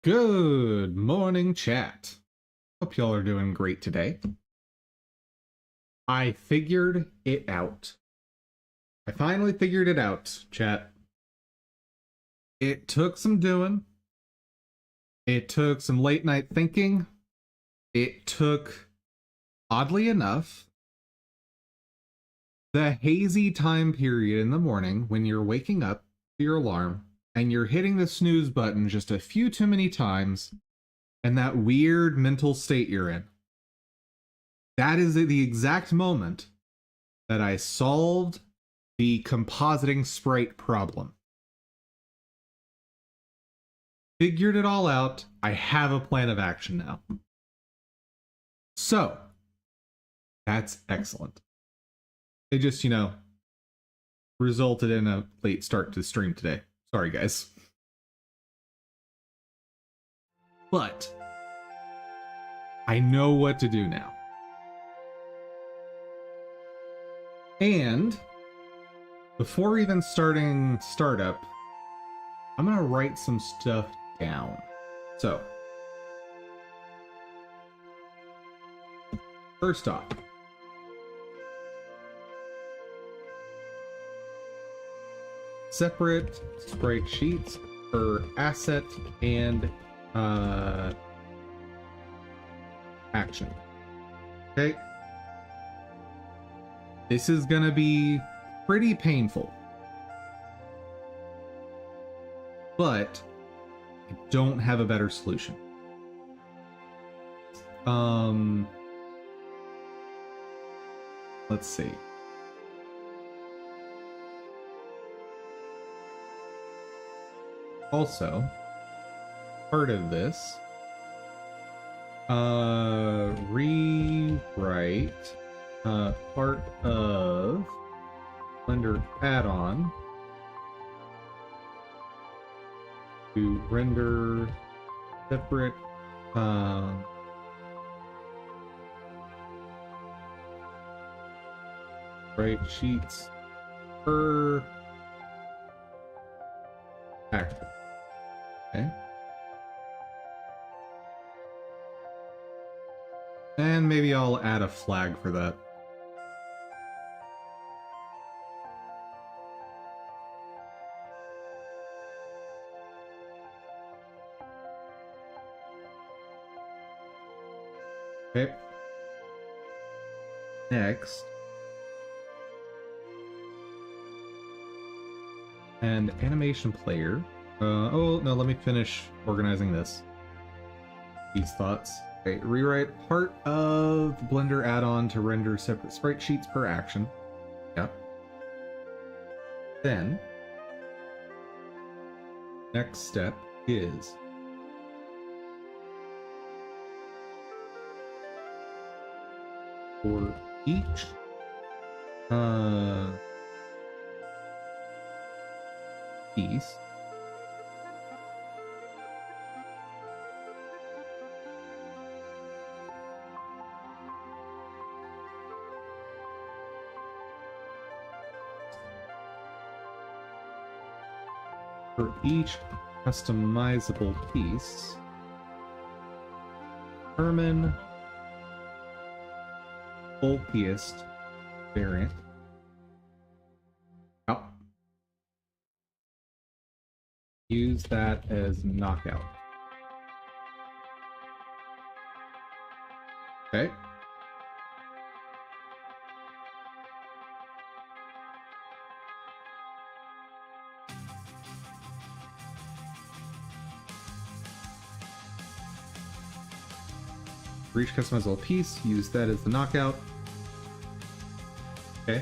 Good morning, chat. Hope y'all are doing great today. I figured it out. I finally figured it out, chat. It took some doing. It took some late night thinking. It took, oddly enough, the hazy time period in the morning when you're waking up to your alarm and you're hitting the snooze button just a few too many times, and that weird mental state you're in. That is the exact moment that I solved the compositing sprite problem. Figured it all out. I have a plan of action now. So, that's excellent. It just, resulted in a late start to the stream today. Sorry, guys. But I know what to do now. And before even starting startup, I'm going to write some stuff down. So, first off, separate sprite sheets for asset and action. Okay. This is gonna be pretty painful, but I don't have a better solution. Let's see. Also, part of this, rewrite part of Blender add-on to render separate sprite sheets per actor. Okay. And maybe I'll add a flag for that. Okay. Next. And animation player. Oh, no, let me finish organizing this. These thoughts. Okay, rewrite part of the Blender add-on to render separate sprite sheets per action. Yep. Then, next step is for each piece, for each customizable piece, determine bulkiest variant. Oh. Use that as knockout. Okay. For each customizable piece, use that as the knockout. Okay.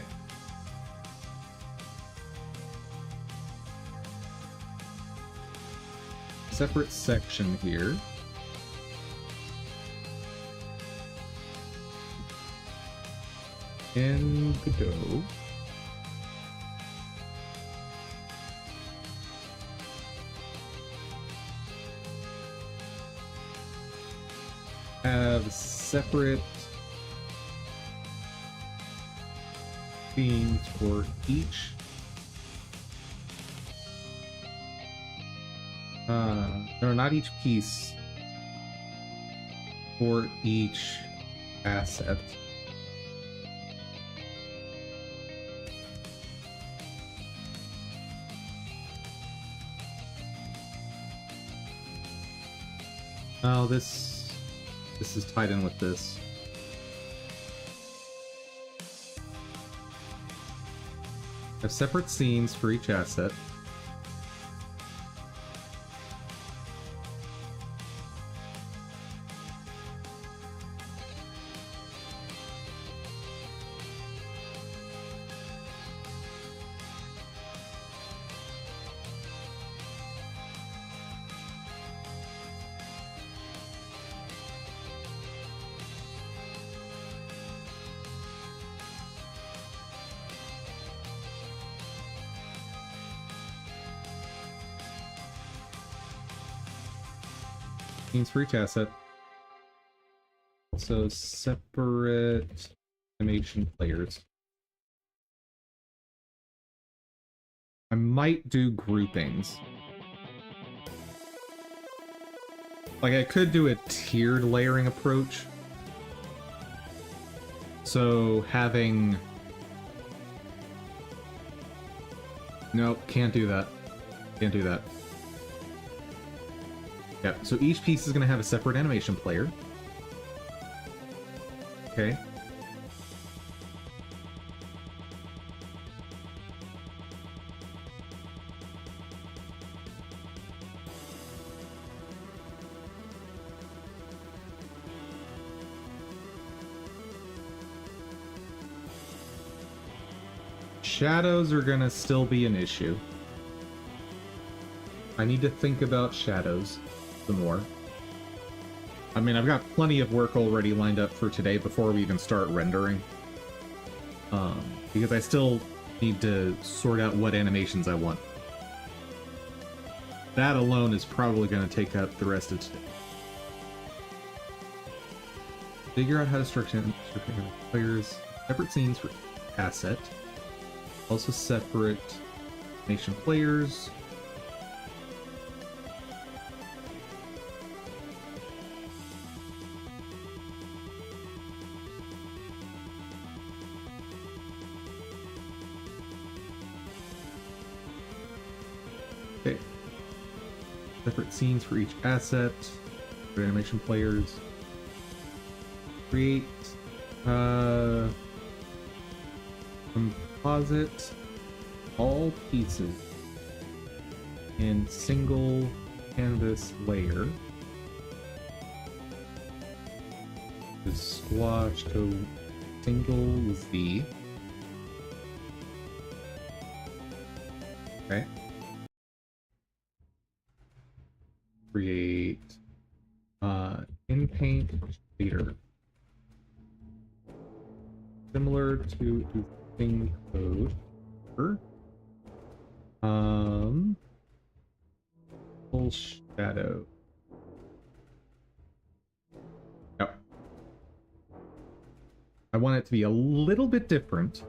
Separate section here. And go. Have separate themes for each No, not each piece. For each asset. Oh, this is tied in with this. Have separate scenes for each asset. Scenes for each asset. Also separate animation players. I might do groupings. Like, I could do a tiered layering approach. So having... Nope, can't do that. Can't do that. Yeah, so each piece is going to have a separate animation player. Okay. Shadows are going to still be an issue. I need to think about shadows some more. I mean, I've got plenty of work already lined up for today before we even start rendering. Because I still need to sort out what animations I want. That alone is probably going to take up the rest of today. Figure out how to structure players, separate scenes for asset. Also separate animation players. Okay. Separate scenes for each asset. For animation players. Create composite all pieces in single canvas layer. Just squash to single Z. Okay. Create in paint shader. Similar to existing code. Full shadow. Yep. I want it to be a little bit different.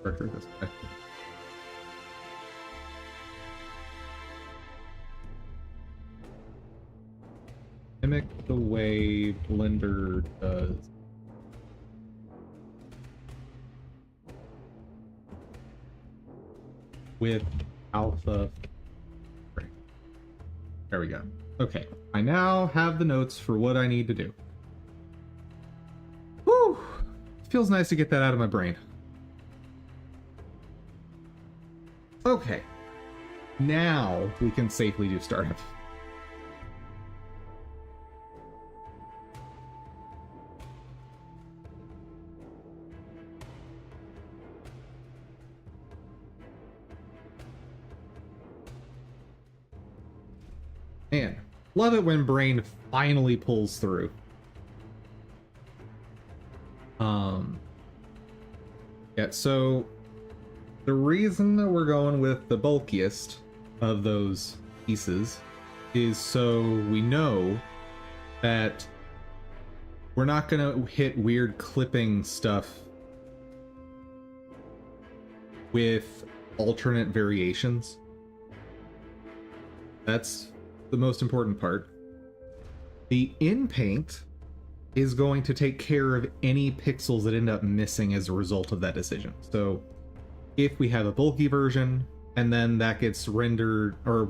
Pressure this way. Mimic the way Blender does. With alpha. There we go. Okay, I now have the notes for what I need to do. Whew! Feels nice to get that out of my brain. Okay. Now we can safely do startup. Man, love it when Brain finally pulls through. Yeah, so the reason that we're going with the bulkiest of those pieces is so we know that we're not going to hit weird clipping stuff with alternate variations. That's the most important part. The in-paint is going to take care of any pixels that end up missing as a result of that decision. So if we have a bulky version and then that gets rendered, or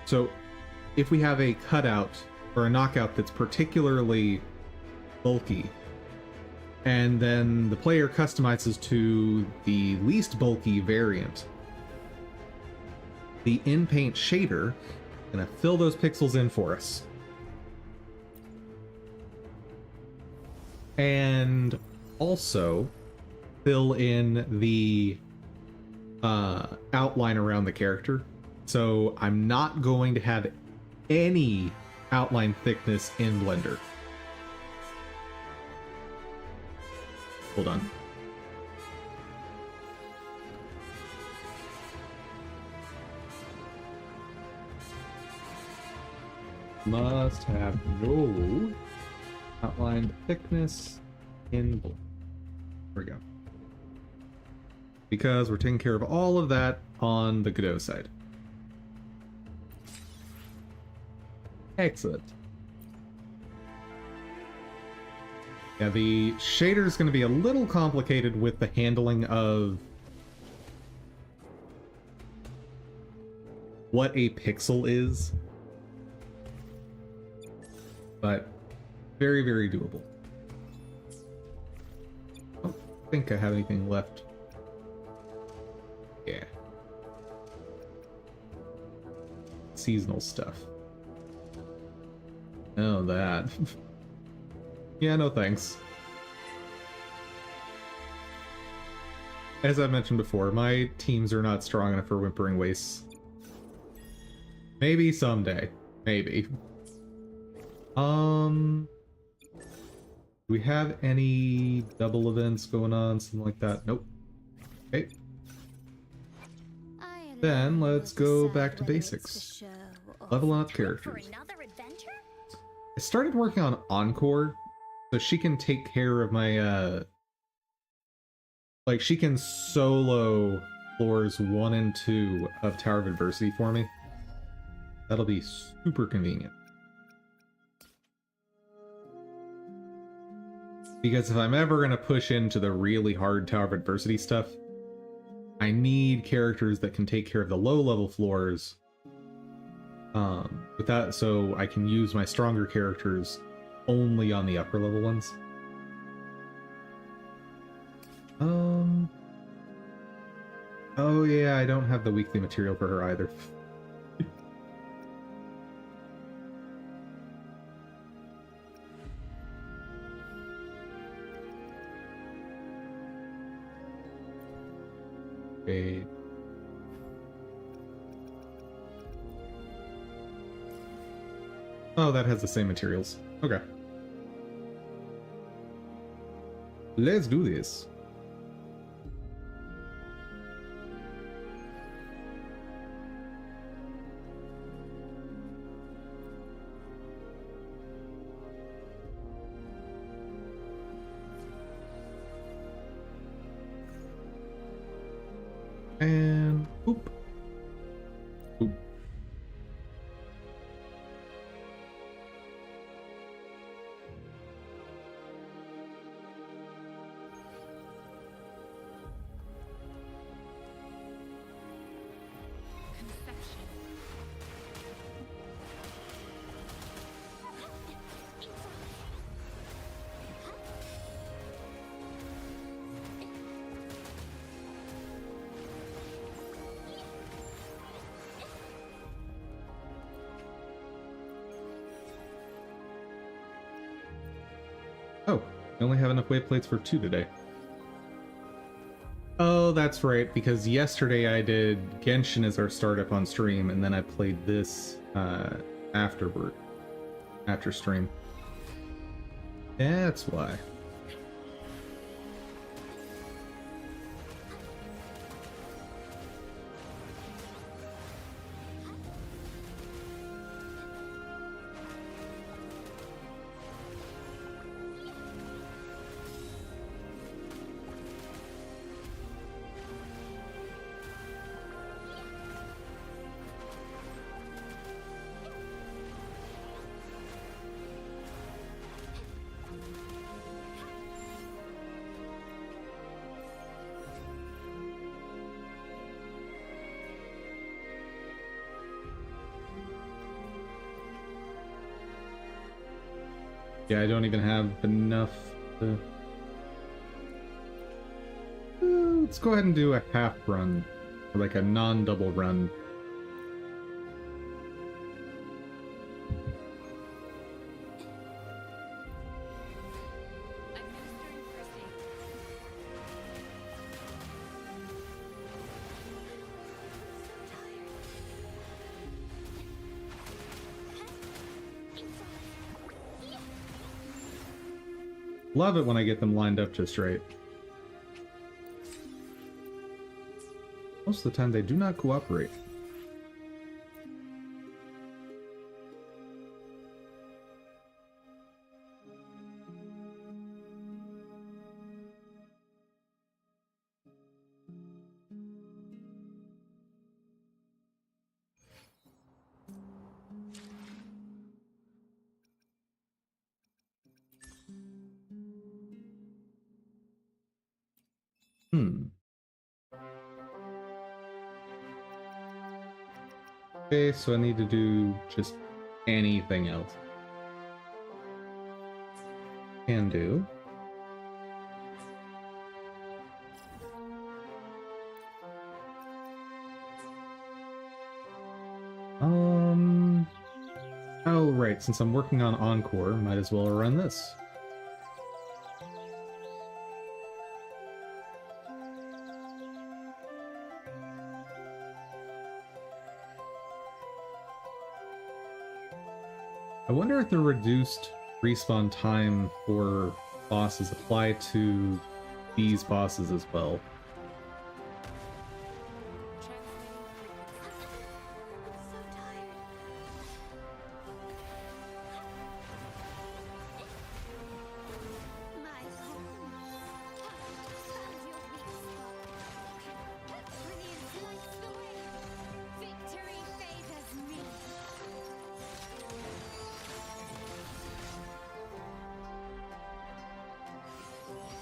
so if we have a cutout or a knockout that's particularly bulky, and then the player customizes to the least bulky variant, the in-paint shader is going to fill those pixels in for us. And also fill in the outline around the character. So I'm not going to have any outline thickness in Blender. Hold on. Must have no outline thickness in Blender. There we go. Because we're taking care of all of that on the Godot side. Excellent. Yeah, the shader is going to be a little complicated with the handling of what a pixel is, but very, very doable. I don't think I have anything left. Yeah. Seasonal stuff. Oh, that. Yeah, no thanks. As I mentioned before, my teams are not strong enough for Whimpering Wastes. Maybe someday. Maybe. Do we have any double events going on? Something like that? Nope. Okay. Then let's go back to basics. Leveling up characters. I started working on Encore, so she can take care of my, like, she can solo floors 1 and 2 of Tower of Adversity for me. That'll be super convenient. Because if I'm ever going to push into the really hard Tower of Adversity stuff, I need characters that can take care of the low-level floors, without, so I can use my stronger characters only on the upper-level ones. Oh yeah, I don't have the weekly material for her either. Okay. Oh, that has the same materials. Okay. Let's do this. And boop. Boop. Oh, I only have enough wave plates for 2 today. Oh, that's right, because yesterday I did Genshin as our startup on stream, and then I played this afterward, after stream. That's why. Yeah, I don't even have enough to... let's go ahead and do a half run, or like a non-double run. Love it when I get them lined up just right. Most of the time they do not cooperate. Okay, so I need to do just anything else. Can do. Oh, right, since I'm working on Encore, might as well run this. I wonder if the reduced respawn time for bosses apply to these bosses as well.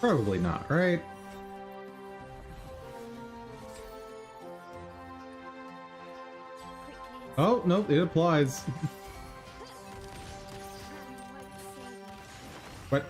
Probably not, right? Oh, nope, it applies. What?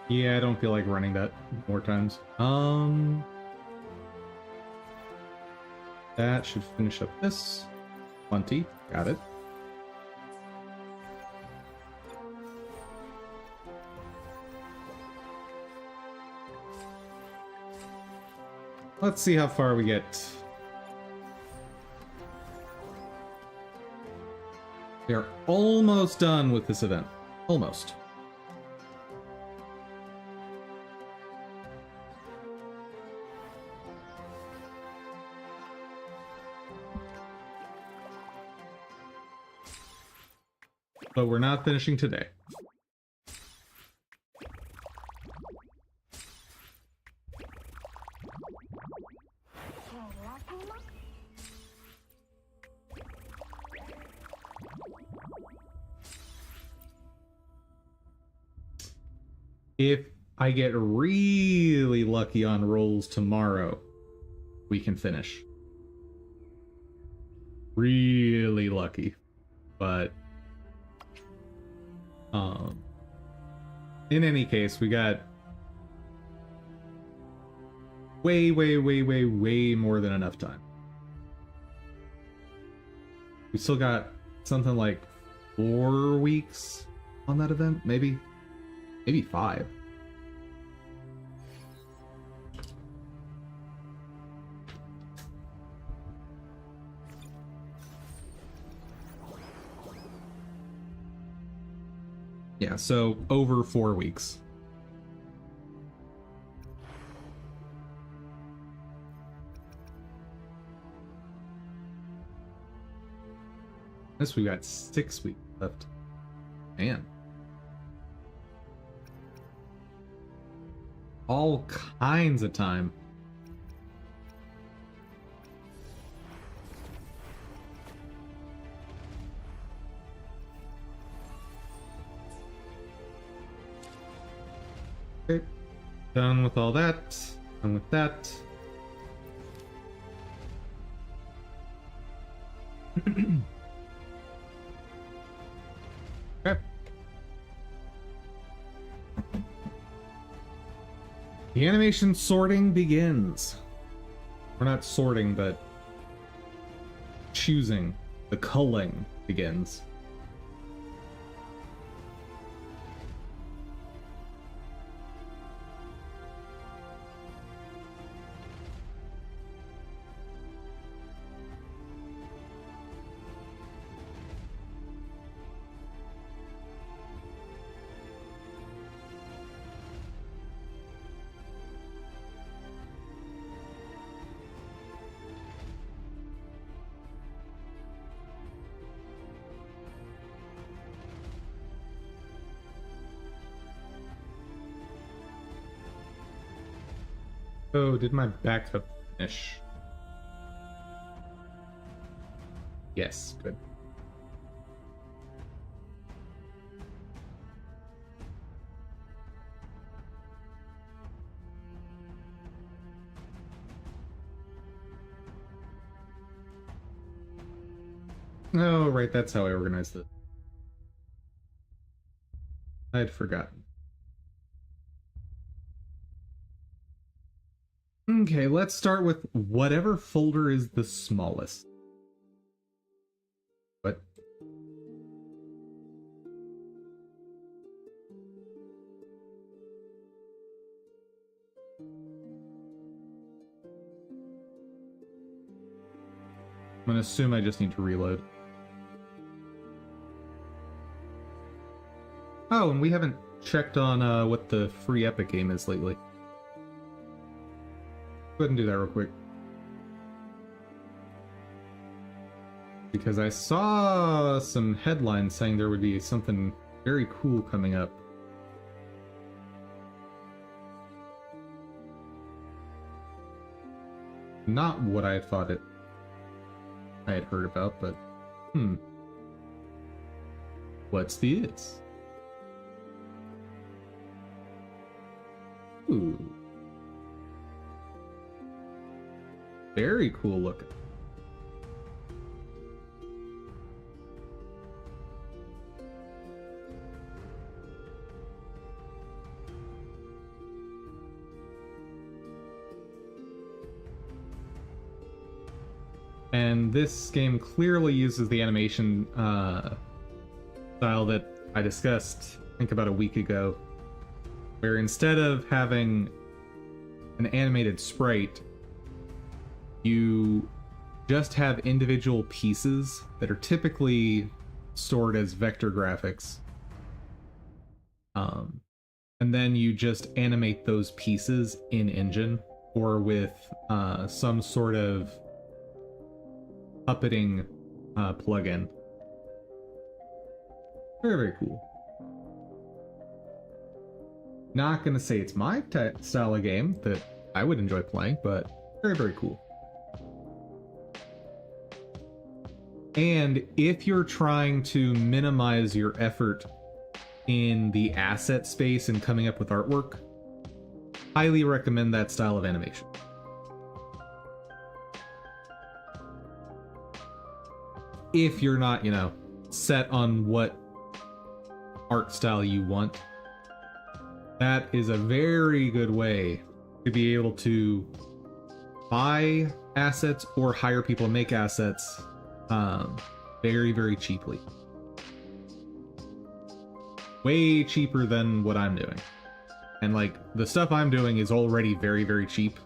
Yeah, I don't feel like running that more times. That should finish up this. 20, got it. Let's see how far we get. We are almost done with this event. Almost. But we're not finishing today. If I get really lucky on rolls tomorrow, we can finish. Really lucky. But in any case, we got way more than enough time. We still got something like 4 weeks on that event, maybe 5. Yeah, so over 4 weeks. This we got 6 weeks left. Man. All kinds of time. Okay. Done with all that. Done with that. Okay. The animation sorting begins. We're not sorting, but choosing. The culling begins. Oh, did my backup finish? Yes, good. Oh, right, that's how I organized it. I'd forgotten. Okay, let's start with whatever folder is the smallest. What? I'm gonna assume I just need to reload. Oh, and we haven't checked on what the free Epic game is lately. Go ahead and do that real quick. Because I saw some headlines saying there would be something very cool coming up. Not what I thought I had heard about, but what's this? Ooh. Very cool looking. And this game clearly uses the animation style that I discussed, I think about a week ago, where instead of having an animated sprite, you just have individual pieces that are typically stored as vector graphics. And then you just animate those pieces in Engine or with some sort of puppeting plugin. Very, very cool. Not gonna say it's my style of game that I would enjoy playing, but very, very cool. And if you're trying to minimize your effort in the asset space and coming up with artwork, highly recommend that style of animation. If you're not, set on what art style you want, that is a very good way to be able to buy assets or hire people to make assets very, very cheaply. Way cheaper than what I'm doing. And like, the stuff I'm doing is already very, very cheap.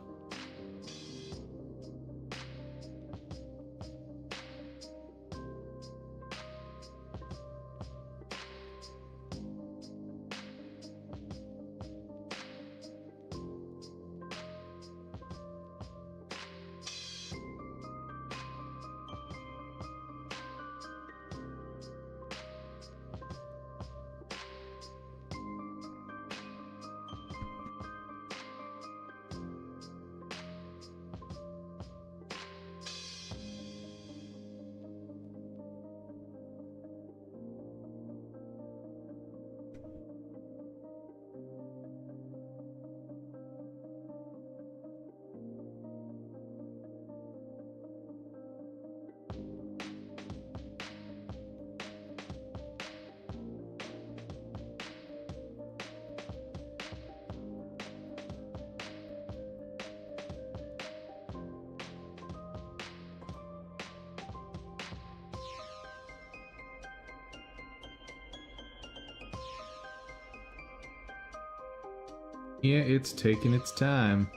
Yeah, it's taking its time.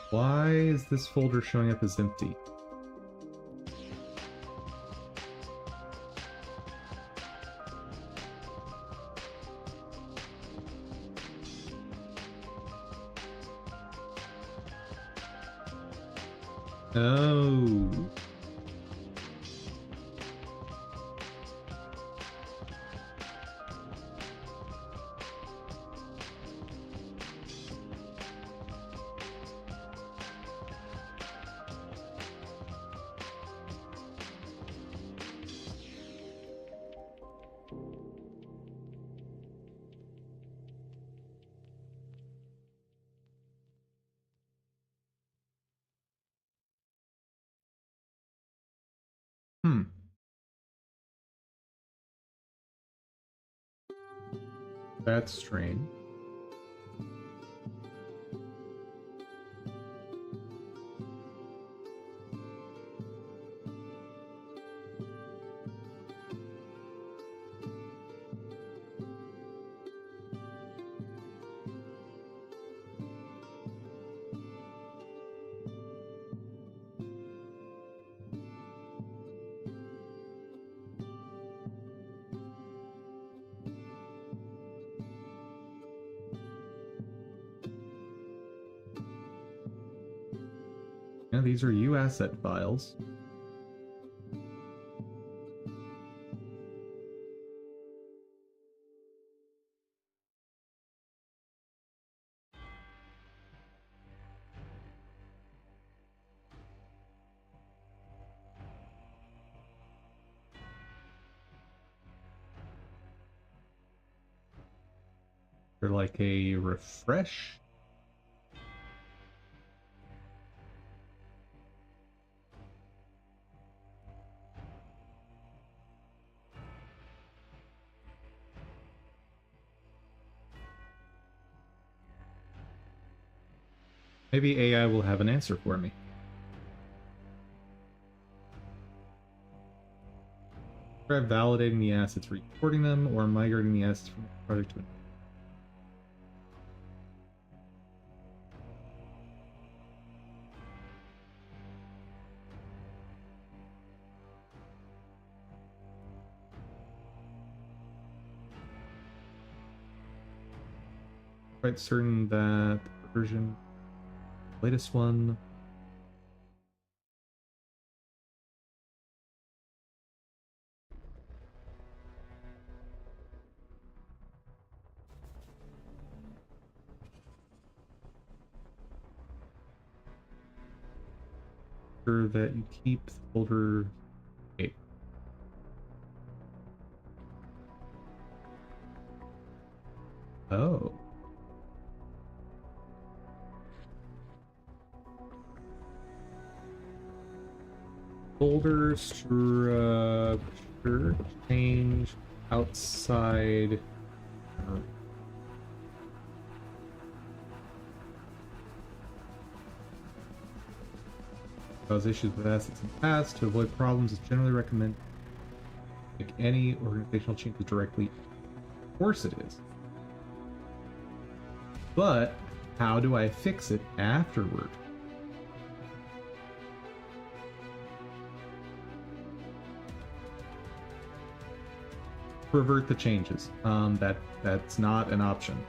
Why is this folder showing up as empty? Oh. Hmm. That's strange. Yeah, these are UAsset files. They're like a refresh. Maybe AI will have an answer for me. Try validating the assets, recording them, or migrating the assets from the project to quite certain that the version, latest one. Sure that you keep the folder. Okay. Oh. Folder structure change outside. Cause issues with assets in the past. To avoid problems, it's generally recommended to make any organizational changes directly. Of course it is. But how do I fix it afterward? Revert the changes. That's not an option.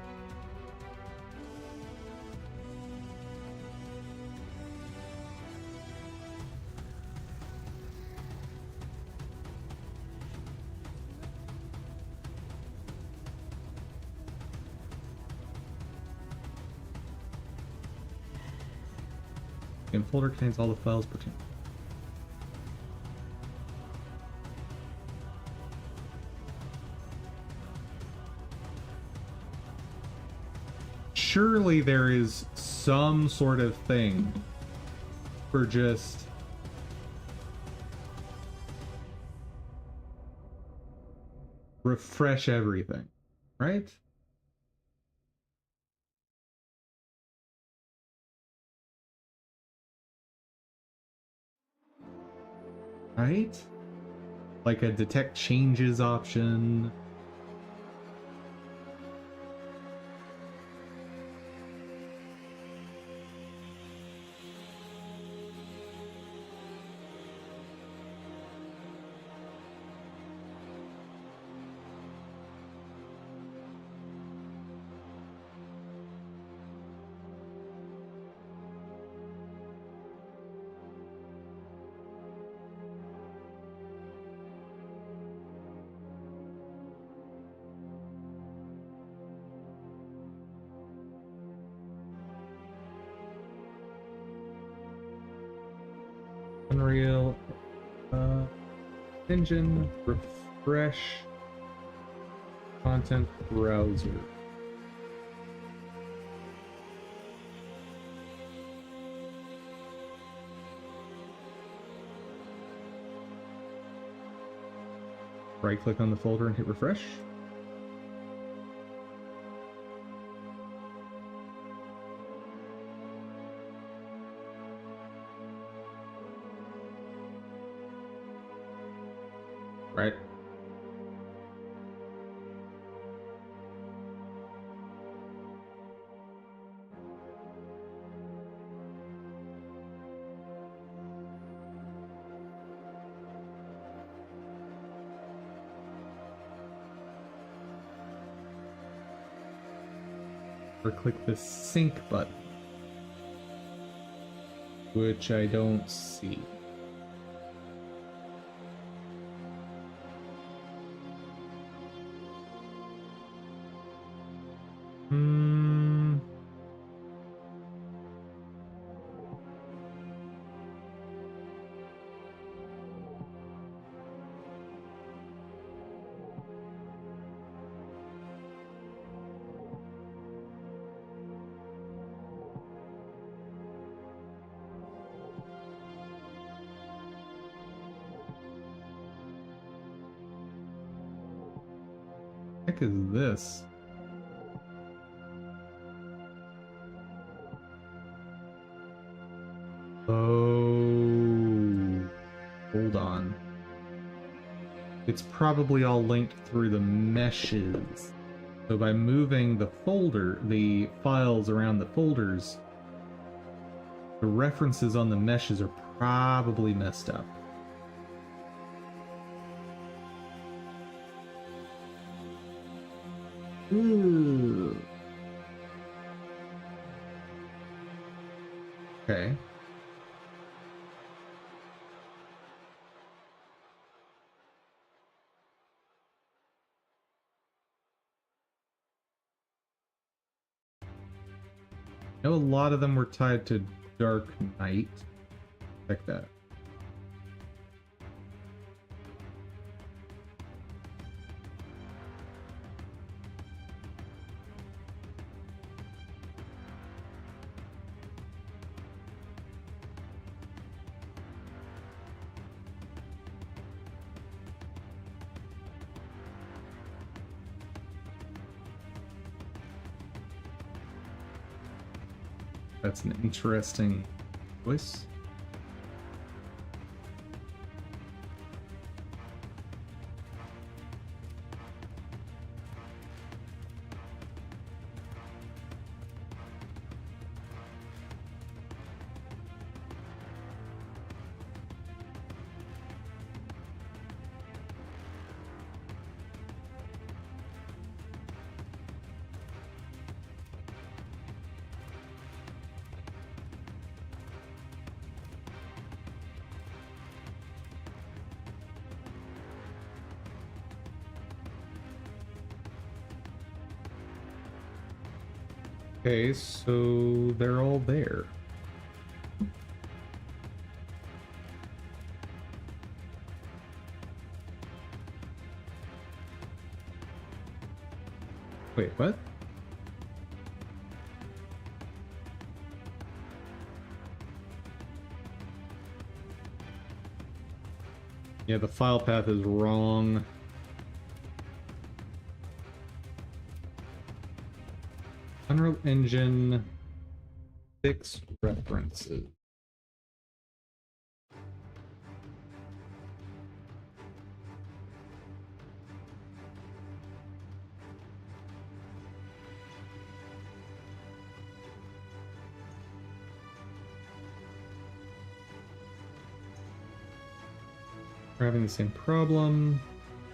And folder contains all the files pertaining. Surely there is some sort of thing for just refresh everything, right? Right? Like a detect changes option. Unreal Engine, refresh content browser. Right click on the folder and hit refresh. Right. Or click the sync button, which I don't see. Heck is this? Oh, hold on. It's probably all linked through the meshes. So by moving the files around the folders, the references on the meshes are probably messed up. Ooh. Okay. I know a lot of them were tied to Dark Knight. Check that. That's an interesting choice. Okay, so they're all there. Wait, what? Yeah, the file path is wrong. Unreal Engine 6 references. We're having the same problem,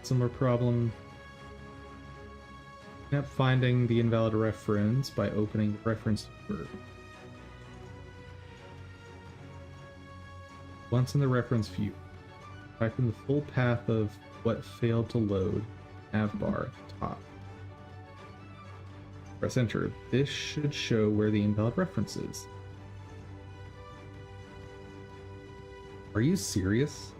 similar problem. Not finding the invalid reference by opening the reference verb. Once in the reference view, type in the full path of what failed to load, navbar at the top. Press enter. This should show where the invalid reference is. Are you serious?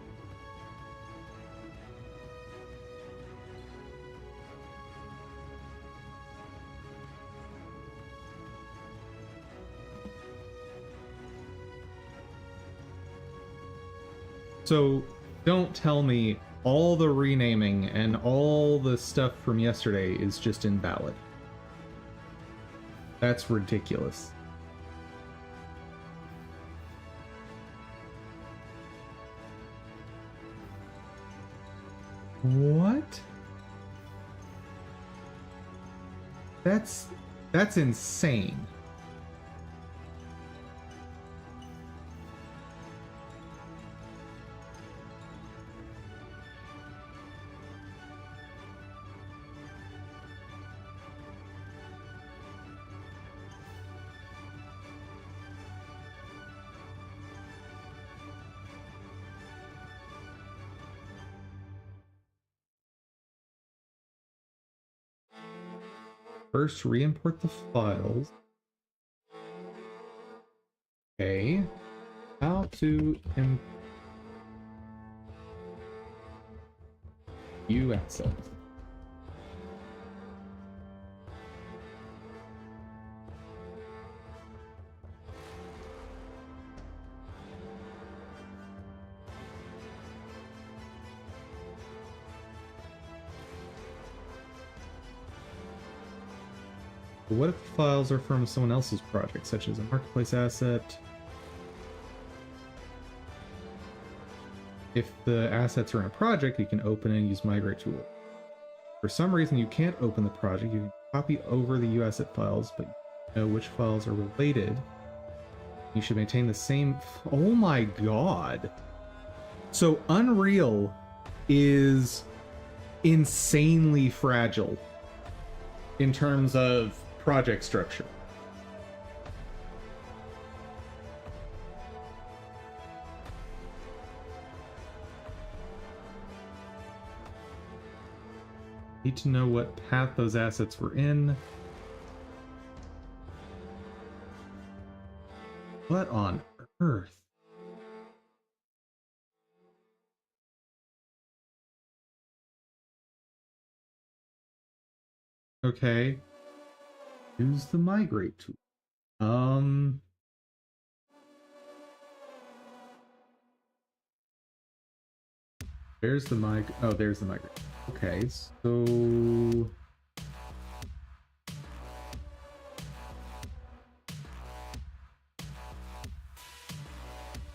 So don't tell me all the renaming and all the stuff from yesterday is just invalid. That's ridiculous. What? That's insane. First, re-import the files. Okay. How to view assets. But what if the files are from someone else's project, such as a marketplace asset? If the assets are in a project, you can open and use migrate tool. For some reason, you can't open the project. You can copy over the UAsset files, but you know which files are related. You should maintain the same. Oh my god! So Unreal is insanely fragile in terms of project structure. Need to know what path those assets were in. What on earth? Okay. Use the migrate tool. There's the oh, there's the migrate. Okay, so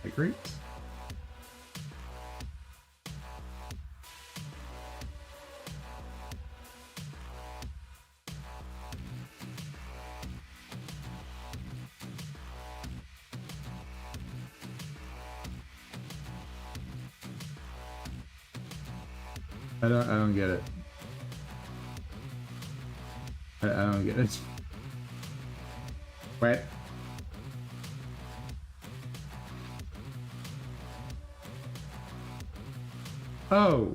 migrate. I don't get it. I don't get it. What? Oh.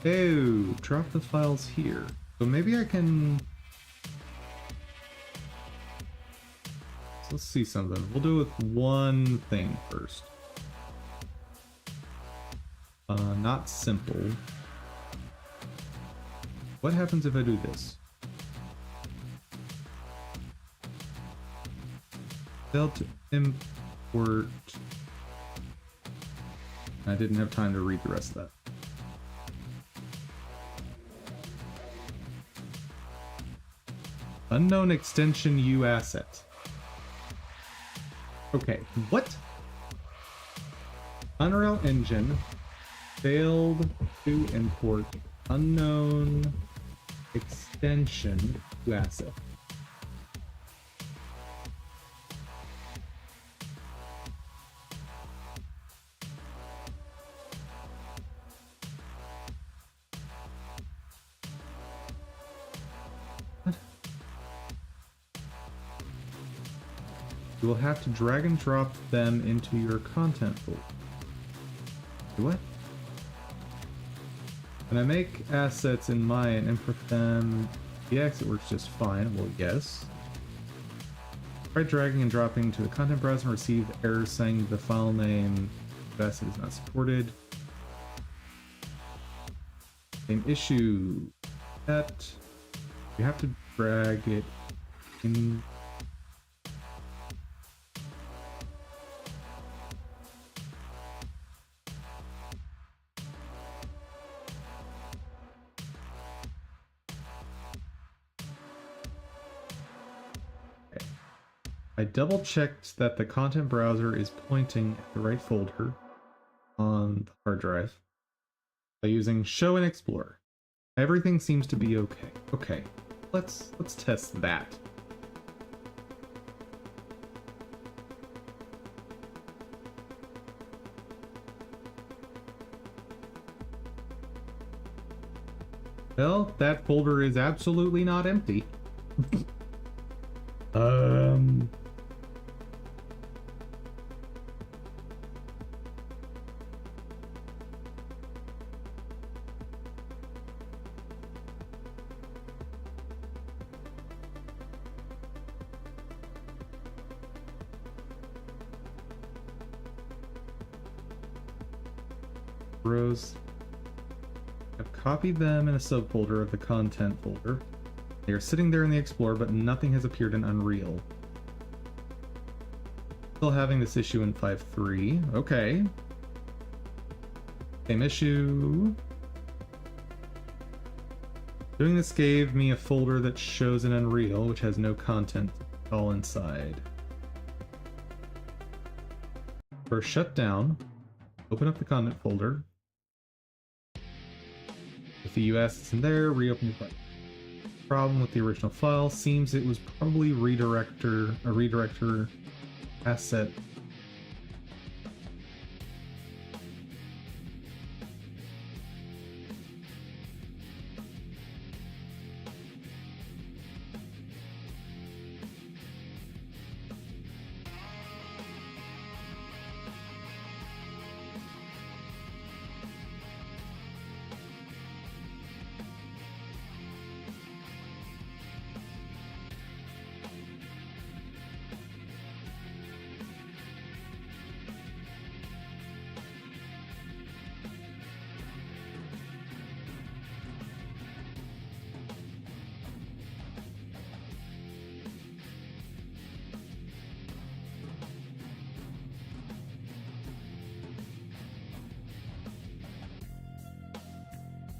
Oh, drop the files here. So maybe I can... So let's see something. We'll do it with one thing first. Not simple. What happens if I do this? Failed to import. I didn't have time to read the rest of that. Unknown extension U asset. Okay, what? Unreal Engine failed to import unknown extension to asset. What? You will have to drag and drop them into your content folder. What? When I make assets in Maya and import them, yes, it works just fine. Well, yes. Try dragging and dropping to the content browser and receive errors saying the file name best is not supported. Same issue. That you have to drag it in. I double checked that the content browser is pointing at the right folder on the hard drive by using show and explore. Everything seems to be okay. Okay, let's test that. Well, that folder is absolutely not empty. Rows. I've copied them in a subfolder of the content folder. They are sitting there in the Explorer, but nothing has appeared in Unreal. Still having this issue in 5.3. Okay. Same issue. Doing this gave me a folder that shows in Unreal, which has no content all inside. First, shut down. Open up the content folder. If the US is in there, reopen the file. Problem with the original file seems it was probably a redirector asset.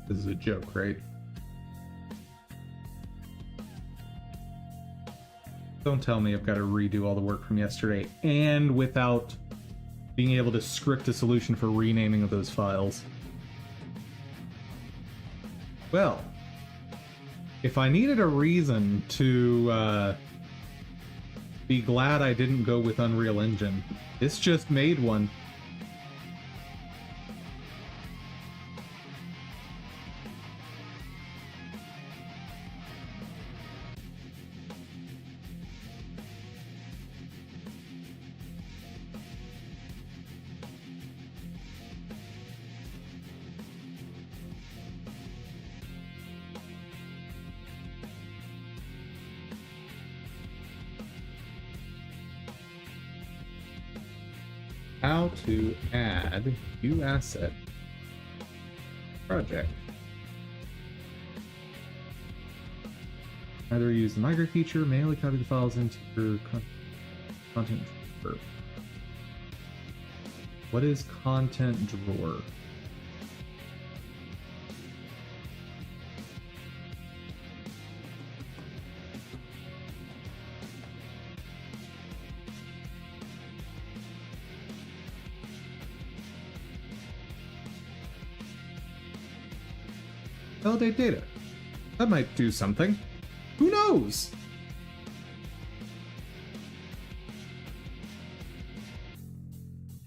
This is a joke, right? Don't tell me I've got to redo all the work from yesterday and without being able to script a solution for renaming of those files. Well, if I needed a reason to be glad I didn't go with Unreal Engine, this just made one. How to add new asset project. Either use the migrate feature, manually copy the files into your content drawer. What is content drawer? Validate data. That might do something. Who knows?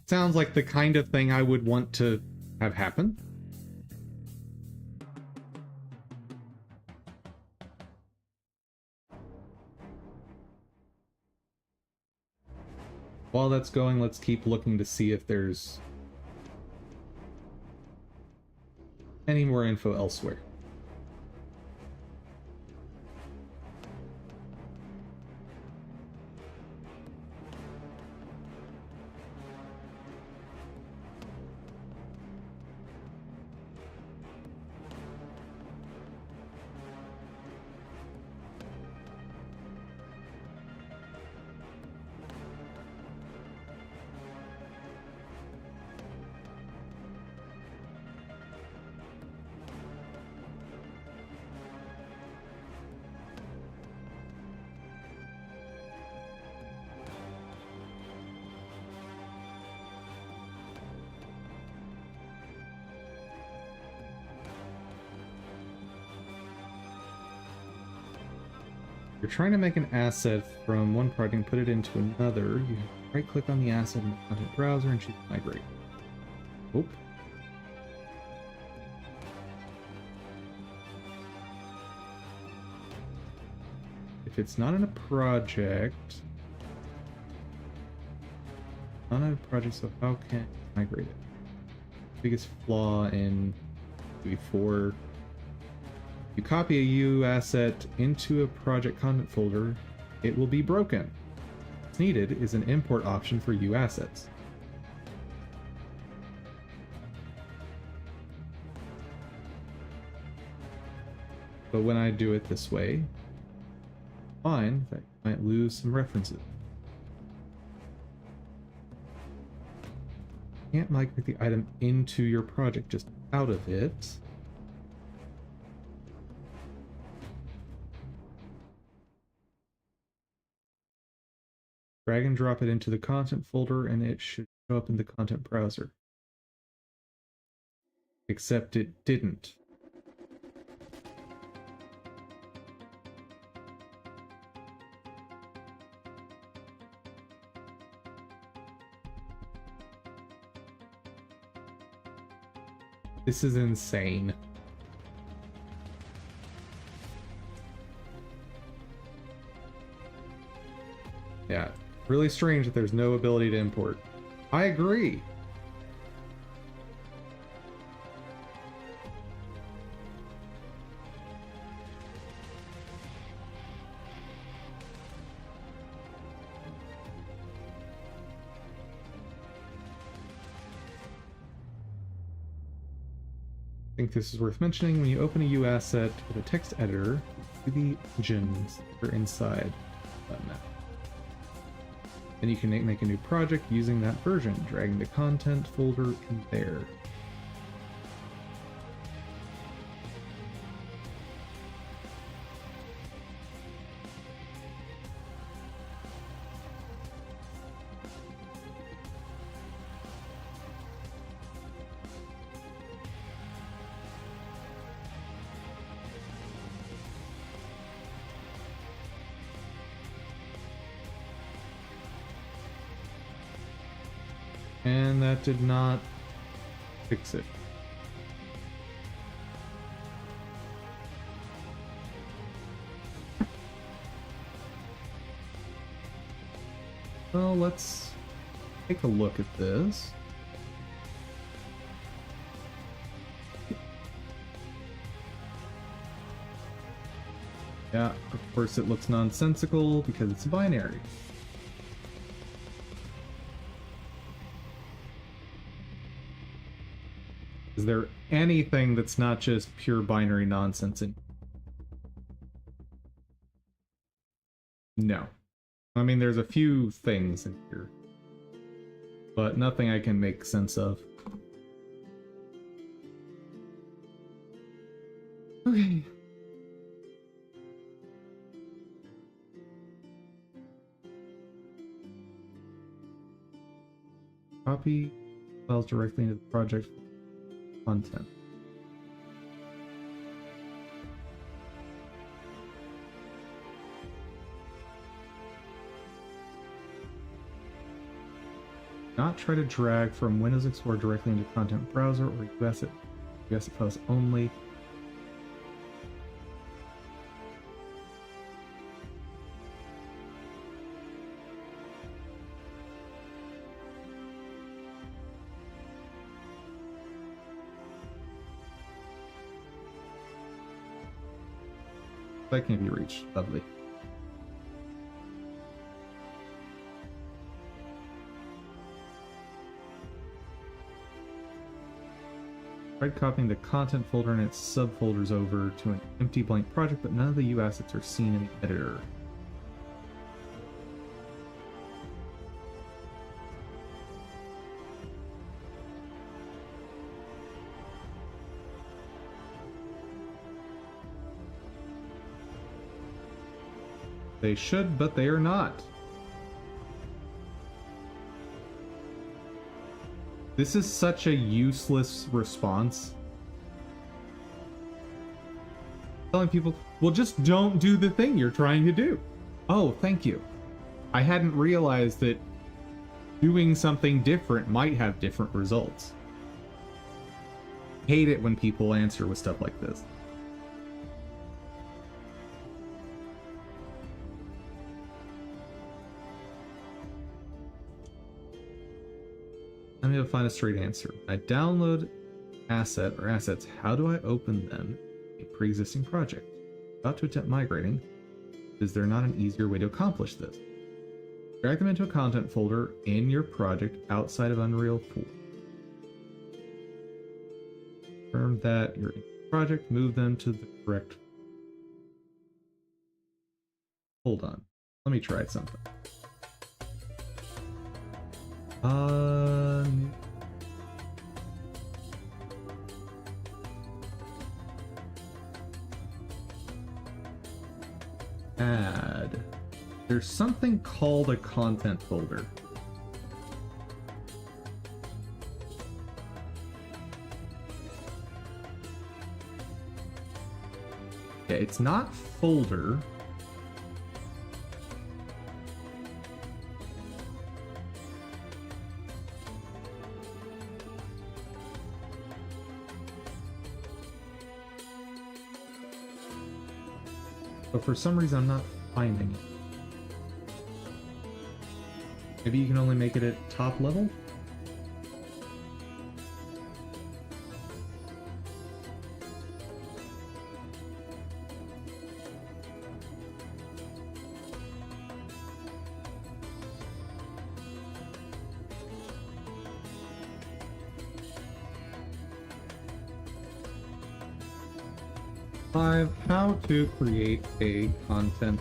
Sounds like the kind of thing I would want to have happen. While that's going, let's keep looking to see if there's any more info elsewhere. you're trying to make an asset from one project and put it into another, you right-click on the asset in the content browser and choose Migrate. Oop. If it's not in a project, not in a project, so how can I migrate it? Biggest flaw in before you copy a U asset into a project content folder, it will be broken. What's needed is an import option for U assets. But when I do it this way, fine, that might lose some references. You can't migrate the item into your project, just out of it. Drag and drop it into the content folder and it should show up in the content browser. Except it didn't. This is insane. Yeah, really strange that there's no ability to import. I agree. I think this is worth mentioning. When you open a U asset with a text editor, do the engines that are inside that map. Then you can make a new project using that version, dragging the content folder in there. And that did not fix it. Well, let's take a look at this. Yeah, of course it looks nonsensical because it's binary. Is there anything that's not just pure binary nonsense in? No. I mean, there's a few things in here, but nothing I can make sense of. Okay. Copy files directly into the project content. Not try to drag from Windows Explorer directly into Content Browser or US files only. That can't be reached. Lovely. Tried copying the content folder and its subfolders over to an empty blank project, but none of the U assets are seen in the editor. They should, but they are not. This is such a useless response. Telling people Well, just don't do the thing you're trying to do. Oh, thank you. I hadn't realized that doing something different might have different results. Hate it when people answer with stuff like this. I'm going to find a straight answer. I download asset or assets. How do I open them in a pre-existing project? About to attempt migrating. Is there not an easier way to accomplish this? Drag them into a content folder in your project outside of Unreal 4. Confirm that you're in the project, move them to the correct. Hold on. Let me try something. Add. There's something called a content folder. Yeah, it's not folder. But for some reason I'm not finding it. Maybe you can only make it at top level? How to create a content.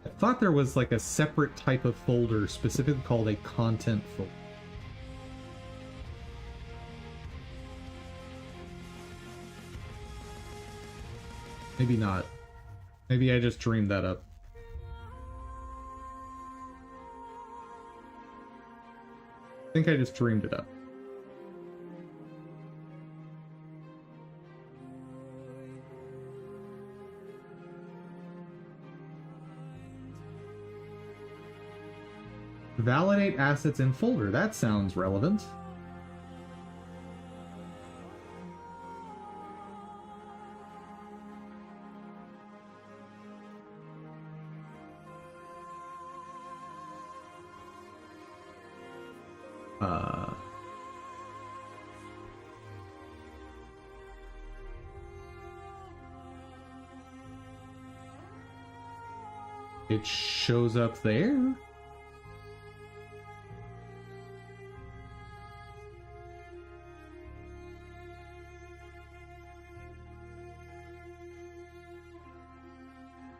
I thought there was like a separate type of folder specifically called a content folder. Maybe not. Maybe I just dreamed that up. I think I just dreamed it up. Validate assets in folder. That sounds relevant. It shows up there.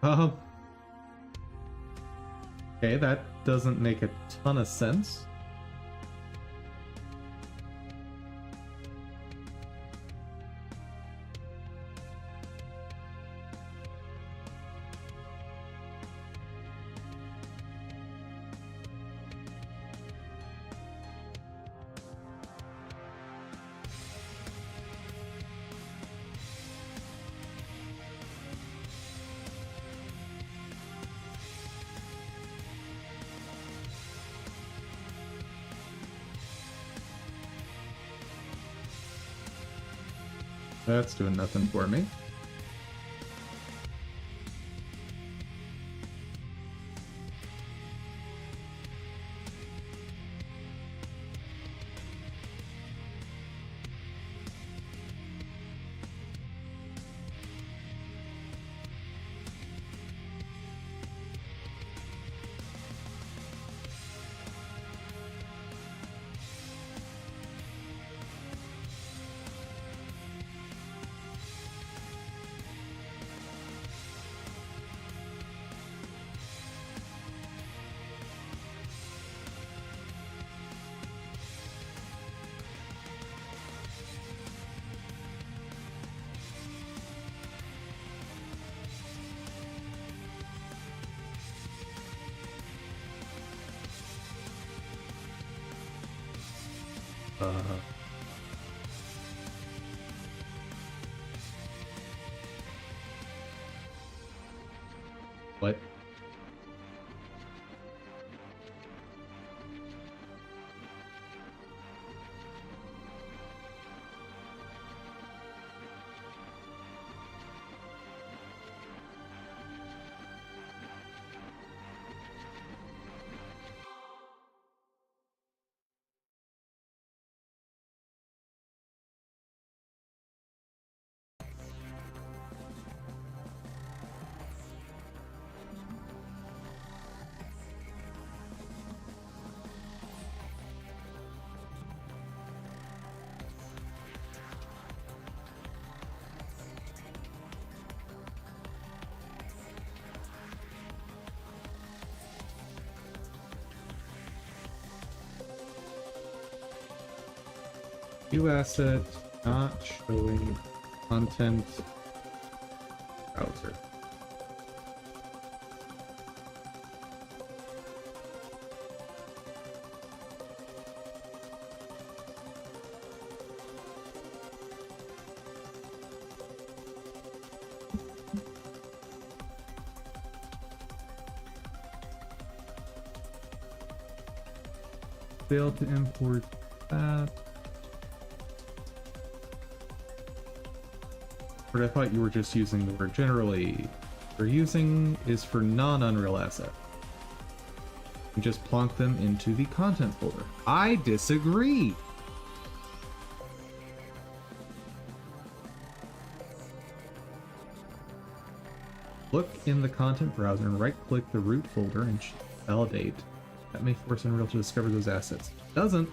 Okay, that doesn't make a ton of sense. That's doing nothing for me. What? View asset, not showing content browser. Failed to import that. But I thought you were just using the word generally. We're using is for non-Unreal asset. You just plonk them into the content folder. I disagree. Look in the content browser and right-click the root folder and validate. That may force Unreal to discover those assets. Doesn't.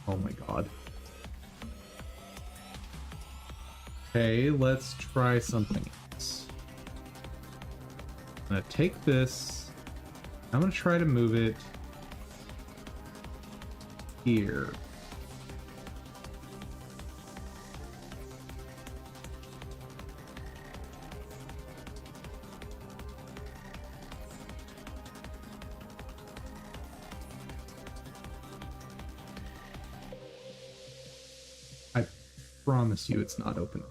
Oh my god. Okay, let's try something else. I'm gonna take this. I'm gonna try to move it here. I promise you it's not open.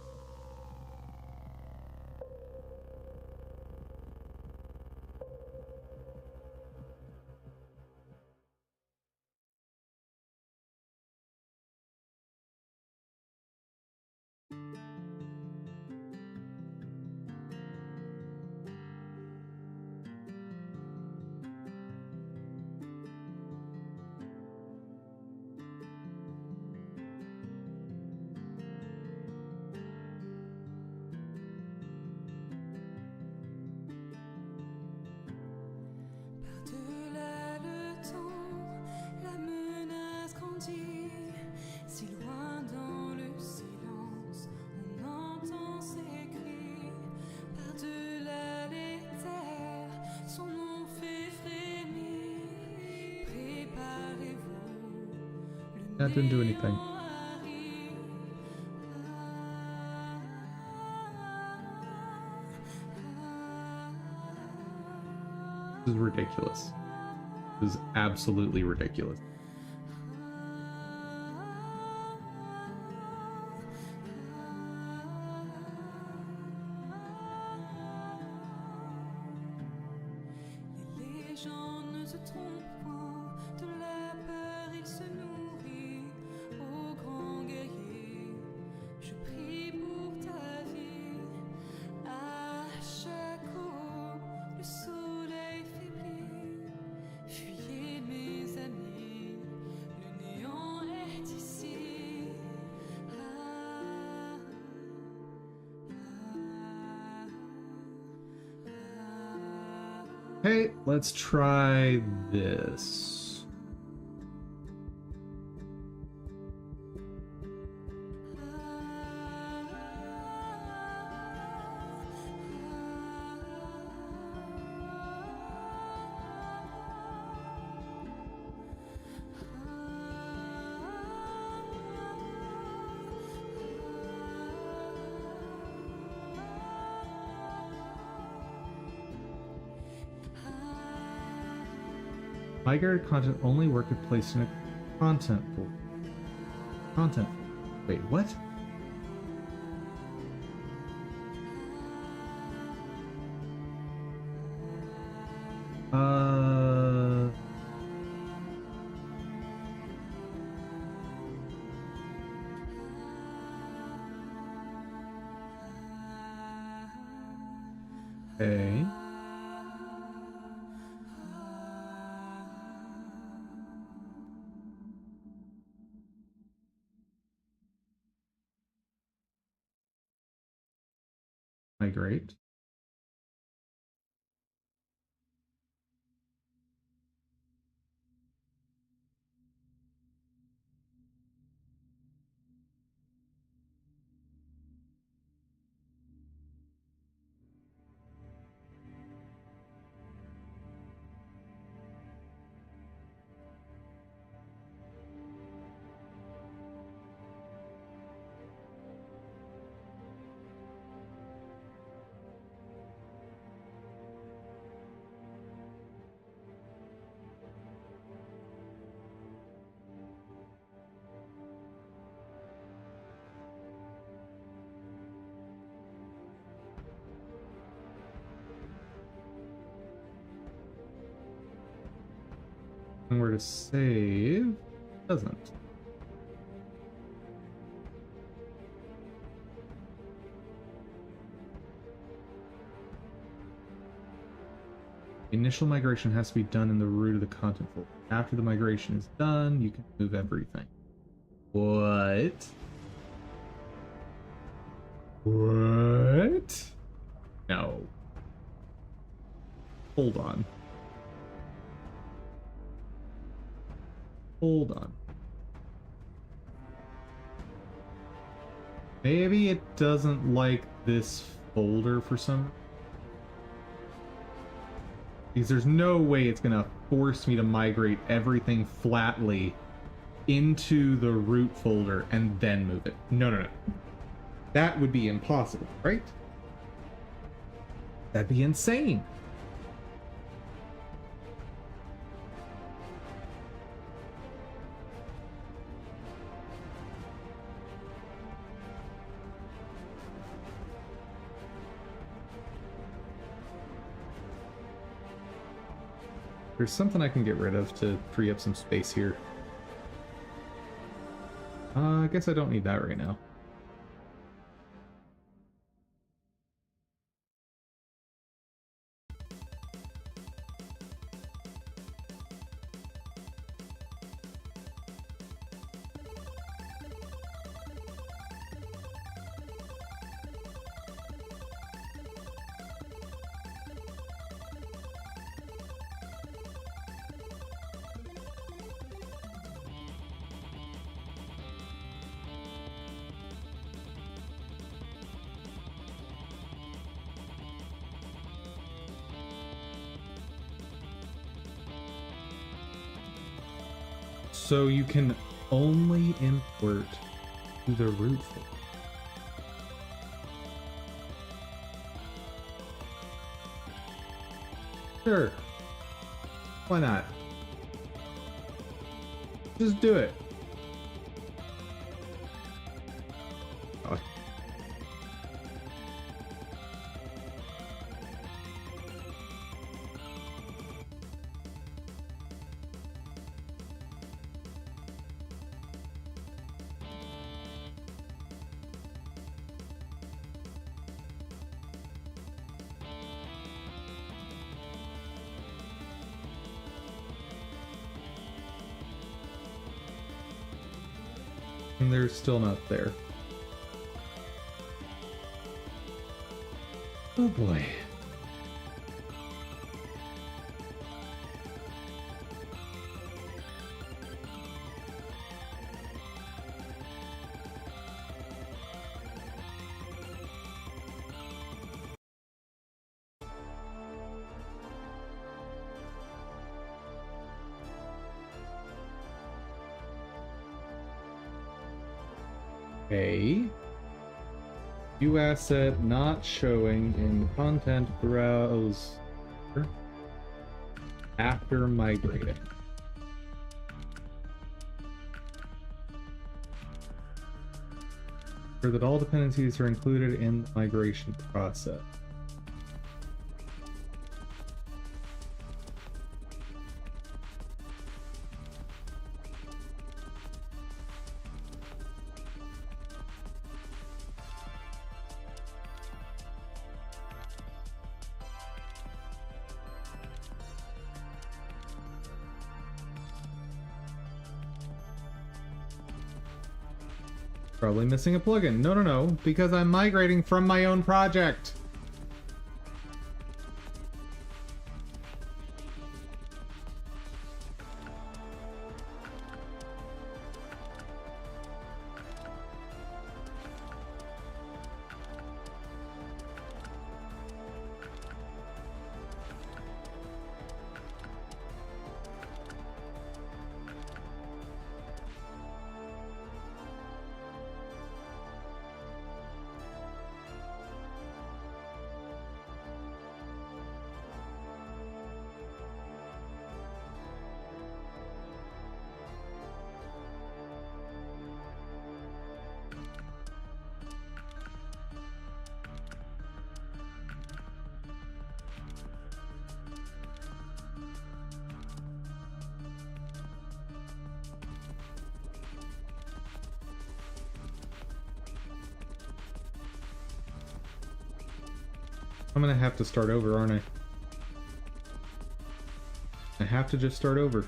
That didn't do anything. This is ridiculous. This is absolutely ridiculous. Okay, let's try this. Migrated content only work if placed in a content folder. Content. Wait, what? Okay. Migrate. And where to save doesn't. Initial migration has to be done in the root of the content folder. After the migration is done, you can move everything. What? What? No. Hold on. Hold on. Maybe it doesn't like this folder for some... Because there's no way it's gonna force me to migrate everything flatly into the root folder and then move it. No, no, no. That would be impossible, right? That'd be insane. There's something I can get rid of to free up some space here. I guess I don't need that right now. So you can only import to the root folder. Sure. Why not? Just do it. Oh. And they're still not there. Oh boy. Okay. View asset not showing in content browser after migrating. Ensure that all dependencies are included in the migration process. Probably missing a plugin. No, because I'm migrating from my own project. I'm gonna have to start over, aren't I? I have to just start over.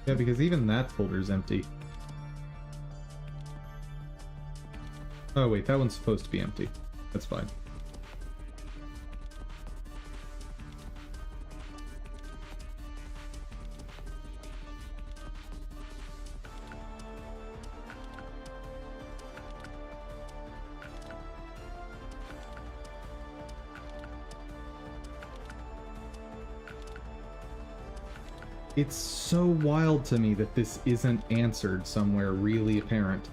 Yeah, because even that folder's empty. Oh wait, that one's supposed to be empty. That's fine. It's so wild to me that this isn't answered somewhere really apparent.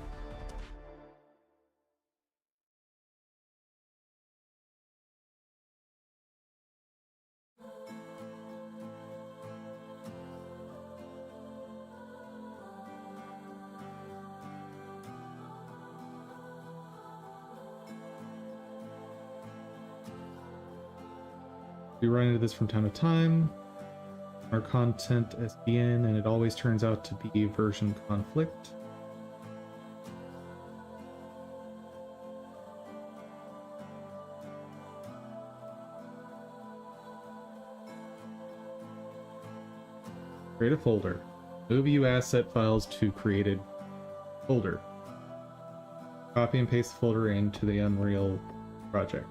We run into this from time to time. Our content SDN, and it always turns out to be version conflict. Create a folder. Move U asset files to created folder. Copy and paste the folder into the Unreal project.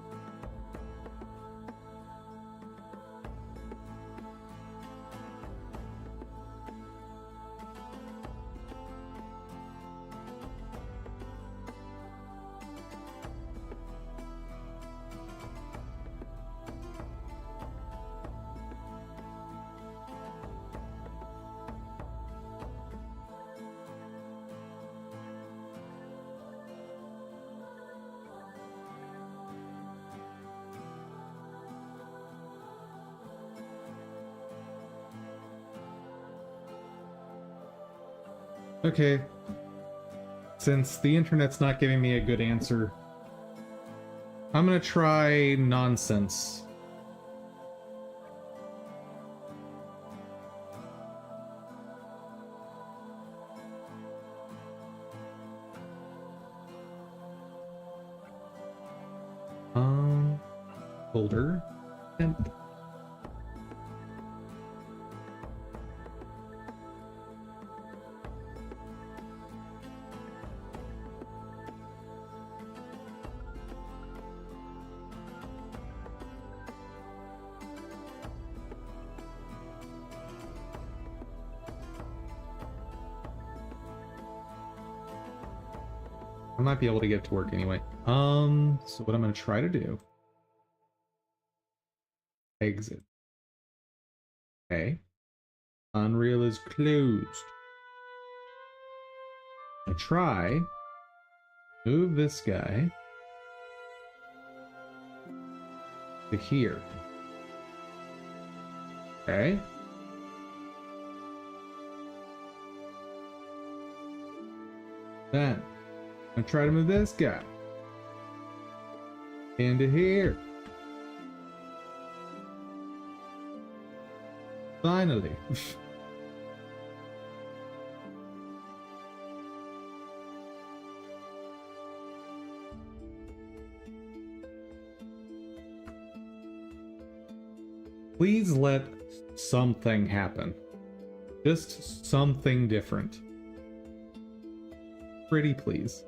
Okay. Since the internet's not giving me a good answer, I'm gonna try nonsense. Folder. And I might be able to get it to work anyway. So what I'm gonna try to do. Exit. Okay. Unreal is closed. I try. Move this guy to here. Okay. Then, I'm gonna try to move this guy into here. Finally. Please let something happen. Just something different. Pretty please.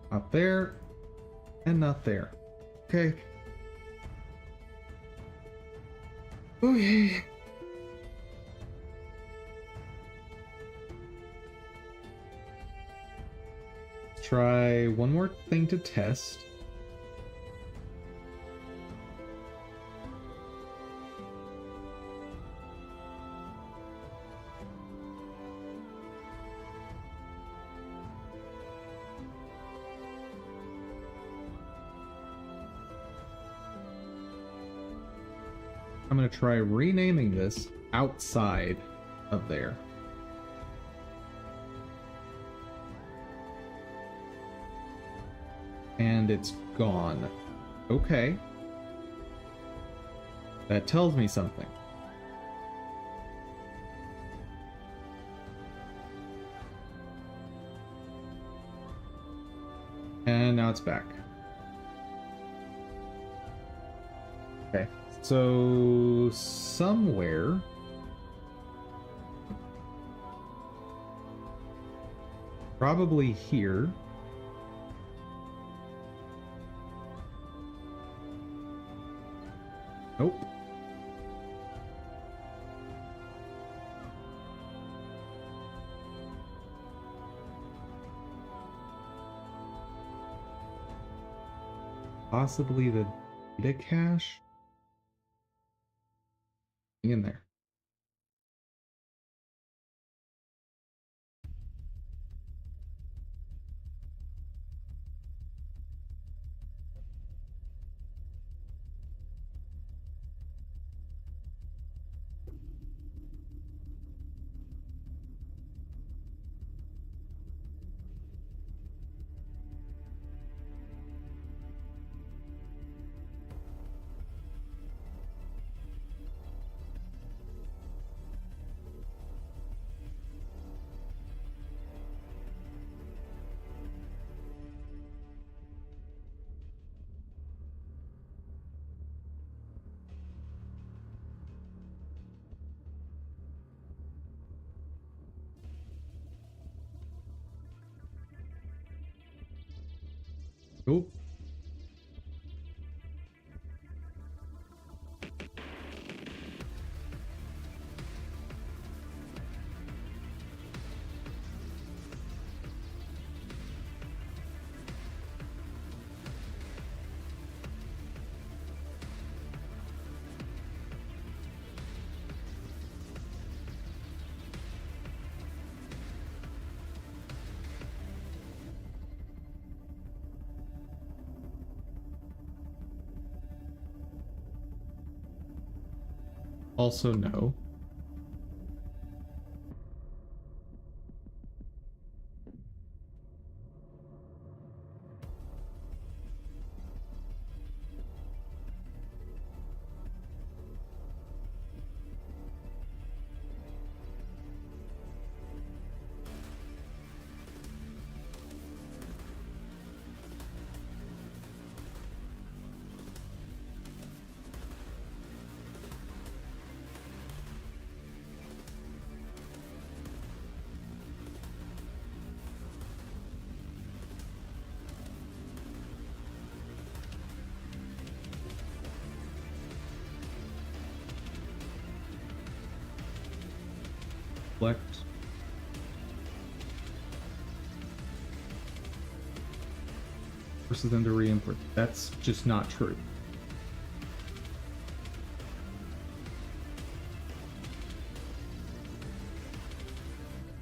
Not there, and not there. Okay. Okay. Let's try one more thing to test. I'm going to try renaming this outside of there. And it's gone. Okay. That tells me something. And now it's back. Okay. So, somewhere probably here. Nope. Possibly the data cache in there. Nope. Also no. Select. Forces them to re-import. That's just not true.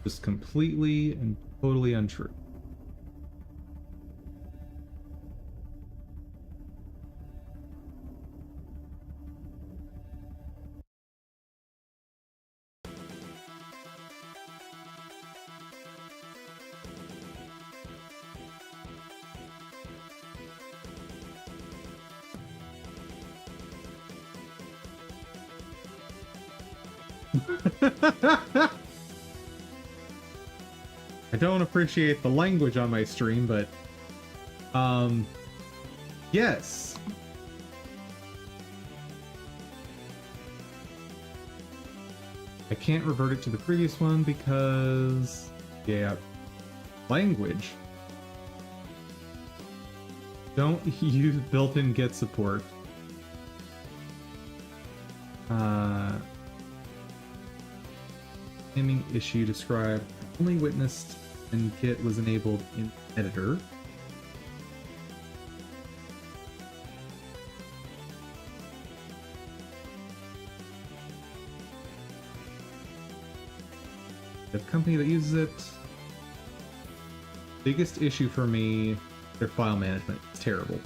Just completely and totally untrue. I don't appreciate the language on my stream, but yes. I can't revert it to the previous one because, yeah, language. Don't use built-in get support. Naming issue described only witnessed and Git was enabled in editor. The company that uses it. Biggest issue for me, their file management is terrible.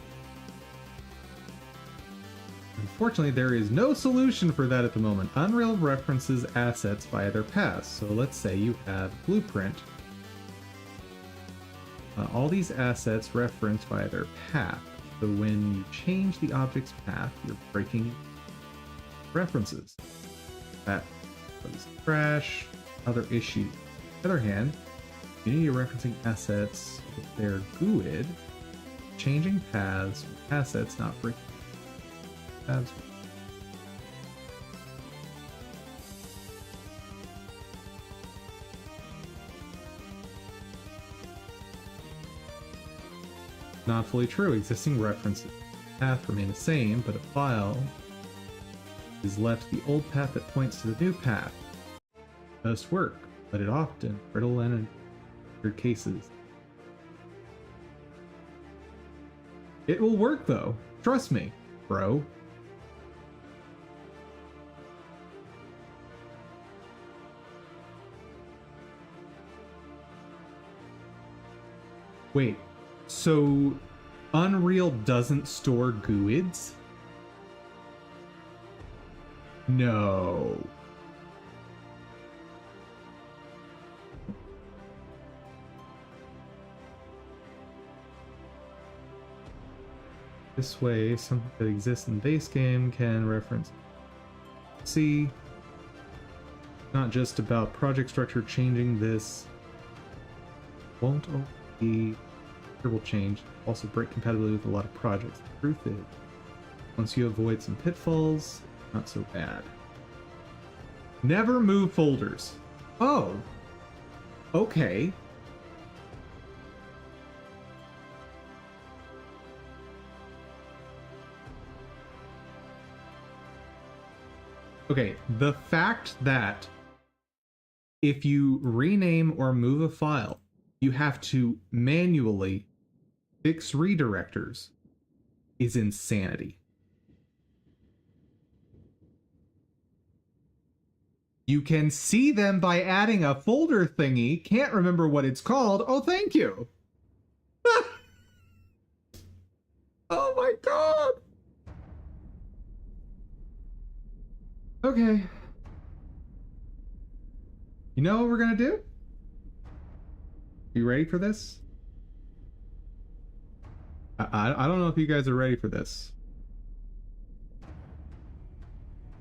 Unfortunately, there is no solution for that at the moment. Unreal references assets via their paths. So let's say you have Blueprint. All these assets referenced via their path. So when you change the object's path, you're breaking references. That was crash. Other issue. On the other hand, Unity referencing assets with their GUID, changing paths with assets, not breaking paths. Not fully true. Existing references path remain the same, but a file is left the old path that points to the new path. It does work, but it often brittle and in weird cases. It will work though. Trust me, bro. Wait, so Unreal doesn't store GUIDs? No. This way, something that exists in the base game can reference. See, not just about project structure changing. This won't be will change. Also break compatibility with a lot of projects. The truth is, once you avoid some pitfalls, not so bad. Never move folders. Oh, okay. Okay, the fact that if you rename or move a file, you have to manually fix redirectors is insanity. You can see them by adding a folder thingy. Can't remember what it's called. Oh, thank you. Oh my god. Okay. You know what we're gonna do? You ready for this? I don't know if you guys are ready for this.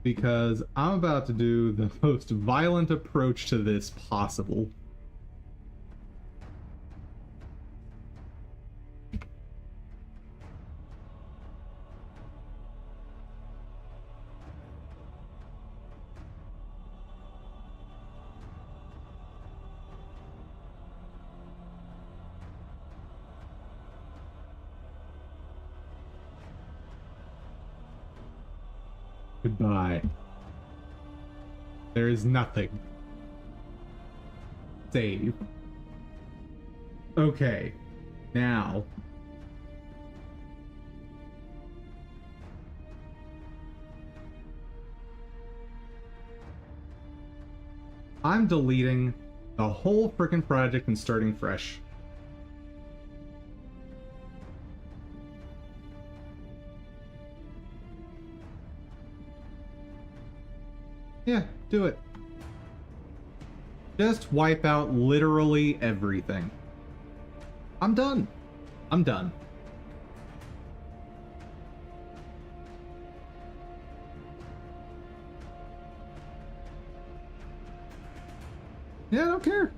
Because I'm about to do the most violent approach to this possible. Goodbye. There is nothing. Save. Okay. Now. I'm deleting the whole frickin' project and starting fresh. Yeah, do it. Just wipe out literally everything. I'm done. I'm done. Yeah, I don't care.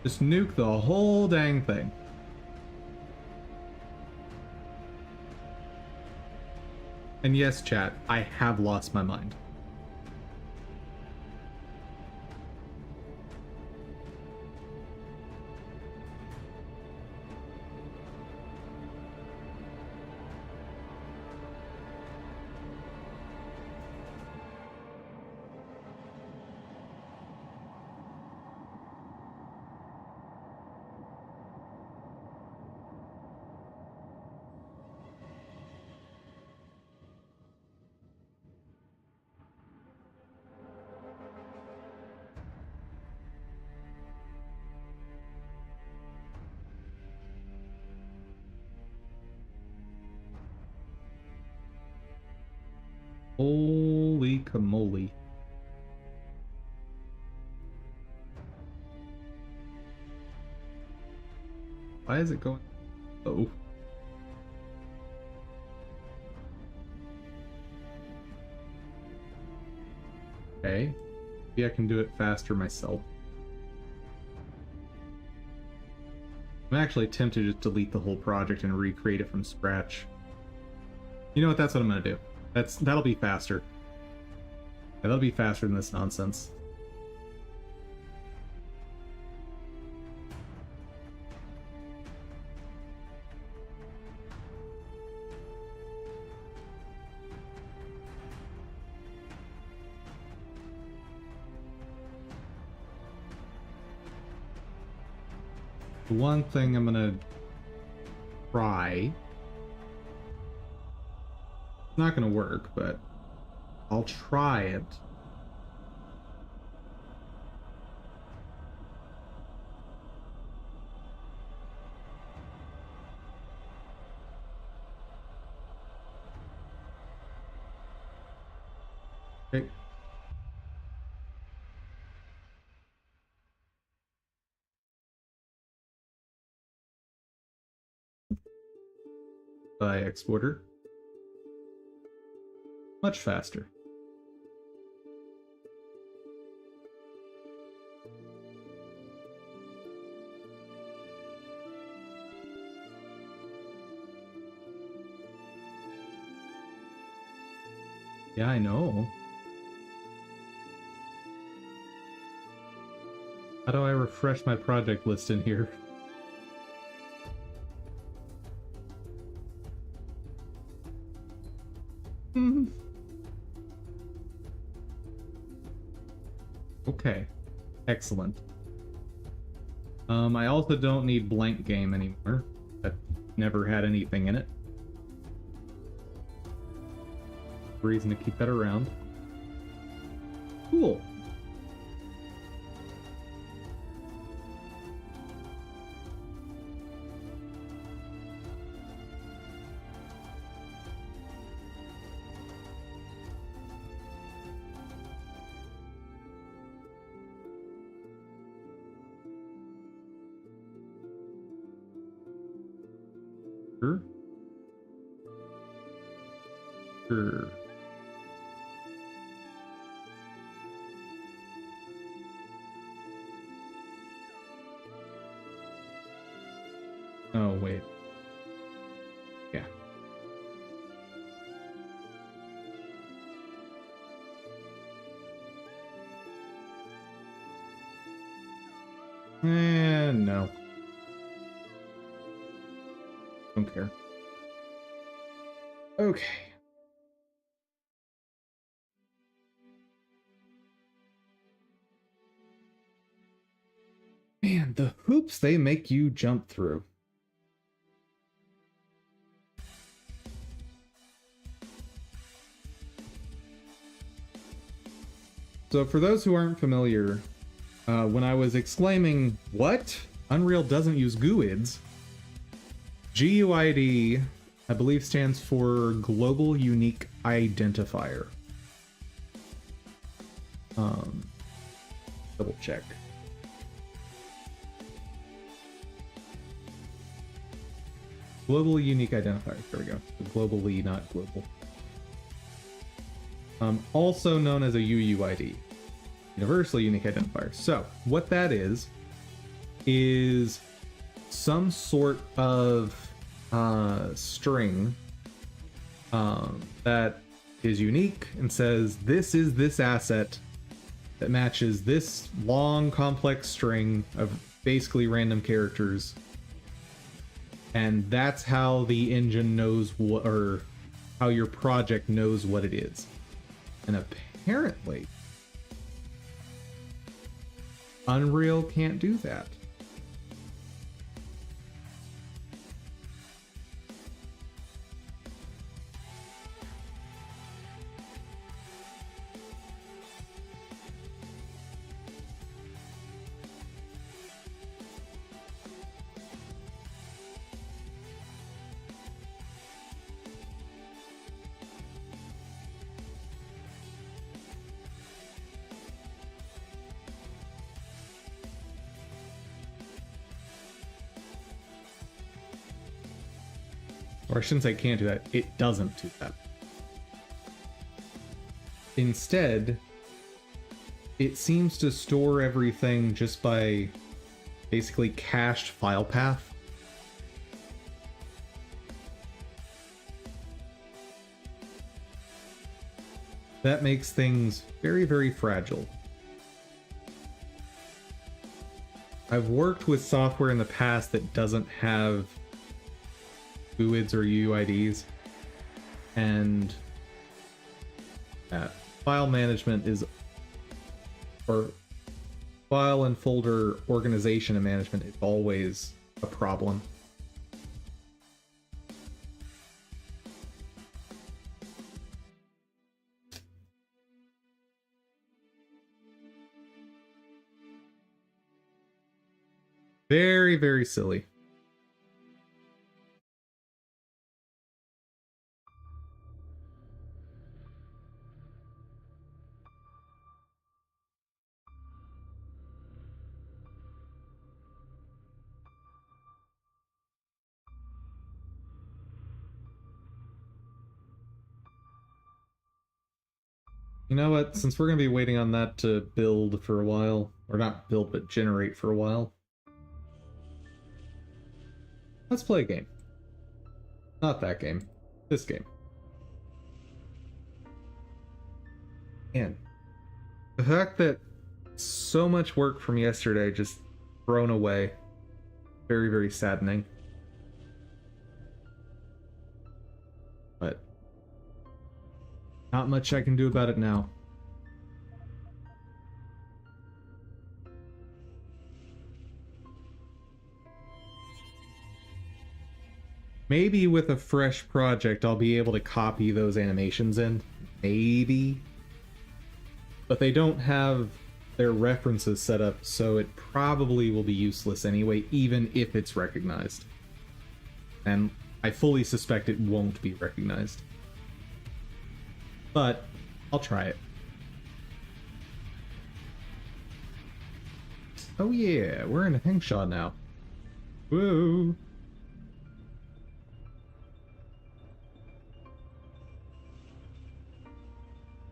Just nuke the whole dang thing. And yes, chat, I have lost my mind. Holy camole. Why is it going? Oh. Okay. Maybe I can do it faster myself. I'm actually tempted to just delete the whole project and recreate it from scratch. You know what? That's what I'm gonna do. That'll be faster. Yeah, that'll be faster than this nonsense. The one thing I'm gonna try. It's not gonna work, but I'll try it. Okay. By exporter. Much faster. Yeah, I know. How do I refresh my project list in here? Okay. Excellent. I also don't need blank game anymore. That never had anything in it. Reason to keep that around. Cool. Sure. Sure. Oh, wait. Yeah. No. Don't care. Okay. Man, the hoops they make you jump through. So for those who aren't familiar, when I was exclaiming, what? Unreal doesn't use GUIDs, GUID, I believe, stands for Global Unique Identifier. Double check. Global Unique Identifier. There we go. Globally, not global. Also known as a UUID, Universal Unique Identifier. So what that is some sort of string that is unique and says this is this asset that matches this long complex string of basically random characters, and that's how the engine knows what, or how your project knows what it is. And apparently Unreal can't do that. Or I shouldn't say can't do that, it doesn't do that. Instead, it seems to store everything just by basically cached file path. That makes things very, very fragile. I've worked with software in the past that doesn't have GUIDs or UIDs, and file management is, or file and folder organization and management is always a problem. Very, very silly. You know what? Since we're going to be waiting on that to build for a while, or not build, but generate for a while, let's play a game. Not that game. This game. And the fact that so much work from yesterday just thrown away, very, very saddening. But not much I can do about it now. Maybe with a fresh project I'll be able to copy those animations in. Maybe. But they don't have their references set up, so it probably will be useless anyway, even if it's recognized. And I fully suspect it won't be recognized. But I'll try it. Oh yeah, we're in a Hengshaw now. Woo!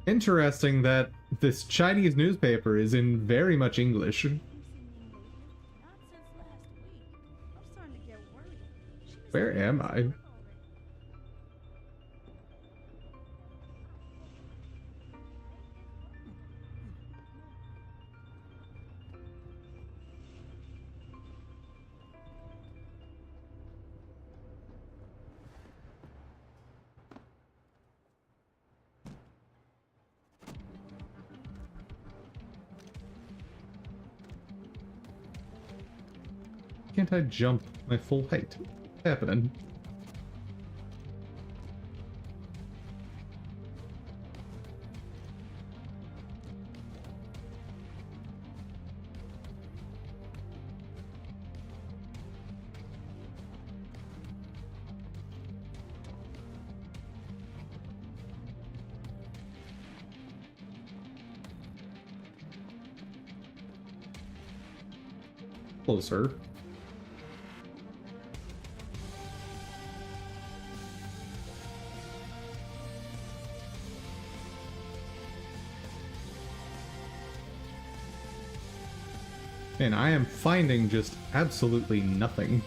Interesting that this Chinese newspaper is in very much English. Where am I? Can't I jump my full height? What's happening? closer. And I am finding just absolutely nothing.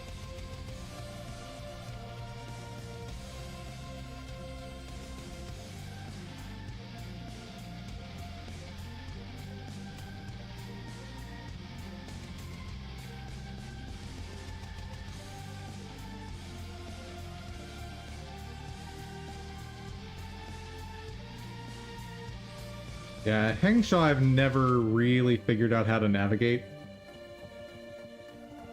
Yeah, Hengsha I've never really figured out how to navigate.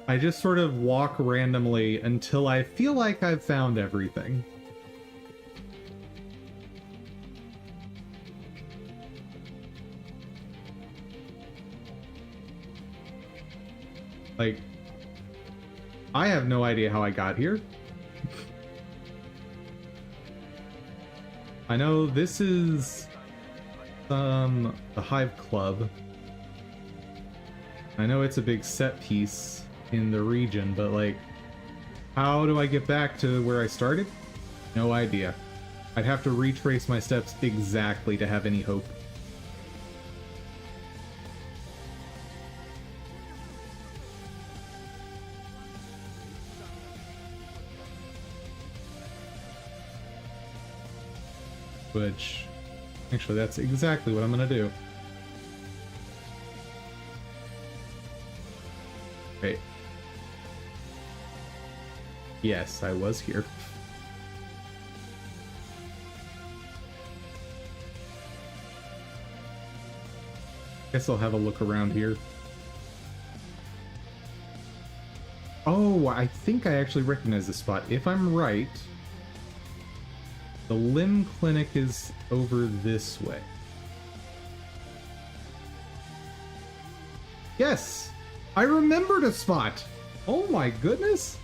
I just sort of walk randomly until I feel like I've found everything. Like, I have no idea how I got here. I know this is the Hive Club. I know it's a big set piece in the region, but like, how do I get back to where I started? No idea. I'd have to retrace my steps exactly to have any hope. Which, actually, that's exactly what I'm gonna do. Wait. Yes, I was here. Guess I'll have a look around here. Oh, I think I actually recognize this spot. If I'm right, the limb clinic is over this way. Yes! I remembered a spot! Oh my goodness!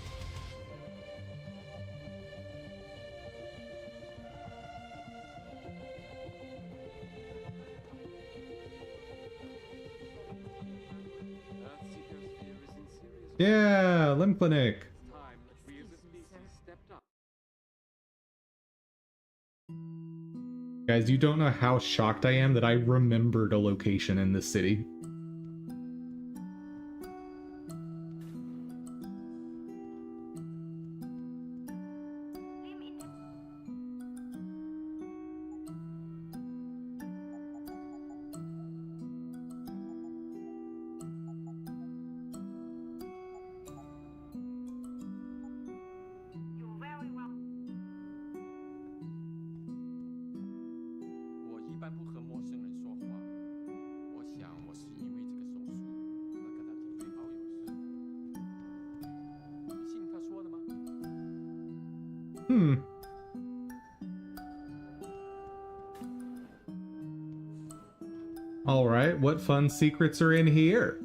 Yeah, limb clinic. Guys, you don't know how shocked I am that I remembered a location in this city. Alright, what fun secrets are in here?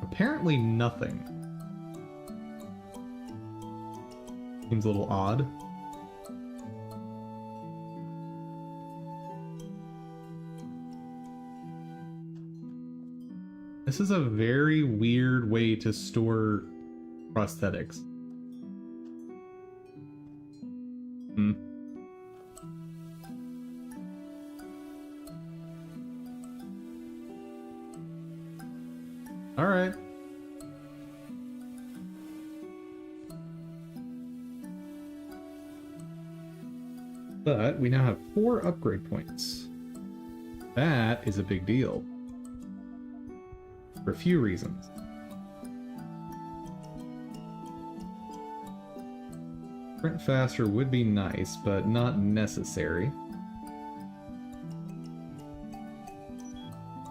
Apparently nothing. Seems a little odd. This is a very weird way to store prosthetics. All right. But we now have 4 upgrade points. That is a big deal. For a few reasons. Sprint faster would be nice, but not necessary.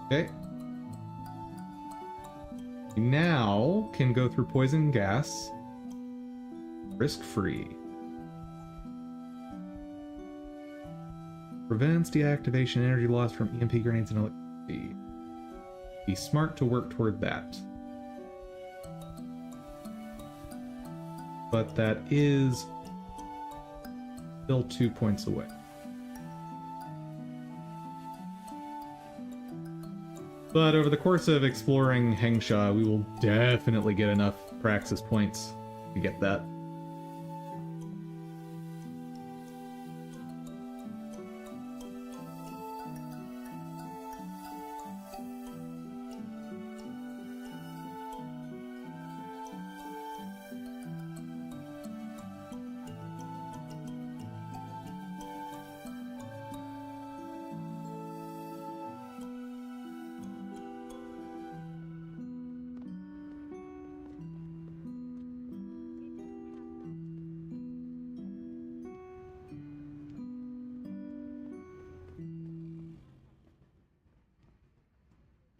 Okay. We now can go through poison gas. Risk-free. Prevents deactivation energy loss from EMP grenades and electricity. Be smart to work toward that. but that is still 2 points away. But over the course of exploring Hengsha, we will definitely get enough praxis points to get that.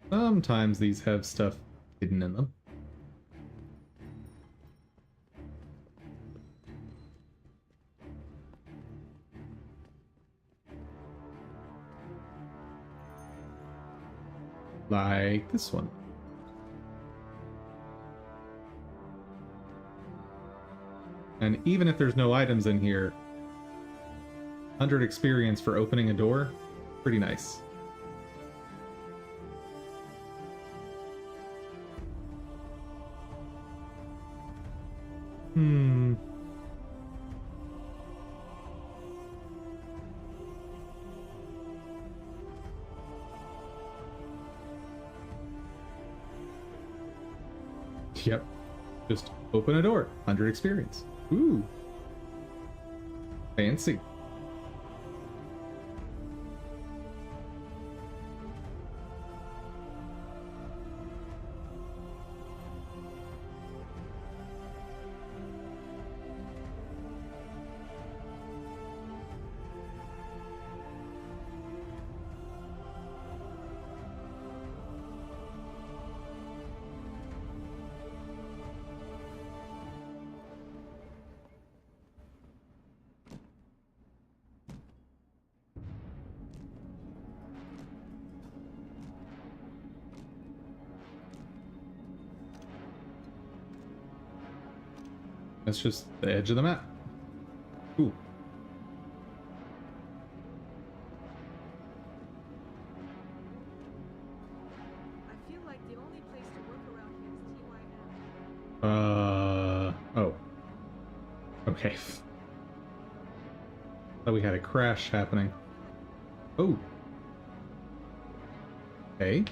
Sometimes these have stuff hidden in them. Like this one. And even if there's no items in here, 100 experience for opening a door, pretty nice. Yep. Just open a door. 100 experience. Ooh. Fancy. That's just the edge of the map. Cool. I feel like the only place to work around here is TYM. Oh. Okay. Thought we had a crash happening. Oh. Okay.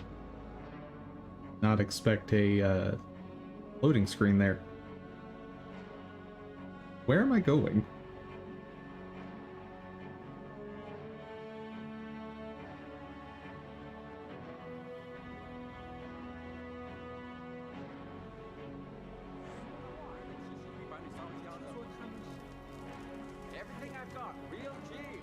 Not expect a loading screen there. Where am I going? Everything I've got, real cheap.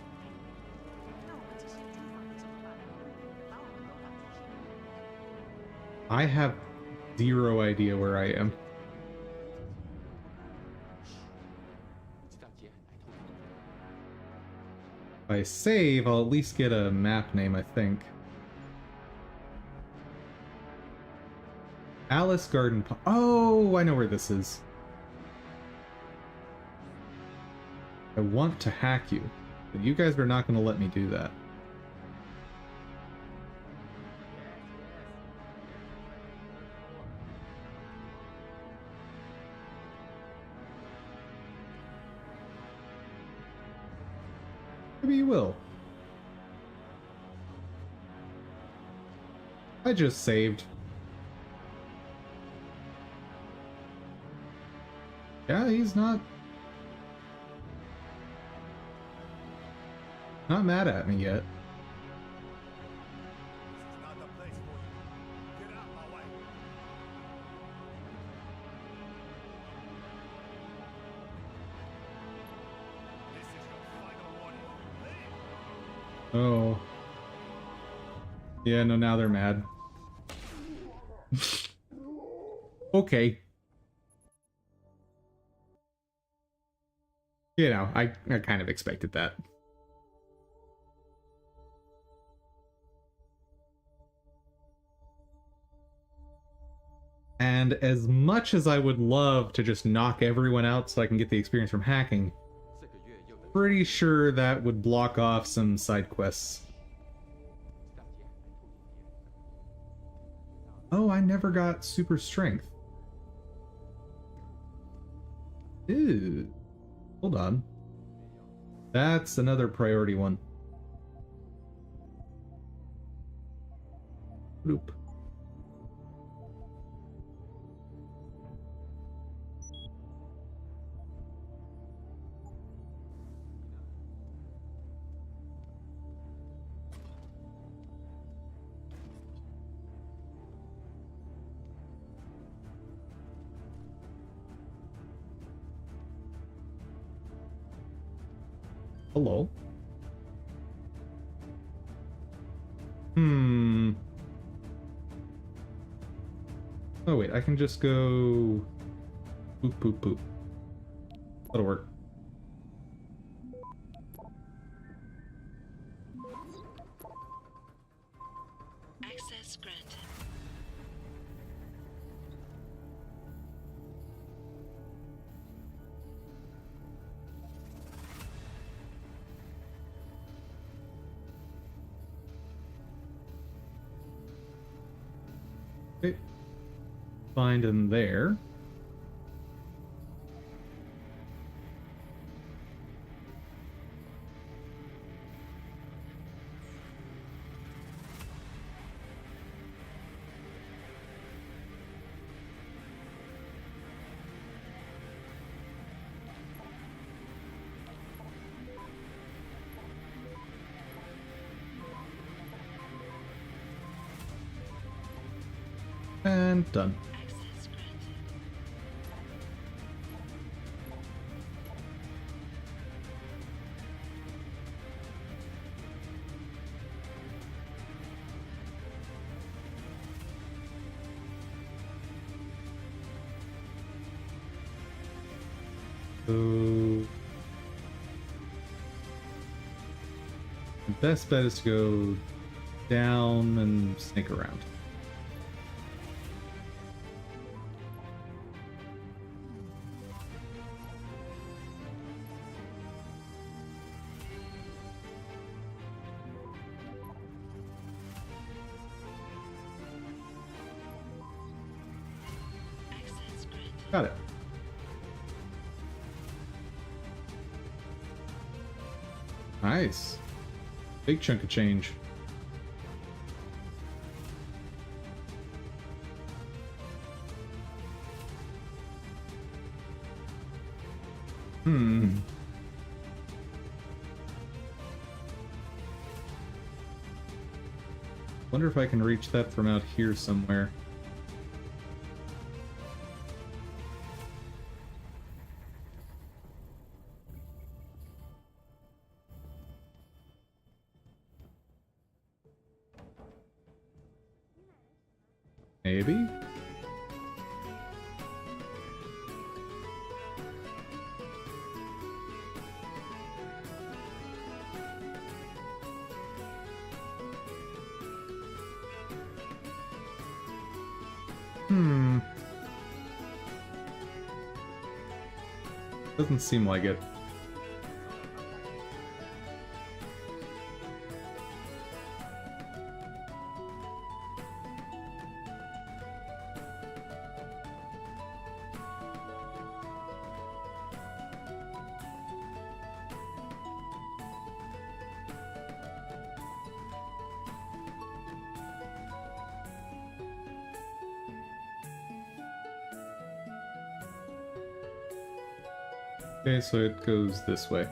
I have zero idea where I am. If I save, I'll at least get a map name, I think. Alice Garden. Oh, I know where this is. I want to hack you, but you guys are not going to let me do that. Maybe you will. I just saved. Yeah, he's not mad at me yet. This is not the place for you. Get out my way. This is your final warning. Leave. Oh. Yeah, no, now they're mad. Okay. You know, I kind of expected that. And as much as I would love to just knock everyone out so I can get the experience from hacking, pretty sure that would block off some side quests. Oh, I never got super strength. Ew. Hold on. That's another priority one. Bloop. Hello. Oh wait, I can just go boop boop boop. That'll work. Access granted. Okay. Find in there. And done. Access granted. So the best bet is to go down and snake around. Access granted. Got it. Nice. Big chunk of change. Wonder if I can reach that from out here somewhere. Maybe? Doesn't seem like it. Okay, so it goes this way.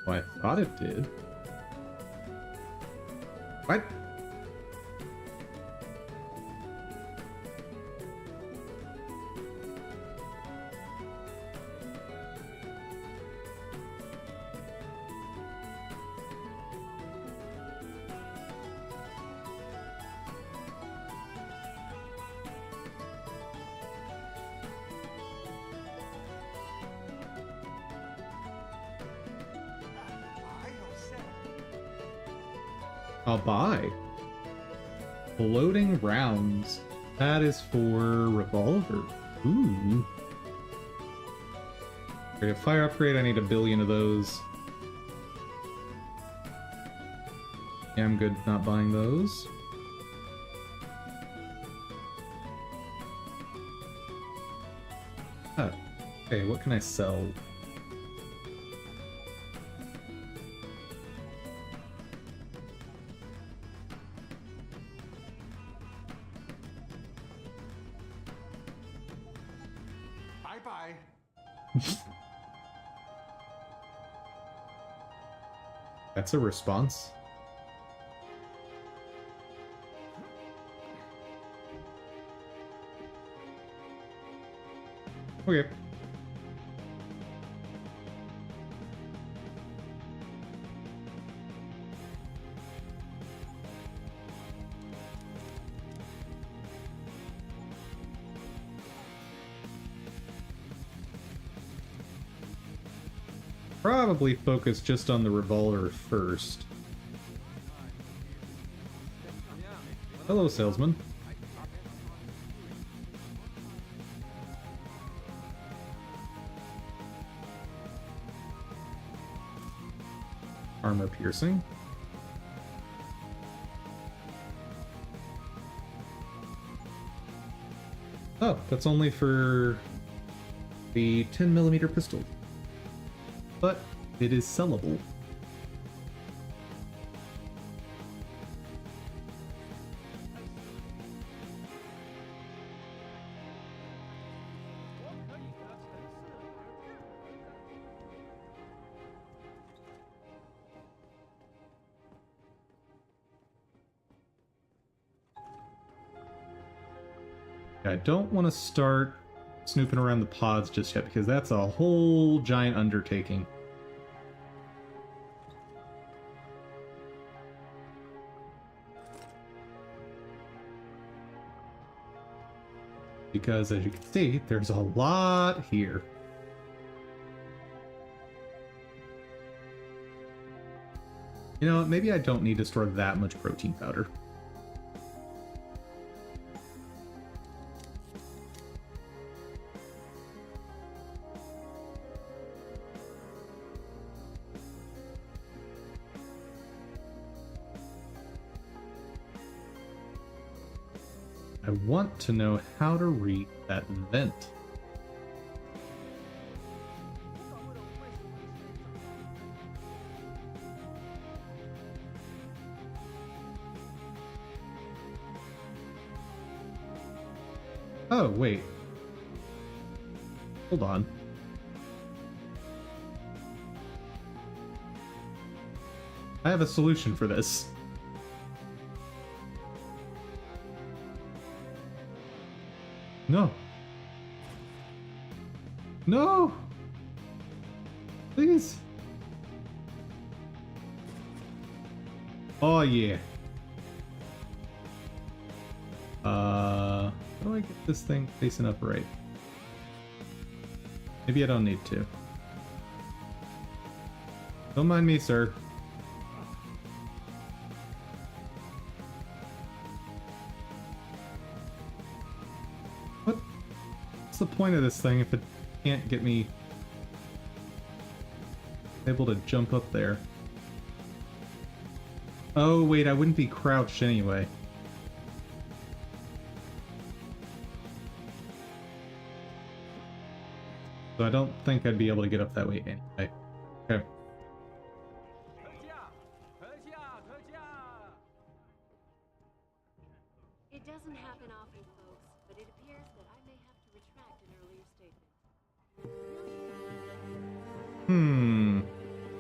Well, I thought it did. What? I'll buy. Floating rounds. That is for revolver. Ooh. Okay, a fire upgrade, I need 1 billion of those. Yeah, I'm good not buying those. Ah, okay, what can I sell? Bye-bye. That's a response. Okay. Probably focus just on the revolver first. Hello, salesman. Armor piercing. Oh, that's only for the 10mm pistol. But it is sellable. I don't want to start snooping around the pods just yet, because that's a whole giant undertaking. Because, as you can see, there's a lot here. You know, maybe I don't need to store that much protein powder. I want to know how to read that vent. Oh, wait. Hold on. I have a solution for this. No. No! Please. Oh, yeah. How do I get this thing facing upright? Maybe I don't need to. Don't mind me, sir. What's the point of this thing if it can't get me able to jump up there? Oh, wait, I wouldn't be crouched anyway. So I don't think I'd be able to get up that way anyway. Okay. It doesn't happen often, folks, but it appears that I may have to retract an earlier statement.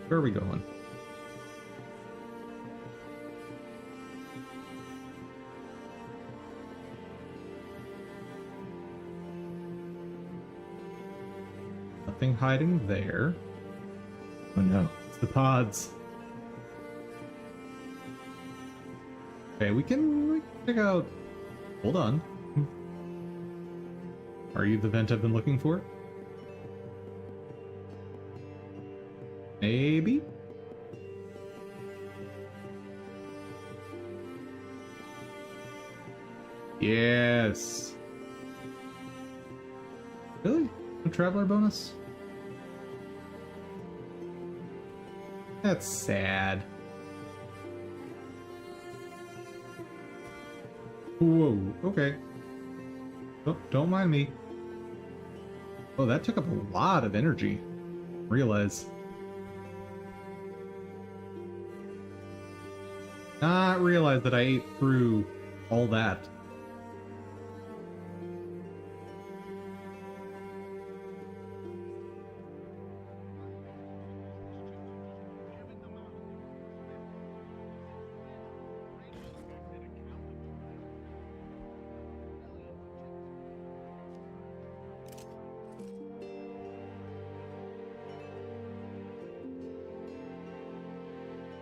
Where are we going? Nothing hiding there. Oh no, it's the pods. Okay, we can check out... Hold on. Are you the vent I've been looking for? Maybe? Yes. Really? No traveler bonus? That's sad. Whoa, okay. Oh, don't mind me. Oh, that took up a lot of energy. Realize. Not realize that I ate through all that.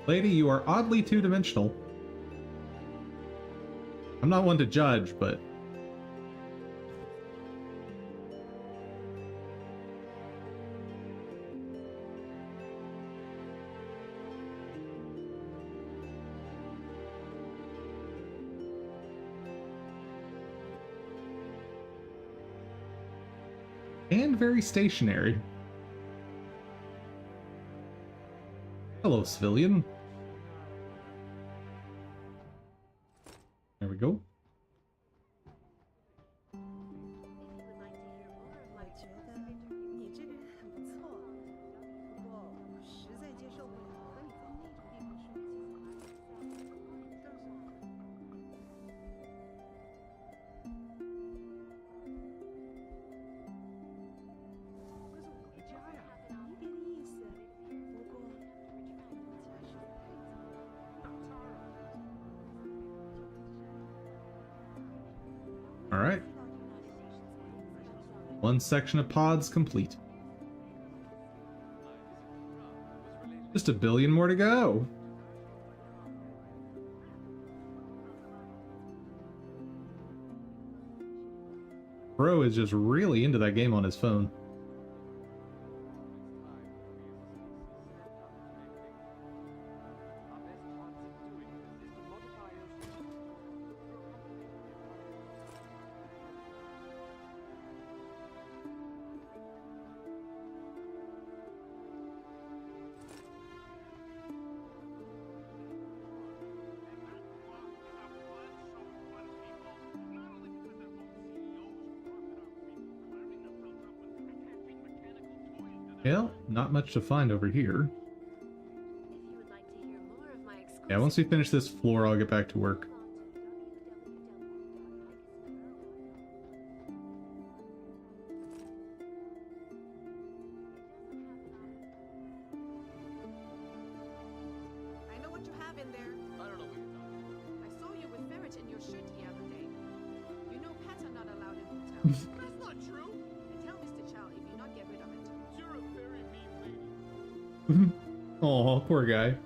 Lady, you are oddly two-dimensional. I'm not one to judge, but... and very stationary. Hello, civilian. There we go. 我觉得你这个人很不错，不过我实在接受不了和你在那种地方说可是我回家呀，一点意思。不过我家是大差了。All right. One section of pods complete. Just a billion more to go. Bro is just really into that game on his phone. Well, not much to find over here. Yeah, once we finish this floor, I'll get back to work. I know what you have in there. I don't know what you're talking about. I saw you with ferret in your shirt the other day. You know pets are not allowed in hotels. That's not true. And tell Mr. Chow if you not get rid of it. You're a very mean lady. Oh, poor guy.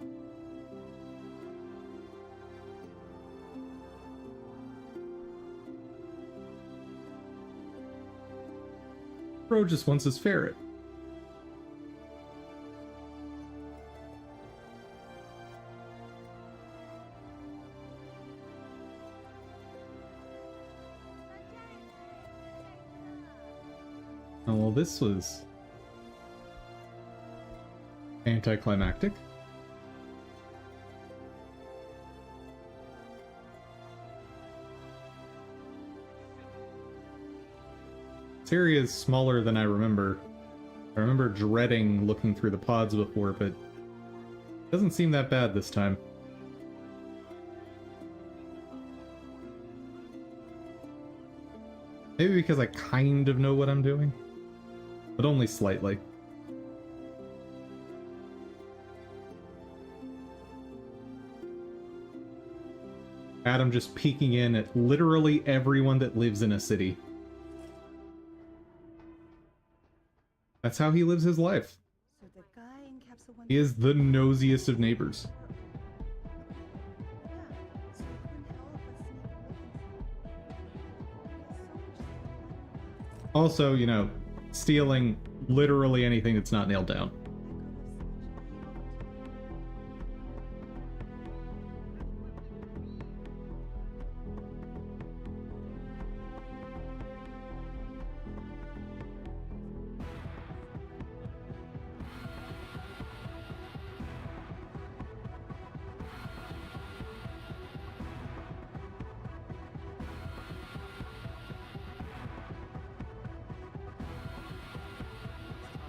Bro just wants his ferret. Oh, well, this was anticlimactic. This area is smaller than I remember. I remember dreading looking through the pods before, but it doesn't seem that bad this time. Maybe because I kind of know what I'm doing, but only slightly. Adam just peeking in at literally everyone that lives in a city. That's how he lives his life. So the guy in capsule 1. He is the nosiest of neighbors. Yeah, so you couldn't help but sneak away. Also, you know, stealing literally anything that's not nailed down.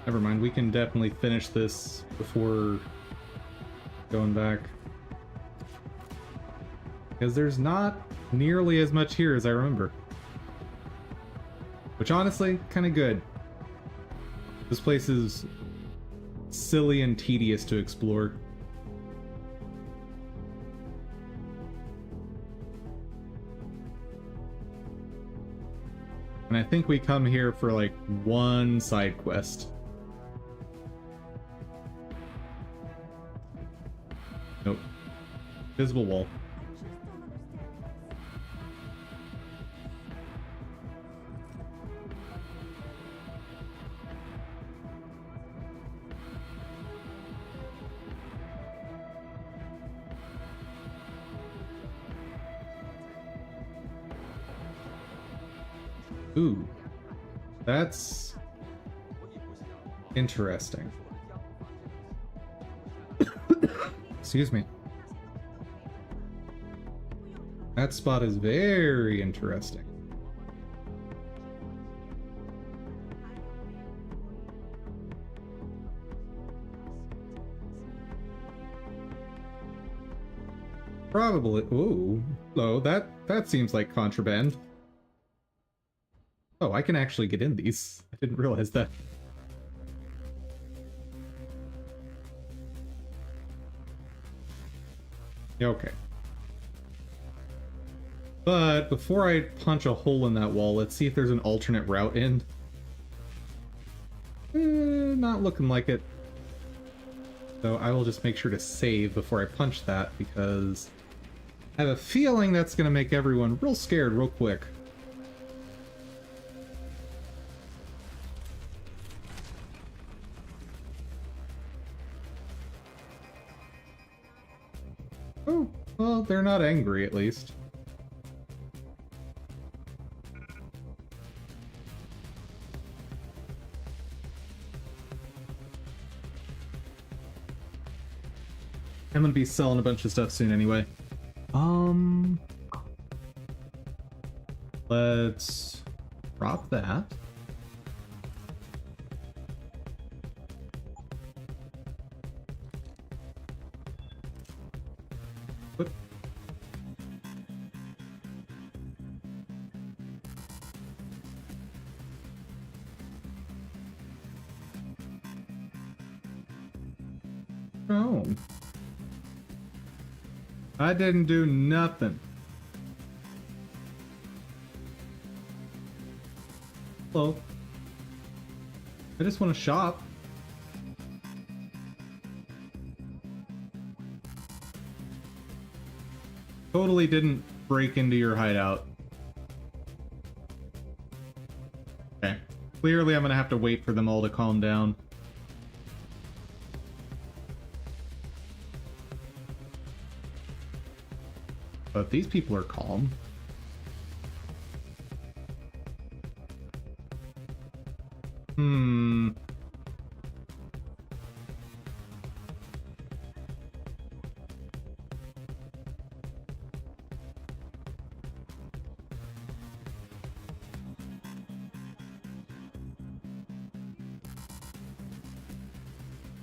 Never mind, we can definitely finish this before going back. Because there's not nearly as much here as I remember. Which honestly, kind of good. This place is silly and tedious to explore. And I think we come here for like one side quest. Nope. Visible wall. Ooh, that's interesting. Excuse me. That spot is very interesting. Probably. Ooh, hello. That seems like contraband. Oh, I can actually get in these. I didn't realize that. Okay. But before I punch a hole in that wall, let's see if there's an alternate route in. Not looking like it. So I will just make sure to save before I punch that, because I have a feeling that's going to make everyone real scared real quick. Oh, well, they're not angry, at least. I'm gonna be selling a bunch of stuff soon anyway. Let's drop that. Whoop. Oh. I didn't do nothing. Hello. I just want to shop. Totally didn't break into your hideout. Okay. Clearly I'm gonna have to wait for them all to calm down. But these people are calm.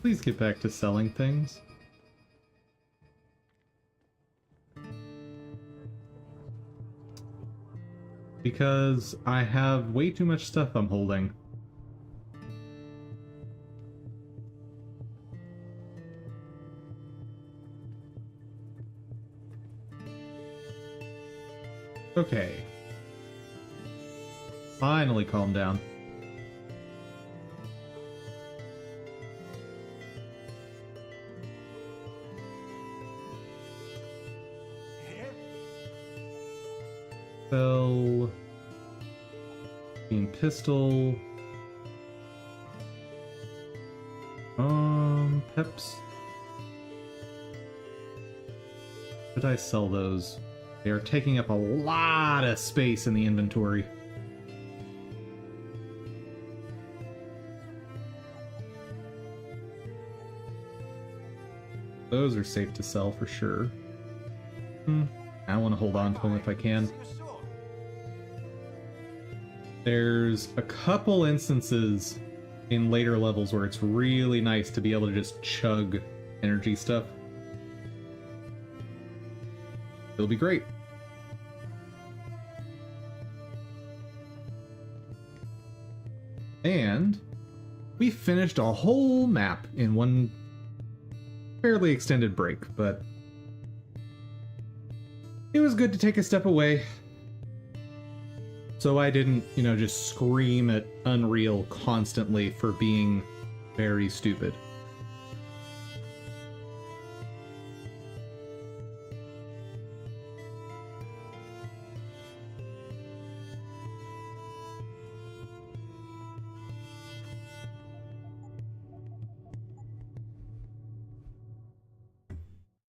Please get back to selling things. Because I have way too much stuff I'm holding. Okay. Finally calm down. Bell. Pistol. Peps. Did I sell those? They are taking up a lot of space in the inventory. Those are safe to sell for sure. I want to hold on to them if I can. There's a couple instances in later levels where it's really nice to be able to just chug energy stuff. It'll be great. And we finished a whole map in one fairly extended break, but it was good to take a step away. So I didn't, just scream at Unreal constantly for being very stupid.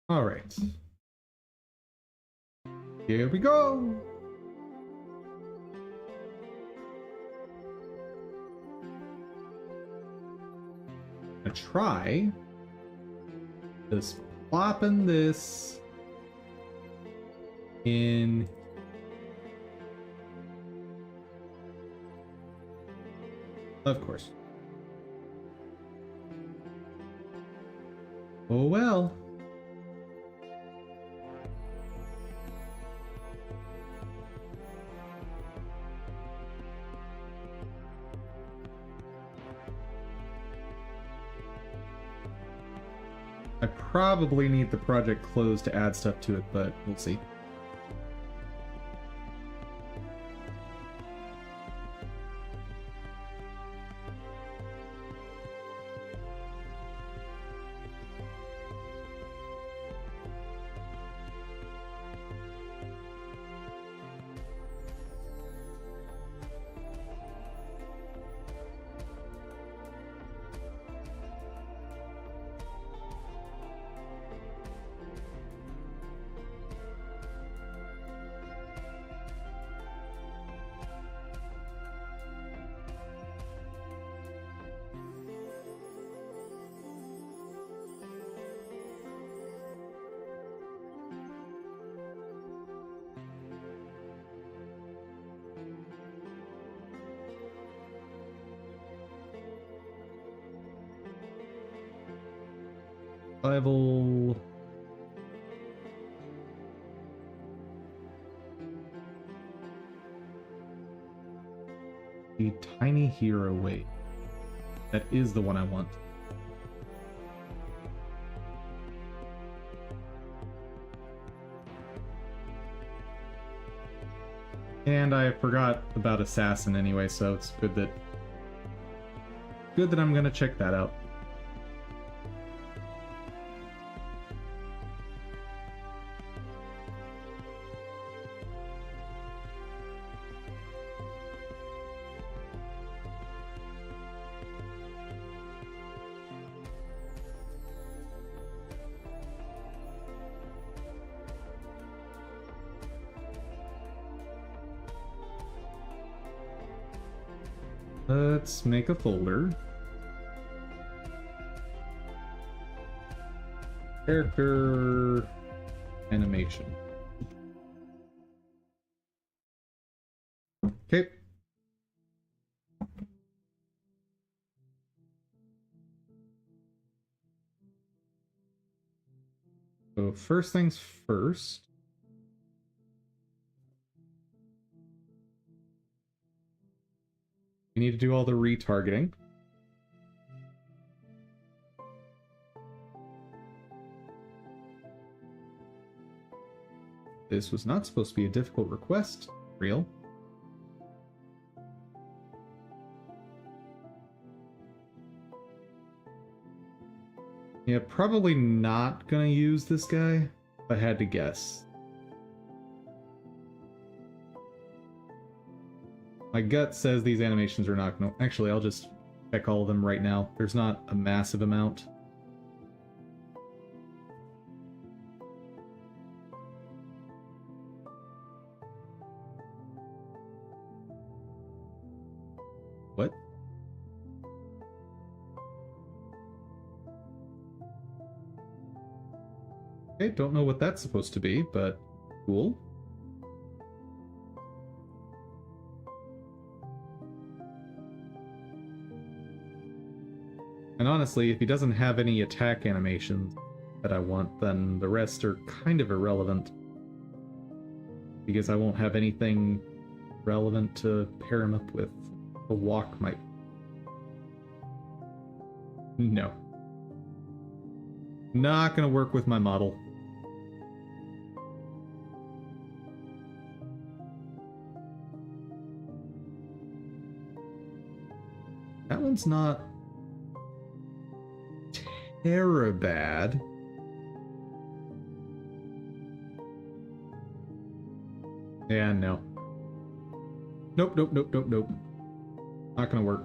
All right. Here we go. I'm gonna try just plopping this in. Of course. Oh well. I probably need the project closed to add stuff to it, but we'll see. Survival. The tiny hero wait. That is the one I want. And I forgot about Assassin anyway, so it's good that I'm gonna check that out. Let's make a folder. Character animation. Okay. So first things first. We need to do all the retargeting. This was not supposed to be a difficult request, real. Yeah, probably not gonna use this guy, if I had to guess. My gut says these animations are not gonna... Actually, I'll just check all of them right now. There's not a massive amount. What? Okay, don't know what that's supposed to be, but cool. honestly, if he doesn't have any attack animations that I want, then the rest are kind of irrelevant. Because I won't have anything relevant to pair him up with. A walk might... No. Not gonna work with my model. That one's not terribad. Yeah, no. Nope, nope, nope, nope, nope. Not gonna work.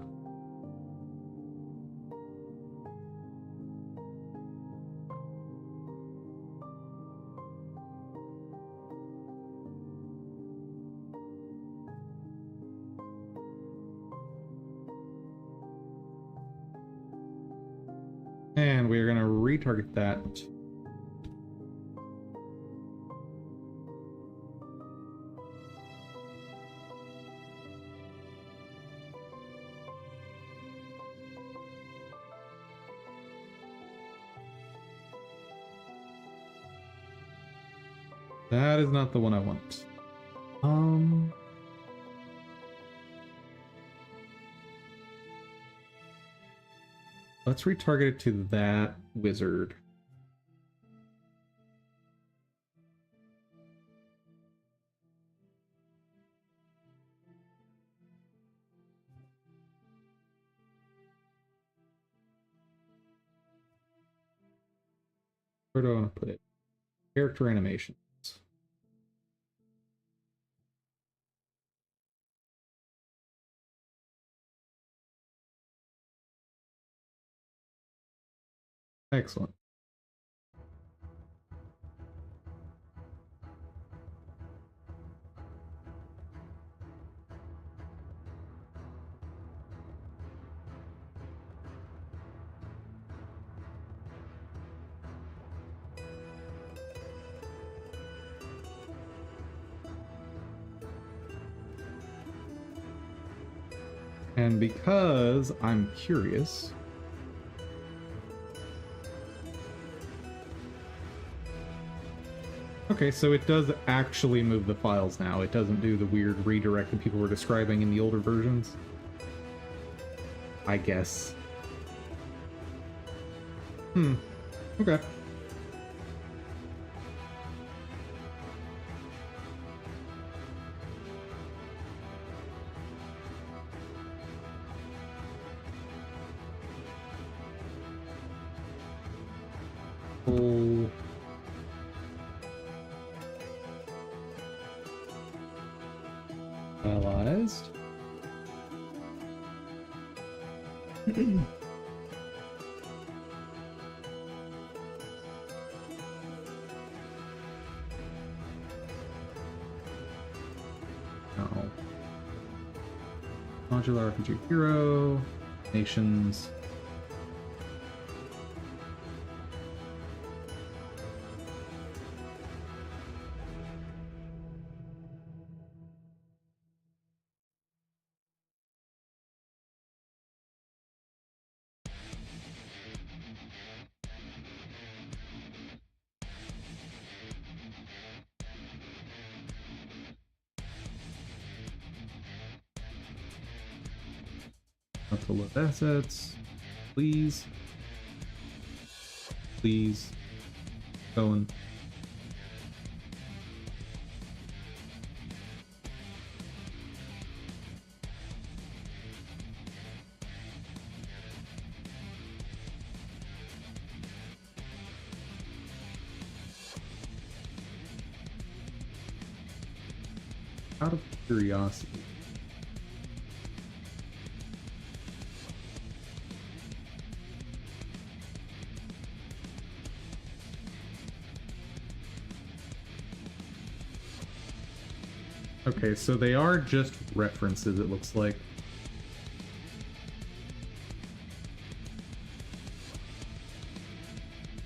And we're gonna retarget that. That is not the one I want. Let's retarget it to that wizard. Where do I want to put it? Character animations. Excellent. And because I'm curious, okay, so it does actually move the files now. It doesn't do the weird redirect that people were describing in the older versions. I guess. Okay. Full stylized. No. Modular RPG hero, nations. Not to load assets, please. Please. Going. Out of curiosity. Okay, so they are just references, it looks like.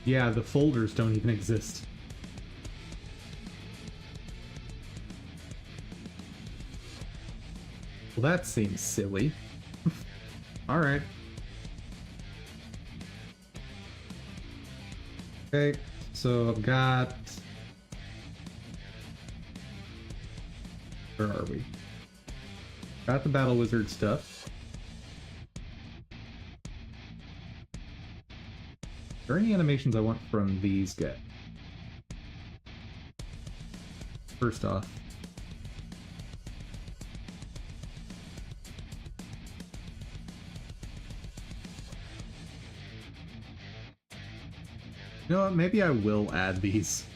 Yeah, the folders don't even exist. Well, that seems silly. Alright. Okay, so I've got... Where are we? Got the Battle Wizard stuff. Are there any animations I want from these guys? First off, you know what? Maybe I will add these.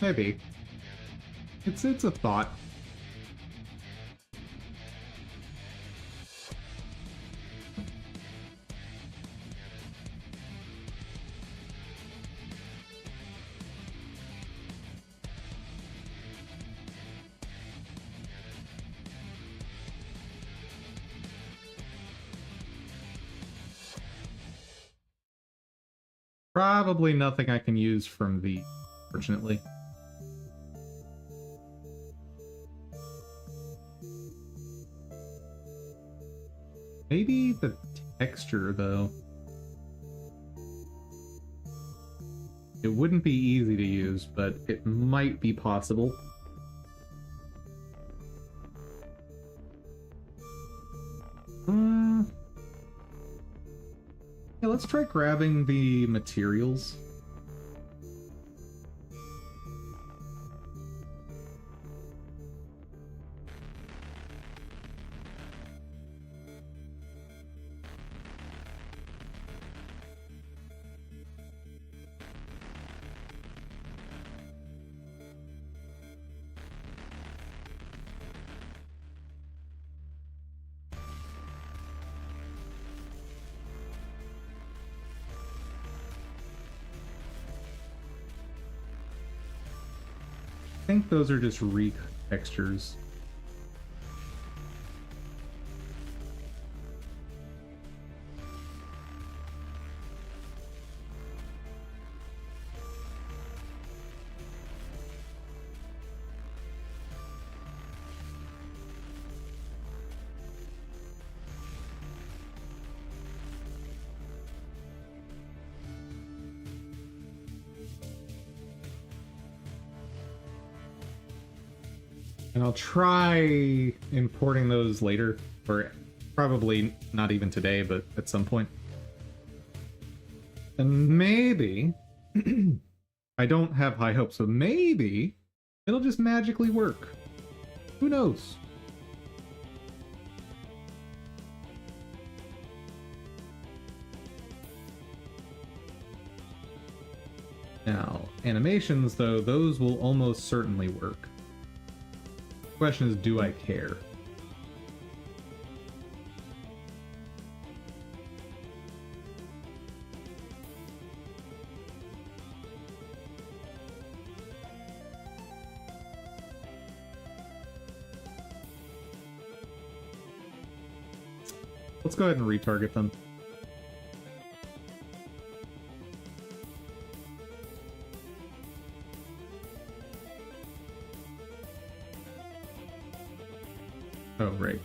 Maybe. It's a thought. Probably nothing I can use from the, fortunately. Maybe the texture, though. It wouldn't be easy to use, but it might be possible. Yeah, let's try grabbing the materials. I think those are just textures. And I'll try importing those later, or probably not even today, but at some point. And maybe, I don't have high hopes, so maybe it'll just magically work. Who knows? Now, animations, though, those will almost certainly work. Question is, do I care? Let's go ahead and retarget them. Oh, right.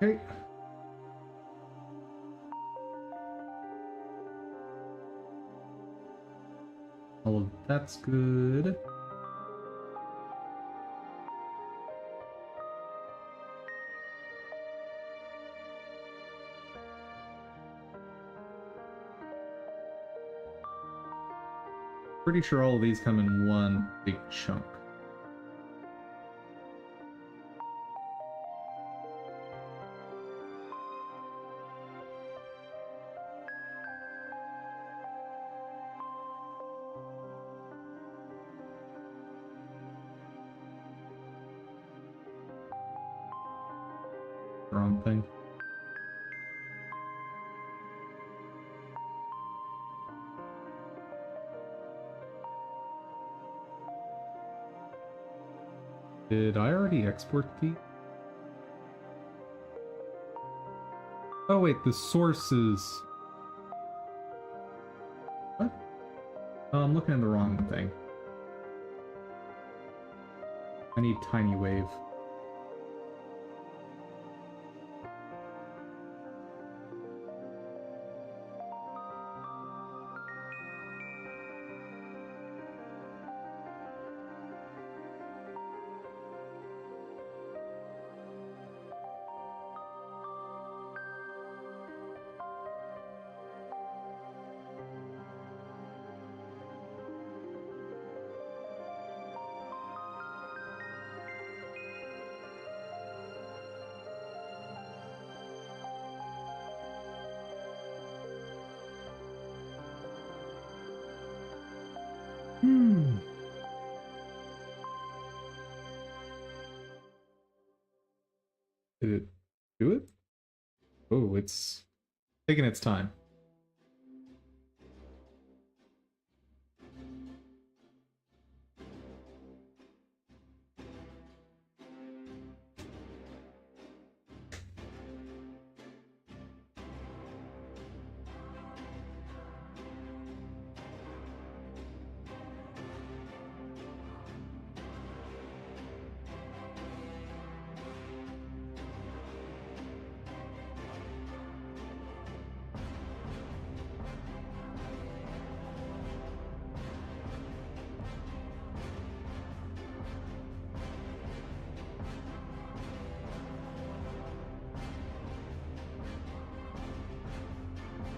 Okay. All of that's good. Pretty sure all of these come in one big chunk. wrong thing. Did I already export the? Oh wait, the source is... What? Oh, I'm looking at the wrong thing. I need Tiny Wave. Did it do it? Oh, it's taking its time.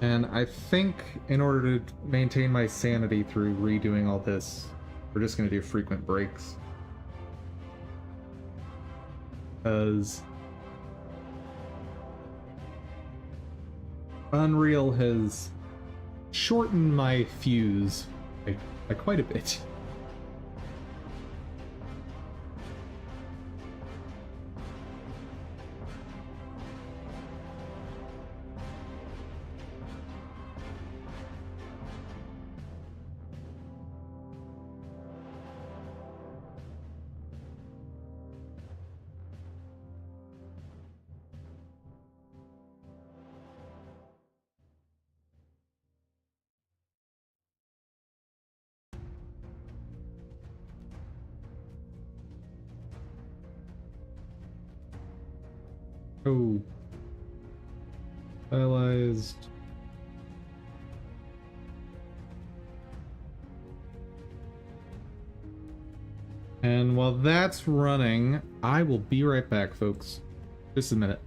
And I think in order to maintain my sanity through redoing all this, we're just going to do frequent breaks. Because Unreal has shortened my fuse by quite a bit. Oh. Stylized. And while that's running, I will be right back, folks. Just a minute.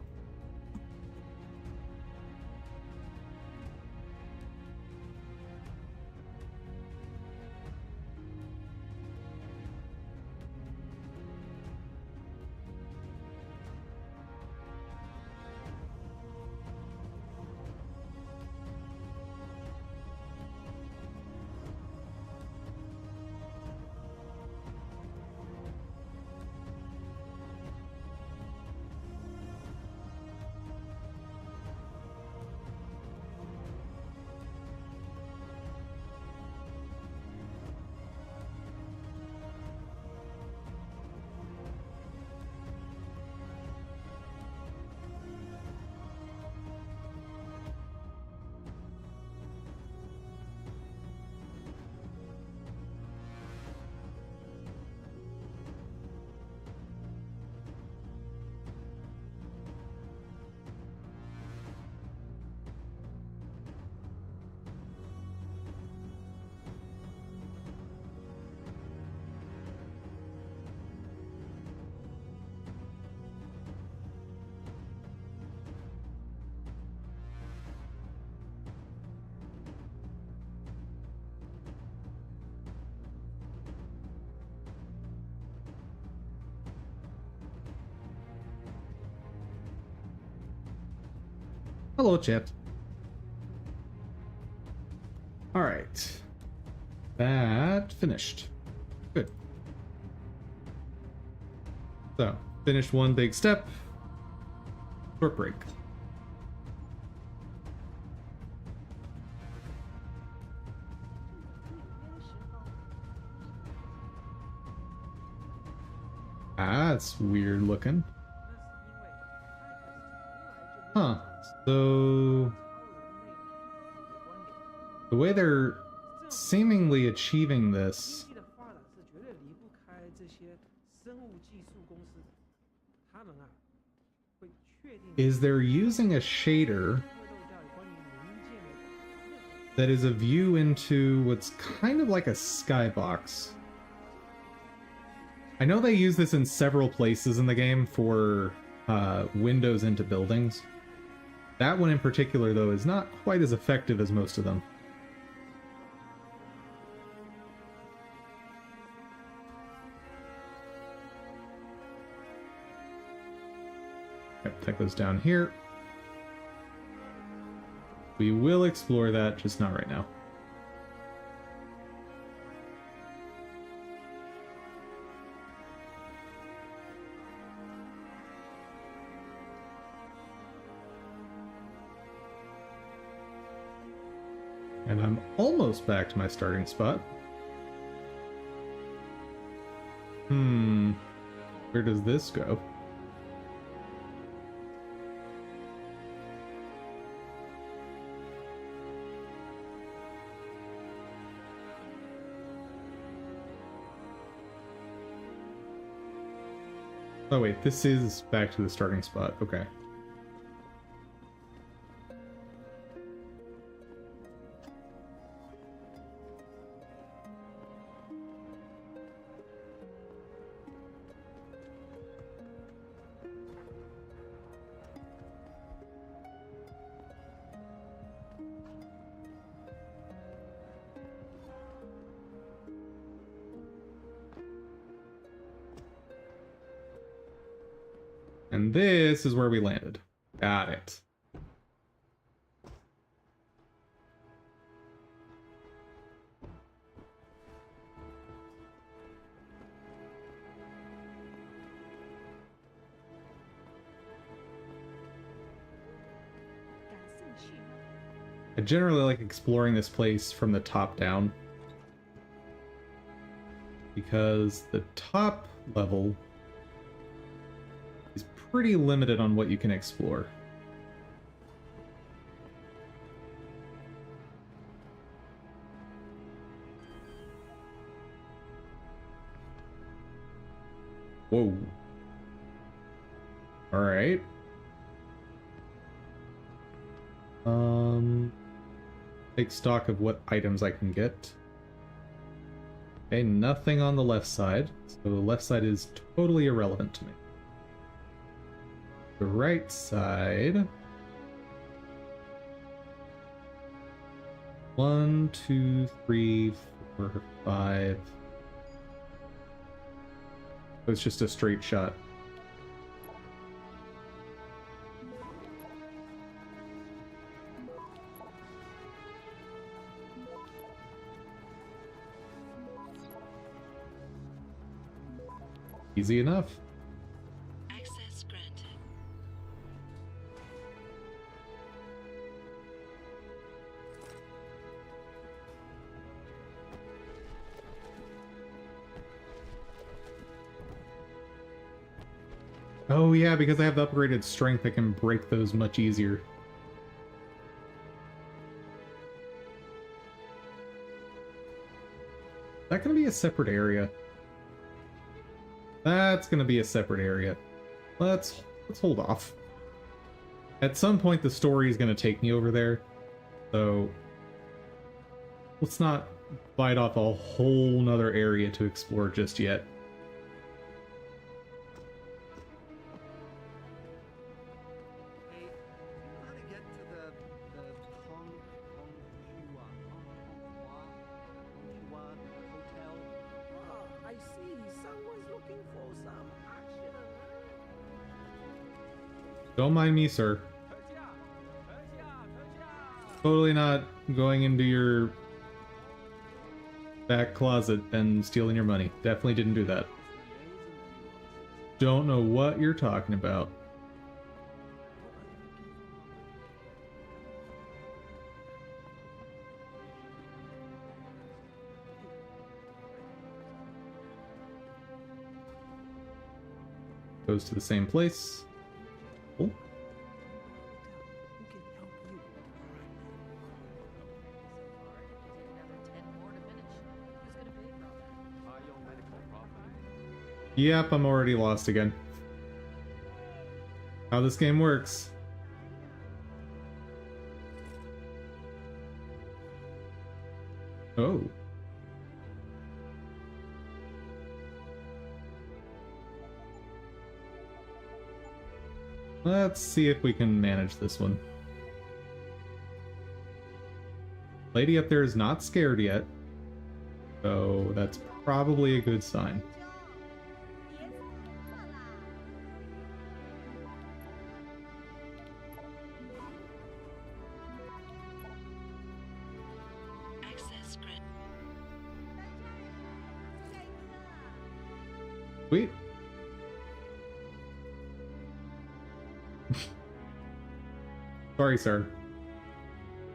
Hello, chat. All right. That finished. Good. So, finished one big step. Short break. Ah, that's weird looking. Huh. So the way they're seemingly achieving this is they're using a shader that is a view into what's kind of like a skybox. I know they use this in several places in the game for windows into buildings. That one in particular, though, is not quite as effective as most of them. Yep, take those down here. We will explore that, just not right now. And I'm almost back to my starting spot. Where does this go? Oh wait, this is back to the starting spot. Okay. And this is where we landed. Got it. I generally like exploring this place from the top down, because the top level is pretty limited on what you can explore. Whoa. All right. Take stock of what items I can get. Okay, nothing on the left side, so the left side is totally irrelevant to me. The right side. 1, 2, 3, 4, 5. So it's just a straight shot. Easy enough. Access granted. Oh yeah, because I have the upgraded strength, I can break those much easier. Is that gonna be a separate area? That's gonna be a separate area. Let's hold off. At some point the story is gonna take me over there, so let's not bite off a whole nother area to explore just yet. Hey, you know how to get to the Konghua Hotel? Oh, I see. Someone's looking for some action. Don't mind me, sir. Totally not going into your back closet and stealing your money. Definitely didn't do that. Don't know what you're talking about. Goes to the same place. Cool. Who can help you? Yep, I'm already lost again. How this game works. Oh. Let's see if we can manage this one. Lady up there is not scared yet, so that's probably a good sign. Access granted. Sweet. Sorry, sir.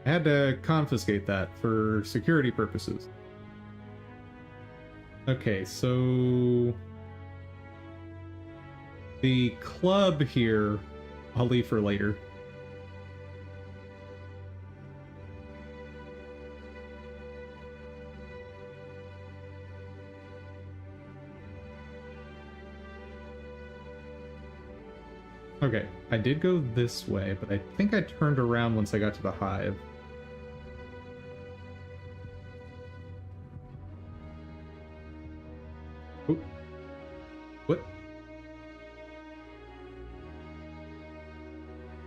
I had to confiscate that for security purposes. Okay, so the club here, I'll leave for later. Okay, I did go this way, but I think I turned around once I got to the hive. Oh. What?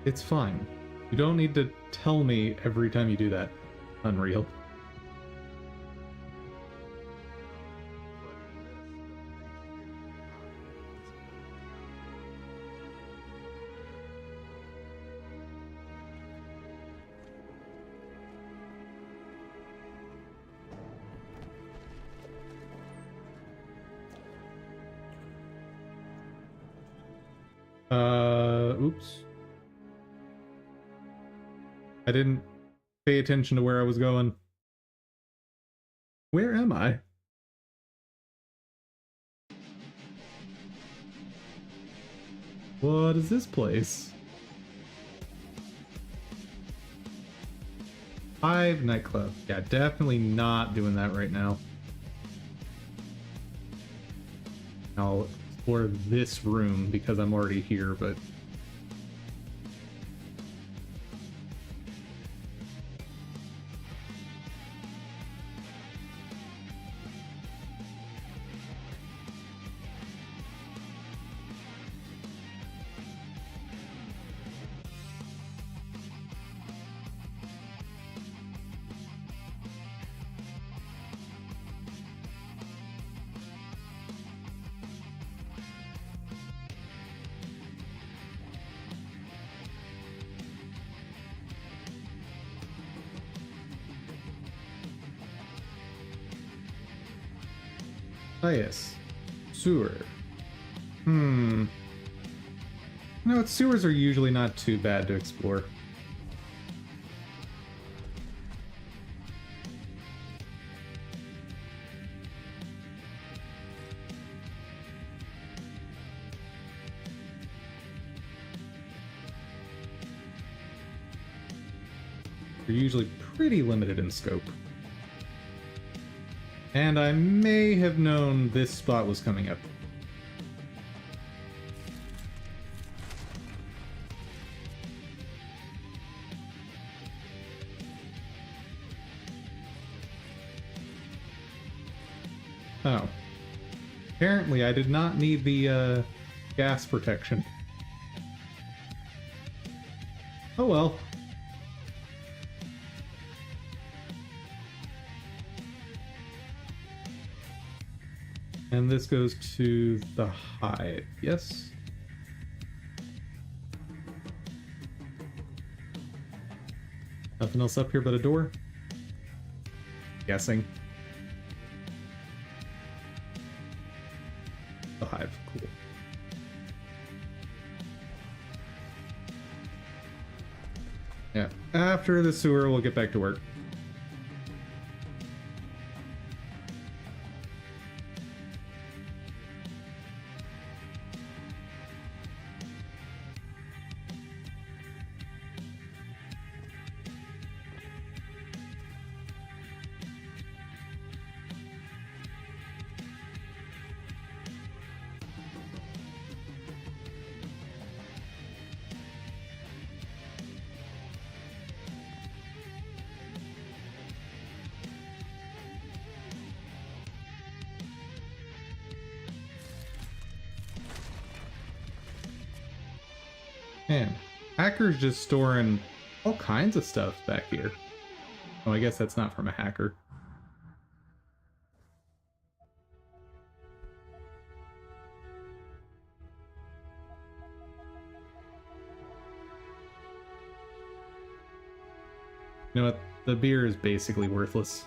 It's fine. You don't need to tell me every time you do that. Unreal. Oops. I didn't pay attention to where I was going. Where am I? What is this place? Hive nightclub. Yeah, definitely not doing that right now. I'll explore this room because I'm already here, but ah, yes. Sewer. You know what? Sewers are usually not too bad to explore. They're usually pretty limited in scope. And I may have known this spot was coming up. Oh. Apparently I did not need the gas protection. Oh well. And this goes to the hive, yes? Nothing else up here but a door? Guessing. The hive, cool. Yeah, after the sewer, we'll get back to work. Man, hackers just storing all kinds of stuff back here. Oh, I guess that's not from a hacker. You know what? The beer is basically worthless.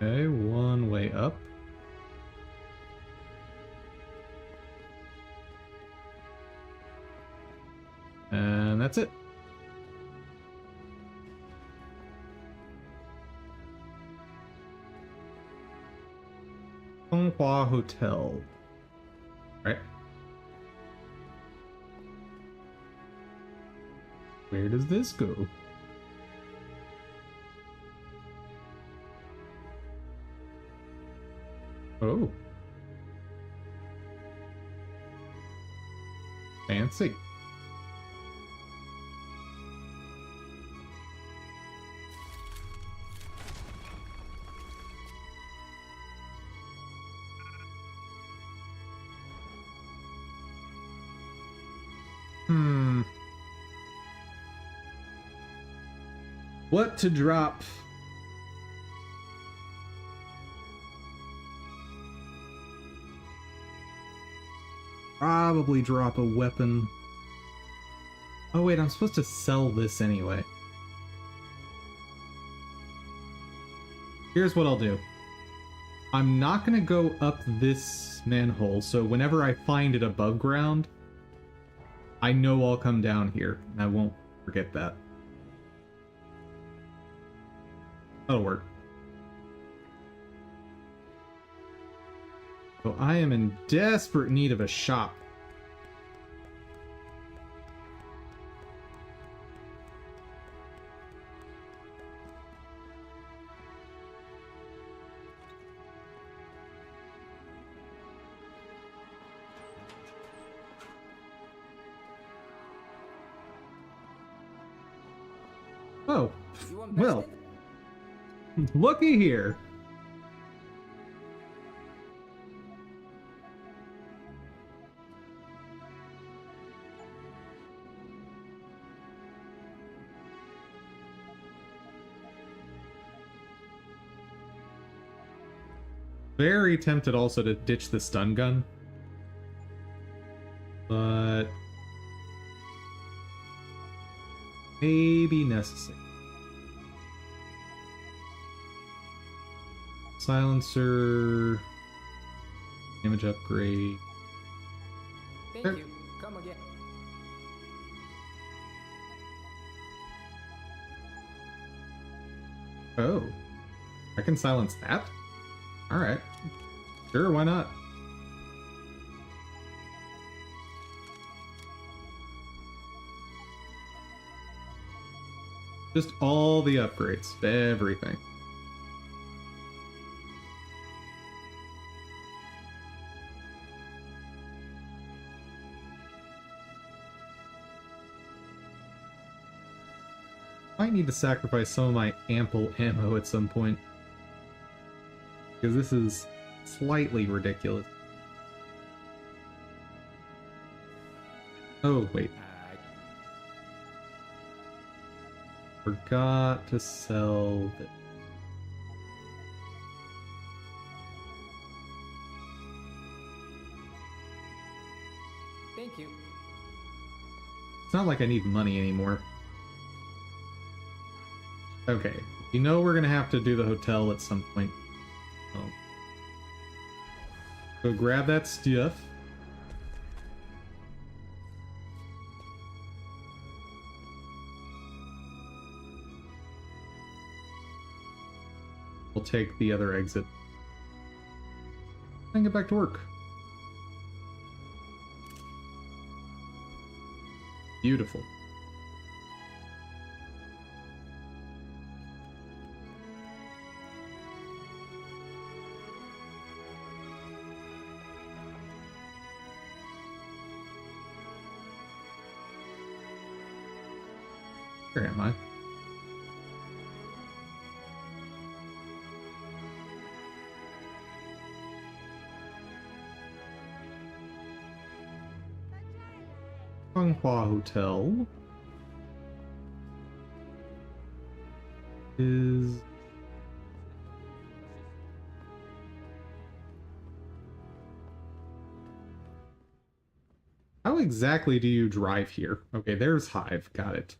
Okay, one way up. And that's it. Songhua Hotel. Right. Where does this go? Oh. Fancy. What to drop? Probably drop a weapon. Oh wait, I'm supposed to sell this anyway. Here's what I'll do. I'm not gonna go up this manhole, so whenever I find it above ground, I know I'll come down here, and I won't forget that. That'll work. So I am in desperate need of a shop. Oh, well, looky here. Very tempted also to ditch the stun gun, but maybe necessary. Silencer, damage upgrade. Thank There. you. Come again. Oh, I can silence that? Alright. Sure, why not? Just all the upgrades, everything. Might need to sacrifice some of my ample ammo at some point. Because this is slightly ridiculous. Oh, wait. Forgot to sell this. Thank you. It's not like I need money anymore. Okay, you know we're gonna have to do the hotel at some point. Oh. Go grab that stuff. We'll take the other exit. And get back to work. Beautiful. Where am I? Huanghua Hotel is... How exactly do you drive here? Okay, there's Hive. Got it.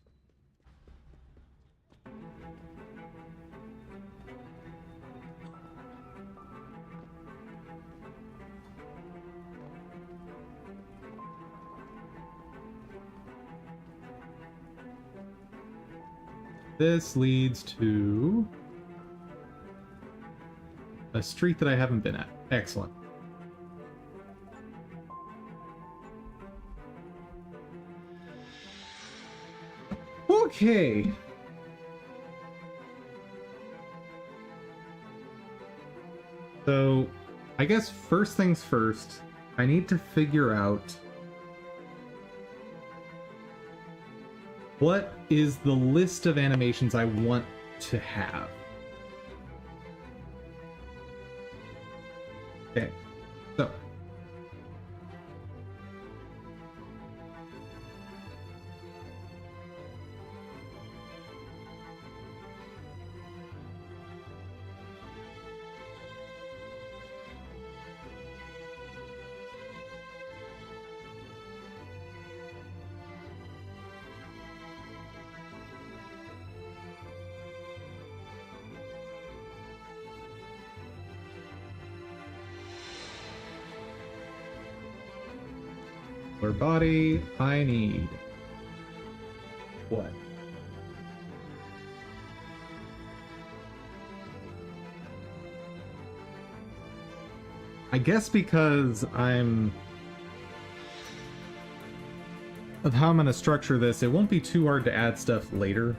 This leads to a street that I haven't been at. Excellent. Okay. So, I guess first things first, I need to figure out what is the list of animations I want to have. Okay, so lower body, I need what? I guess because I'm of how I'm going to structure this, it won't be too hard to add stuff later.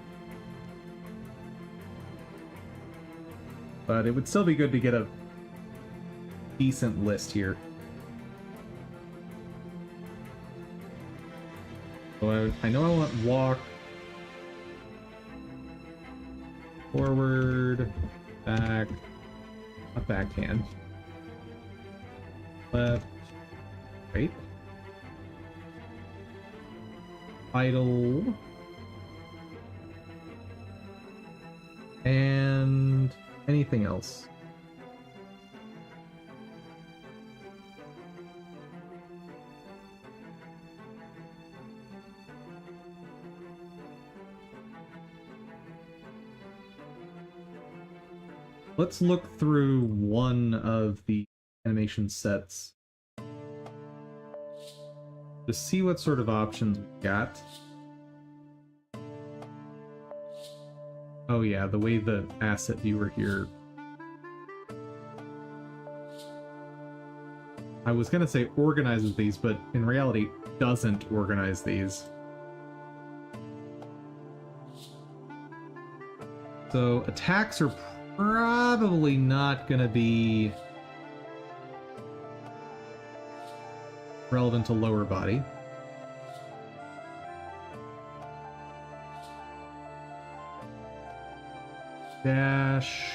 But it would still be good to get a decent list here. So I know I want walk, forward, back, not backhand, left, right, idle, and anything else. Let's look through one of the animation sets to see what sort of options we got. Oh yeah, the way the asset viewer here. I was gonna say organizes these, but in reality doesn't organize these. So attacks are probably not gonna be relevant to lower body. Dash.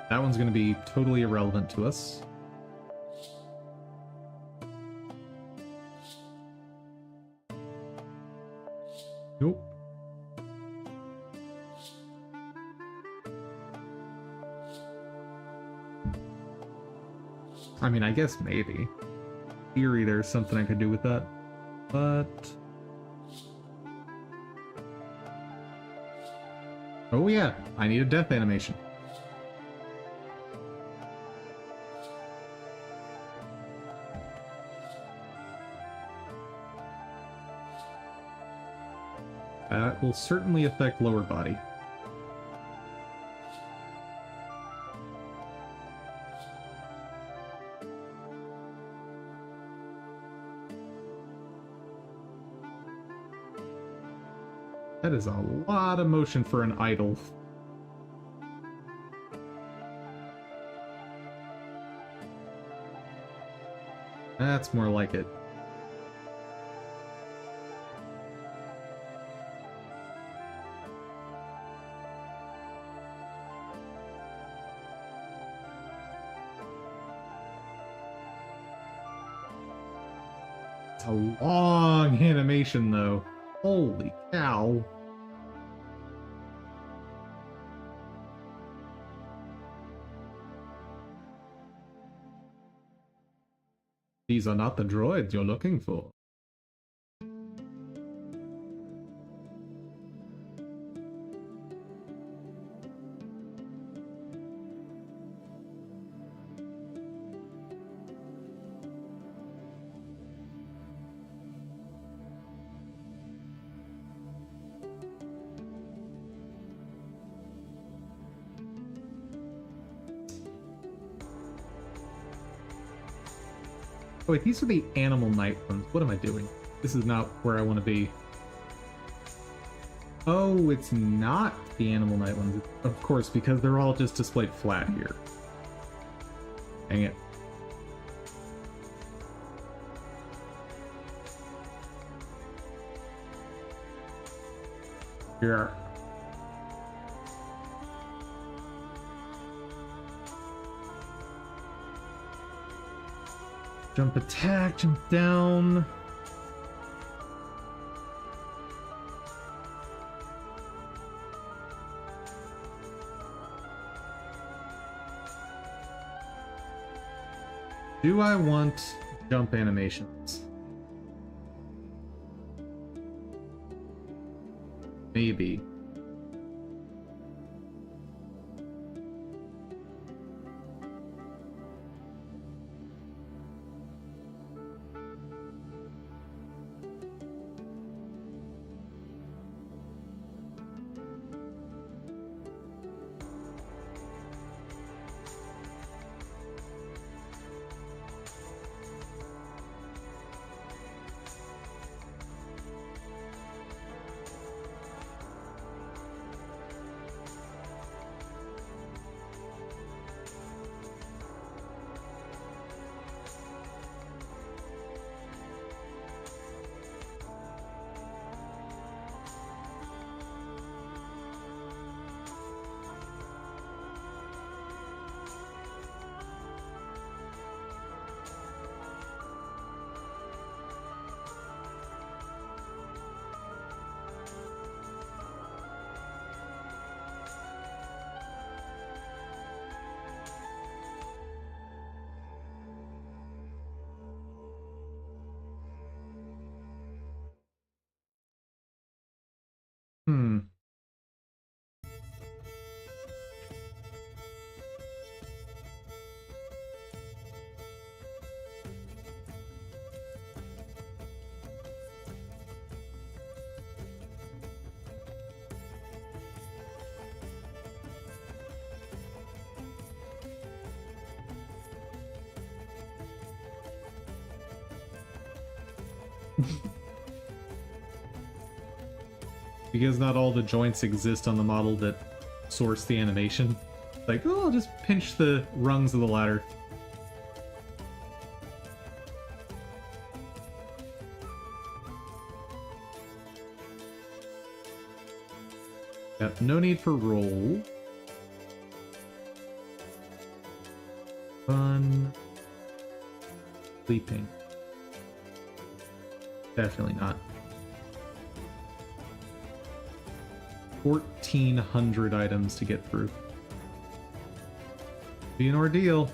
That one's gonna be totally irrelevant to us. Nope. I mean, I guess maybe. In theory, there's something I could do with that. But... oh yeah, I need a death animation. That will certainly affect lower body. That is a lot of motion for an idol. That's more like it. A long animation, though. Holy cow. These are not the droids you're looking for. Oh, wait, these are the Animal Night ones. What am I doing? This is not where I want to be. Oh, it's not the Animal Night ones. Of course, because they're all just displayed flat here. Dang it. Here. Jump attack, jump down. Do I want jump animations? Maybe. Hmm. Because not all the joints exist on the model that source the animation. Like, oh, I'll just pinch the rungs of the ladder. Yep, no need for roll. Fun. Sleeping. Definitely not. 1,400 items to get through. Be an ordeal.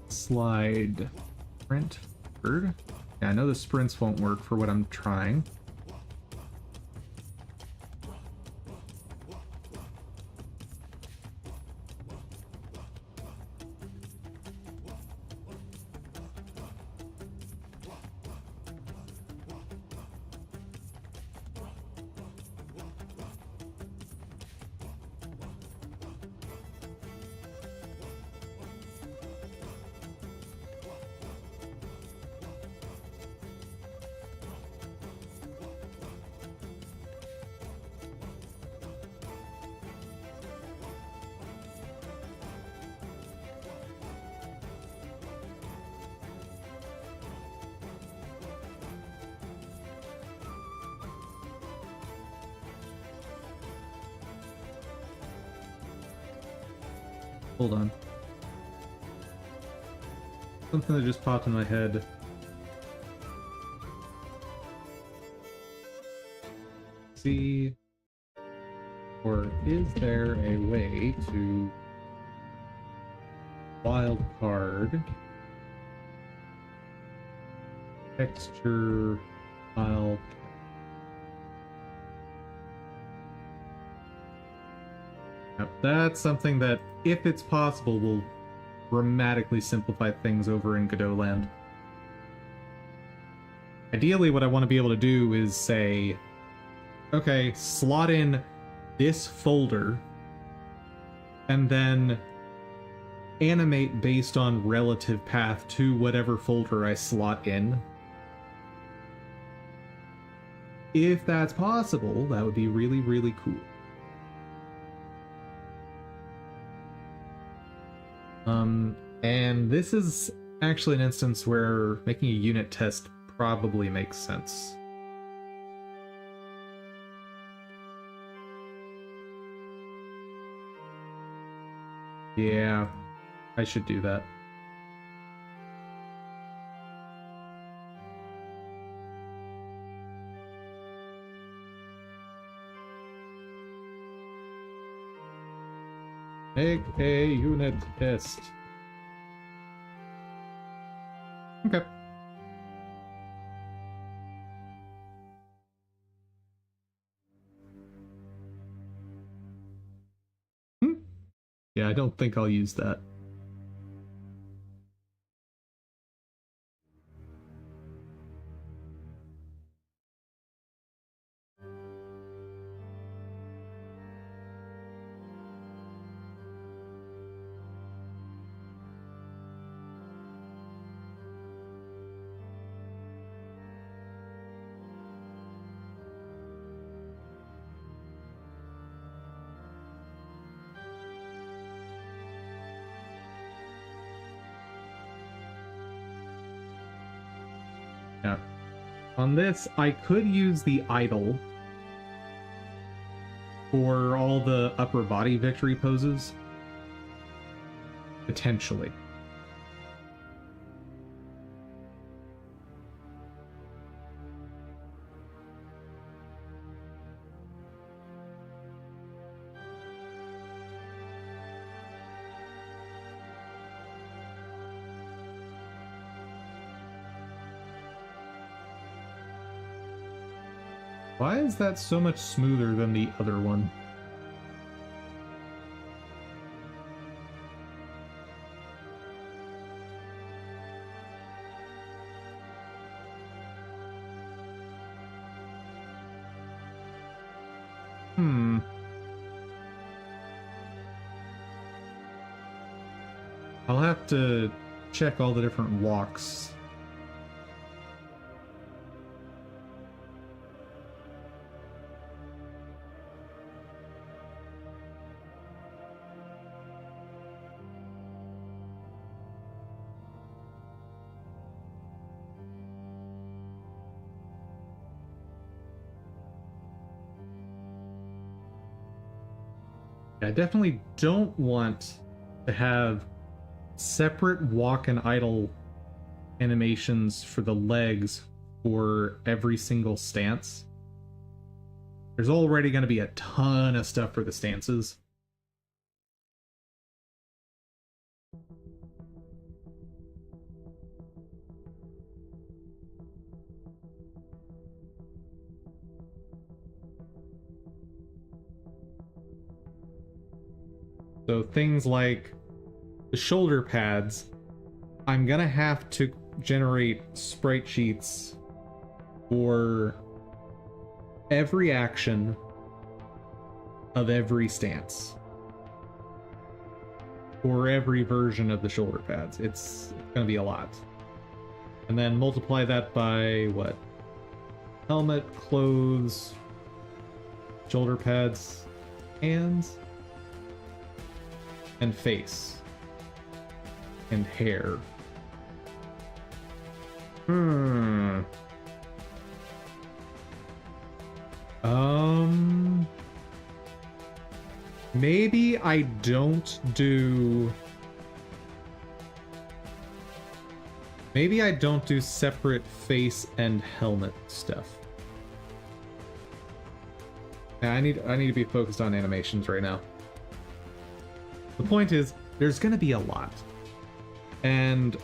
Slide. Sprint. Bird. Yeah, I know the sprints won't work for what I'm trying. Hold on. Something that just popped in my head. See, or is there a way to wild card texture file? Now, that's something that, if it's possible, will dramatically simplify things over in Godot land. Ideally, what I want to be able to do is say, okay, slot in this folder, and then animate based on relative path to whatever folder I slot in. If that's possible, that would be really, really cool. And this is actually an instance where making a unit test probably makes sense. Yeah, I should do that. Make a unit test. Okay. Yeah, I don't think I'll use that. Yeah. On this, I could use the idle for all the upper body victory poses. Potentially. Why is that so much smoother than the other one? I'll have to check all the different walks. I definitely don't want to have separate walk and idle animations for the legs for every single stance. There's already going to be a ton of stuff for the stances. So things like the shoulder pads, I'm gonna have to generate sprite sheets for every action of every stance. For every version of the shoulder pads. It's gonna be a lot. And then multiply that by what? Helmet, clothes, shoulder pads, hands, and face, and hair. Maybe I don't do Maybe I don't do separate face and helmet stuff. Yeah, I need to be focused on animations right now. The point is, there's going to be a lot. And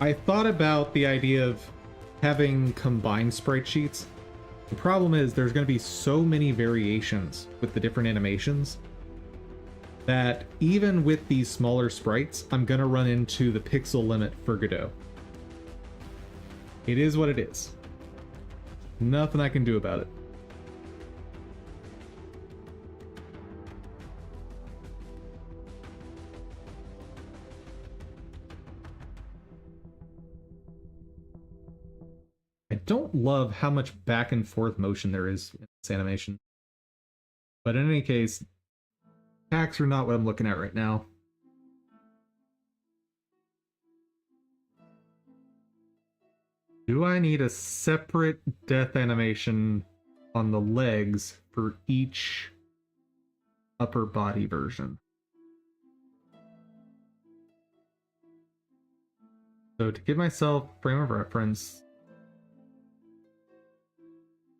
I thought about the idea of having combined sprite sheets. The problem is there's going to be so many variations with the different animations that even with these smaller sprites, I'm going to run into the pixel limit for Godot. It is what it is. Nothing I can do about it. I don't love how much back and forth motion there is in this animation. But in any case, attacks are not what I'm looking at right now. Do I need a separate death animation on the legs for each upper body version? So to give myself frame of reference,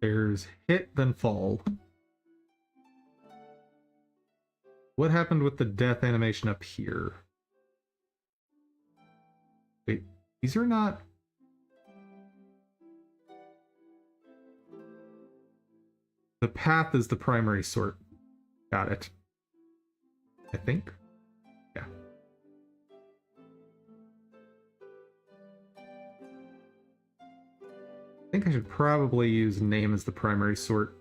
there's hit, then fall. What happened with the death animation up here? Wait, these are not... The path is the primary sort. Got it. I think. Yeah. I think I should probably use name as the primary sort.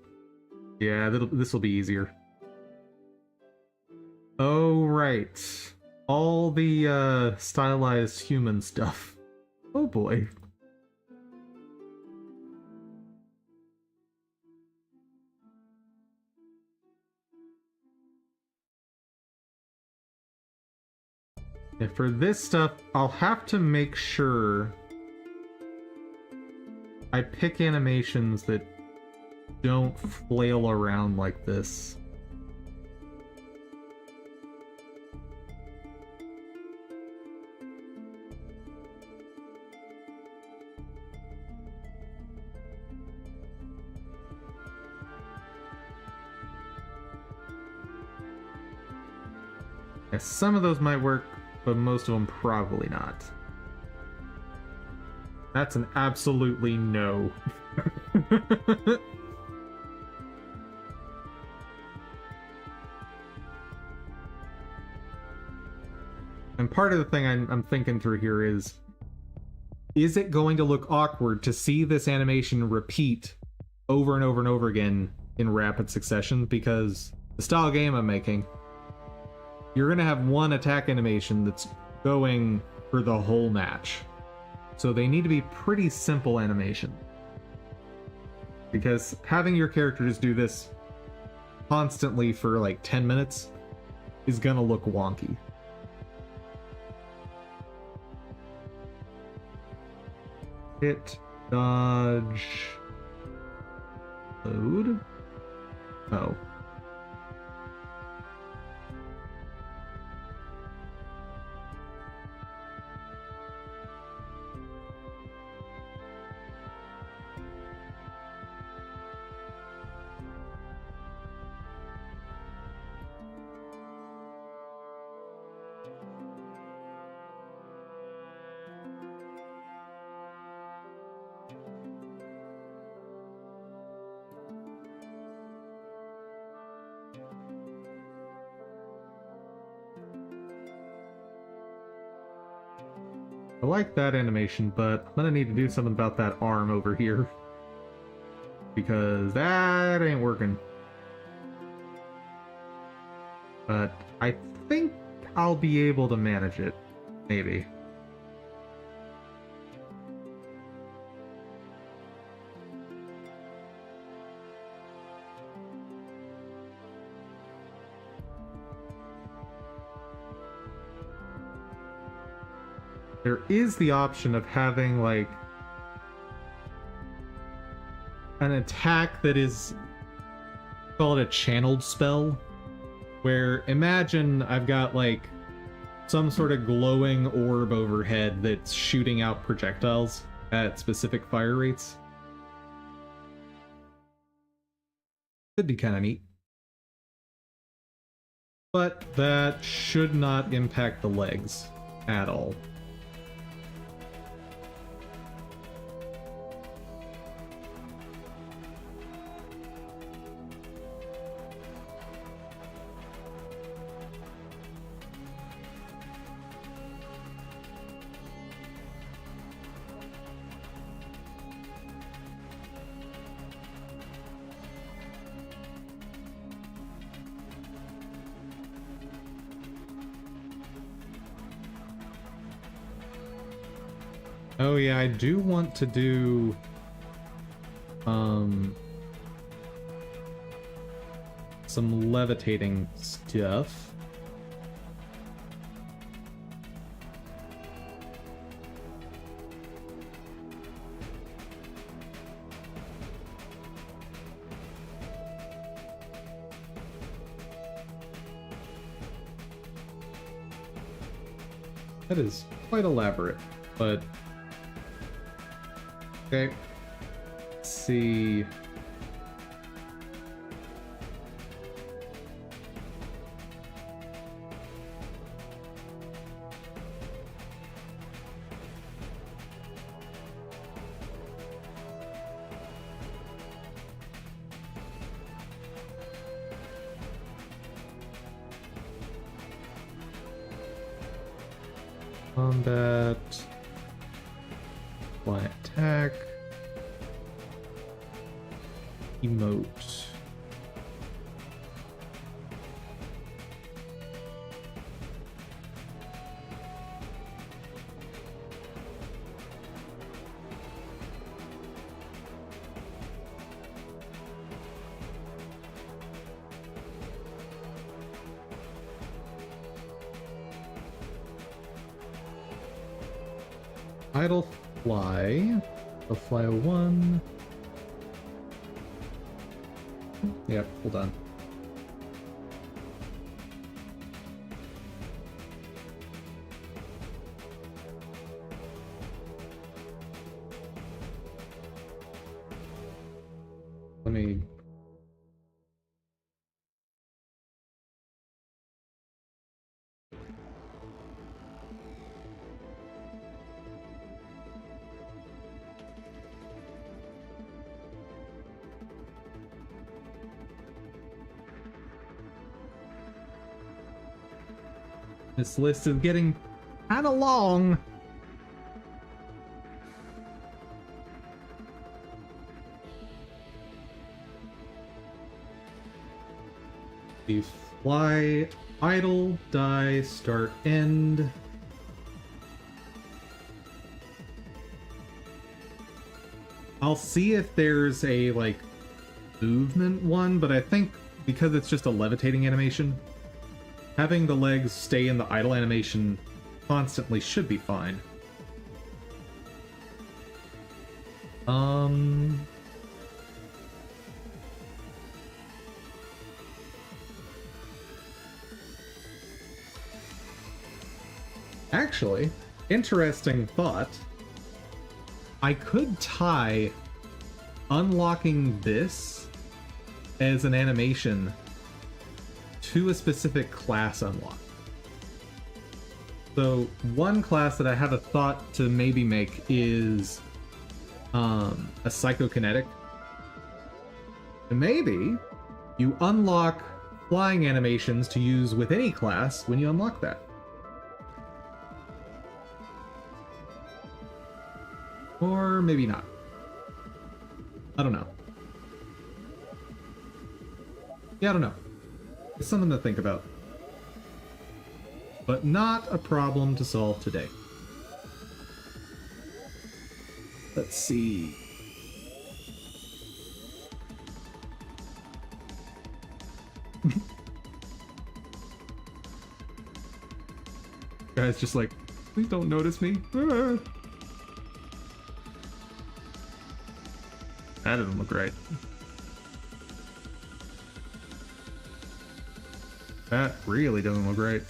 Yeah, this will be easier. Oh, right. All the stylized human stuff. Oh boy. Yeah, for this stuff, I'll have to make sure I pick animations that don't flail around like this. Yeah, some of those might work, but most of them probably not. That's an absolutely no. And part of the thing I'm thinking through here is it going to look awkward to see this animation repeat over and over and over again in rapid succession? Because the style game I'm making, you're going to have one attack animation that's going for the whole match. So they need to be pretty simple animation. Because having your characters do this constantly for like 10 minutes is going to look wonky. Hit, dodge, load. Oh. I like that animation, but I'm gonna need to do something about that arm over here. Because that ain't working. But I think I'll be able to manage it. Maybe. There is the option of having, like, an attack that is, call it a channeled spell, where imagine I've got, like, some sort of glowing orb overhead that's shooting out projectiles at specific fire rates. Could be kind of neat. But that should not impact the legs at all. Oh yeah, I do want to do some levitating stuff. That is quite elaborate, but okay. Let's see. Combat. Fly attack. Emote. Idle fly. So fly 1. Yep, hold on. Let me... This list is getting kinda long. The fly, idle, die, start, end. I'll see if there's a, like, movement one, but I think because it's just a levitating animation, having the legs stay in the idle animation constantly should be fine. Actually, interesting thought. I could tie unlocking this as an animation to a specific class unlock. So one class that I have a thought to maybe make is a psychokinetic. And maybe you unlock flying animations to use with any class when you unlock that. Or maybe not. I don't know. Yeah, I don't know. It's something to think about. But not a problem to solve today. Let's see. Guy's just like, please don't notice me. Ah. That doesn't look right. That really doesn't look right.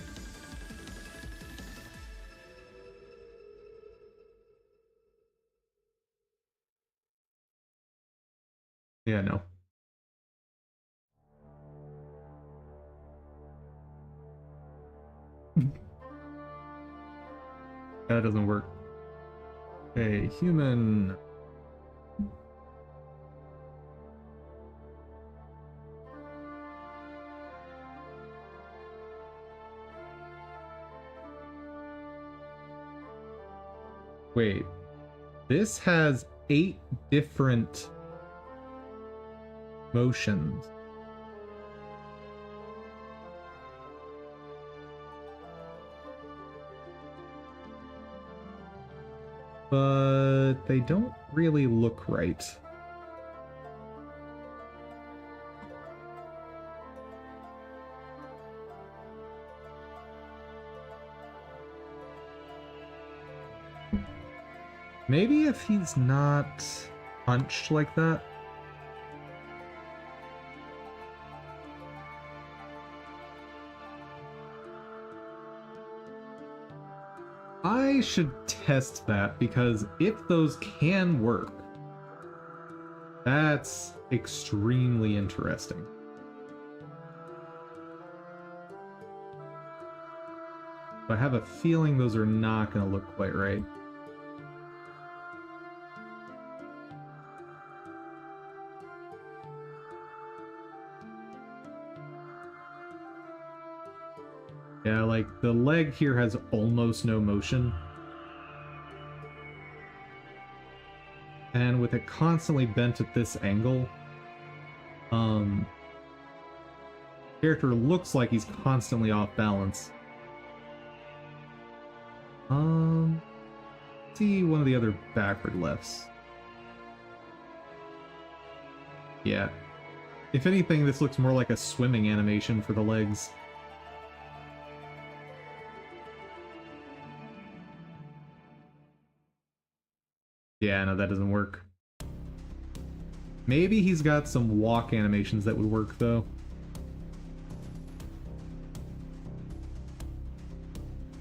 Yeah, no. That doesn't work. A human. Wait, this has 8 different motions. But they don't really look right. Maybe if he's not hunched like that. I should test that because if those can work, that's extremely interesting. But I have a feeling those are not going to look quite right. Yeah, like the leg here has almost no motion. And with it constantly bent at this angle, character looks like he's constantly off balance. See one of the other backward lefts. Yeah. If anything, this looks more like a swimming animation for the legs. Yeah, no, that doesn't work. Maybe he's got some walk animations that would work, though.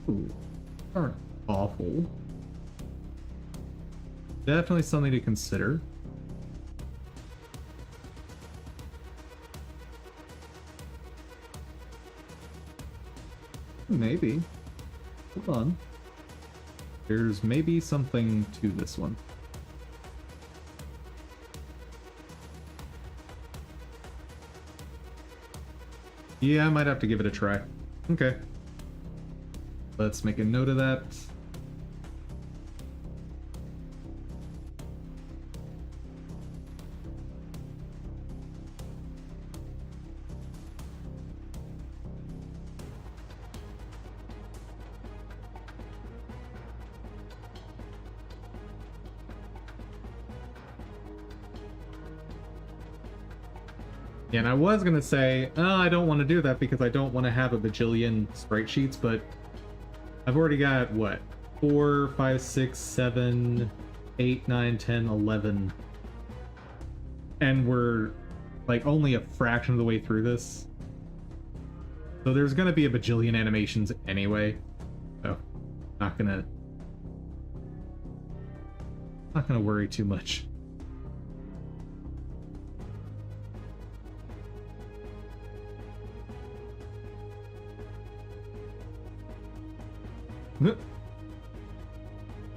Ooh, aren't awful. Definitely something to consider. Maybe. Hold on. There's maybe something to this one. Yeah, I might have to give it a try. Okay. Let's make a note of that. Yeah, and I was gonna say, oh, I don't want to do that because I don't want to have a bajillion sprite sheets, but I've already got, what, 4, 5, 6, 7, 8, 9, 10, 11. And we're, like, only a fraction of the way through this. So there's gonna be a bajillion animations anyway. So, not gonna worry too much.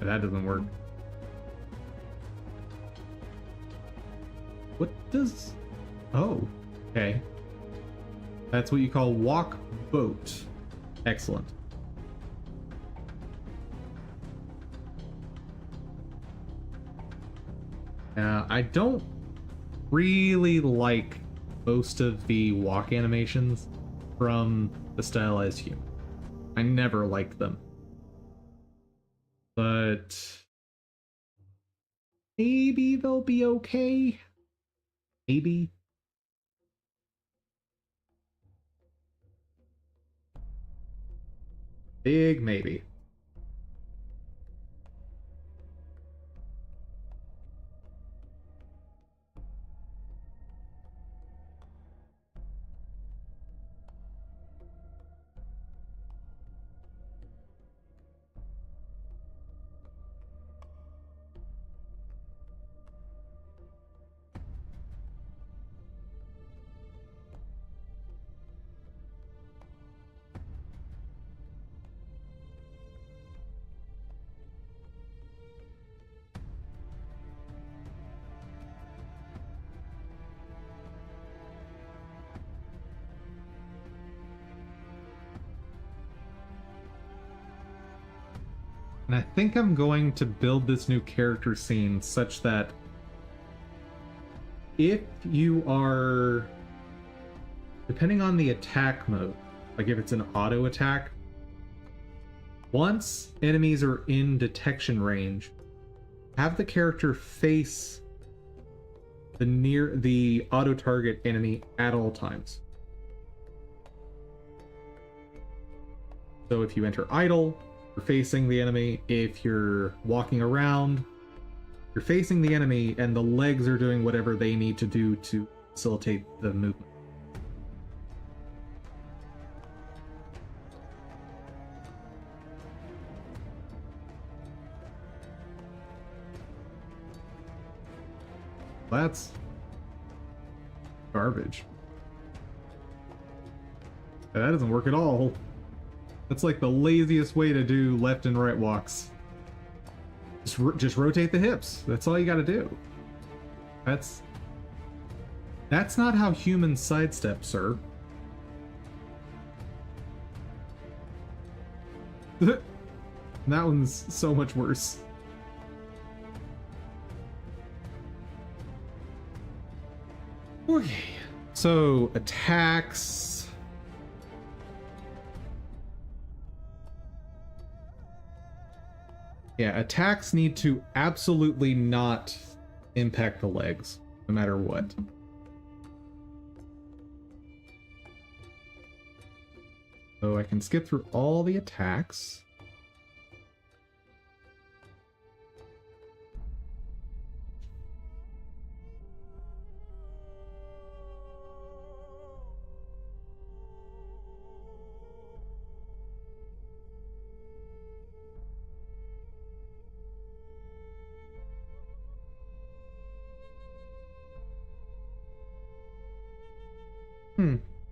That doesn't work. What does... Oh, okay. That's what you call walk boat. Excellent. I don't really like most of the walk animations from the stylized human. I never liked them. But maybe they'll be okay. Maybe. Big maybe. And I think I'm going to build this new character scene such that if you are, depending on the attack mode, like if it's an auto attack, once enemies are in detection range, have the character face the auto target enemy at all times. So if you enter idle, you're facing the enemy. If you're walking around, you're facing the enemy, and the legs are doing whatever they need to do to facilitate the movement. That's garbage. That doesn't work at all. That's like the laziest way to do left and right walks. Just rotate the hips. That's all you got to do. That's not how humans sidestep, sir. That one's so much worse. Okay, so attacks. Yeah, attacks need to absolutely not impact the legs, no matter what. So I can skip through all the attacks.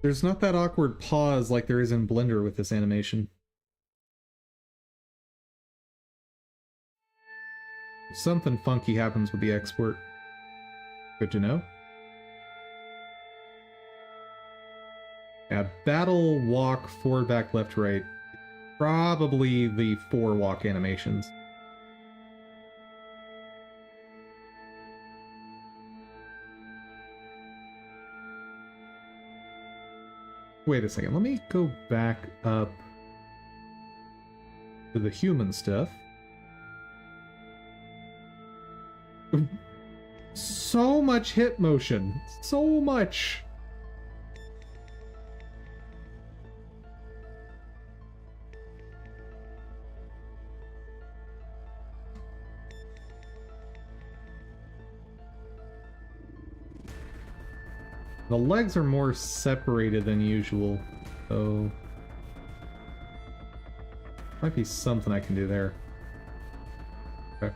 There's not that awkward pause like there is in Blender with this animation. Something funky happens with the export. Good to know. Yeah, battle, walk, forward, back, left, right. Probably the 4 walk animations. Wait a second, let me go back up to the human stuff. So much hip motion. So much. The legs are more separated than usual, so might be something I can do there. Okay.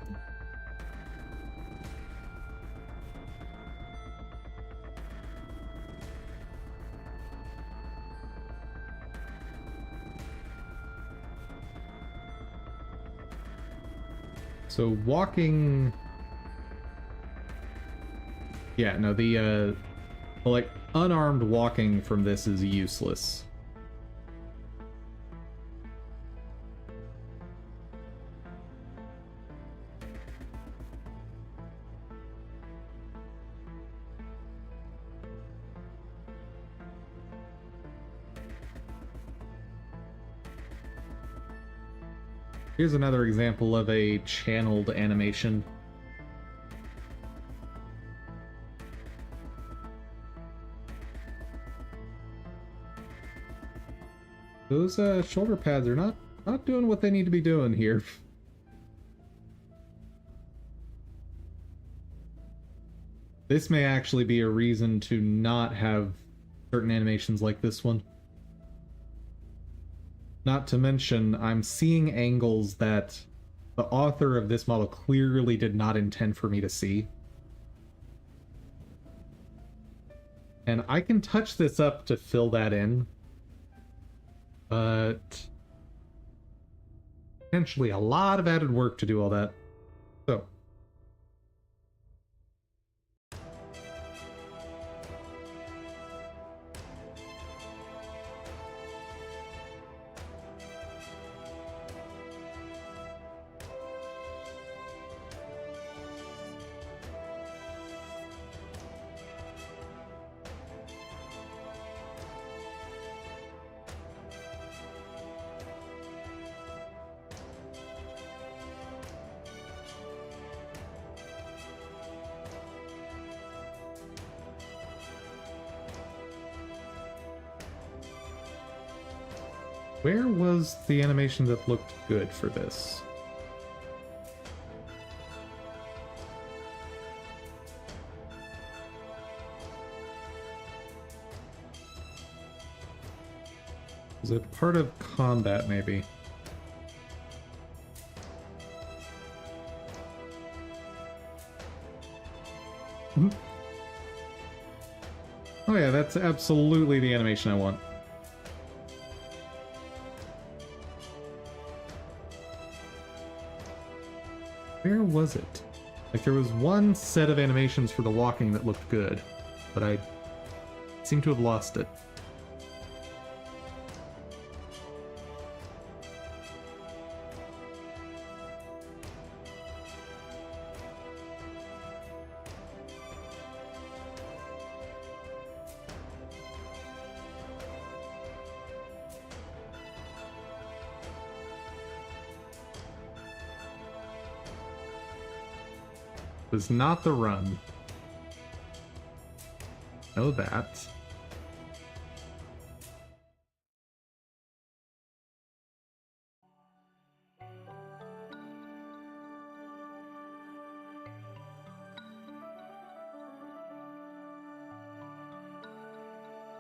So walking, yeah, no, the like unarmed walking from this is useless. Here's another example of a channeled animation. Those shoulder pads are not doing what they need to be doing here. This may actually be a reason to not have certain animations like this one. Not to mention, I'm seeing angles that the author of this model clearly did not intend for me to see. And I can touch this up to fill that in. But potentially a lot of added work to do all that. So Where was the animation that looked good for this? Is it part of combat, maybe? Oh yeah, that's absolutely the animation I want. Where was it? Like, there was one set of animations for the walking that looked good, but I seem to have lost it. Was not the run. Know that.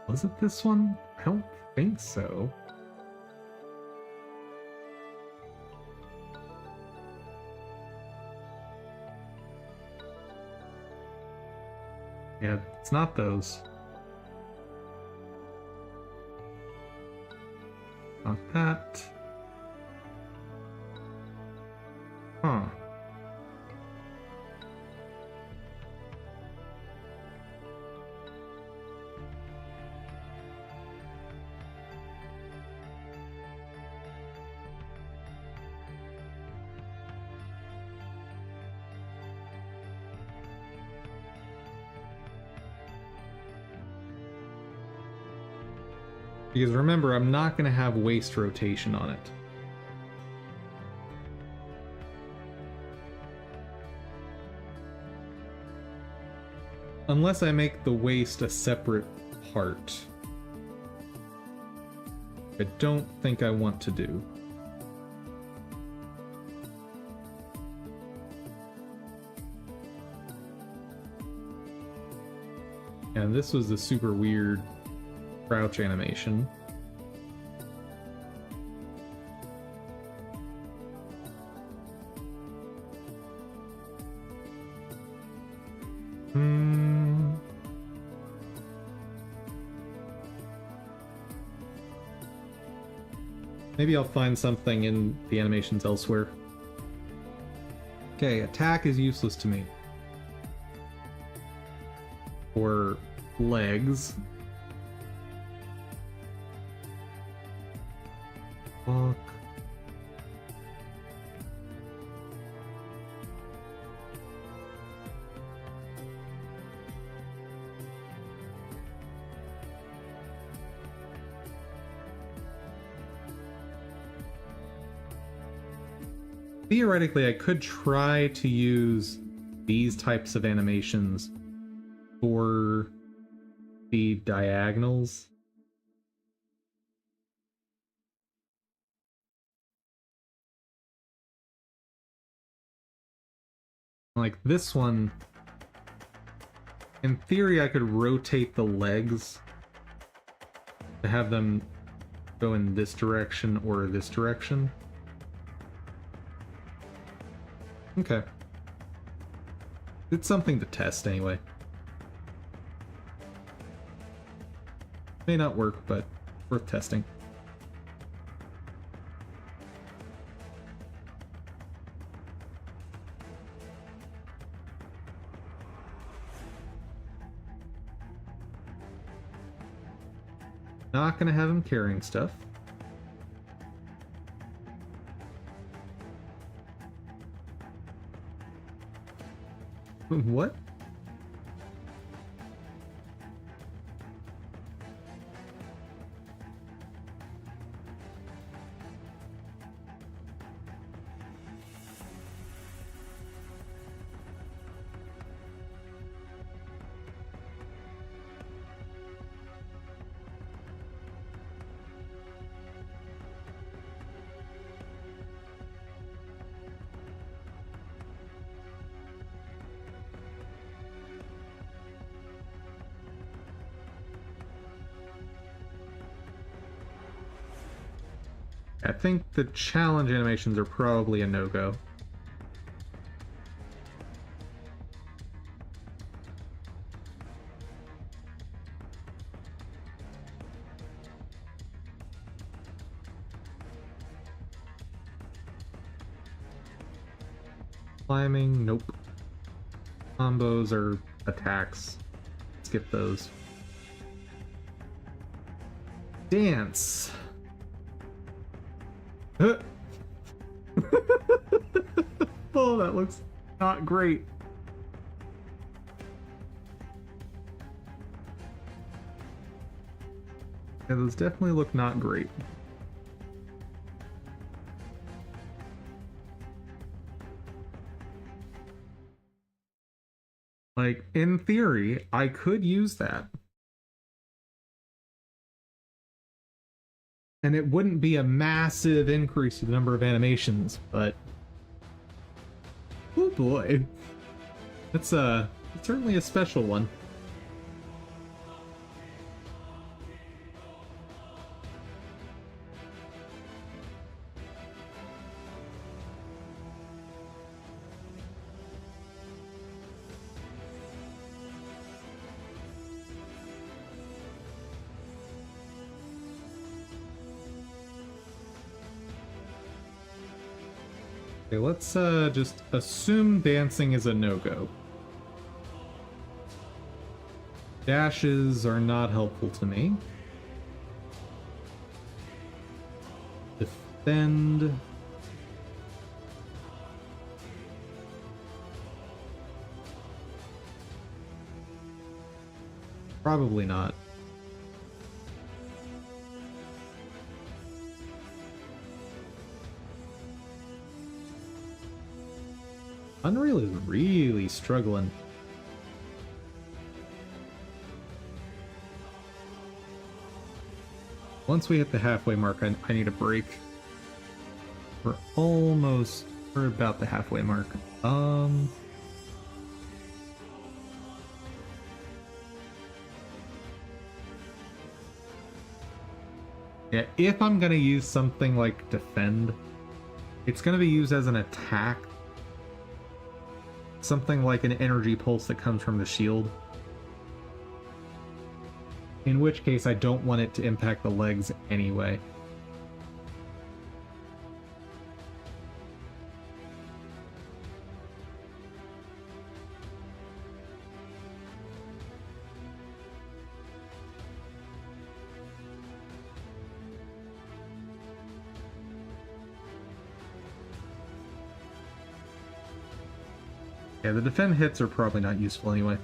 Was it this one? I don't think so. Yeah, it's not those. Not that. Huh. Because remember, I'm not going to have waist rotation on it. Unless I make the waist a separate part. I don't think I want to do. And this was the super weird crouch animation. Maybe I'll find something in the animations elsewhere. Okay, attack is useless to me. Or legs. Fuck. Theoretically, I could try to use these types of animations for the diagonals. Like this one, in theory, I could rotate the legs to have them go in this direction or this direction. Okay. It's something to test anyway. May not work, but worth testing. Not gonna have him carrying stuff. What? I think the challenge animations are probably a no-go. Climbing, nope. Combos are attacks. Skip those. Dance. Oh, that looks not great. Yeah, those definitely look not great. Like, in theory, I could use that. And it wouldn't be a massive increase to the number of animations, but oh boy, it's certainly a special one. Okay, let's just assume dancing is a no-go. Dashes are not helpful to me. Defend. Probably not. Unreal is really struggling. Once we hit the halfway mark, I need a break. We're about the halfway mark. Yeah, if I'm gonna use something like defend, it's gonna be used as an attack. Something like an energy pulse that comes from the shield. In which case, I don't want it to impact the legs anyway. Yeah, the defend hits are probably not useful anyway.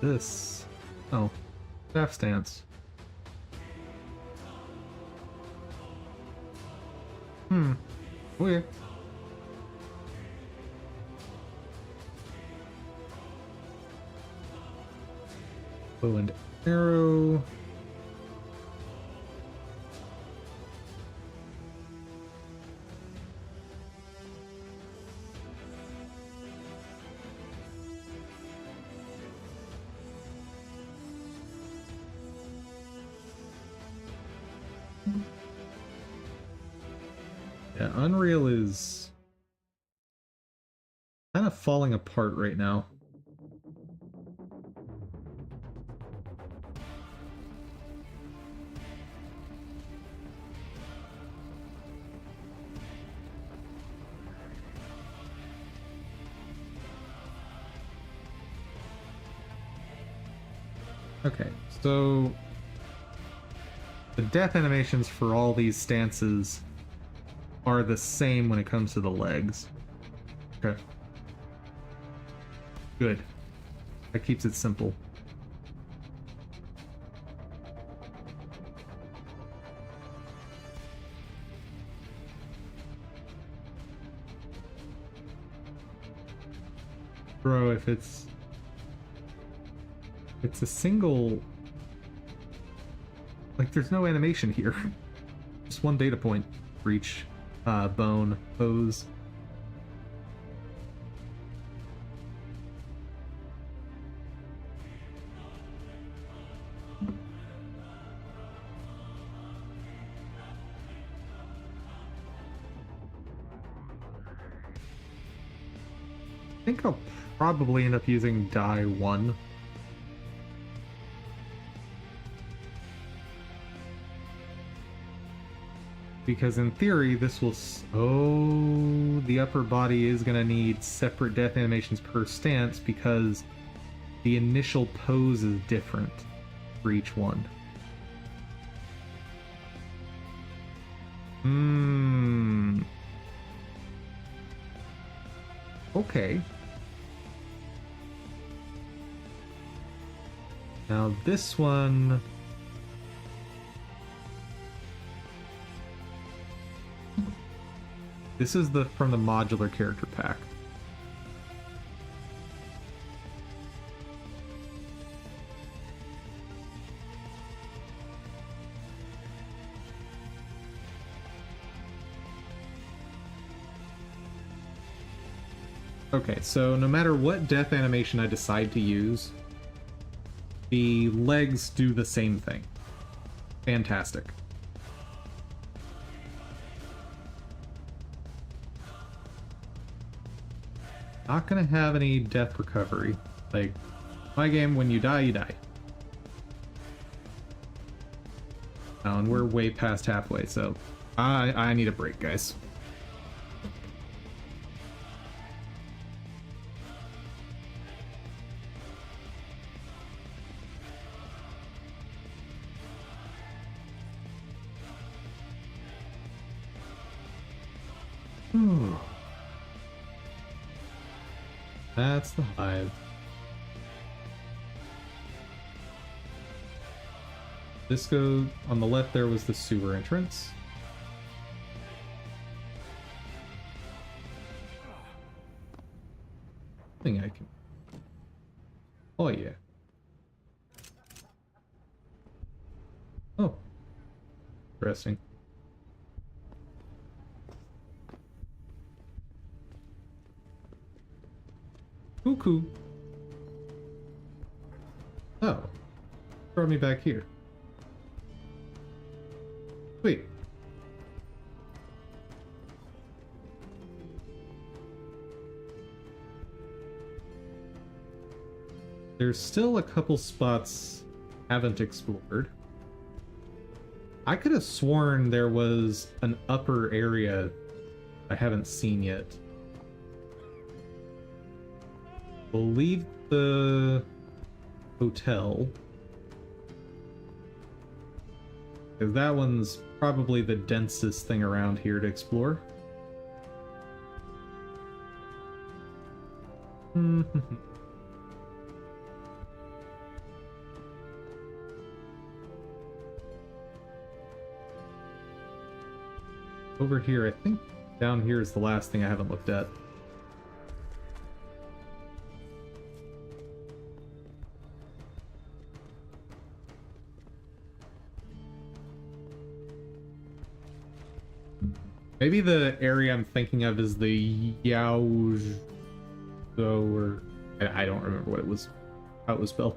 This. Oh. Staff stance. Okay. Bow and arrow. Yeah, Unreal is kind of falling apart right now. Okay, so the death animations for all these stances are the same when it comes to the legs. Okay. Good. That keeps it simple. Bro, if it's a single, like, there's no animation here. Just one data point for each bone, pose. think I'll probably end up using die 1. Because in theory, this will... Oh, the upper body is going to need separate death animations per stance because the initial pose is different for each one. Okay. Now this one... This is from the modular character pack. Okay, so no matter what death animation I decide to use, the legs do the same thing. Fantastic. Not gonna have any death recovery. Like, my game, when you die, you die. Oh, and we're way past halfway, so I need a break, guys. That's the hive. This goes on the left. There was the sewer entrance. I think I can. Oh yeah. Oh, interesting. Cuckoo. Oh. Brought me back here. Wait. There's still a couple spots I haven't explored. I could have sworn there was an upper area I haven't seen yet. We'll leave the hotel, because that one's probably the densest thing around here to explore. Over here, I think down here is the last thing I haven't looked at. Maybe the area I'm thinking of is the Yaozo, or I don't remember what it was, how it was spelled.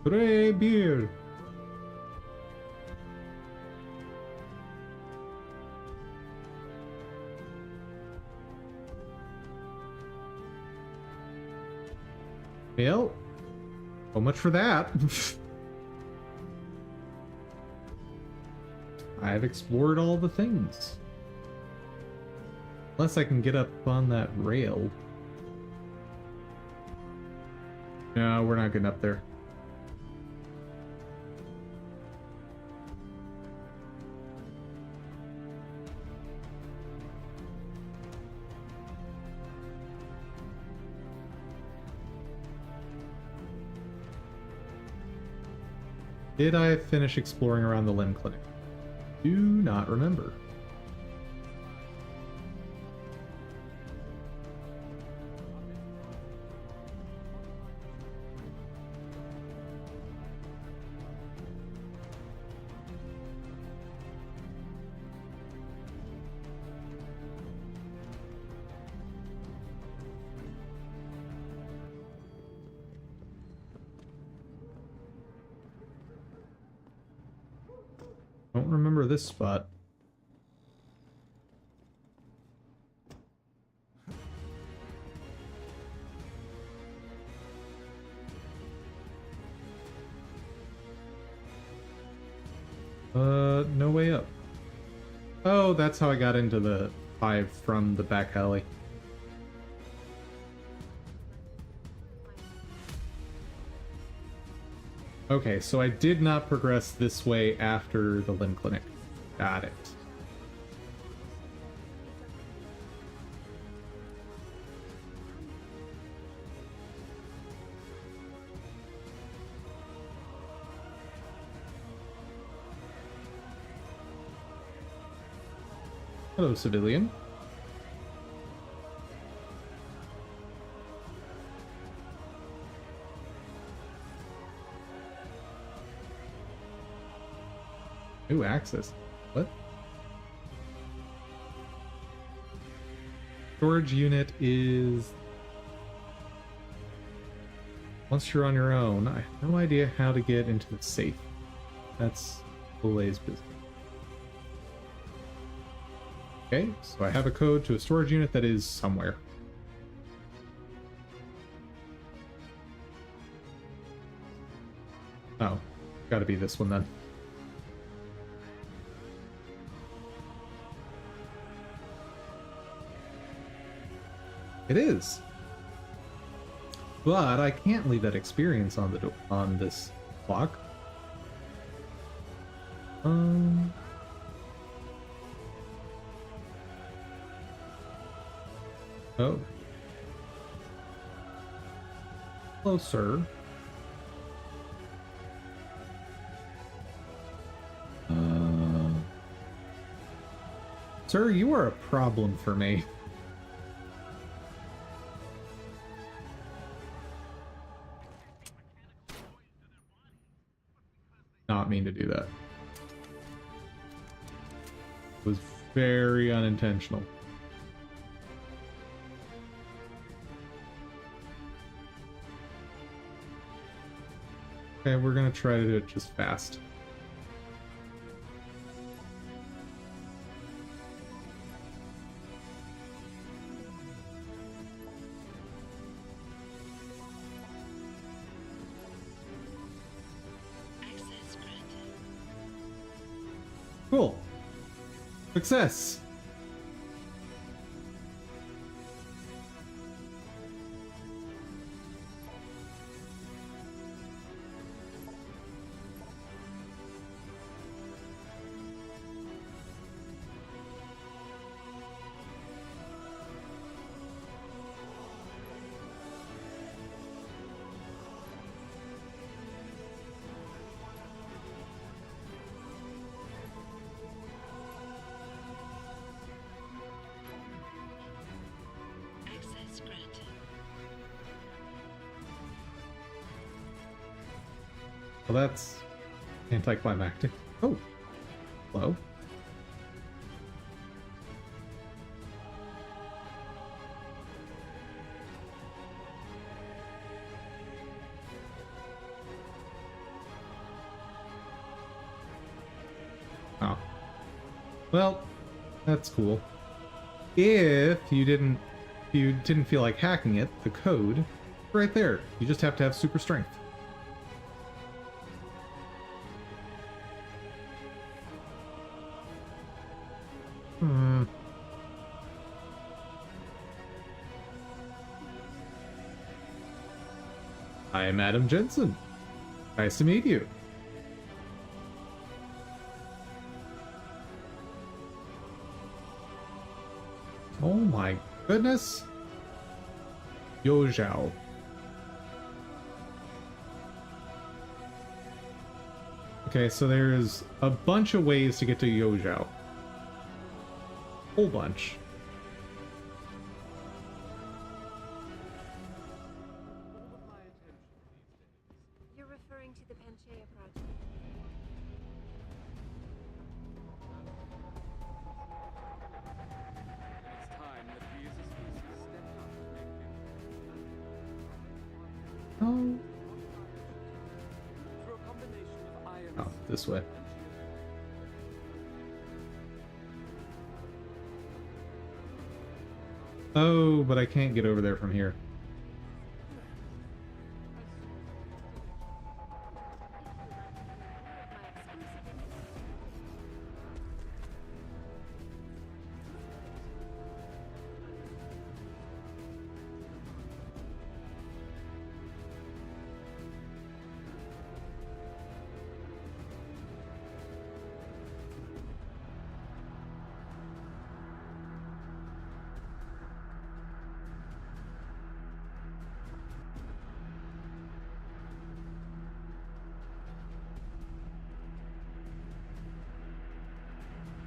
Hooray, beer! Well, so much for that. I've explored all the things. Unless I can get up on that rail. No, we're not getting up there. Did I finish exploring around the limb clinic? Do not remember. Don't remember this spot. No way up. Oh, that's how I got into the hive from the back alley. Okay, so I did not progress this way after the limb clinic. Got it. Hello, civilian. New access. What? Storage unit is... Once you're on your own, I have no idea how to get into the safe. That's Olay's business. Okay, so I have a code to a storage unit that is somewhere. Oh, gotta be this one then. It is. But I can't leave that experience on the on this clock. Oh. Hello, sir. Sir, you are a problem for me. Not mean to do that. It was very unintentional. Okay, we're gonna try to do it just fast. Access granted. Cool. Success. Access granted. Well, that's anticlimactic. Oh, hello. Oh. Well, that's cool. If you didn't feel like hacking it, the code right there. You just have to have super strength. I am Adam Jensen. Nice to meet you. Oh my goodness. Yo Zhao. Okay, so there's a bunch of ways to get to Yo Zhao. Whole bunch. You're referring to the Panchaea project. It's time that we as a species stepped up to make things Oh. through a combination of iron. Oh, this way. Oh, but I can't get over there from here.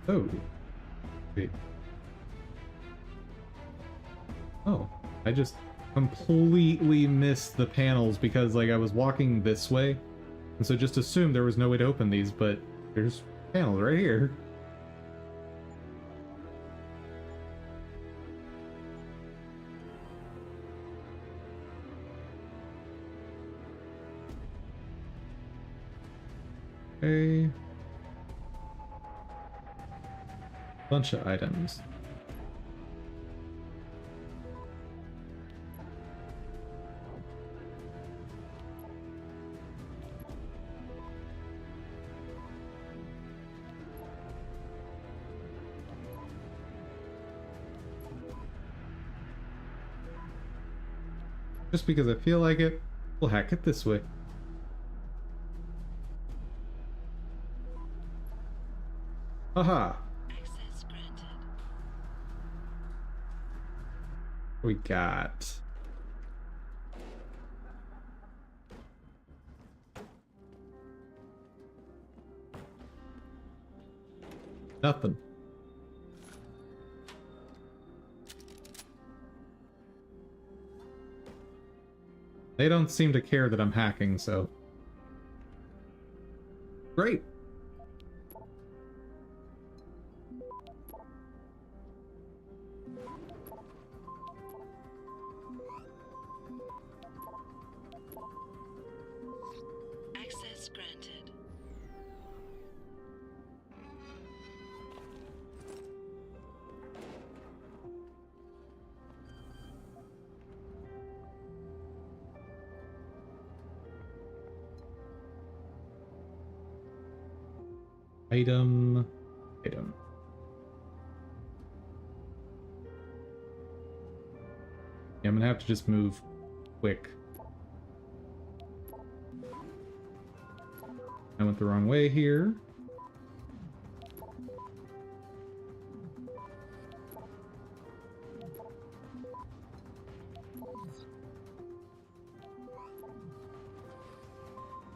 Oh. Wait. Oh. I just completely missed the panels because, like, I was walking this way, and so just assumed there was no way to open these, but there's panels right here. Okay. Bunch of items. Just because I feel like it, we'll hack it this way. Haha. Access granted. We got nothing. They don't seem to care that I'm hacking, so great. Access granted. Item. Yeah, I'm gonna have to just move quick. I went the wrong way here.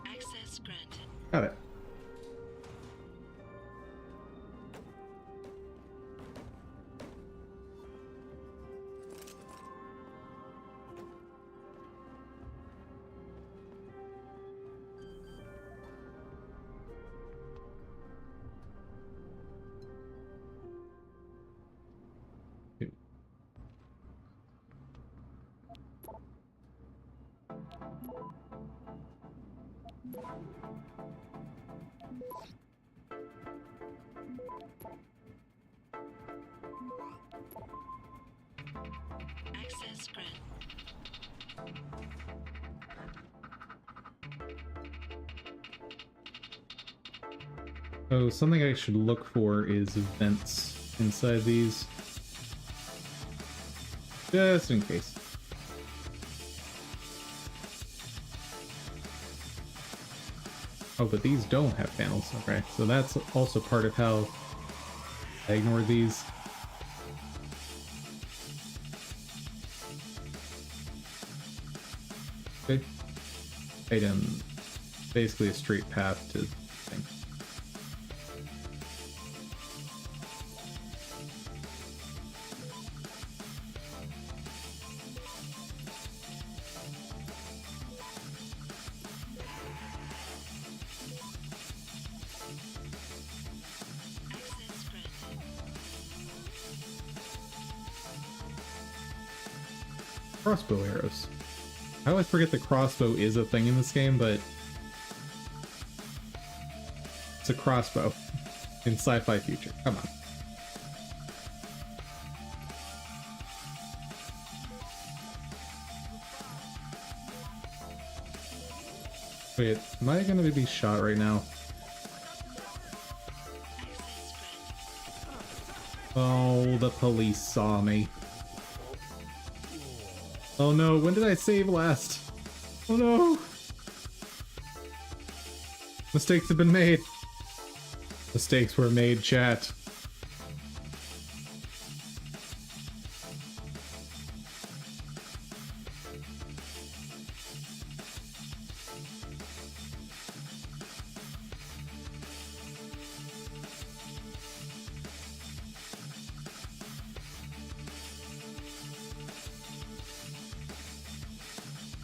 Access granted. Got it. Access granted. Oh, something I should look for is vents inside these. Just in case. Oh, but these don't have panels. Okay, so that's also part of how I ignore these. Okay. Item. Basically a straight path to thing. Access granted. Crossbow arrows. I always forget the crossbow is a thing in this game, but it's a crossbow in sci-fi future. Come on. Wait, am I gonna be shot right now? Access granted. Oh, the police saw me. Oh no, when did I save last? Oh no! Mistakes have been made. Mistakes were made, chat.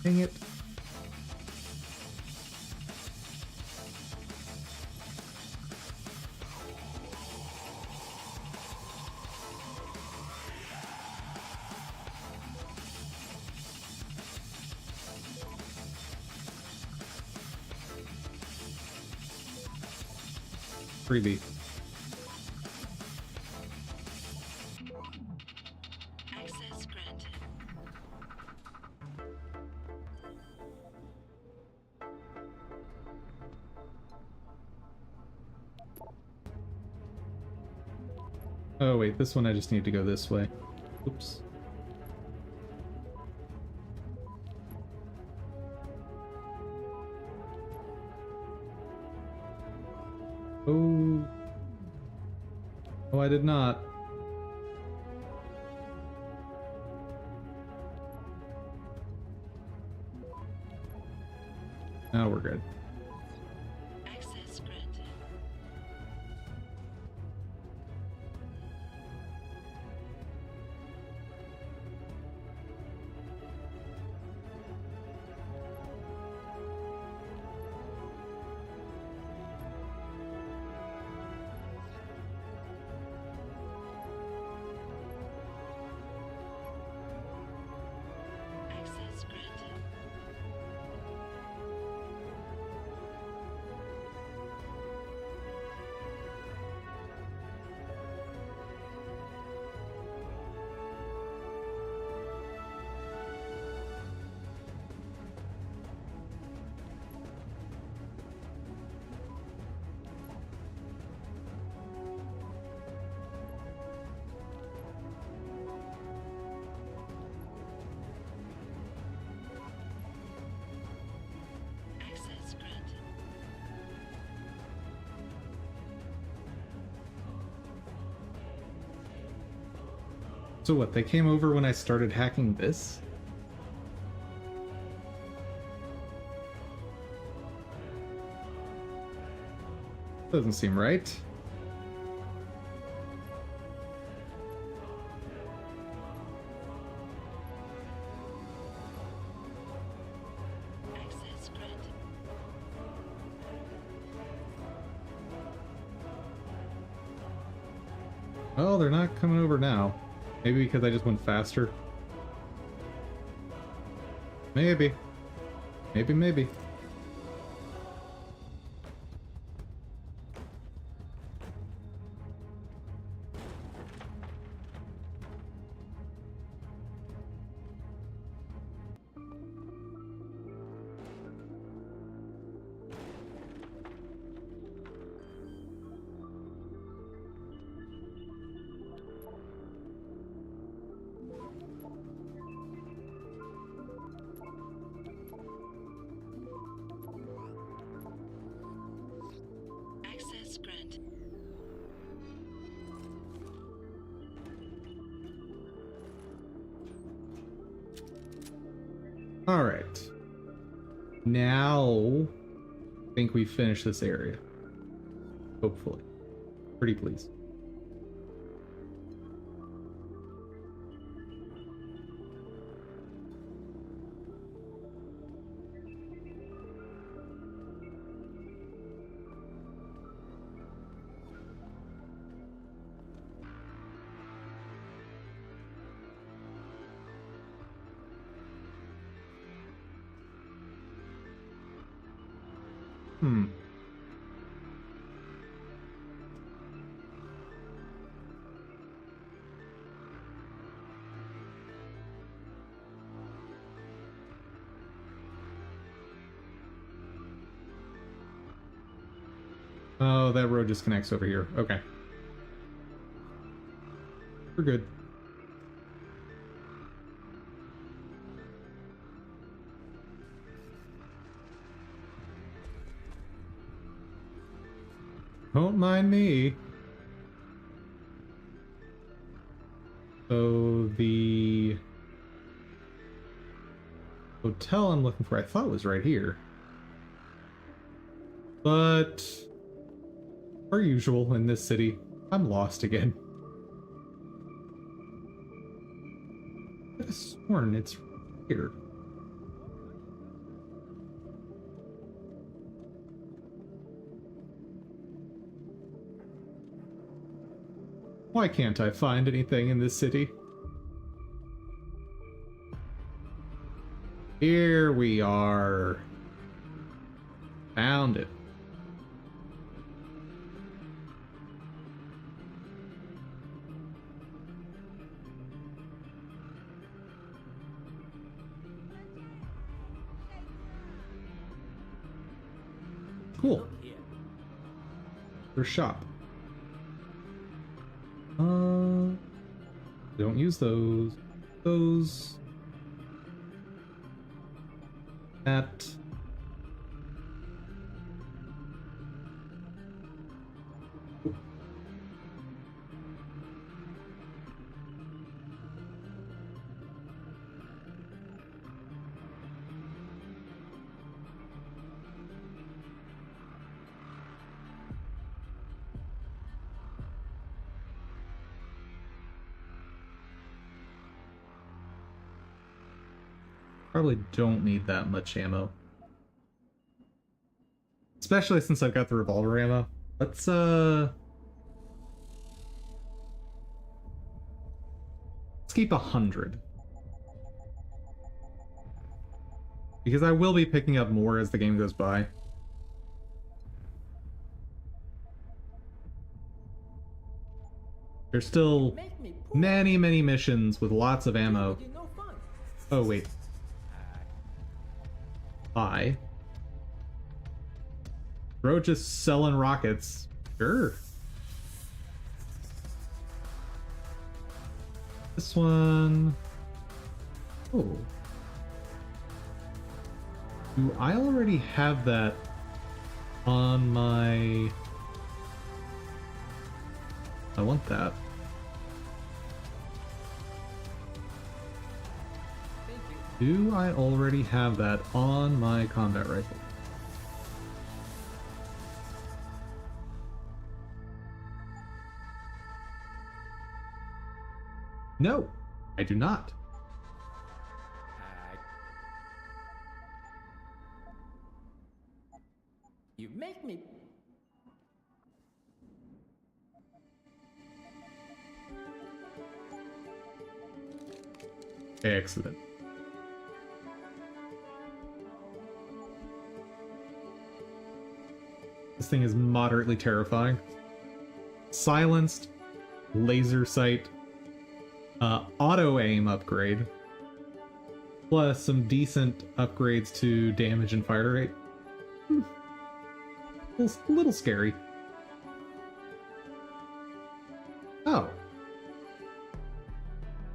Dang it. Freebie. Access granted. Oh wait, this one I just need to go this way. Oops. Oh. Oh, I did not. Now we're good. Access granted. Access granted. Access granted. So what, they came over when I started hacking this? Doesn't seem right. Access granted. Oh, they're not coming over now. Maybe because I just went faster. Maybe. Maybe. Access granted. Alright. Now, I think we finished this area. Hopefully. Pretty please. Hmm. Oh, that road just connects over here. Okay. We're good. Don't mind me. So the hotel I'm looking for, I thought was right here. But per usual in this city, I'm lost again. I could have sworn it's here. Why can't I find anything in this city? Here we are. Found it. Cool. Look here. Their shop. Don't use those. Those. That. Probably don't need that much ammo. Especially since I've got the revolver ammo. Let's keep 100. Because I will be picking up more as the game goes by. There's still Make me poor. many, many missions with lots of ammo. You no fun. Oh, wait. Buy. Bro, just selling rockets. Sure. This one. Oh. Do I already have that on my... I want that. Thank you. Do I already have that on my combat rifle? No, I do not. You make me. Excellent. This thing is moderately terrifying. Silenced, laser sight, auto aim upgrade, plus some decent upgrades to damage and fire rate. Little scary. Oh.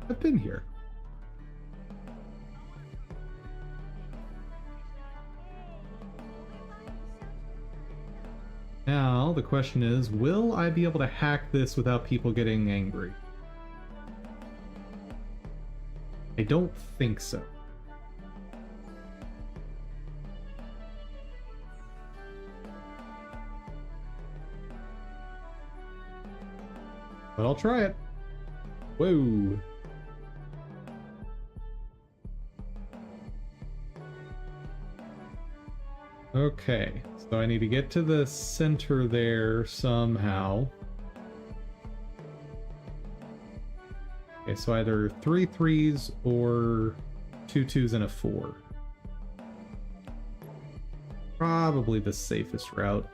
I've been here. Now, the question is, will I be able to hack this without people getting angry? I don't think so. But I'll try it. Whoa. Okay, so I need to get to the center there somehow. Okay, so either 3 3s or 2 2s and a 4. Probably the safest route.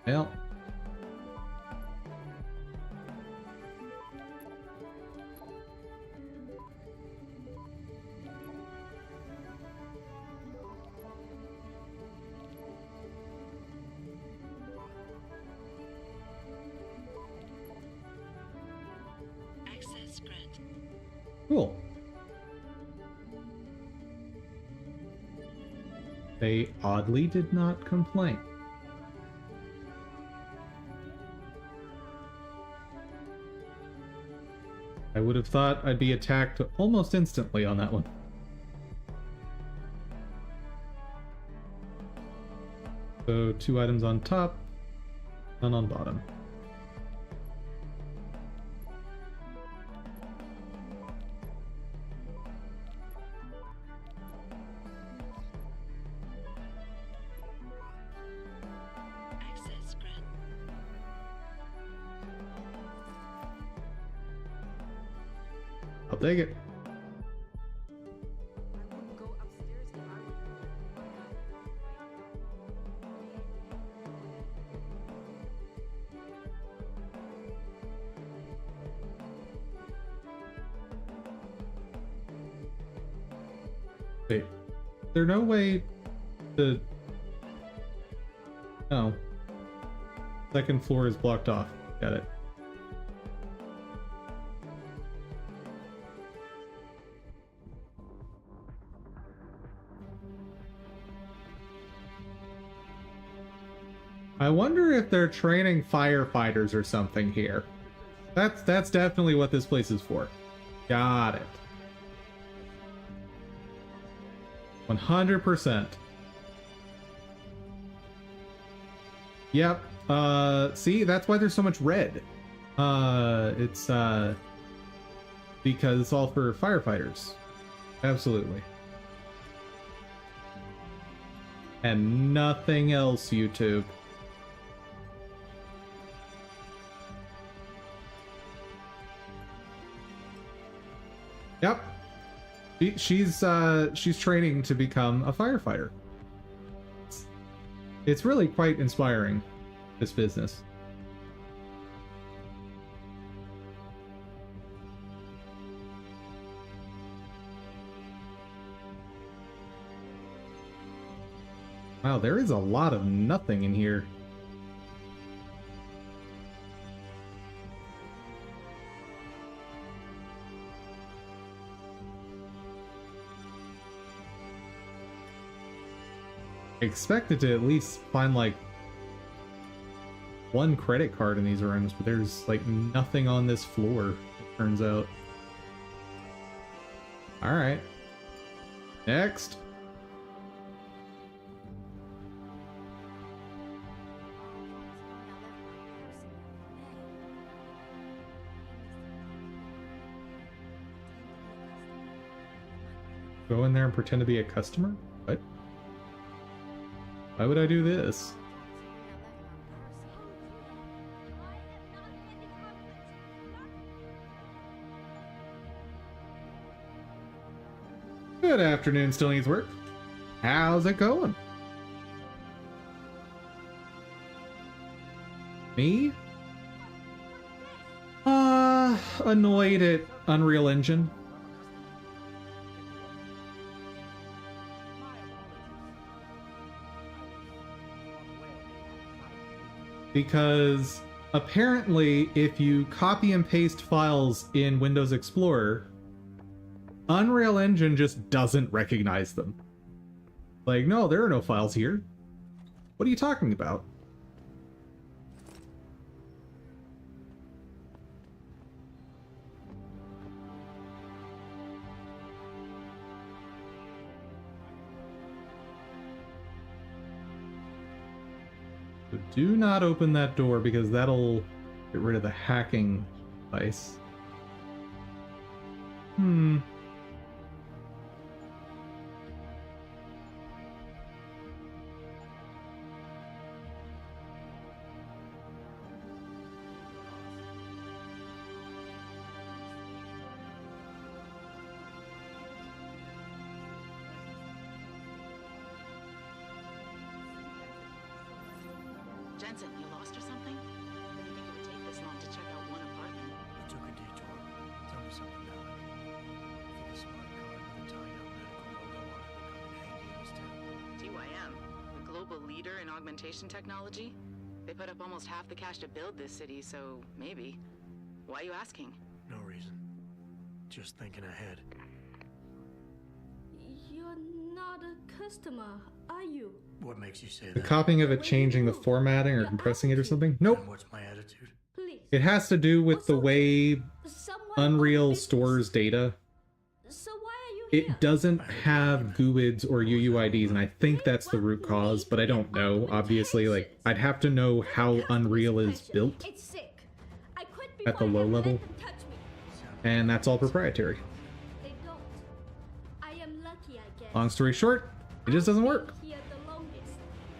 Well. Access granted. Cool. They oddly did not complain. I would have thought I'd be attacked almost instantly on that one. So 2 items on top, none on bottom. Access granted. I'll take it. I wouldn't go upstairs if I were Wait, there's no way to... No. Second floor is blocked off. Got it. I wonder if they're training firefighters or something here. That's definitely what this place is for. Got it. 100%. Yep. See, that's why there's so much red. It's because it's all for firefighters. Absolutely. And nothing else, YouTube. Yep. She's training to become a firefighter. It's really quite inspiring, this business. Wow, there is a lot of nothing in here. Expected to at least find like one credit card in these rooms, but there's like nothing on this floor, it turns out. Alright. Next. Go in there and pretend to be a customer? What? Why would I do this? Good afternoon, still needs work. How's it going? Me? Annoyed at Unreal Engine. Because apparently if you copy and paste files in Windows Explorer, Unreal Engine just doesn't recognize them. Like, no, there are no files here. What are you talking about? So do not open that door because that'll get rid of the hacking device. Jensen, you lost or something? Didn't think it would take this long to check out one apartment. I took a detour. Tell me something, Alec. I think a smart card with a tied-up medical logo on it will come in handy in this town. TYM, the global leader in augmentation technology? They put up almost half the cash to build this city, so maybe. Why are you asking? No reason. Just thinking ahead. You're not a customer, are you? What makes you say The that? copying of it changing the formatting or compressing it or something? Nope. And what's my attitude? Please. It has to do with the way Someone Unreal business. stores data. So why are you here? It doesn't have GUIDs or UUIDs, and I think that's the root cause, but I don't know. Obviously, like, I'd have to know how Unreal is built, It's sick. I quit at the before I low can let level. them touch me. and that's all proprietary. They don't. I am lucky, I guess. Long story short, it just doesn't work. Here the longest.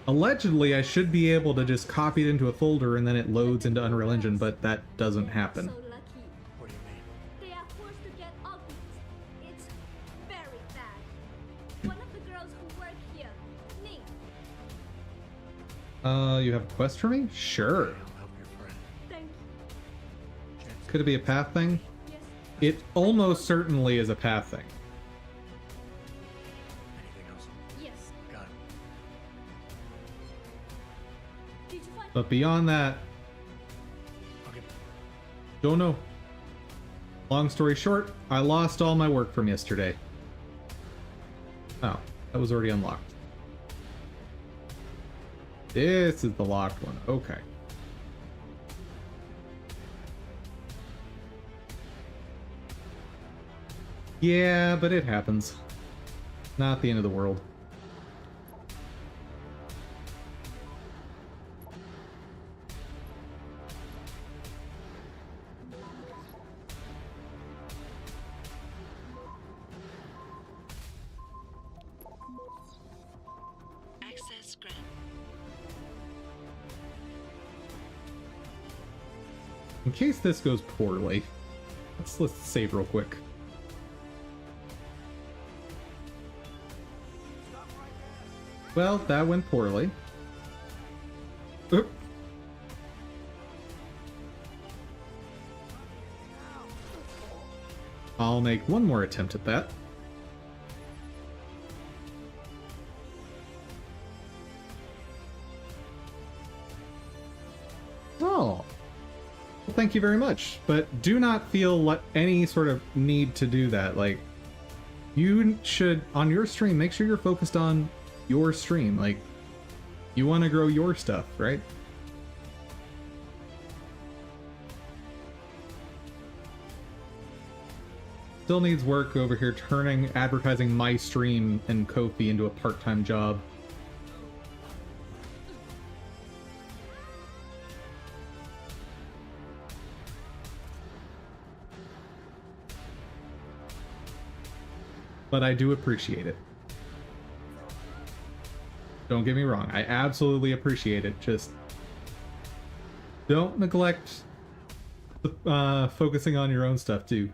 Allegedly, I should be able to just copy it into a folder and then it loads into Unreal Engine, but that doesn't happen. So lucky. What do you mean? They are forced to get augmented You have a quest for me? Sure. I'll help your friend. Thank you. Could it be a path thing? Yes. It almost certainly is a path thing. Anything else? Yes. Got it. Did you find? But beyond that, Okay. don't know. Long story short, I lost all my work from yesterday. Oh, that was already unlocked. This is the locked one. Okay. Yeah, but it happens. Not the end of the world. Access granted. In case this goes poorly, let's save real quick. Well, that went poorly. Oop. I'll make one more attempt at that. Oh. Well, thank you very much. But do not feel any sort of need to do that. Like, you should, on your stream, make sure you're focused on your stream. Like, you want to grow your stuff, right? Still needs work over here, turning advertising my stream and Ko-fi into a part-time job. But I do appreciate it. Don't get me wrong, I absolutely appreciate it. Just don't neglect focusing on your own stuff too.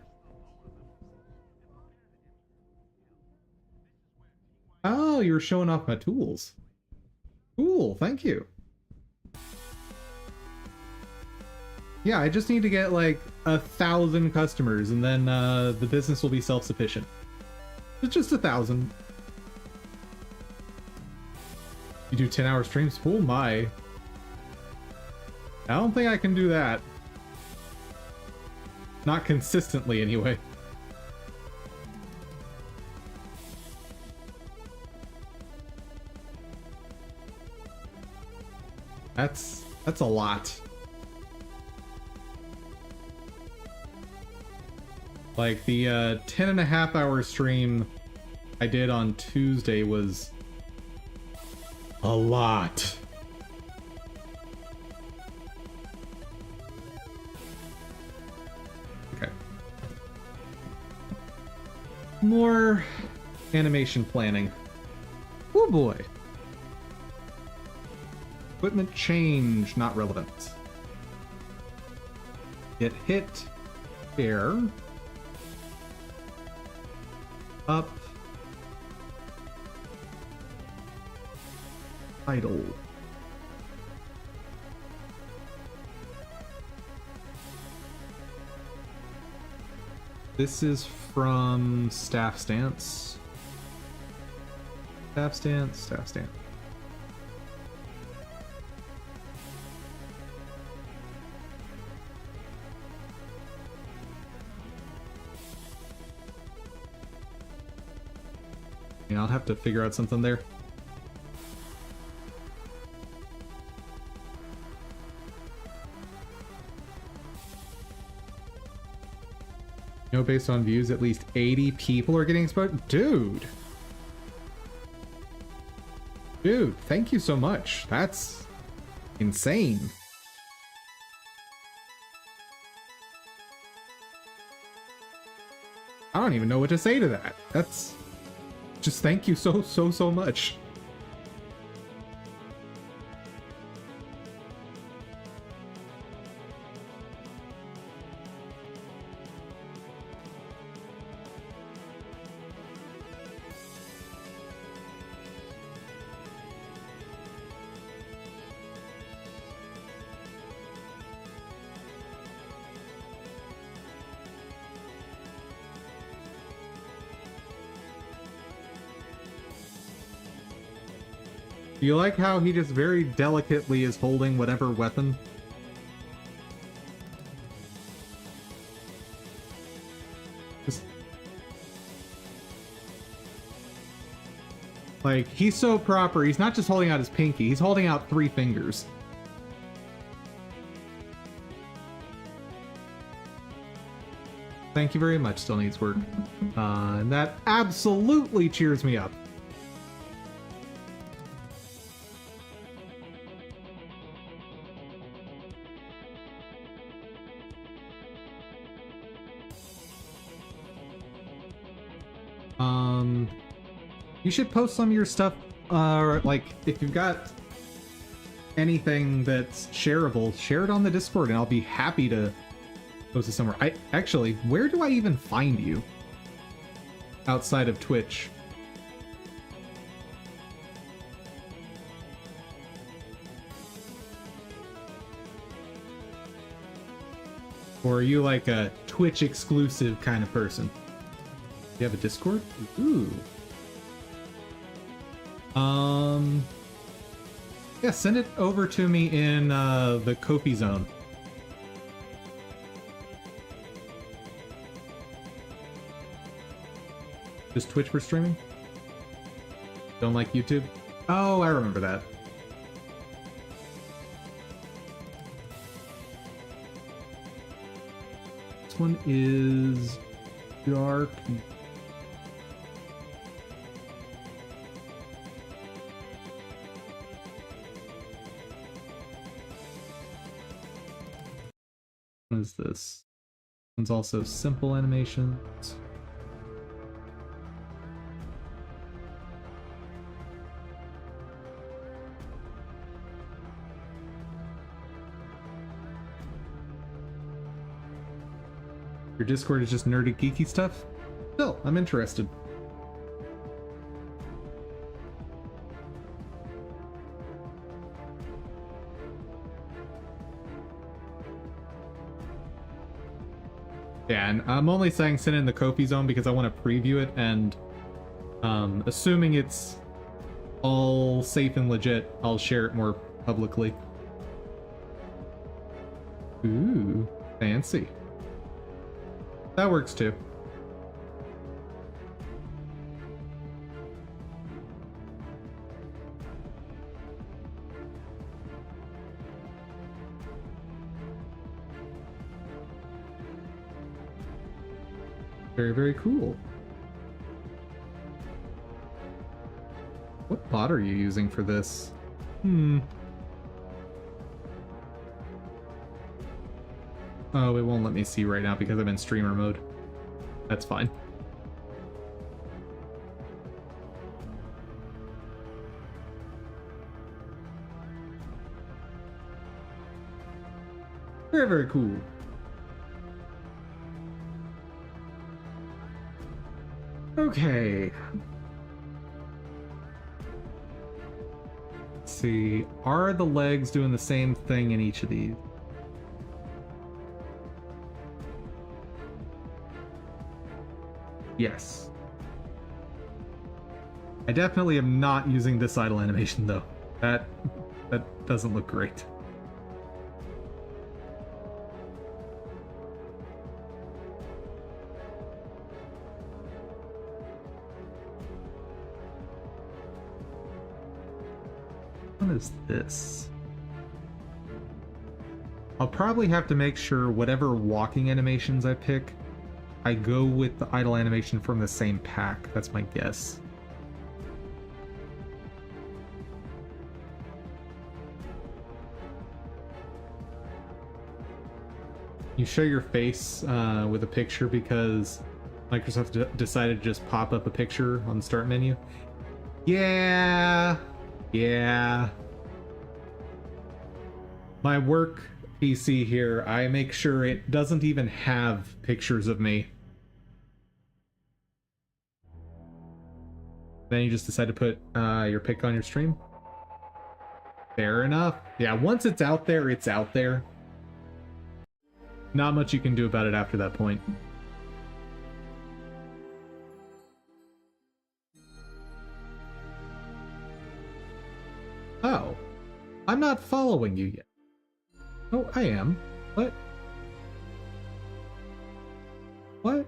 Oh, you're showing off my tools. Cool, thank you. Yeah, I just need to get like 1,000 customers and then the business will be self-sufficient. It's just 1,000. You do 10-hour streams? Oh my. I don't think I can do that. Not consistently, anyway. That's a lot. Like the 10.5-hour stream I did on Tuesday was a lot. Okay. More animation planning. Oh boy. Equipment change, not relevant. Get hit. Air. Up. Idle. This is from Staff Stance. Staff Stance, Staff Stance. Yeah, I'll have to figure out something there. You know, based on views, at least 80 people are getting exposed. Dude, thank you so much. That's insane. I don't even know what to say to that. That's just thank you so much. You like how he just very delicately is holding whatever weapon? Just... Like, he's so proper, he's not just holding out his pinky, he's holding out 3 fingers. Thank you very much, still needs work. And that absolutely cheers me up. You should post some of your stuff, like, if you've got anything that's shareable, share it on the Discord and I'll be happy to post it somewhere. Actually, where do I even find you? Outside of Twitch? Or are you like a Twitch exclusive kind of person? You have a Discord? Ooh. Yeah, send it over to me in the Kofi zone. Just Twitch for streaming? Don't like YouTube? Oh, I remember that. This one is dark. What is this? One's also simple animations. Your Discord is just nerdy geeky stuff? Still, I'm interested. Yeah, and I'm only saying send in the Kofi zone because I want to preview it, and assuming it's all safe and legit, I'll share it more publicly. Ooh, fancy. That works too. Very, very cool. What bot are you using for this? Oh, it won't let me see right now because I'm in streamer mode. That's fine. Very, very cool. Okay. Let's see. Are the legs doing the same thing in each of these? Yes. I definitely am not using this idle animation though. That doesn't look great. What is this? I'll probably have to make sure whatever walking animations I pick, I go with the idle animation from the same pack. That's my guess. You show your face with a picture because Microsoft decided to just pop up a picture on the start menu. Yeah. My work PC here, I make sure it doesn't even have pictures of me. Then you just decide to put your pic on your stream. Fair enough. Yeah, once it's out there, it's out there. Not much you can do about it after that point. I'm not following you yet. Oh, I am. What? What?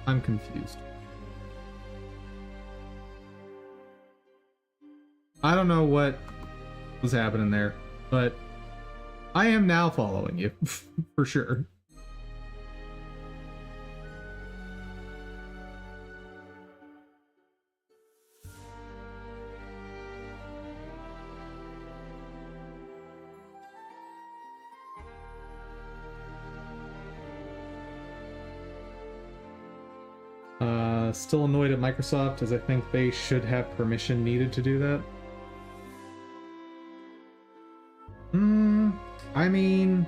I'm confused. I don't know what was happening there, but I am now following you, for sure. Still annoyed at Microsoft, as I think they should have permission needed to do that. I mean...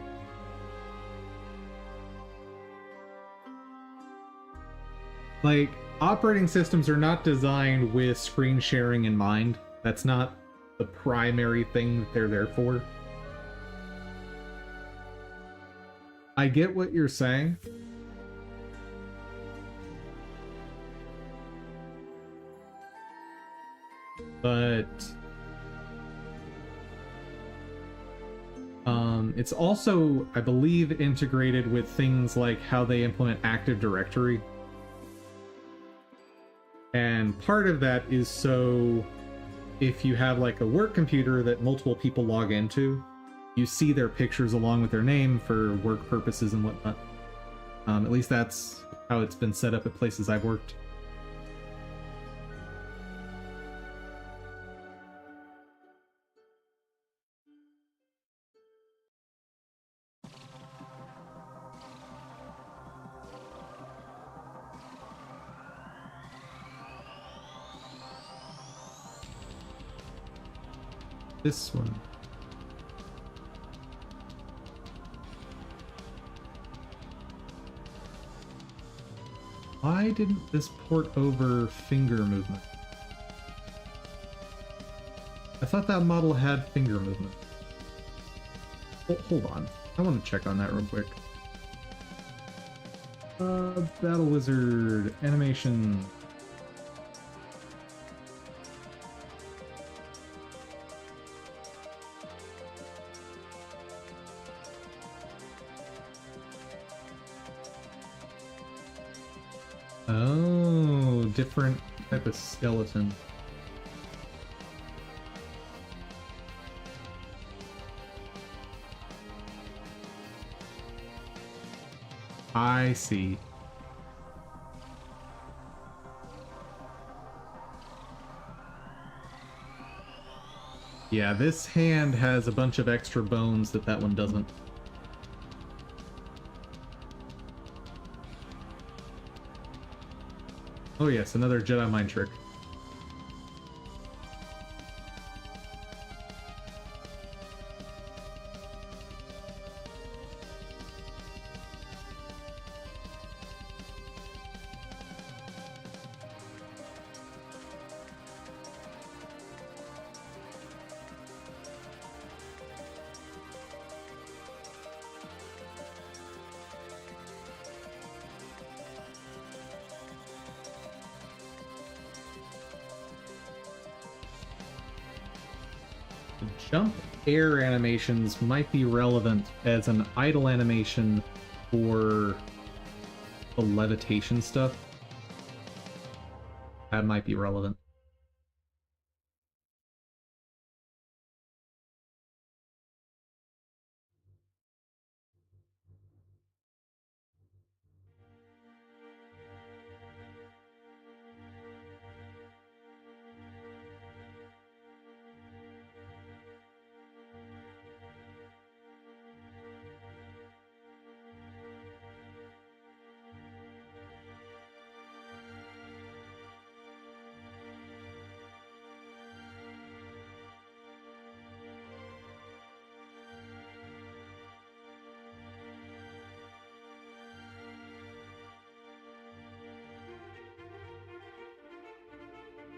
like, operating systems are not designed with screen sharing in mind. That's not the primary thing that they're there for. I get what you're saying. But it's also, I believe, integrated with things like how they implement Active Directory. And part of that is so if you have like a work computer that multiple people log into, you see their pictures along with their name for work purposes and whatnot. At least that's how it's been set up at places I've worked. This one. Why didn't this port over finger movement? I thought that model had finger movement. Hold on. I want to check on that real quick. Battle Wizard, animation. Oh, different type of skeleton. I see. Yeah, this hand has a bunch of extra bones that that one doesn't. Oh yes, another Jedi mind trick. Jump air animations might be relevant as an idle animation for the levitation stuff. That might be relevant.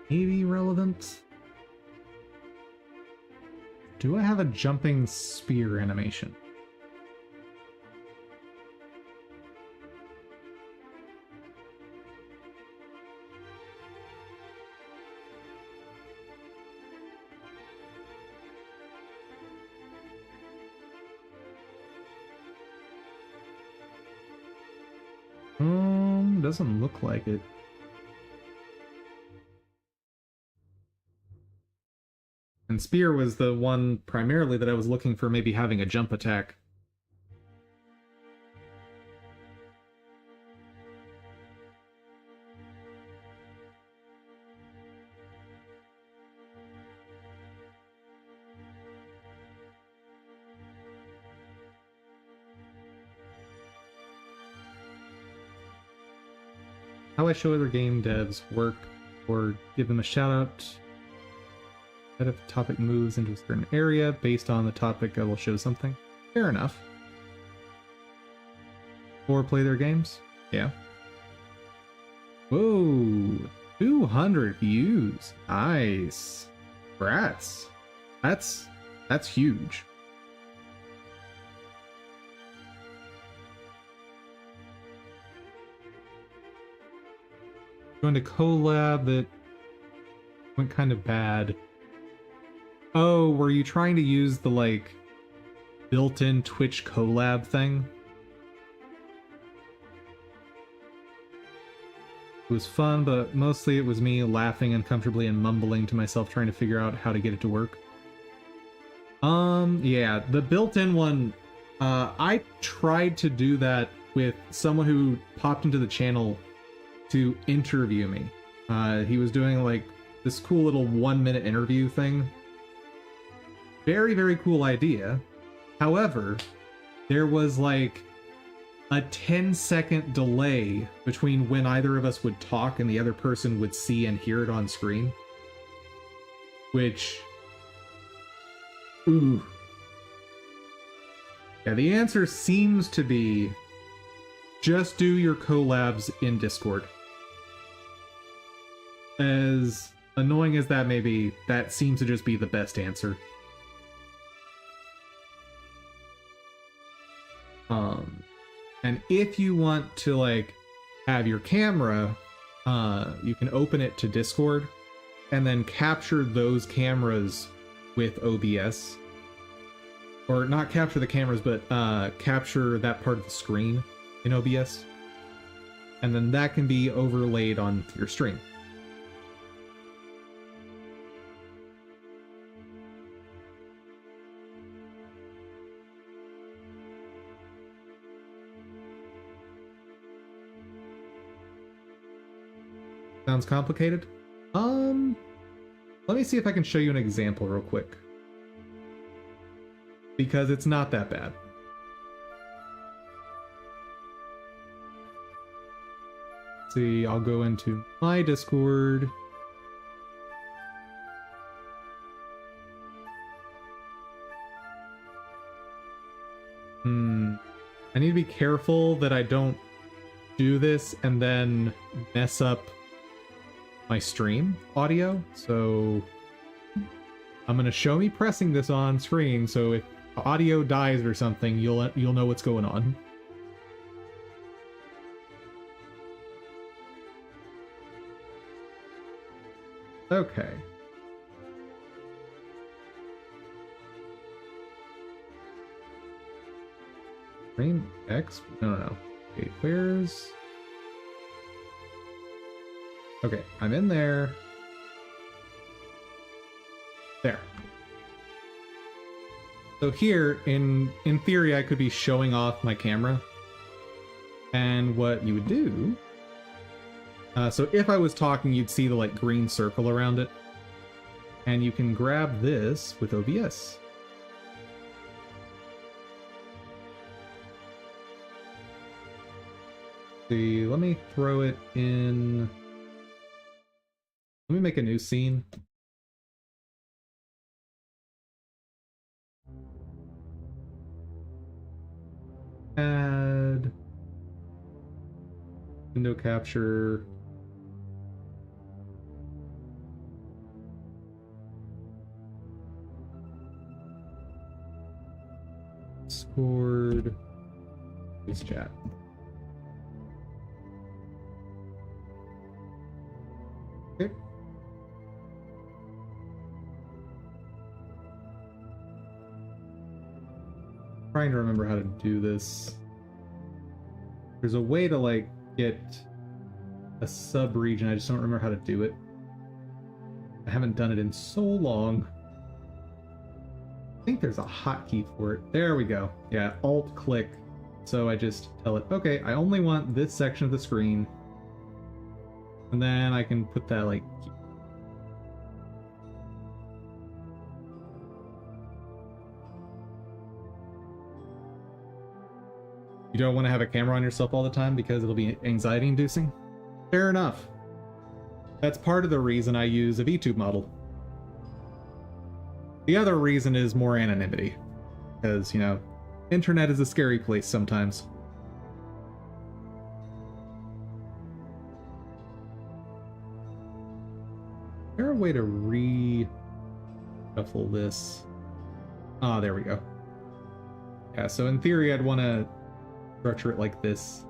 Maybe relevant. Do I have a jumping spear animation? Doesn't look like it. And Spear was the one primarily that I was looking for, maybe having a jump attack. How I show other game devs work, or give them a shout out. That if the topic moves into a certain area, based on the topic, I will show something. Fair enough. Or play their games. Yeah. Whoa, 200 views. Nice. Congrats. That's huge. Going to collab that went kind of bad. Oh, were you trying to use the like built-in Twitch collab thing? It was fun, but mostly it was me laughing uncomfortably and mumbling to myself trying to figure out how to get it to work. Yeah, the built-in one, I tried to do that with someone who popped into the channel to interview me. He was doing like this cool little 1-minute interview thing. Very, very cool idea. However, there was like a 10-second delay between when either of us would talk and the other person would see and hear it on screen. Which... ooh. Yeah, the answer seems to be just do your collabs in Discord. As annoying as that may be, that seems to just be the best answer. And if you want to like have your camera, you can open it to Discord and then capture those cameras with OBS. Or not capture the cameras, but capture that part of the screen in OBS. And then that can be overlaid on your stream. Sounds complicated? Let me see if I can show you an example real quick. Because it's not that bad. See, I'll go into my Discord. I need to be careful that I don't do this and then mess up my stream audio. So I'm gonna show me pressing this on screen, so if audio dies or something, you'll know what's going on. Okay. Frame X? No. Okay, where's... okay, I'm in there. There. So here, in theory, I could be showing off my camera. And what you would do... so if I was talking, you'd see the like green circle around it. And you can grab this with OBS. See, let me throw it in... let me make a new scene. Add... window capture... Discord... voice chat. Okay. Trying to remember how to do this. There's a way to like get a sub-region. I just don't remember how to do it. I haven't done it in so long. I think there's a hotkey for it. There we go. Yeah, Alt-click. So I just tell it, okay, I only want this section of the screen. And then I can put that, like... You don't want to have a camera on yourself all the time because it'll be anxiety-inducing? Fair enough. That's part of the reason I use a VTube model. The other reason is more anonymity. Because, you know, internet is a scary place sometimes. Is there a way to re-shuffle this? Ah, there we go. Yeah, so in theory I'd want to structure it like this.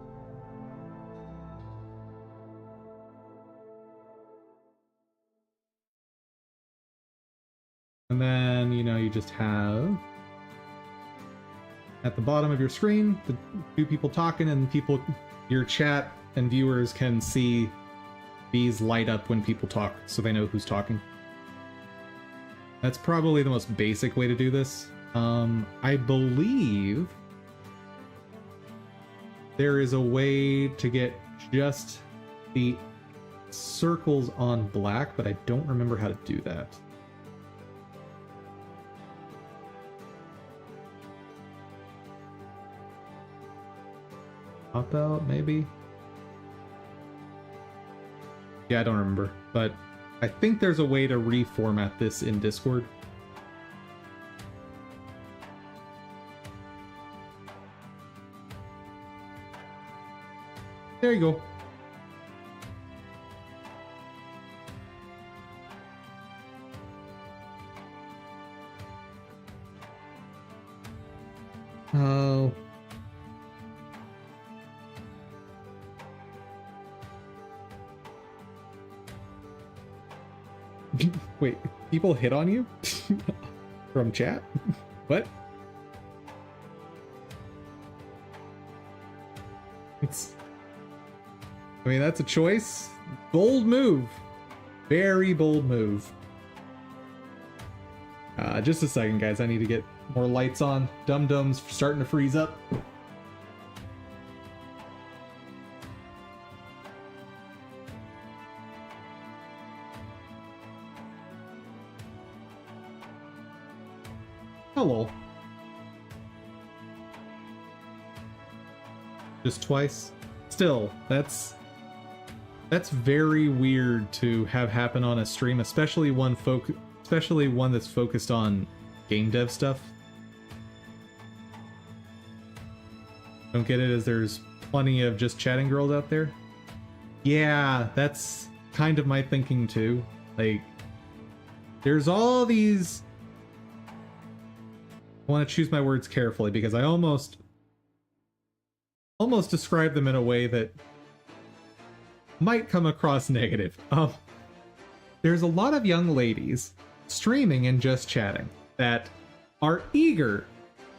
And then, you know, you just have at the bottom of your screen the two people talking, and people, your chat and viewers can see these light up when people talk so they know who's talking. That's probably the most basic way to do this. I believe there is a way to get just the circles on black, but I don't remember how to do that. Pop out, maybe? Yeah, I don't remember, but I think there's a way to reformat this in Discord. There you go. Oh. Wait, people hit on you? From chat? What? I mean, that's a choice. Bold move. Very bold move. Just a second, guys. I need to get more lights on. Dum-Dum's starting to freeze up. Hello. Just twice? Still, that's very weird to have happen on a stream, especially one that's focused on game dev stuff. Don't get it as there's plenty of just chatting girls out there? Yeah, that's kind of my thinking too. Like, there's all these... I want to choose my words carefully because I almost describe them in a way that might come across negative. There's a lot of young ladies streaming and just chatting that are eager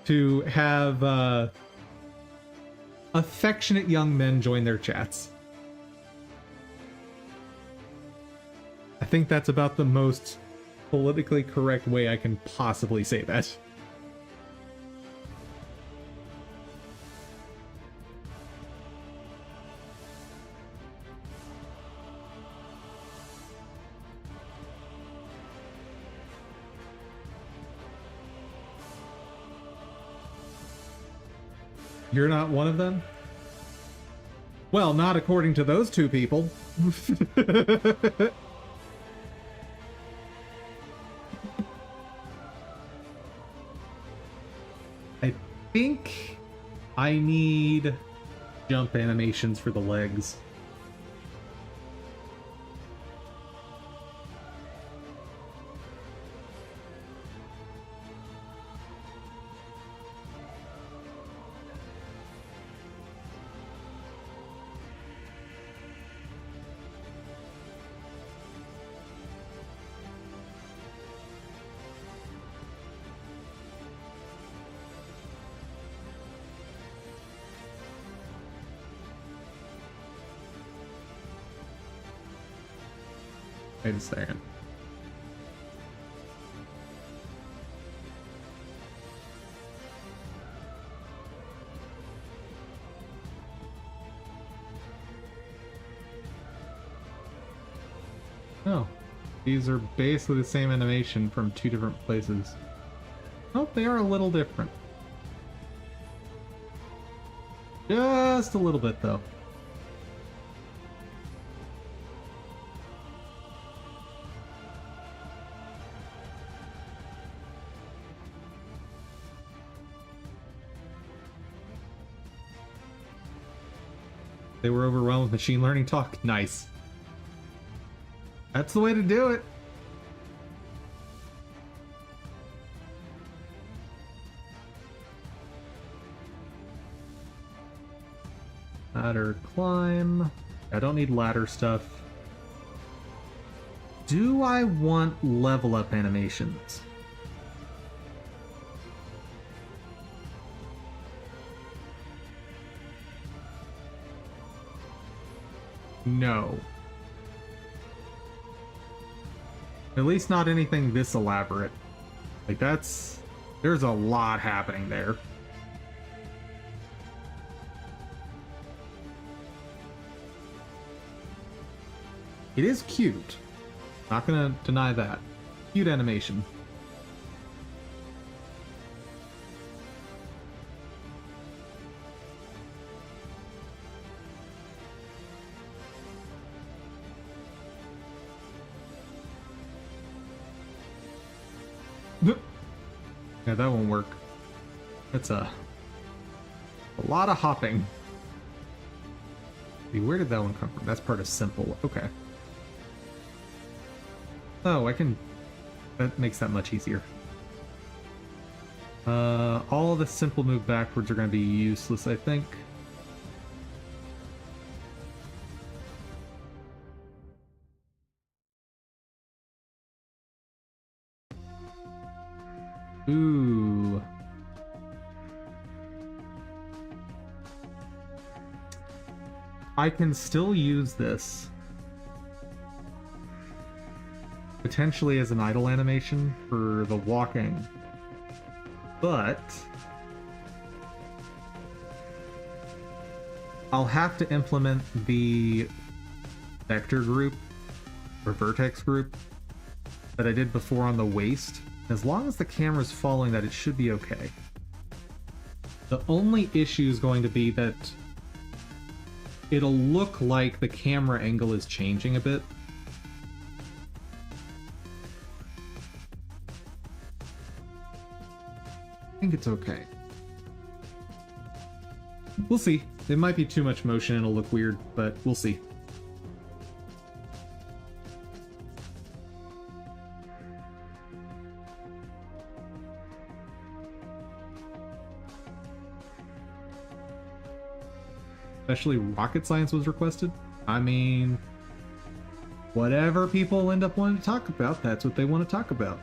to have affectionate young men join their chats. I think that's about the most politically correct way I can possibly say that. You're not one of them? Well, not according to those two people. I think I need jump animations for the legs. Wait a second. Oh, these are basically the same animation from two different places. Oh, they are a little different. Just a little bit, though. They were overwhelmed with machine learning talk. Nice. That's the way to do it. Ladder climb. I don't need ladder stuff. Do I want level up animations? No. At least not anything this elaborate. Like there's a lot happening there. It is cute. Not gonna deny that. Cute animation. Yeah, that won't work. That's a lot of hopping. See, where did that one come from? That's part of simple. Okay. Oh, I can... That makes that much easier. All of the simple move backwards are going to be useless, I think. Ooh. I can still use this. Potentially as an idle animation for the walking. But I'll have to implement the vector group or vertex group that I did before on the waist. As long as the camera's following that, it should be okay. The only issue is going to be that it'll look like the camera angle is changing a bit. I think it's okay. We'll see. It might be too much motion and it'll look weird, but we'll see. Especially rocket science was requested. I mean, whatever people end up wanting to talk about, that's what they want to talk about.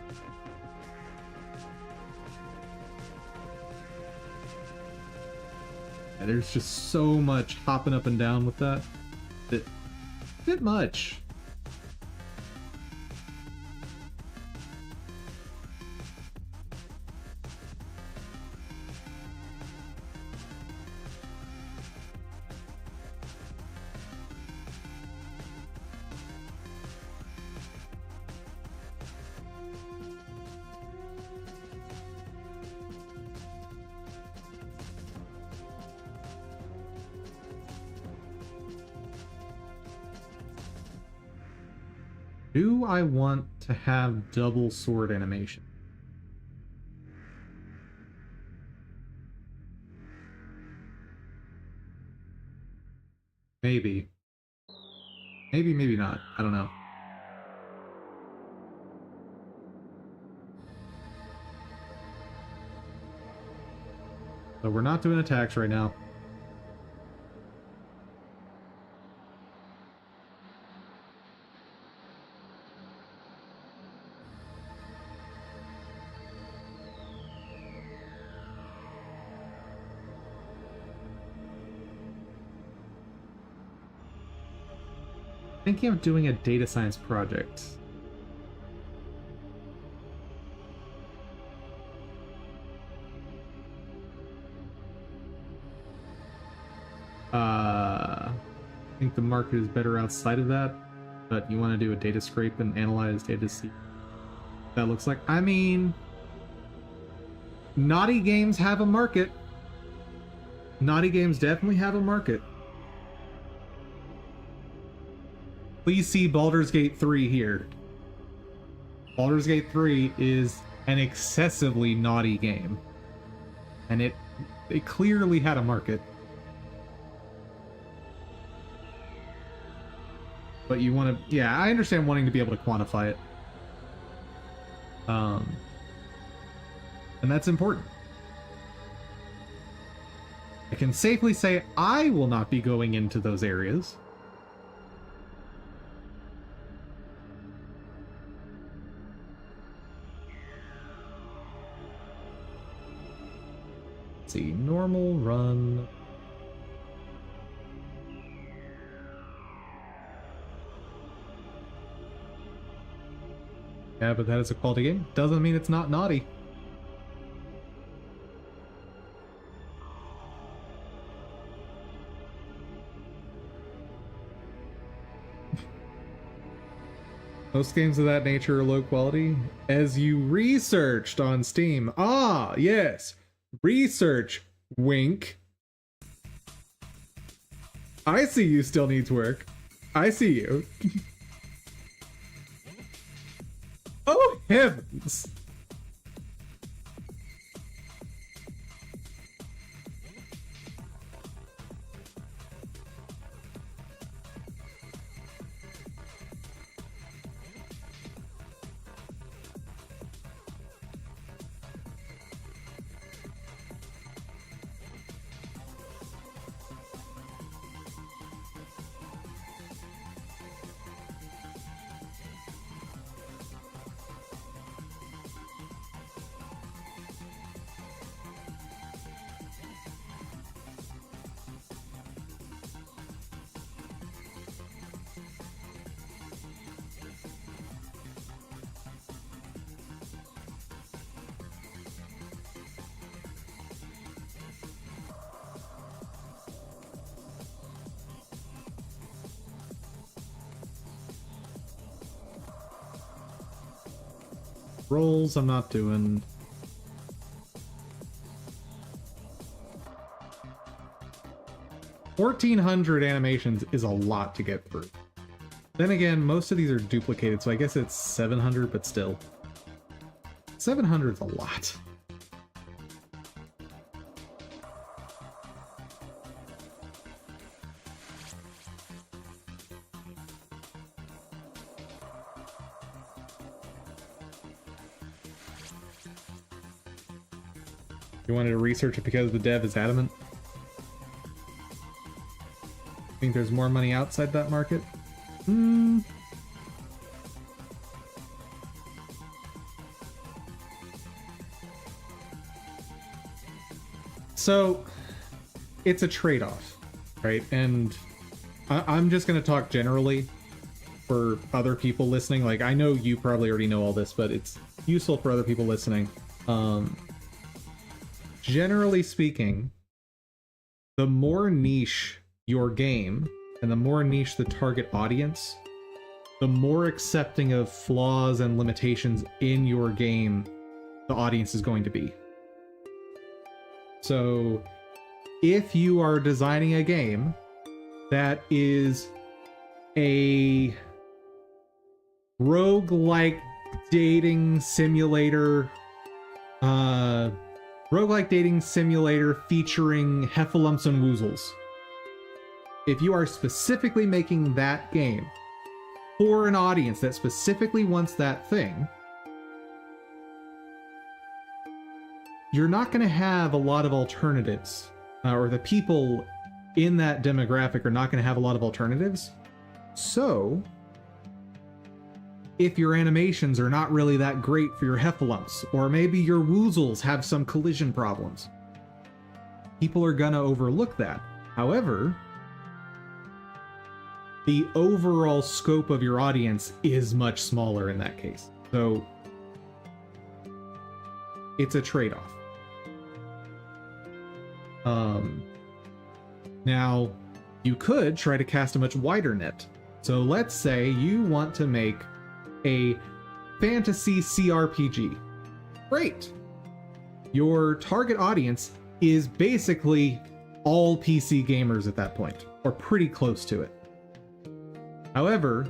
Yeah, there's just so much hopping up and down with that. Bit much. Do I want to have double sword animation? Maybe. Maybe, maybe not. I don't know. So we're not doing attacks right now. Thinking of doing a data science project. I think the market is better outside of that, but you want to do a data scrape and analyze data to see what that looks like. I mean, naughty games have a market. Naughty games definitely have a market. Please see Baldur's Gate 3 here. Baldur's Gate 3 is an excessively naughty game. And it clearly had a market. But you want to... Yeah, I understand wanting to be able to quantify it. And that's important. I can safely say I will not be going into those areas. Let's see, normal run. Yeah, but that is a quality game. Doesn't mean it's not naughty. Most games of that nature are low quality. As you researched on Steam. Ah, yes. Research. Wink. I see you still needs work. I see you. Oh, heavens. Rolls I'm not doing. $1,400 animations is a lot to get through. Then again, most of these are duplicated, so I guess it's 700, but still. 700 is a lot. You wanted to research it because the dev is adamant? Think there's more money outside that market? So, it's a trade-off, right? And I'm just going to talk generally for other people listening. Like, I know you probably already know all this, but it's useful for other people listening. Generally speaking, the more niche your game and the more niche the target audience, the more accepting of flaws and limitations in your game the audience is going to be. So if you are designing a game that is a roguelike dating simulator, featuring heffalumps and woozles. If you are specifically making that game for an audience that specifically wants that thing, you're not going to have a lot of alternatives, or the people in that demographic are not going to have a lot of alternatives. So, if your animations are not really that great for your heffalumps, or maybe your woozles have some collision problems, people are gonna overlook that. However, the overall scope of your audience is much smaller in that case. So it's a trade-off. Now, you could try to cast a much wider net. So let's say you want to make a fantasy CRPG. Great. Your target audience is basically all PC gamers at that point, or pretty close to it. However,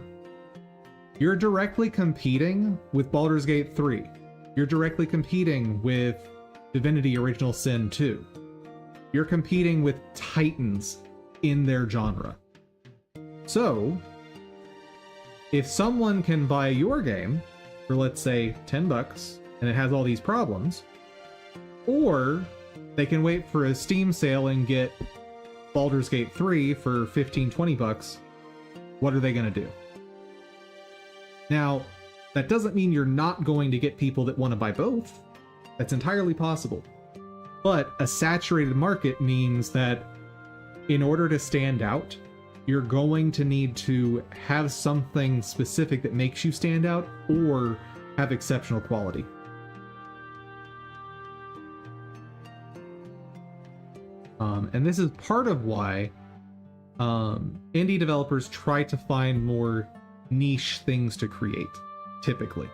you're directly competing with Baldur's Gate 3. You're directly competing with Divinity Original Sin 2. You're competing with titans in their genre. So, if someone can buy your game for, let's say, $10 and it has all these problems, or they can wait for a Steam sale and get Baldur's Gate 3 for $15-20, what are they going to do? Now, that doesn't mean you're not going to get people that want to buy both. That's entirely possible. But a saturated market means that in order to stand out, you're going to need to have something specific that makes you stand out or have exceptional quality. And this is part of why indie developers try to find more niche things to create, typically.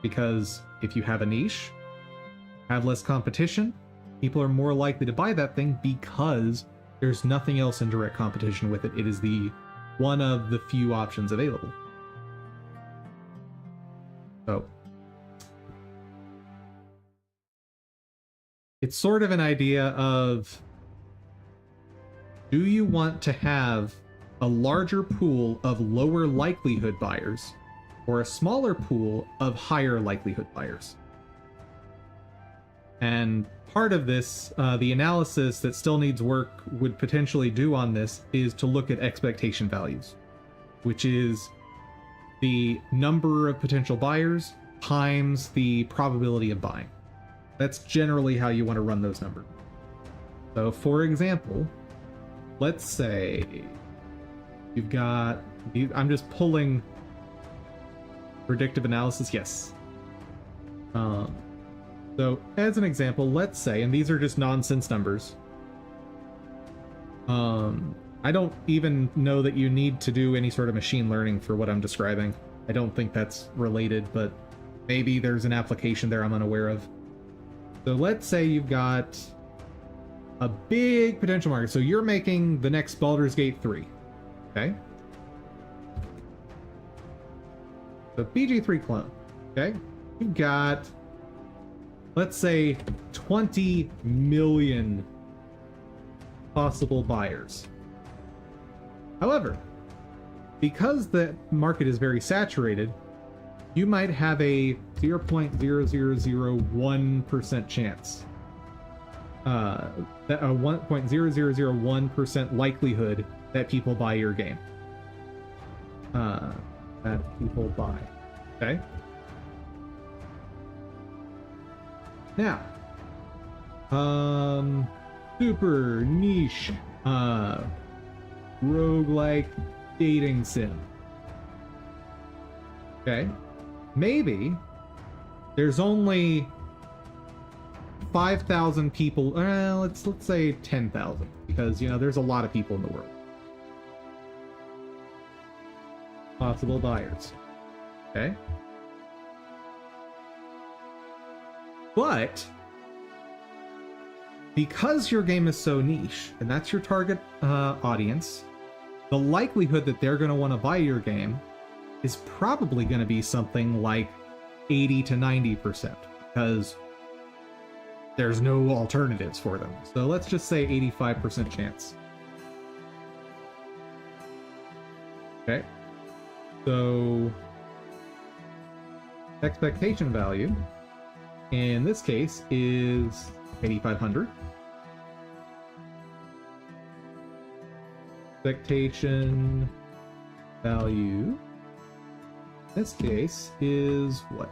Because if you have a niche, have less competition, people are more likely to buy that thing because there's nothing else in direct competition with it. It is the one of the few options available. So it's sort of an idea of, do you want to have a larger pool of lower likelihood buyers or a smaller pool of higher likelihood buyers? And part of this, the analysis that still needs work would potentially do on this, is to look at expectation values, which is the number of potential buyers times the probability of buying. That's generally how you want to run those numbers. So for example, let's say you've got, I'm just pulling predictive analysis, yes. So as an example, let's say, and these are just nonsense numbers. I don't even know that you need to do any sort of machine learning for what I'm describing. I don't think that's related, but maybe there's an application there I'm unaware of. So let's say you've got a big potential market. So you're making the next Baldur's Gate 3, okay? So BG3 clone, okay? You've got, let's say, 20 million possible buyers. However, because the market is very saturated, you might have a 0.0001% chance. A 1.0001% likelihood that people buy your game. That people buy. Okay? Now, super niche, roguelike dating sim. Okay? Maybe there's only 5,000 people. Let's say 10,000, because there's a lot of people in the world. Possible buyers. Okay? But because your game is so niche, and that's your target audience, the likelihood that they're going to want to buy your game is probably going to be something like 80 to 90%, because there's no alternatives for them. So let's just say 85% chance. Okay. So expectation value in this case is 8,500. Expectation value in this case is what?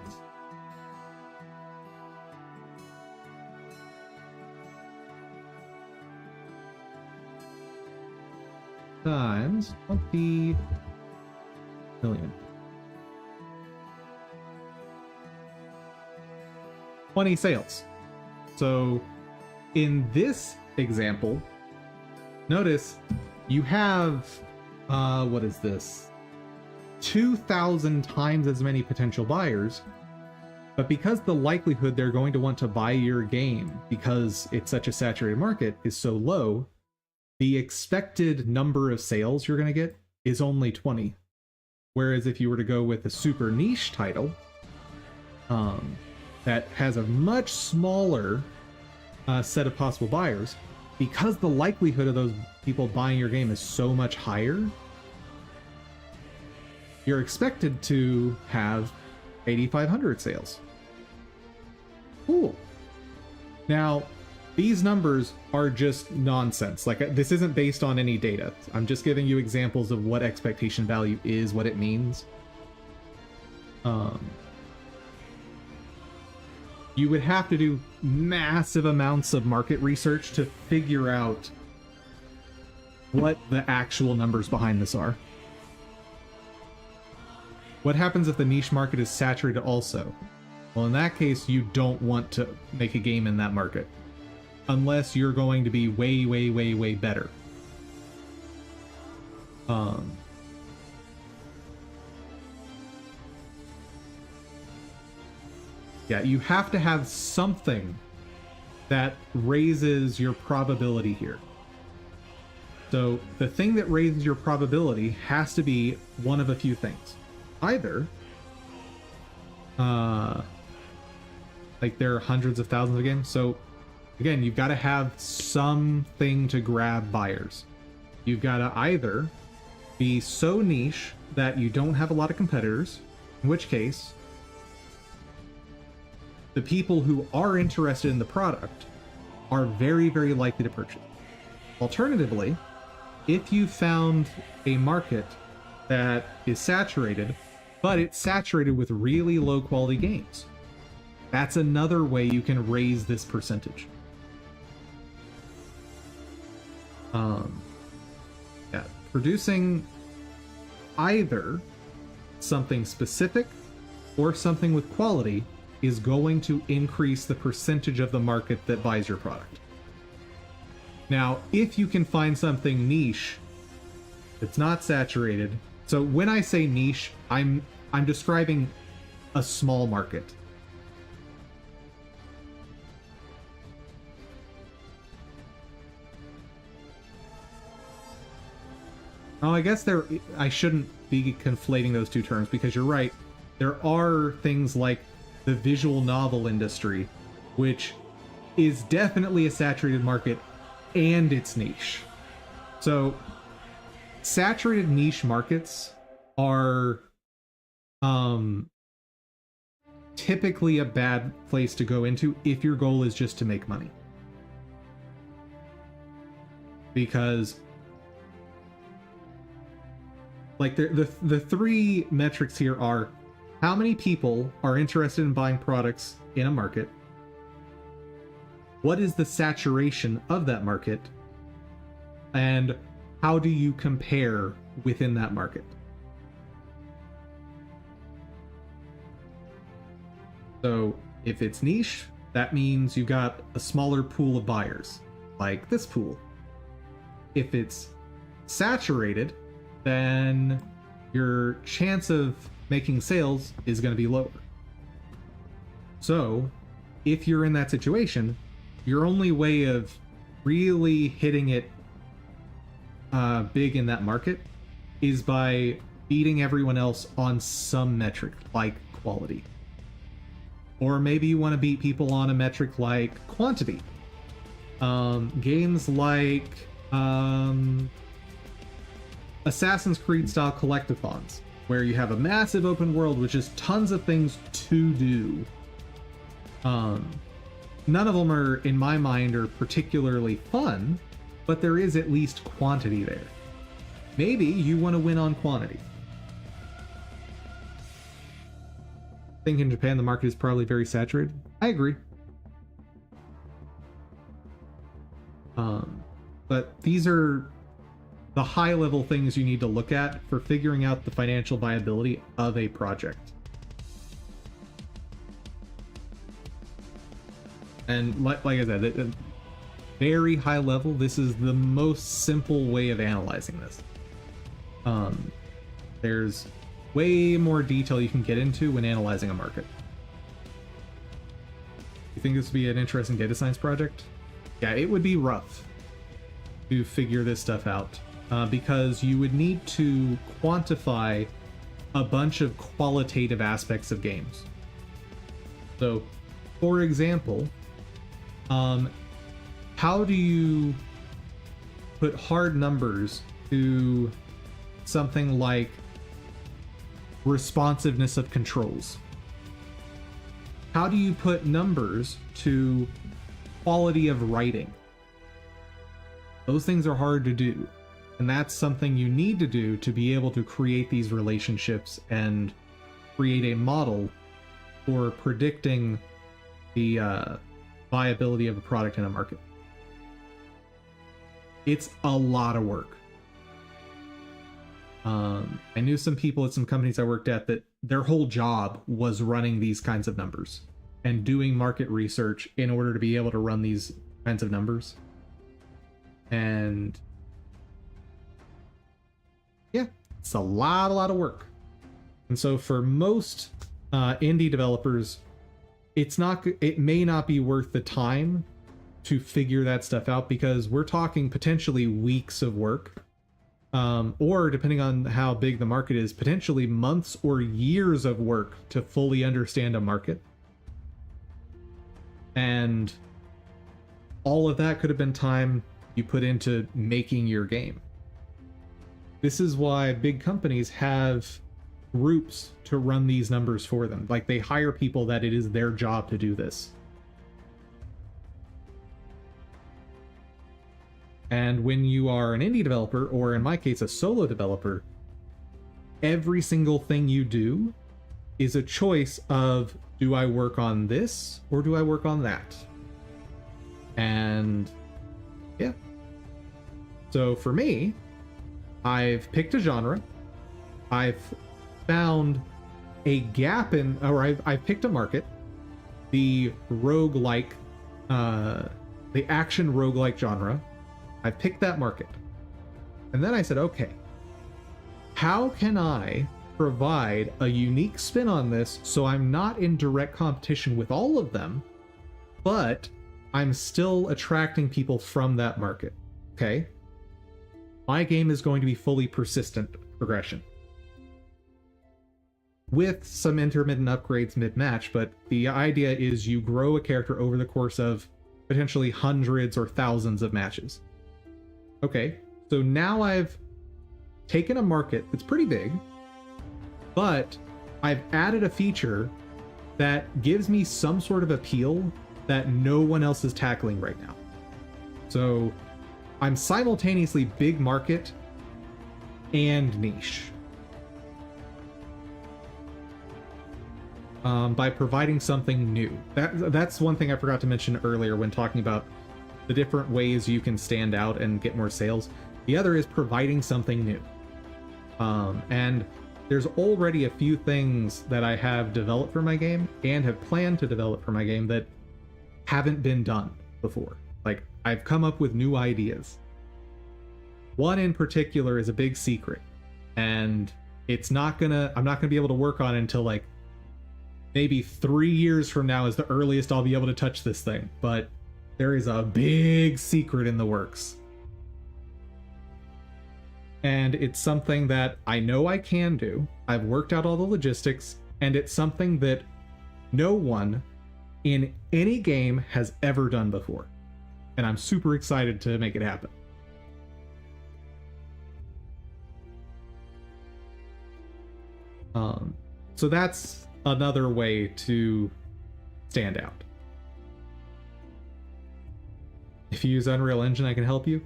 times 20 million. 20 sales. So in this example, notice you have, what is this? 2,000 times as many potential buyers, but because the likelihood they're going to want to buy your game because it's such a saturated market is so low, the expected number of sales you're going to get is only 20. Whereas if you were to go with a super niche title, that has a much smaller set of possible buyers, because the likelihood of those people buying your game is so much higher, you're expected to have 8,500 sales. Cool. Now, these numbers are just nonsense. Like, this isn't based on any data. I'm just giving you examples of what expectation value is, what it means. You would have to do massive amounts of market research to figure out what the actual numbers behind this are. What happens if the niche market is saturated also? Well, in that case, you don't want to make a game in that market, unless you're going to be way, way, way, way better. Yeah, you have to have something that raises your probability here. So the thing that raises your probability has to be one of a few things. Either, like there are hundreds of thousands of games. So again, you've got to have something to grab buyers. You've got to either be so niche that you don't have a lot of competitors, in which case the people who are interested in the product are very, very likely to purchase. Alternatively, if you found a market that is saturated, but it's saturated with really low quality games, that's another way you can raise this percentage. Yeah, producing either something specific or something with quality is going to increase the percentage of the market that buys your product. Now, if you can find something niche that's not saturated, so when I say niche, I'm describing a small market. Oh, I guess I shouldn't be conflating those two terms, because you're right. There are things like the visual novel industry, which is definitely a saturated market, and it's niche. So saturated niche markets are typically a bad place to go into if your goal is just to make money. Because like the three metrics here are: how many people are interested in buying products in a market? What is the saturation of that market? And how do you compare within that market? So if it's niche, that means you got a smaller pool of buyers, like this pool. If it's saturated, then your chance of making sales is going to be lower. So if you're in that situation, your only way of really hitting it big in that market is by beating everyone else on some metric like quality. Or maybe you want to beat people on a metric like quantity. Games like Assassin's Creed style collectathons, where you have a massive open world with just tons of things to do. None of them are, in my mind, are particularly fun, but there is at least quantity there. Maybe you want to win on quantity. I think in Japan the market is probably very saturated. I agree. But these are the high level things you need to look at for figuring out the financial viability of a project. And like I said, at very high level, this is the most simple way of analyzing this. There's way more detail you can get into when analyzing a market. You think this would be an interesting data science project? Yeah, it would be rough to figure this stuff out because you would need to quantify a bunch of qualitative aspects of games. So, for example, how do you put hard numbers to something like responsiveness of controls? How do you put numbers to quality of writing? Those things are hard to do, and that's something you need to do to be able to create these relationships and create a model for predicting the viability of a product in a market. It's a lot of work. I knew some people at some companies I worked at that their whole job was running these kinds of numbers and doing market research in order to be able to run these kinds of numbers. And yeah, it's a lot of work. And so for most indie developers, it may not be worth the time to figure that stuff out because we're talking potentially weeks of work. Or depending on how big the market is, potentially months or years of work to fully understand a market. And all of that could have been time you put into making your game. This is why big companies have groups to run these numbers for them. Like, they hire people that it is their job to do this. And when you are an indie developer, or in my case, a solo developer, every single thing you do is a choice of, do I work on this or do I work on that? And yeah. So for me, I've picked a genre. I've found a gap in, or I've picked a market, the roguelike, the action roguelike genre. I picked that market. And then I said, okay, how can I provide a unique spin on this so I'm not in direct competition with all of them, but I'm still attracting people from that market? Okay. My game is going to be fully persistent progression, with some intermittent upgrades mid-match, but the idea is you grow a character over the course of potentially hundreds or thousands of matches. Okay, so now I've taken a market that's pretty big, but I've added a feature that gives me some sort of appeal that no one else is tackling right now. So I'm simultaneously big market and niche. By providing something new. That's one thing I forgot to mention earlier when talking about the different ways you can stand out and get more sales. The other is providing something new. And there's already a few things that I have developed for my game and have planned to develop for my game that haven't been done before. Like, I've come up with new ideas. One in particular is a big secret, and I'm not gonna be able to work on it until like maybe 3 years from now is the earliest I'll be able to touch this thing, but there is a big secret in the works. And it's something that I know I can do. I've worked out all the logistics, and it's something that no one in any game has ever done before. And I'm super excited to make it happen. So that's another way to stand out. If you use Unreal Engine, I can help you.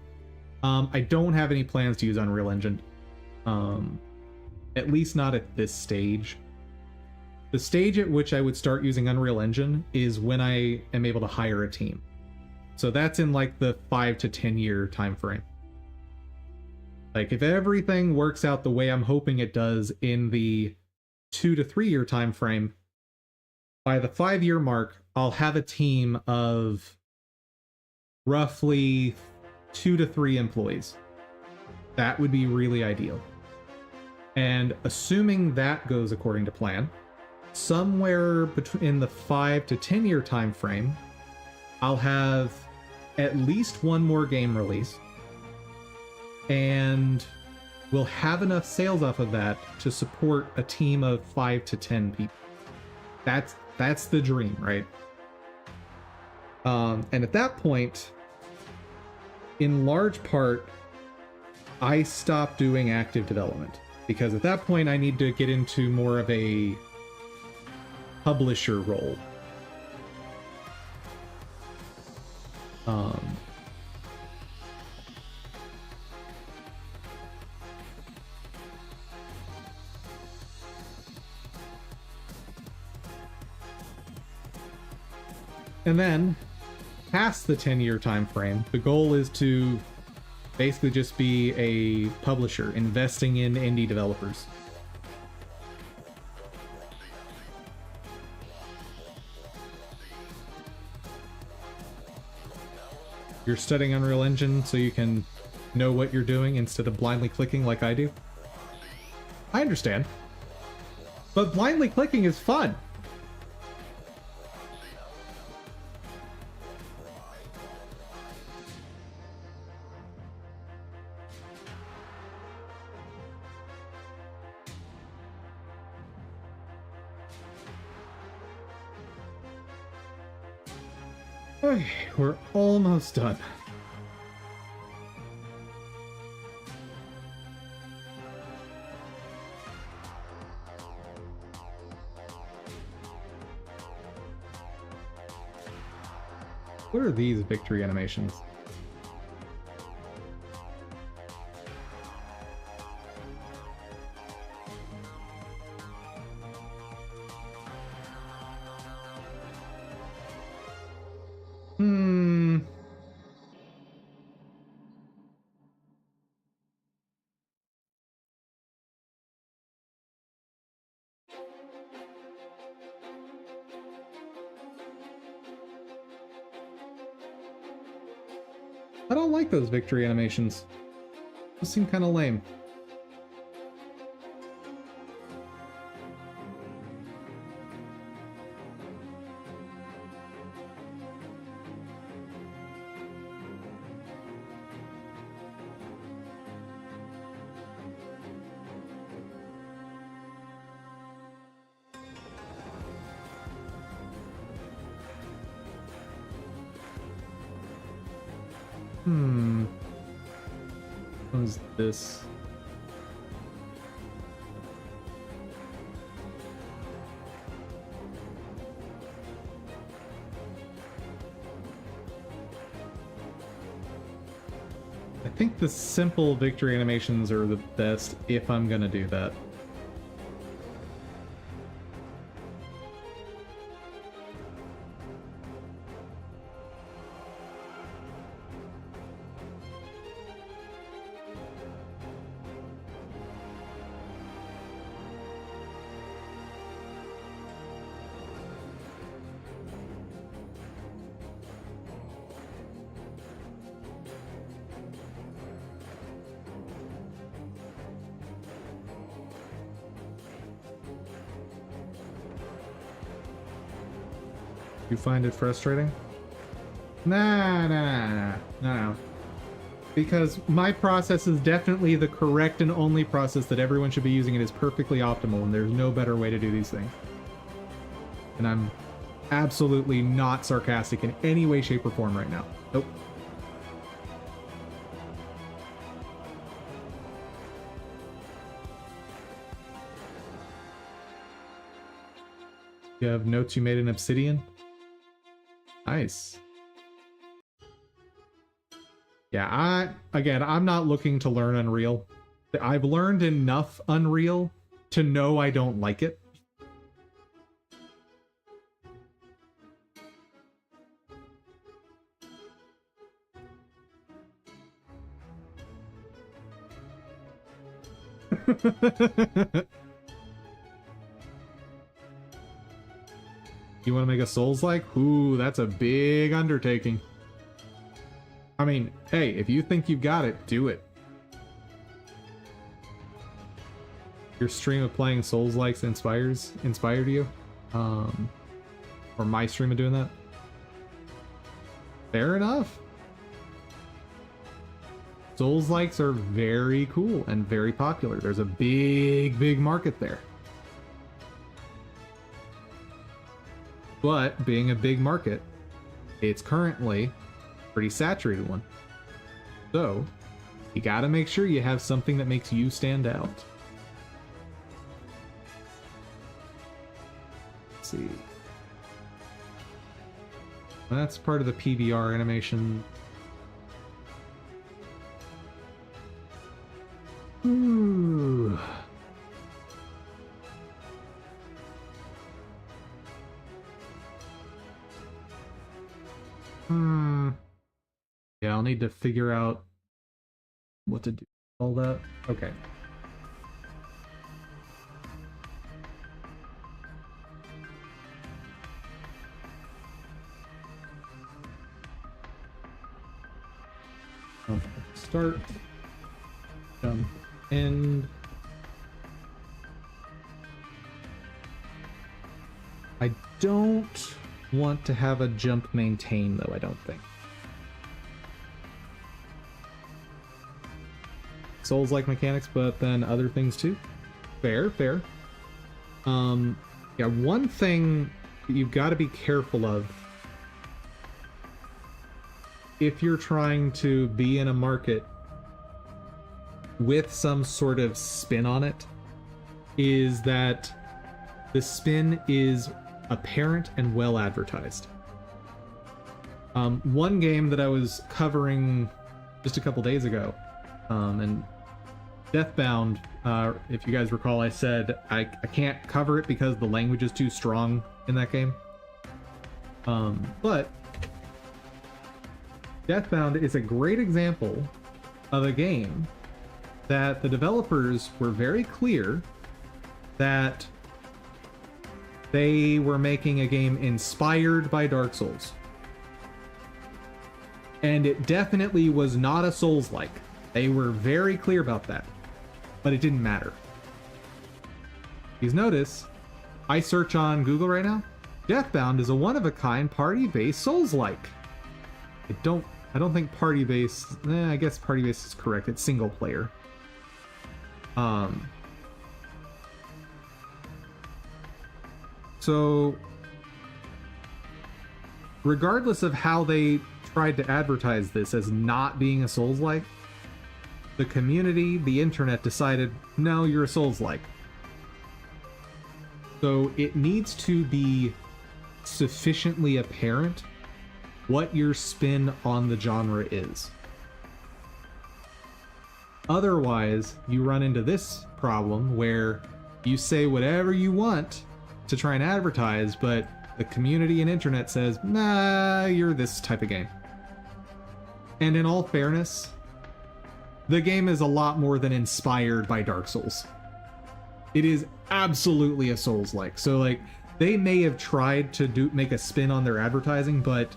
I don't have any plans to use Unreal Engine. At least not at this stage. The stage at which I would start using Unreal Engine is when I am able to hire a team. So that's in like the 5 to 10 year time frame. Like, if everything works out the way I'm hoping it does in the 2 to 3 year time frame, by the 5-year mark, I'll have a team of roughly 2 to 3 employees. That would be really ideal. And assuming that goes according to plan, somewhere between the 5 to 10 year time frame, I'll have at least one more game release, and we'll have enough sales off of that to support a team of 5 to 10 people. That's the dream, right? And at that point, in large part, I stop doing active development, because at that point I need to get into more of a publisher role. And then, past the 10-year time frame, the goal is to basically just be a publisher, investing in indie developers. You're studying Unreal Engine so you can know what you're doing instead of blindly clicking like I do. I understand. But blindly clicking is fun. Okay, we're almost done. What are these victory animations? I don't like those victory animations. Those seem kind of lame. What is this? I think the simple victory animations are the best if I'm gonna do that. You find it frustrating? No. Because my process is definitely the correct and only process that everyone should be using. It is perfectly optimal, and there's no better way to do these things. And I'm absolutely not sarcastic in any way, shape, or form right now. Nope. You have notes you made in Obsidian? Nice. Yeah, I'm not looking to learn Unreal. I've learned enough Unreal to know I don't like it. You want to make a Souls-like? Ooh, that's a big undertaking. I mean, hey, if you think you've got it, do it. Your stream of playing Souls-likes inspired you? Or my stream of doing that? Fair enough. Souls-likes are very cool and very popular. There's a big market there. But being a big market, it's currently a pretty saturated one. So, you gotta make sure you have something that makes you stand out. Let's see. That's part of the PBR animation. Ooh. Yeah, I'll need to figure out what to do with all that. Okay. Start. Jump. End. I don't want to have a jump maintain, though, I don't think. Souls-like mechanics, but then other things too. Fair. Yeah, one thing you've got to be careful of if you're trying to be in a market with some sort of spin on it is that the spin is apparent and well advertised. One game that I was covering just a couple days ago, and Deathbound, if you guys recall, I said I can't cover it because the language is too strong in that game. But Deathbound is a great example of a game that the developers were very clear that they were making a game inspired by Dark Souls. And it definitely was not a Souls-like. They were very clear about that. But it didn't matter. Please notice, I search on Google right now. Deathbound is a one-of-a-kind party-based Souls-like. I don't think party-based... I guess party-based is correct. It's single-player. So, regardless of how they tried to advertise this as not being a Souls-like, the community, the internet decided, no, you're a Souls-like. So it needs to be sufficiently apparent what your spin on the genre is. Otherwise, you run into this problem where you say whatever you want to try and advertise, but the community and internet says, nah, you're this type of game. And in all fairness, the game is a lot more than inspired by Dark Souls. It is absolutely a Souls-like. So, like, they may have tried to make a spin on their advertising, but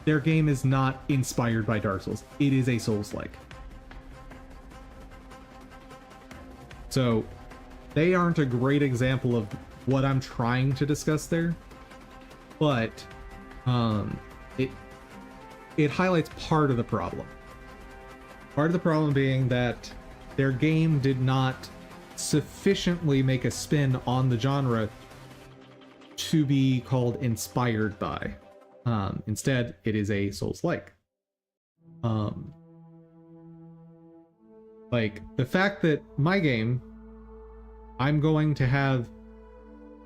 their game is not inspired by Dark Souls. It is a Souls-like. So, they aren't a great example of what I'm trying to discuss there, but it highlights part of the problem. Part of the problem being that their game did not sufficiently make a spin on the genre to be called inspired by. Instead, it is a Souls-like. Like, the fact that my game, I'm going to have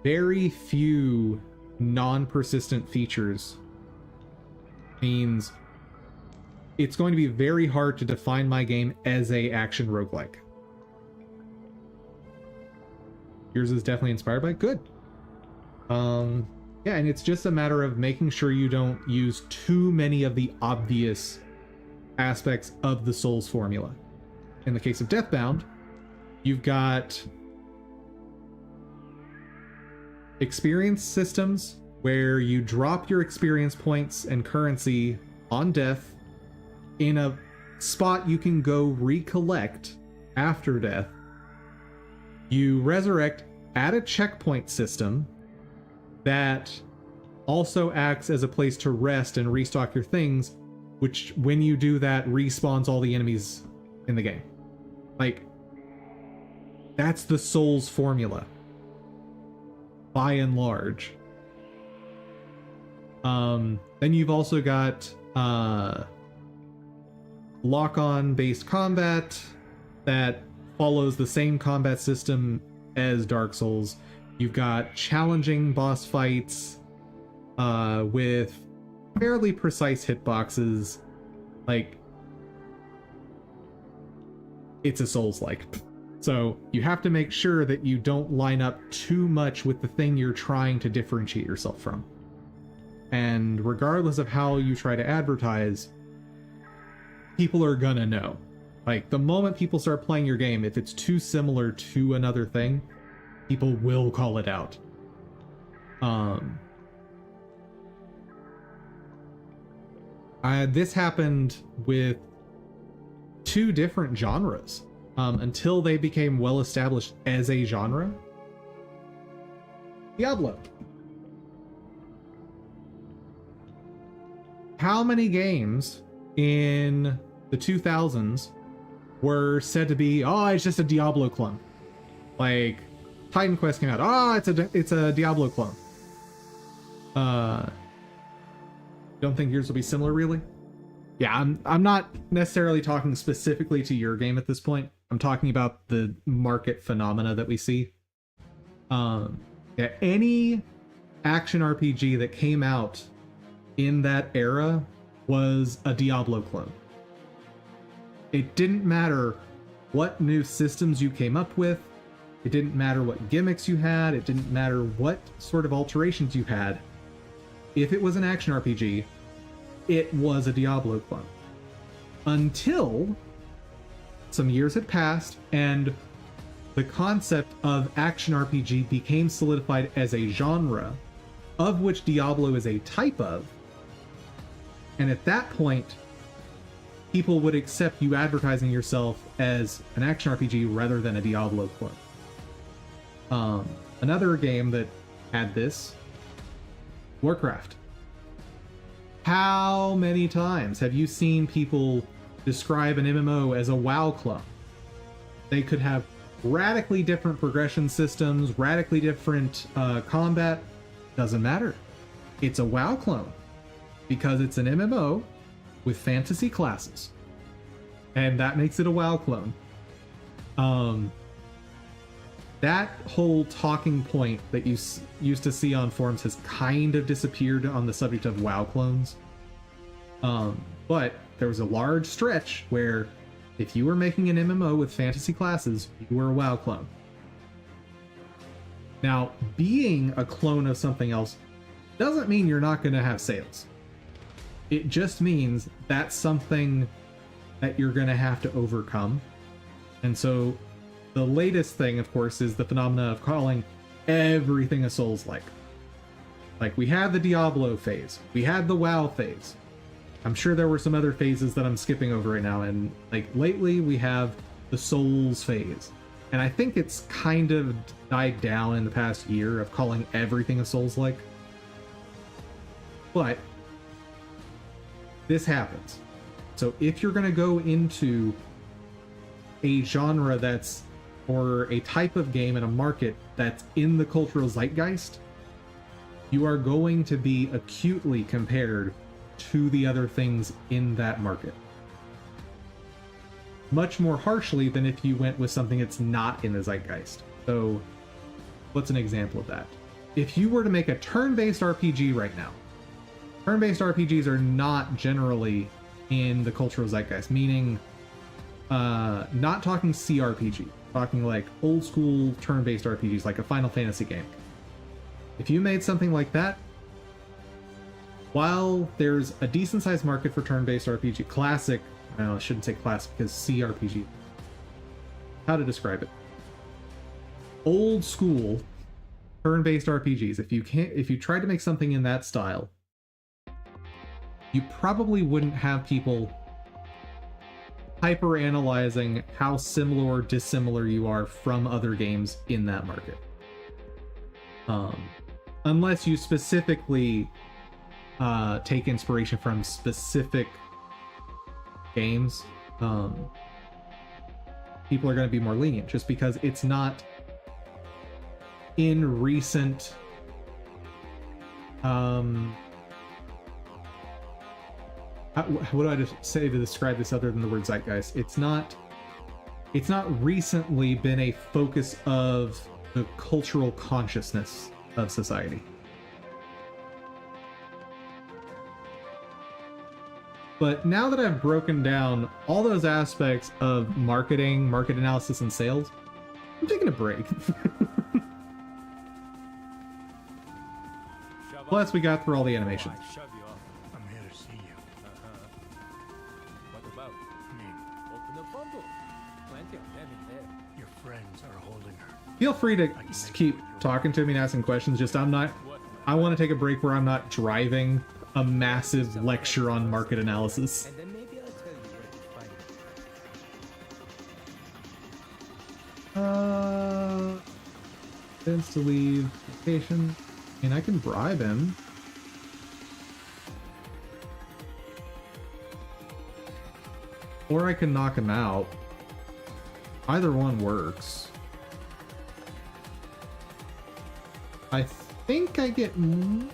very few non-persistent features means it's going to be very hard to define my game as a action roguelike. Yours is definitely inspired by good. Yeah, and it's just a matter of making sure you don't use too many of the obvious aspects of the Souls formula. In the case of Deathbound, You've got experience systems where you drop your experience points and currency on death in a spot you can go recollect after death. You resurrect at a checkpoint system that also acts as a place to rest and restock your things, which when you do that respawns all the enemies in the game. Like, that's the Souls formula by and large. Then you've also got lock-on based combat that follows the same combat system as Dark Souls. You've got challenging boss fights with fairly precise hitboxes. Like, it's a Souls-like. So you have to make sure that you don't line up too much with the thing you're trying to differentiate yourself from. And regardless of how you try to advertise, people are gonna know. Like, the moment people start playing your game, if it's too similar to another thing, people will call it out. This happened with two different genres until they became well established as a genre. Diablo. How many games in the 2000s were said to be, oh, it's just a Diablo clone? Like, Titan Quest came out, oh, it's a Diablo clone. Don't think yours will be similar, really? Yeah, I'm not necessarily talking specifically to your game at this point. I'm talking about the market phenomena that we see. Yeah, any action RPG that came out in that era was a Diablo clone. It didn't matter what new systems you came up with. It didn't matter what gimmicks you had. It didn't matter what sort of alterations you had. If it was an action RPG, it was a Diablo clone. Until some years had passed and the concept of action RPG became solidified as a genre, of which Diablo is a type of. And at that point, people would accept you advertising yourself as an action RPG rather than a Diablo clone. Another game that had this, Warcraft. How many times have you seen people describe an MMO as a WoW clone? They could have radically different progression systems, radically different combat. Doesn't matter. It's a WoW clone because it's an MMO with fantasy classes, and that makes it a WoW clone. That whole talking point that you used to see on forums has kind of disappeared on the subject of WoW clones. But there was a large stretch where if you were making an MMO with fantasy classes, you were a WoW clone. Now, being a clone of something else doesn't mean you're not going to have sales. It just means that's something that you're going to have to overcome. And so the latest thing, of course, is the phenomena of calling everything a Souls-like. Like, we had the Diablo phase. We had the WoW phase. I'm sure there were some other phases that I'm skipping over right now. And, like, lately we have the Souls phase. And I think it's kind of died down in the past year of calling everything a Souls-like. But this happens. So if you're going to go into a genre that's, or a type of game in a market that's in the cultural zeitgeist, you are going to be acutely compared to the other things in that market. Much more harshly than if you went with something that's not in the zeitgeist. So, what's an example of that? If you were to make a turn-based RPG right now, turn-based RPGs are not generally in the cultural zeitgeist, meaning not talking CRPG, talking like old school turn-based RPGs, like a Final Fantasy game. If you made something like that, while there's a decent sized market for turn-based RPG, classic, I shouldn't say classic because CRPG, how to describe it? old school turn-based RPGs, if you tried to make something in that style, you probably wouldn't have people hyper analyzing how similar or dissimilar you are from other games in that market. Unless you specifically take inspiration from specific games, people are going to be more lenient just because it's not in recent what do I just say to describe this other than the word zeitgeist? It's not recently been a focus of the cultural consciousness of society. But now that I've broken down all those aspects of marketing, market analysis, and sales, I'm taking a break. Plus, we got through all the animations. I'm here to see you. What about? Open a bundle. Plenty of them in there. Your friends are holding her. Feel free to keep talking to me and asking questions. Just I want to take a break where I'm not driving a massive lecture on market analysis. And then maybe I'll tell you where to find it. Tends to leave location. And I can bribe him. Or I can knock him out. Either one works. I think I get... See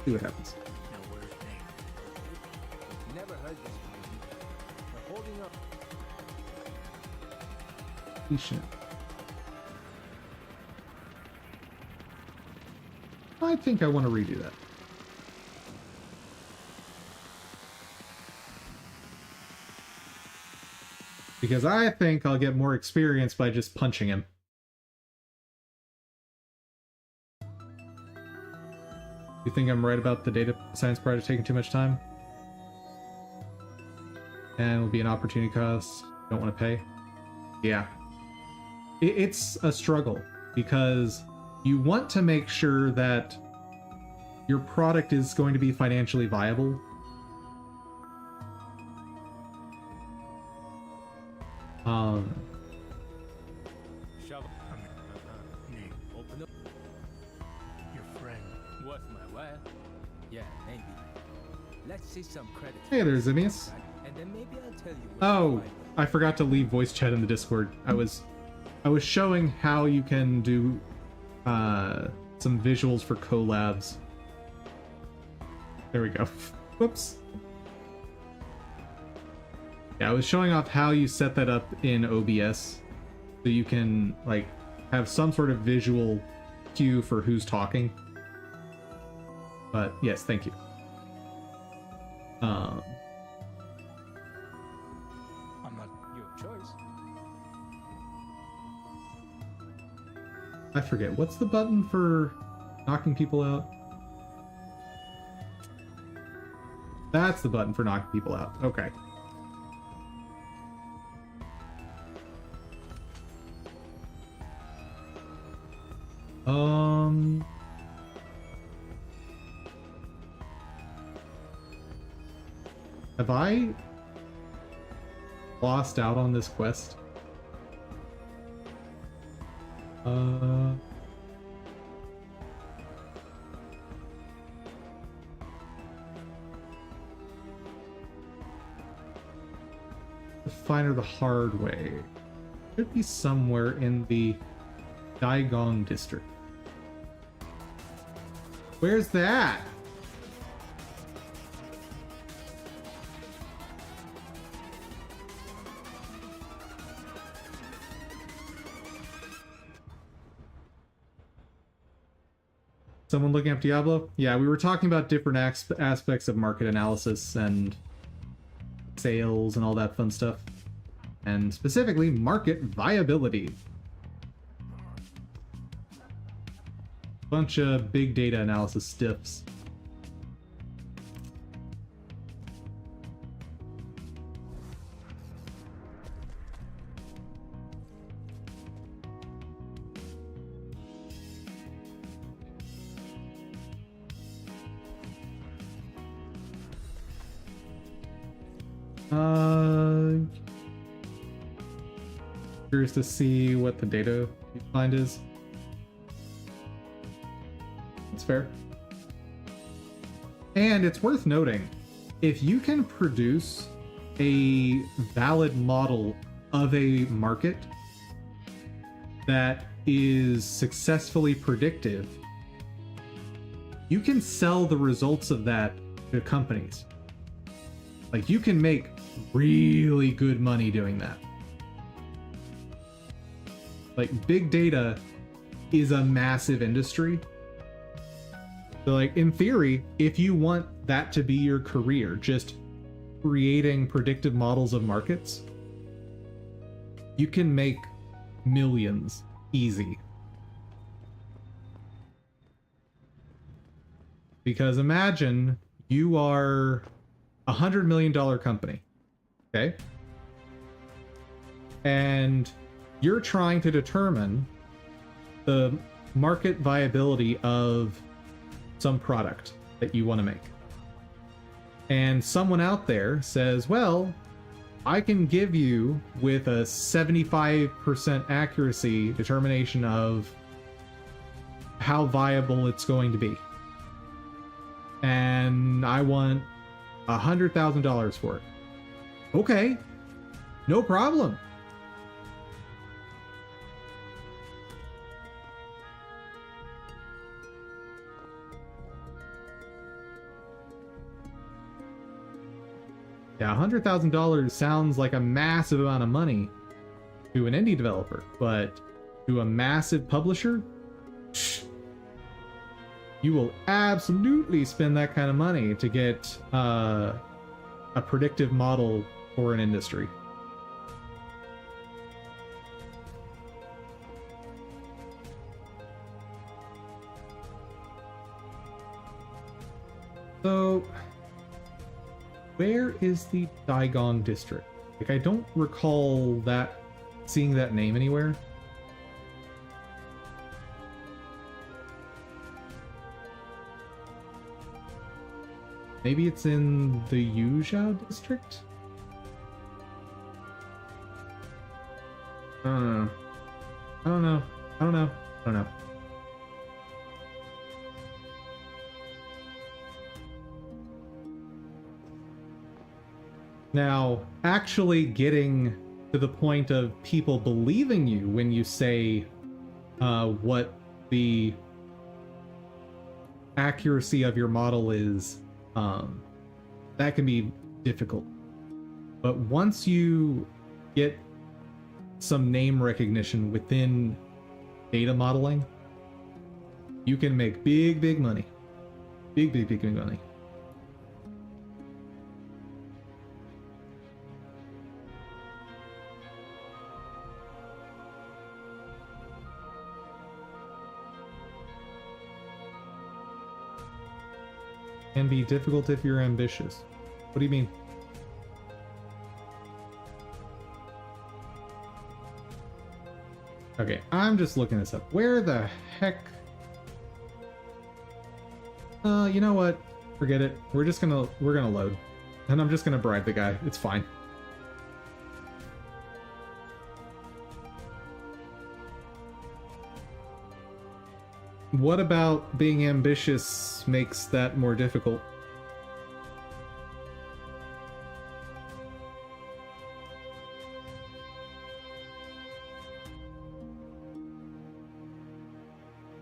what happens. Now where's Nate? Never heard this from you. We're holding up. Patient. I think I want to redo that. Because I think I'll get more experience by just punching him. You think I'm right about the data science project taking too much time? And will be an opportunity cost. Don't want to pay. Yeah. It's a struggle because you want to make sure that your product is going to be financially viable. Shovel. Nate, Open up. your friend. Worth my while? Yeah, maybe. Let's see some credit. Hey there, Zimius. And then maybe I'll tell you where to Oh, find it. I forgot to leave voice chat in the Discord. I was showing how you can do some visuals for collabs. There we go. Whoops. Yeah, I was showing off how you set that up in OBS so you can like have some sort of visual cue for who's talking. But yes, thank you. I'm not. Your choice. I forget. What's the button for knocking people out? That's the button for knocking people out. Okay. Have I lost out on this quest? The finer the hard way. Should be somewhere in the Daigong district. Where's that? Someone looking up Diablo? Yeah, we were talking about different aspects of market analysis and sales and all that fun stuff. And specifically, market viability. Bunch of big data analysis stiffs. Curious to see what the data you find is. That's fair. And it's worth noting, if you can produce a valid model of a market that is successfully predictive, you can sell the results of that to companies. Like, you can make really good money doing that. Like, big data is a massive industry. So, like, in theory, if you want that to be your career, just creating predictive models of markets, you can make millions easy. Because imagine you are $100 million company, okay? And you're trying to determine the market viability of some product that you want to make. And someone out there says, well, I can give you with a 75% accuracy determination of how viable it's going to be. And I want $100,000 for it. Okay, no problem. Yeah, $100,000 sounds like a massive amount of money to an indie developer, but to a massive publisher, you will absolutely spend that kind of money to get a predictive model for an industry. So, where is the Daigong district? Like, I don't recall seeing that name anywhere. Maybe it's in the Yuzhou district? I don't know. Now, actually getting to the point of people believing you when you say what the accuracy of your model is, that can be difficult. But once you get some name recognition within data modeling, you can make big money. Big money. Can be difficult if you're ambitious. What do you mean? Okay, I'm just looking this up. Where the heck? You know what? Forget it. We're gonna load. And I'm just gonna bribe the guy. It's fine. What about being ambitious makes that more difficult?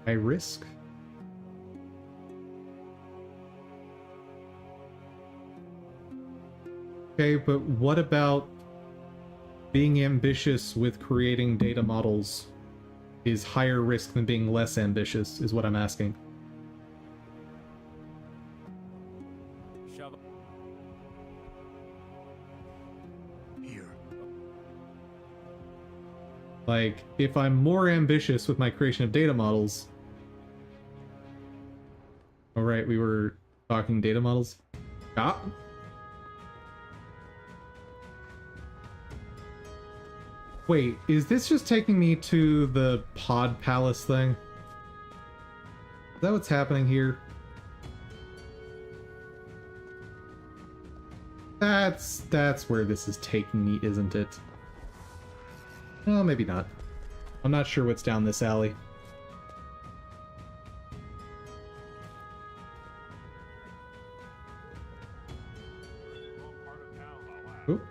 High risk? Okay, but what about being ambitious with creating data models is higher risk than being less ambitious, is what I'm asking. Here. Like, if I'm more ambitious with my creation of data models... Alright, we were talking data models. Ah! Wait, is this just taking me to the Pod Palace thing? Is that what's happening here? That's where this is taking me, isn't it? Well, maybe not. I'm not sure what's down this alley. Oop.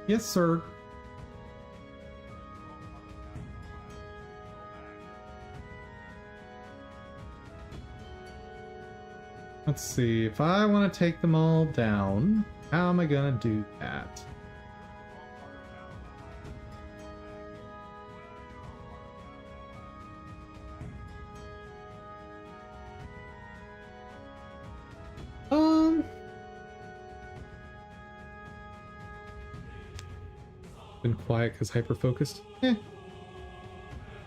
Yes, sir. Let's see, if I want to take them all down, how am I gonna do that? Been quiet because hyper-focused?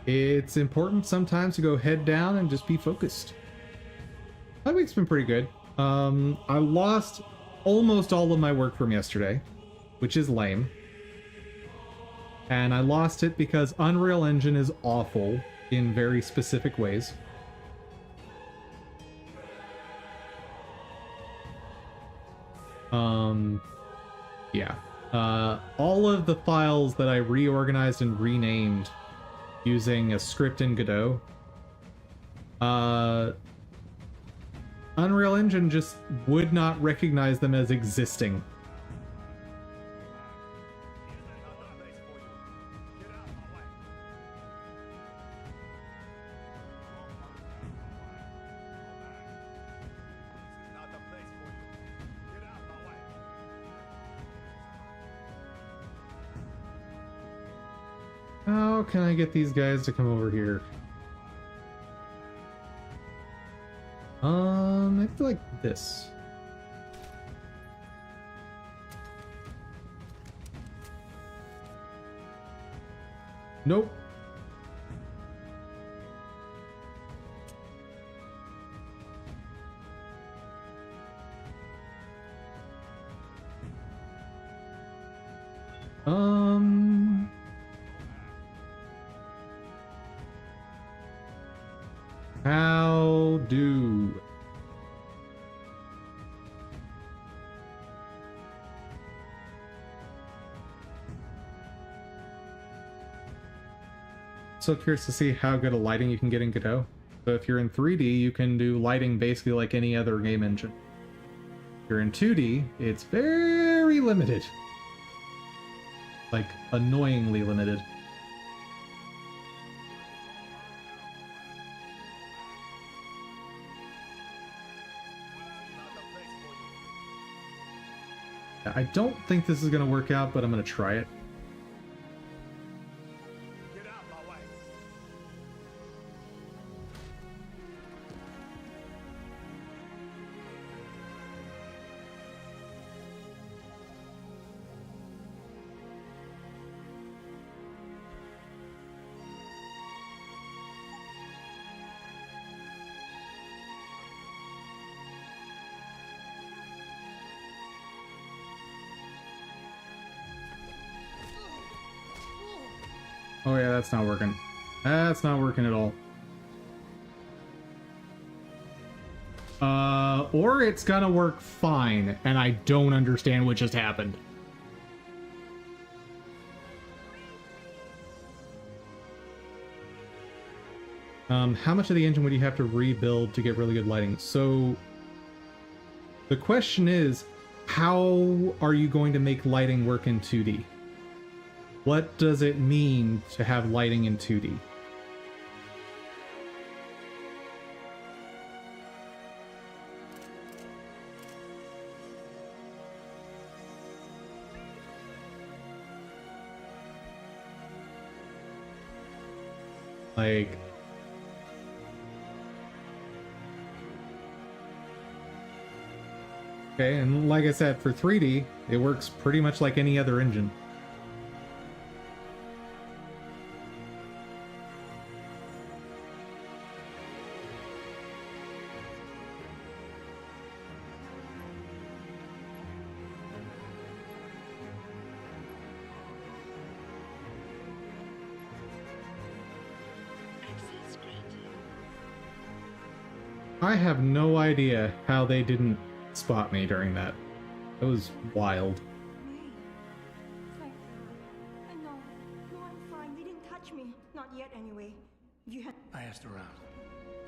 It's important sometimes to go head down and just be focused. My week's been pretty good. I lost almost all of my work from yesterday, which is lame. And I lost it because Unreal Engine is awful in very specific ways. Yeah. All of the files that I reorganized and renamed using a script in Godot, Unreal Engine just would not recognize them as existing. How can I get these guys to come over here? I feel like this. Nope. How do... So curious to see how good a lighting you can get in Godot. So if you're in 3D, you can do lighting basically like any other game engine. If you're in 2D, it's very limited. Like, annoyingly limited. I don't think this is going to work out, but I'm going to try it. Oh yeah, that's not working. That's not working at all. Or it's gonna work fine, and I don't understand what just happened. How much of the engine would you have to rebuild to get really good lighting? So, the question is, how are you going to make lighting work in 2D? What does it mean to have lighting in 2D? Like... Okay, and like I said, for 3D, it works pretty much like any other engine. Access granted. I have no idea how they didn't spot me during that. It was wild. May. Thank you. I know. No, I'm fine. They didn't touch me. Not yet, anyway. You had. I asked around.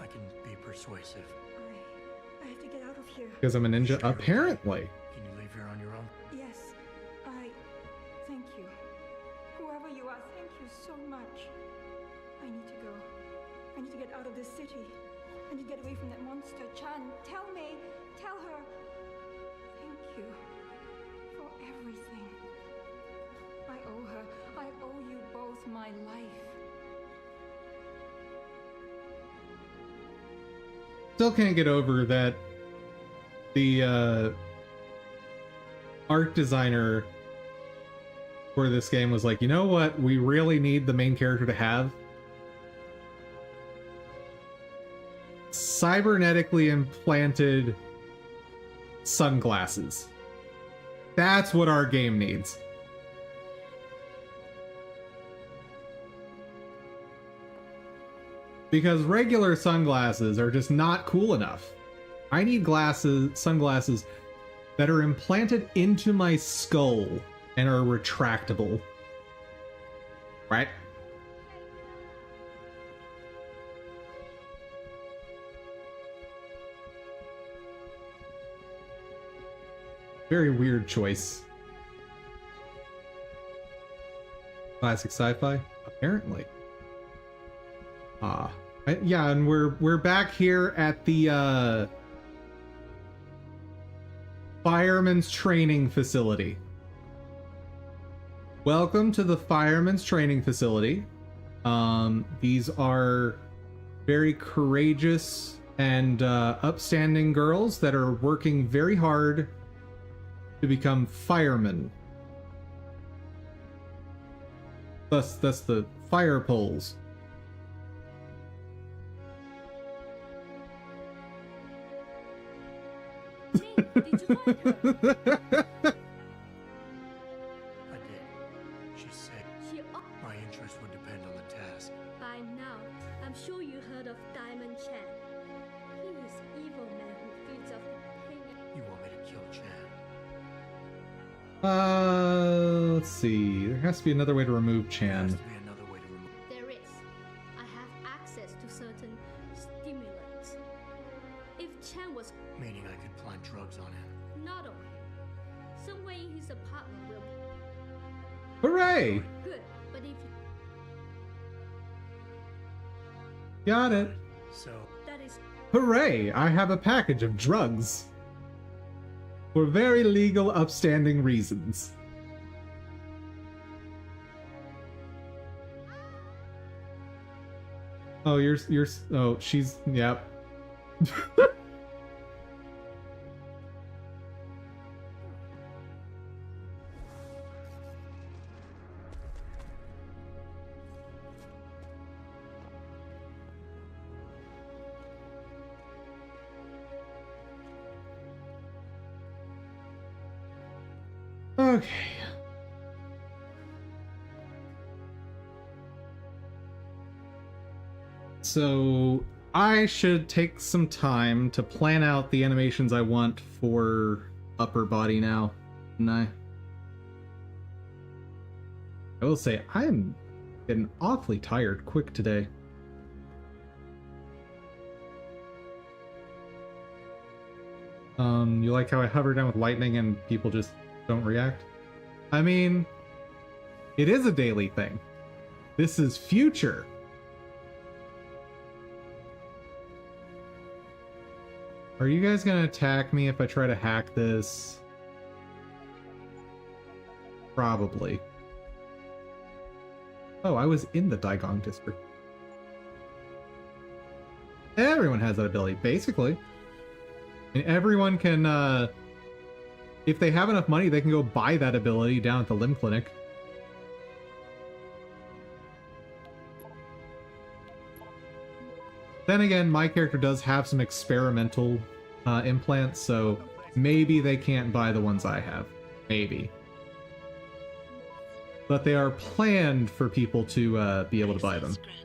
I can be persuasive. I have to get out of here. Because I'm a ninja? Apparently. Can you leave here on your own? Yes. Thank you. Whoever you are, thank you so much. I need to go. I need to get out of this city. I need to get away from that monster, Chan. Tell May. Tell her. Thank you. For everything. I owe her. I owe you both my life. Still can't get over that the art designer for this game was like, you know what we really need the main character to have? Cybernetically implanted sunglasses. That's what our game needs. Because regular sunglasses are just not cool enough. I need sunglasses that are implanted into my skull and are retractable. Right? Very weird choice. Classic sci-fi? Apparently. Yeah, and we're back here at the Fireman's Training Facility. Welcome to the Fireman's Training Facility. These are very courageous and upstanding girls that are working very hard to become firemen. Thus, that's the fire poles. Did you find her? I did. She said She my interest would depend on the task. By now, I'm sure you heard of Diamond Chan. He is evil man who feeds off the pain. You want me to kill Chan? Let's see. There has to be another way to remove There has Chan. to be another way to remove. There is. I have access to certain stimulants. If Chan was Meaning I could plant drugs on him. not on him, somewhere in his apartment will Hooray! be good. But if Got it. So that is Hooray! I have a package of drugs. For very legal, upstanding reasons. Oh, oh, she's, yep. Okay. So I should take some time to plan out the animations I want for upper body now, shouldn't I will say I'm getting awfully tired quick today. You like how I hover down with lightning and people just don't react? I mean, it is a daily thing. This is future. Are you guys gonna attack me if I try to hack this? Probably. Oh, I was in the Daigong district. Everyone has that ability, basically. And everyone can, if they have enough money, they can go buy that ability down at the limb clinic. Then again, my character does have some experimental implants, so maybe they can't buy the ones I have. Maybe. But they are planned for people to be able to buy them. Access granted.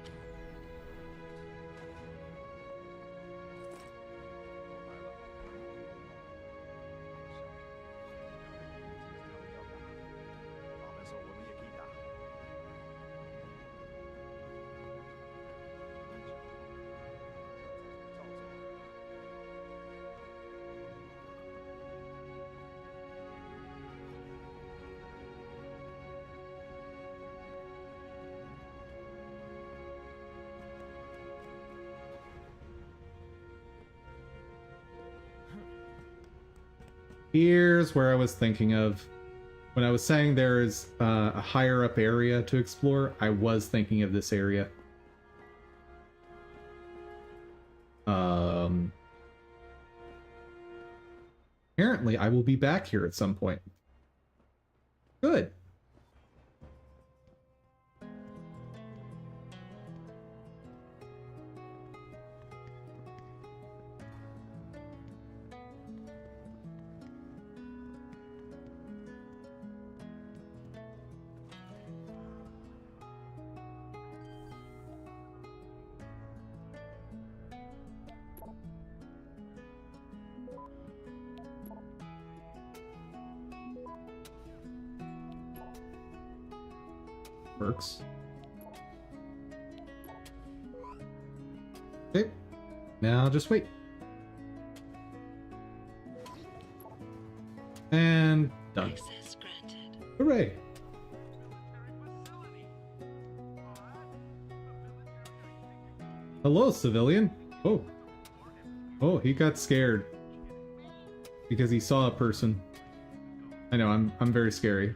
Here's where I was thinking of. When I was saying there is a higher up area to explore, I was thinking of this area. Apparently, I will be back here at some point. Good. Works. Okay. Now just wait. And done. Access granted. Hooray. Hello, civilian. Oh. Oh, he got scared. Because he saw a person. I know, I'm very scary.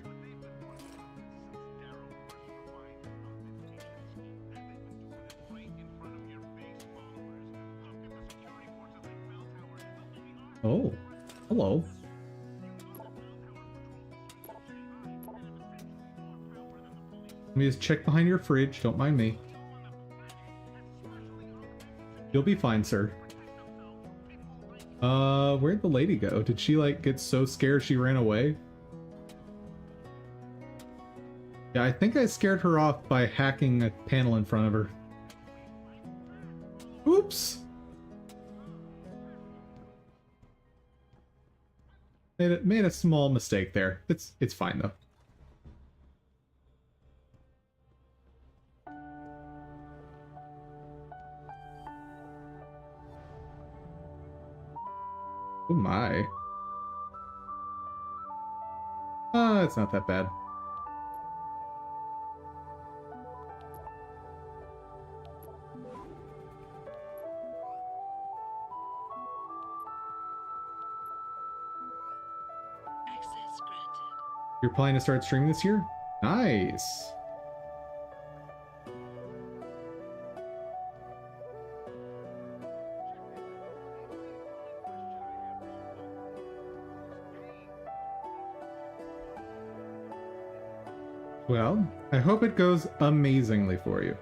Oh, hello. Let me just check behind your fridge, don't mind me. You'll be fine, sir. Where'd the lady go? Did she, like, get so scared she ran away? Yeah, I think I scared her off by hacking a panel in front of her. Oops! Made a small mistake there. It's fine though. Oh my. It's not that bad. Access granted. You're planning to start streaming this year? Nice. Well, I hope it goes amazingly for you.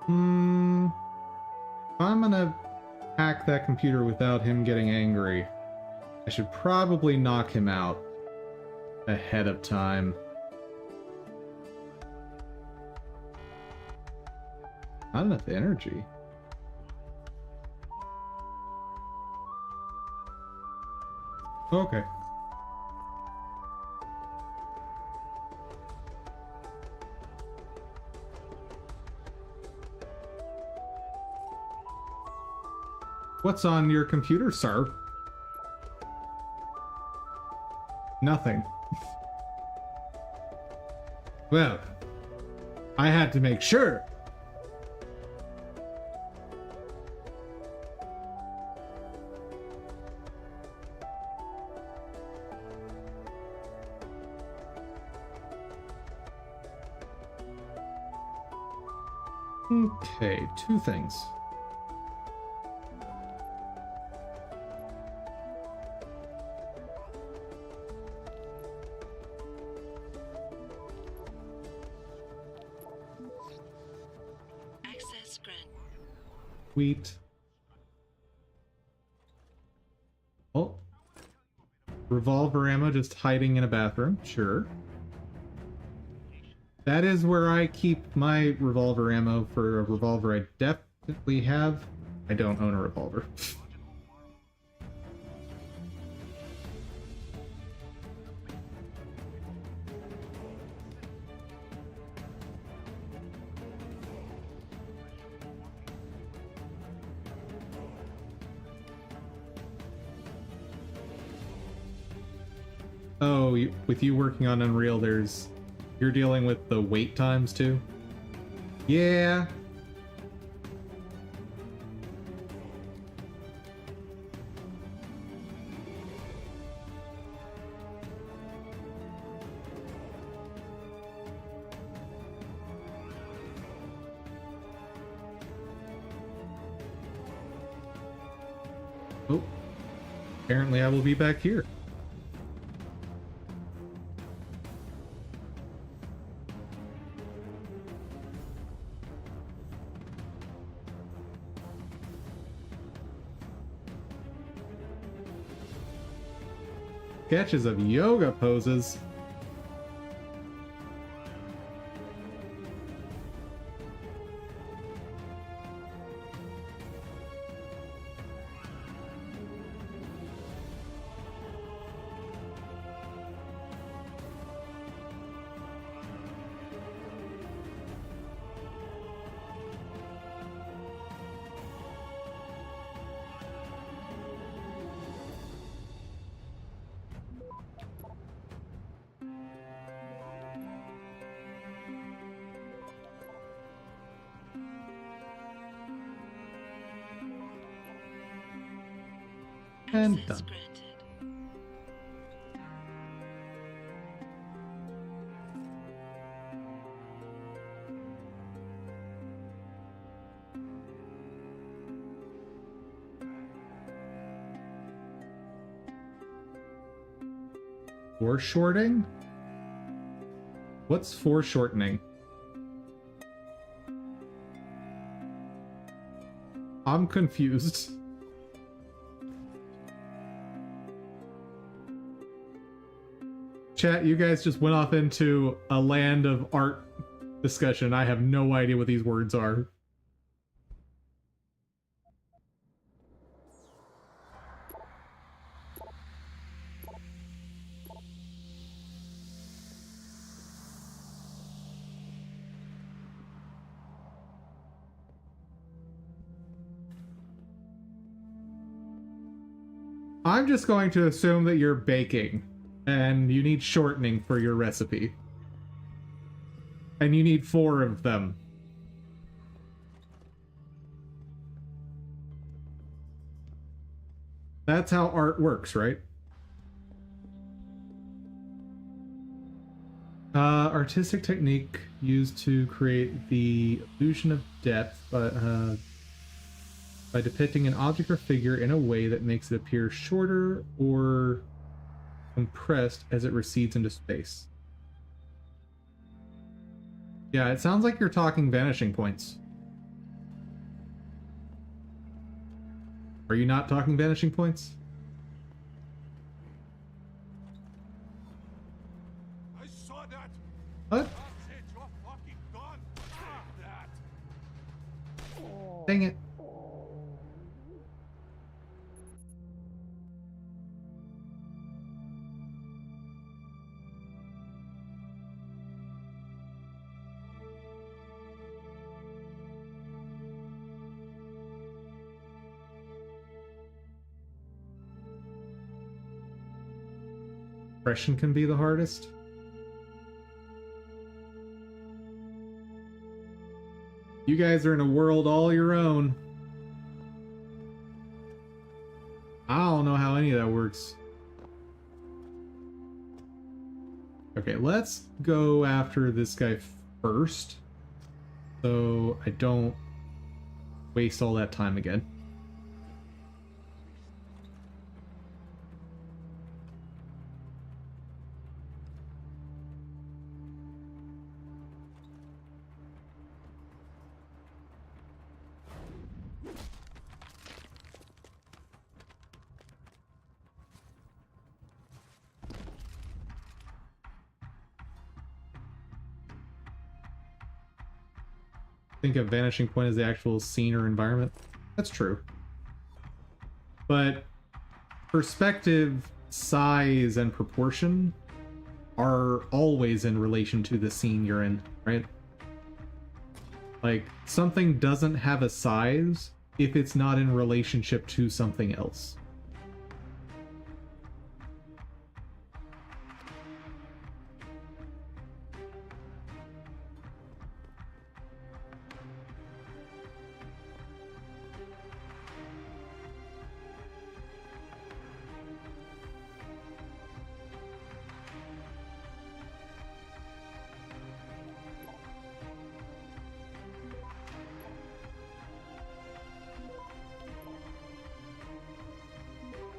If I'm gonna hack that computer without him getting angry, I should probably knock him out ahead of time. Not enough energy. Okay. What's on your computer, sir? Nothing. Well, I had to make sure. Okay, two things. Access granted. Sweet. Oh. Revolver ammo just hiding in a bathroom. Sure. That is where I keep my revolver ammo for a revolver I definitely have. I don't own a revolver. Oh, with you working on Unreal, you're dealing with the wait times too? Yeah. Oh, apparently I will be back here. Sketches of yoga poses. And Access done. granted. Foreshortening? What's foreshortening? I'm confused. Chat, you guys just went off into a land of art discussion. I have no idea what these words are. I'm just going to assume that you're baking and you need shortening for your recipe. And you need 4 of them. That's how art works, right? Artistic technique used to create the illusion of depth by depicting an object or figure in a way that makes it appear shorter or compressed as it recedes into space. Yeah, it sounds like you're talking vanishing points. Are you not talking vanishing points? I saw that. What? That's it. You're fucking done. Stop that. Dang it. Impression can be the hardest. You guys are in a world all your own. I don't know how any of that works. Okay, let's go after this guy first, so I don't waste all that time again. Think of vanishing point as the actual scene or environment. That's true. But perspective, size, and proportion are always in relation to the scene you're in, right? Like, something doesn't have a size if it's not in relationship to something else.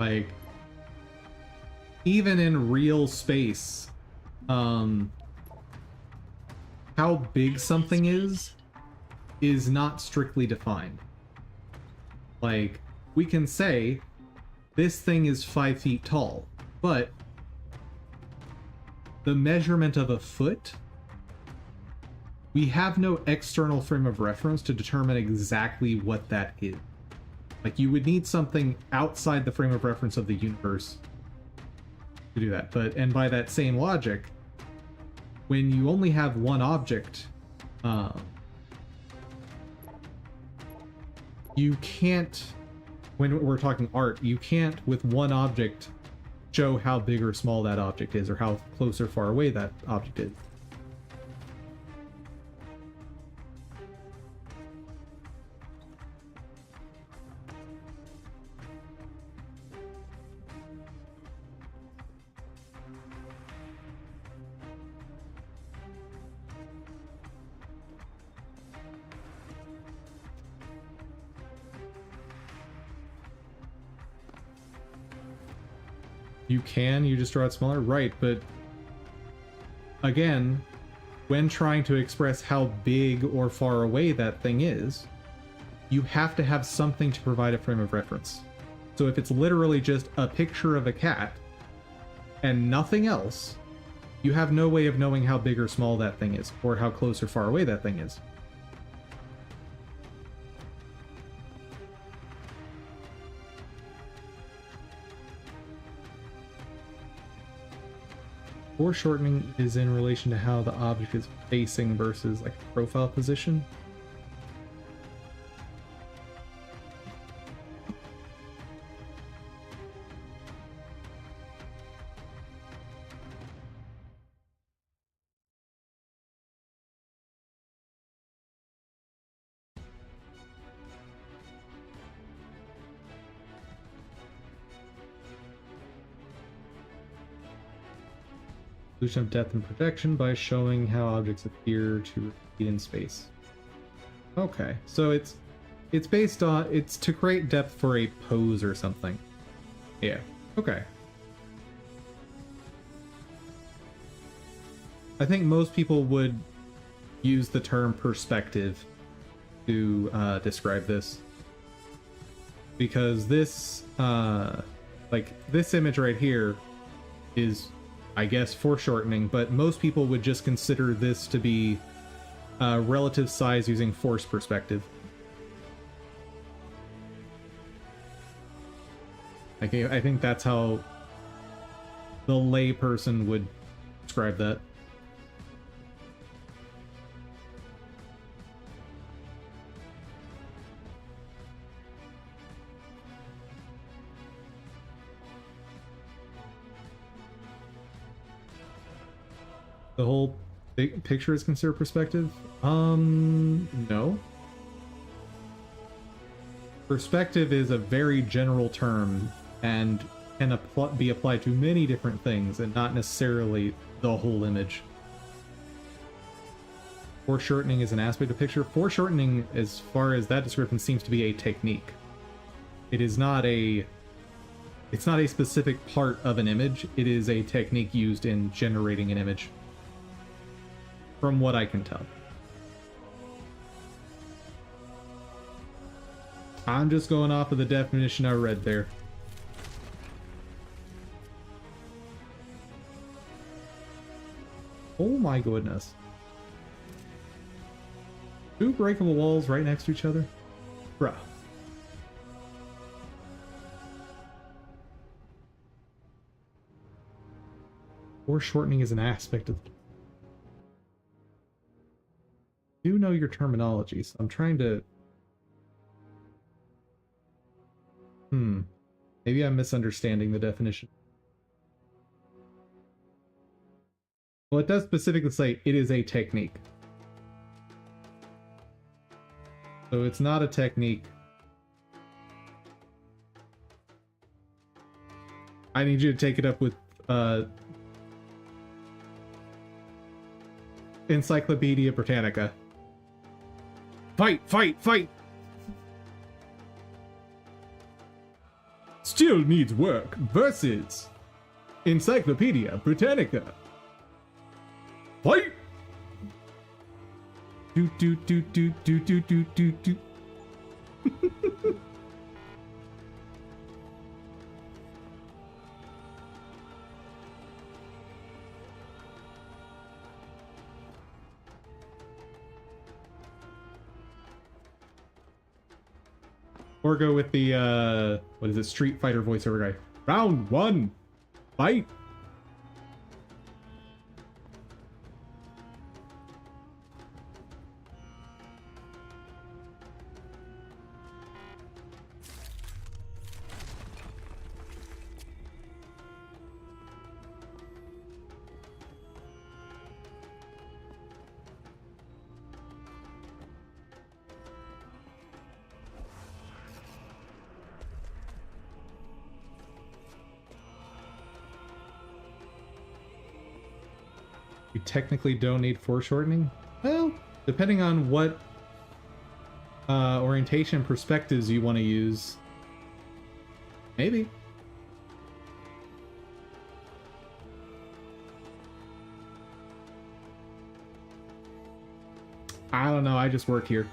Like, even in real space, how big something is not strictly defined. Like, we can say this thing is 5 feet tall, but the measurement of a foot, we have no external frame of reference to determine exactly what that is. Like, you would need something outside the frame of reference of the universe to do that. But, and by that same logic, when you only have one object, you can't, when we're talking art, you can't with one object show how big or small that object is, or how close or far away that object is. You just draw it smaller, right? But again, when trying to express how big or far away that thing is, you have to have something to provide a frame of reference. So if it's literally just a picture of a cat and nothing else, you have no way of knowing how big or small that thing is, or how close or far away that thing is. Foreshortening is in relation to how the object is facing versus like profile position. Illusion of depth and projection by showing how objects appear to repeat in space. Okay, so it's based on, it's to create depth for a pose or something. Yeah, okay. I think most people would use the term perspective to describe this, because this like this image right here is, I guess, foreshortening, but most people would just consider this to be relative size using force perspective. I think that's how the lay person would describe that. The whole big picture is considered perspective? No. Perspective is a very general term and can be applied to many different things and not necessarily the whole image. Foreshortening is an aspect of picture. Foreshortening, as far as that description, seems to be a technique. It is not a... It's not a specific part of an image. It is a technique used in generating an image, from what I can tell. I'm just going off of the definition I read there. Oh my goodness. 2 breakable walls right next to each other? Bruh. Foreshortening is an aspect of... You know your terminology, so I'm trying to... Maybe I'm misunderstanding the definition. Well, it does specifically say it is a technique. So it's not a technique. I need you to take it up with Encyclopedia Britannica. Fight, fight, fight! still needs work versus Encyclopedia Britannica. Fight! Do do do do do do do do do. Or go with the, what is it, Street Fighter voiceover guy. Round 1, fight! You technically don't need foreshortening? Well, depending on what orientation perspectives you want to use. Maybe. I don't know, I just work here.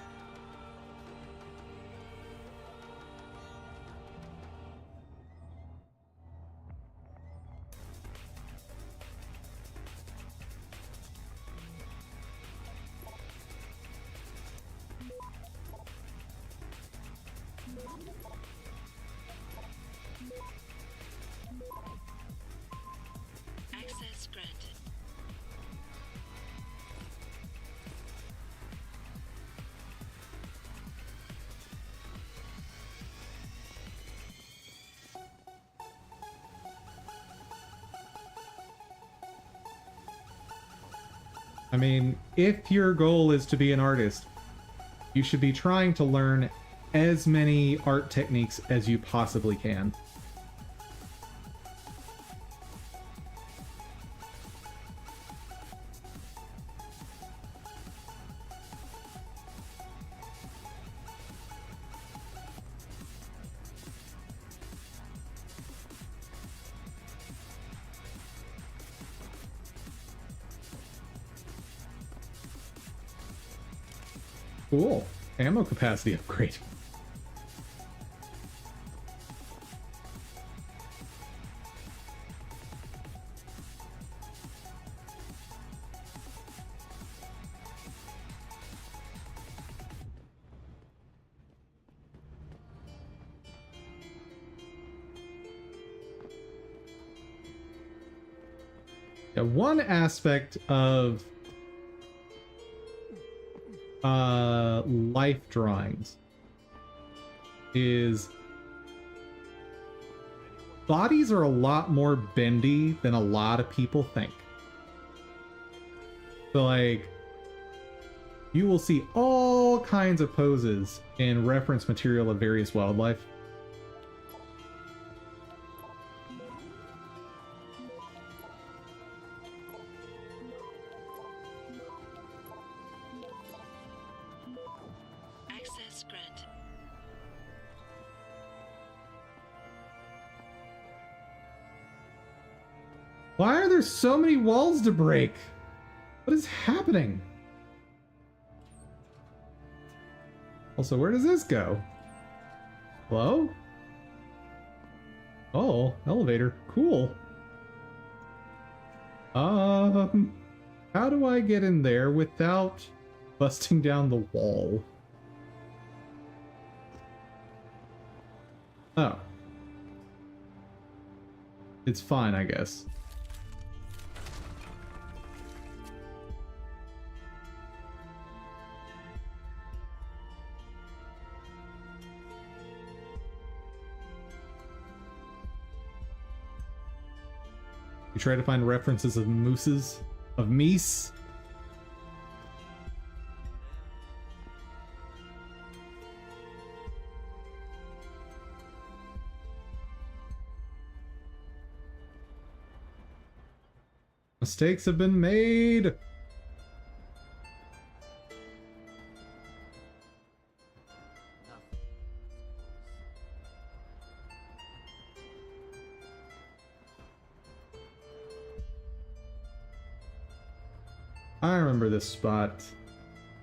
Access granted. I mean, if your goal is to be an artist, you should be trying to learn as many art techniques as you possibly can. Cool. Ammo capacity upgrade. Yeah, one aspect of life drawings is bodies are a lot more bendy than a lot of people think. So like, you will see all kinds of poses in reference material of various wildlife. Access granted. Why are there so many walls to break? What is happening? Also, where does this go? Hello? Oh, elevator. Cool. How do I get in there without busting down the wall? Oh. It's fine, I guess. You try to find references of mooses? Of meese? Mistakes have been made! I remember this spot.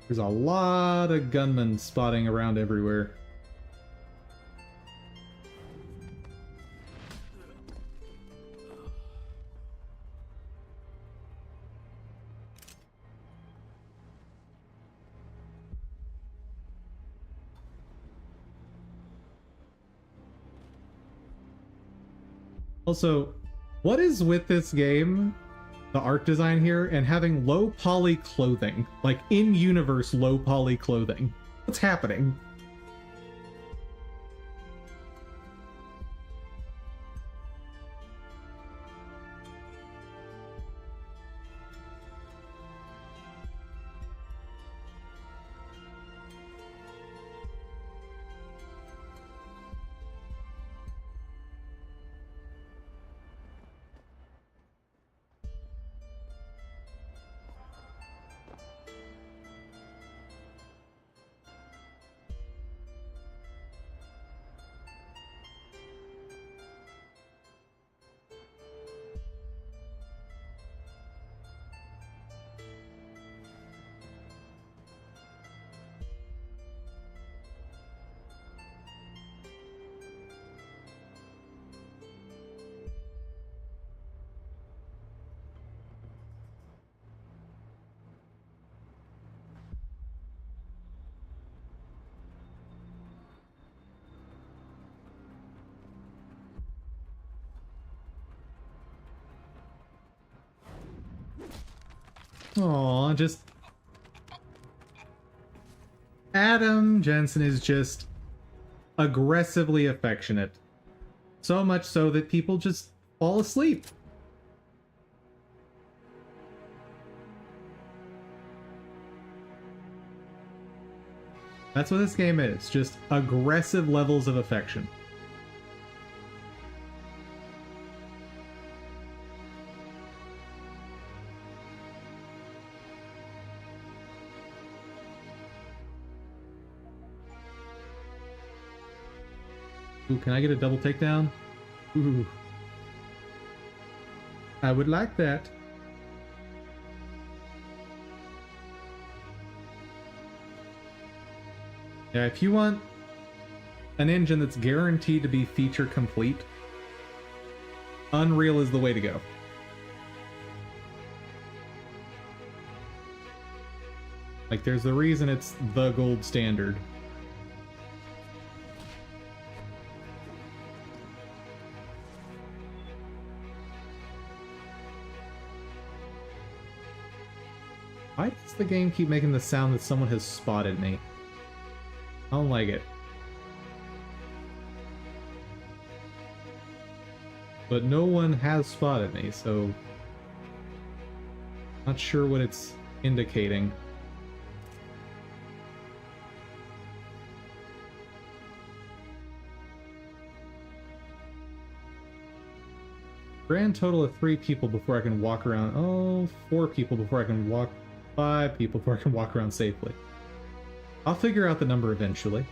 There's a lot of gunmen spotting around everywhere. Also, what is with this game, the art design here, and having low poly clothing? Like, in-universe low poly clothing. What's happening? Aw, just... Adam Jensen is just aggressively affectionate. So much so that people just fall asleep. That's what this game is, just aggressive levels of affection. Ooh, can I get a double takedown? Ooh. I would like that. Yeah, if you want an engine that's guaranteed to be feature complete, Unreal is the way to go. Like, there's a reason it's the gold standard. Why does the game keep making the sound that someone has spotted me? I don't like it. But no one has spotted me, so... not sure what it's indicating. Grand total of 3 people before I can walk around. Oh, 4 people before I can walk. 5 people before I can walk around safely. I'll figure out the number eventually.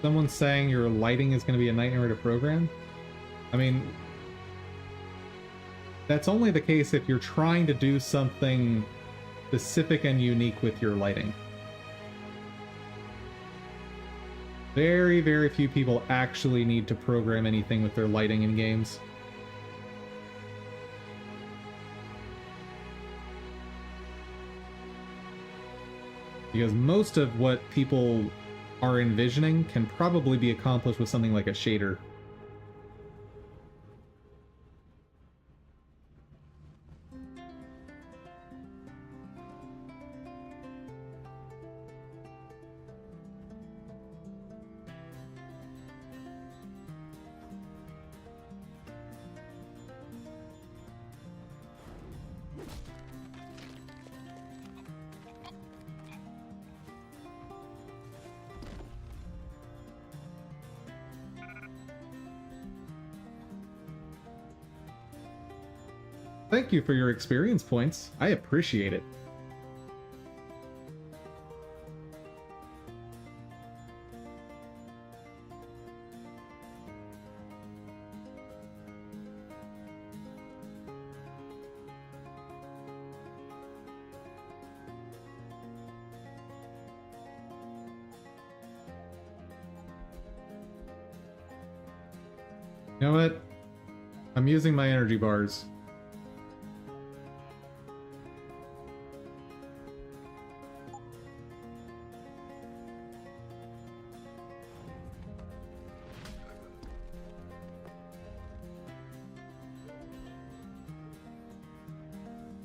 Someone's saying your lighting is going to be a nightmare to program? I mean, that's only the case if you're trying to do something specific and unique with your lighting. Very, very few people actually need to program anything with their lighting in games. Because most of what people are envisioning can probably be accomplished with something like a shader. Thank you for your experience points. I appreciate it. You know what? I'm using my energy bars.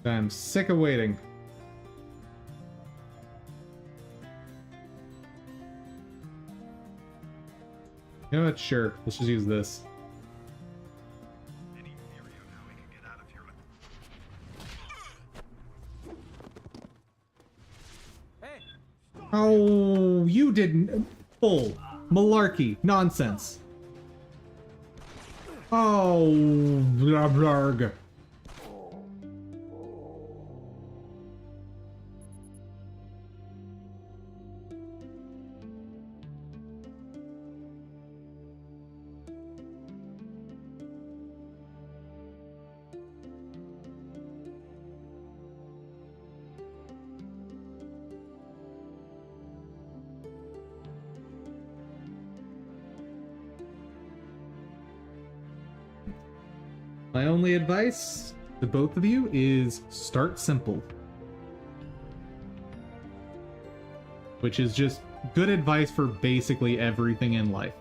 I'm sick of waiting. You know what? Sure. Let's just use this. Any theory on how we can get out of here? Hey! Oh, you didn't. Bull. Malarkey. Nonsense. Oh, blah, blah. My only advice to both of you is start simple. Which is just good advice for basically everything in life.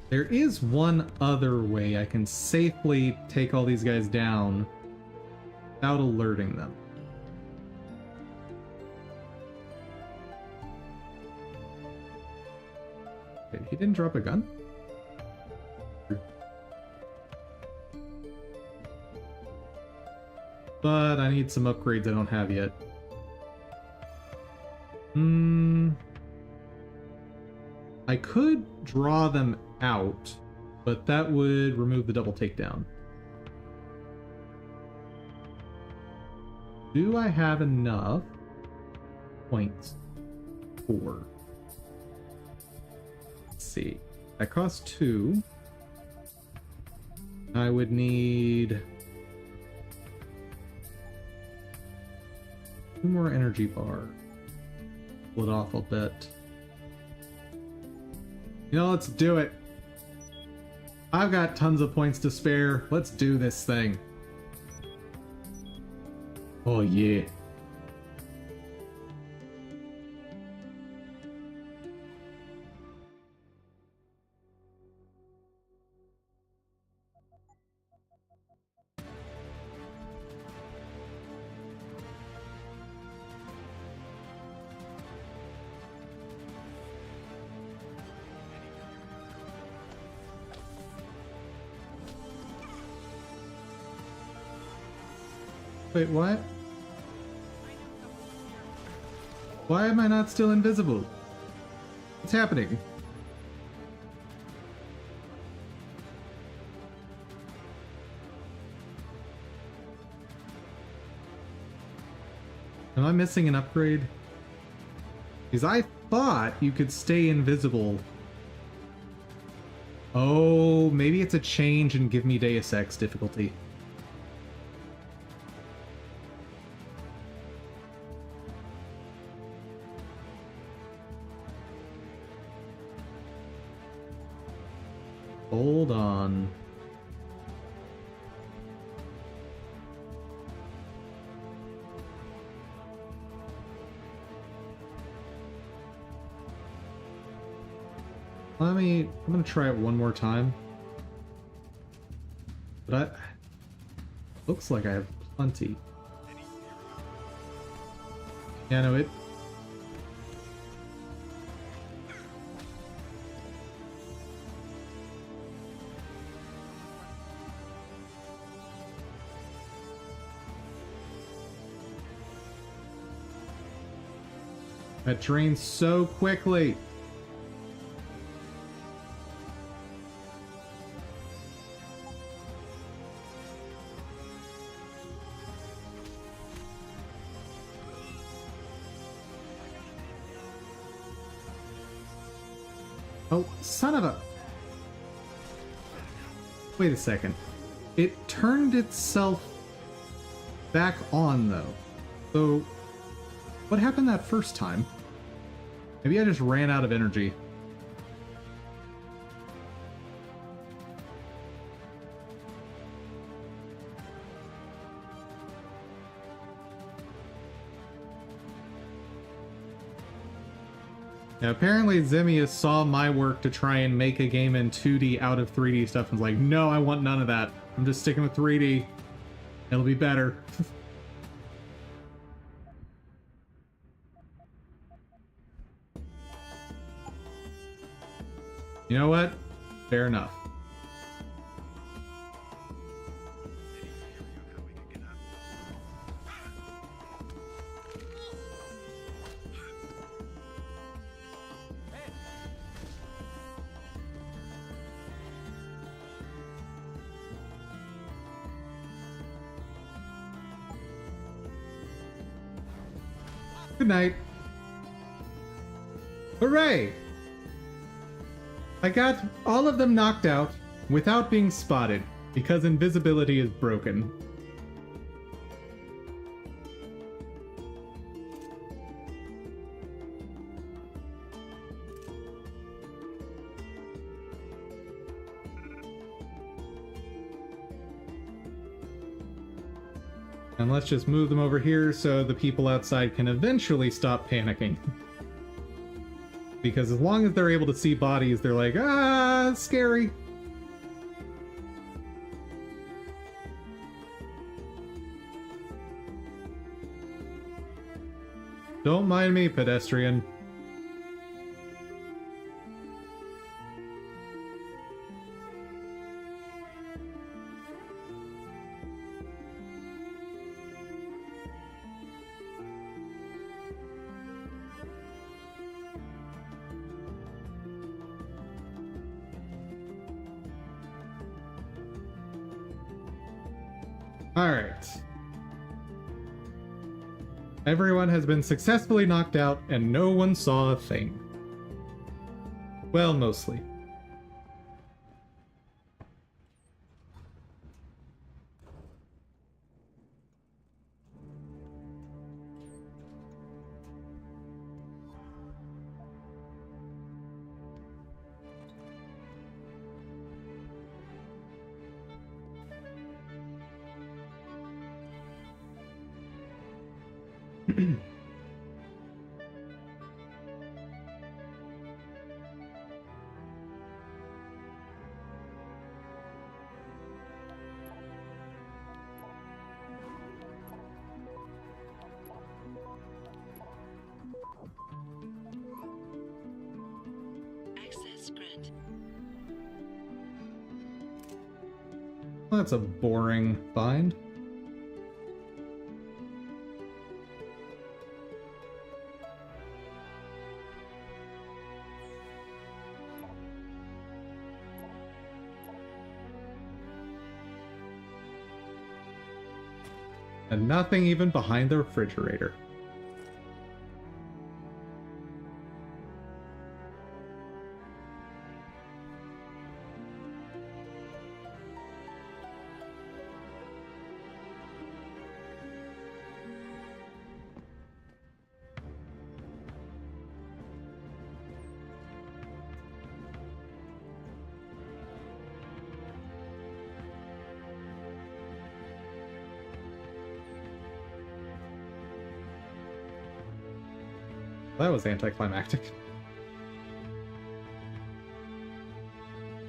There is one other way I can safely take all these guys down without alerting them. Wait, he didn't drop a gun? But I need some upgrades I don't have yet. I could draw them out, but that would remove the double takedown. Do I have enough points for? Let's see. That costs 2. I would need 2 more energy bars. Pull it off a bit. You know, let's do it. I've got tons of points to spare. Let's do this thing. Oh, yeah. Wait, what? Why am I not still invisible? What's happening? Am I missing an upgrade? Because I thought you could stay invisible. Oh, maybe it's a change and give me Deus Ex difficulty. Hold on. I'm gonna try it one more time. But looks like I have plenty. Yeah, no, it... That drains so quickly. Oh, son of a... Wait a second. It turned itself back on, though. So, what happened that first time? Maybe I just ran out of energy. Now, apparently Zemius saw my work to try and make a game in 2D out of 3D stuff and was like, no, I want none of that. I'm just sticking with 3D. It'll be better. You know what? Fair enough. Good night. Hooray! I got all of them knocked out without being spotted because invisibility is broken. And let's just move them over here so the people outside can eventually stop panicking. Because as long as they're able to see bodies, they're like, ah, scary. Don't mind me, pedestrian. Alright. Everyone has been successfully knocked out and no one saw a thing. Well, mostly. Access granted. Well, that's a boring find. And nothing even behind the refrigerator. That was anticlimactic.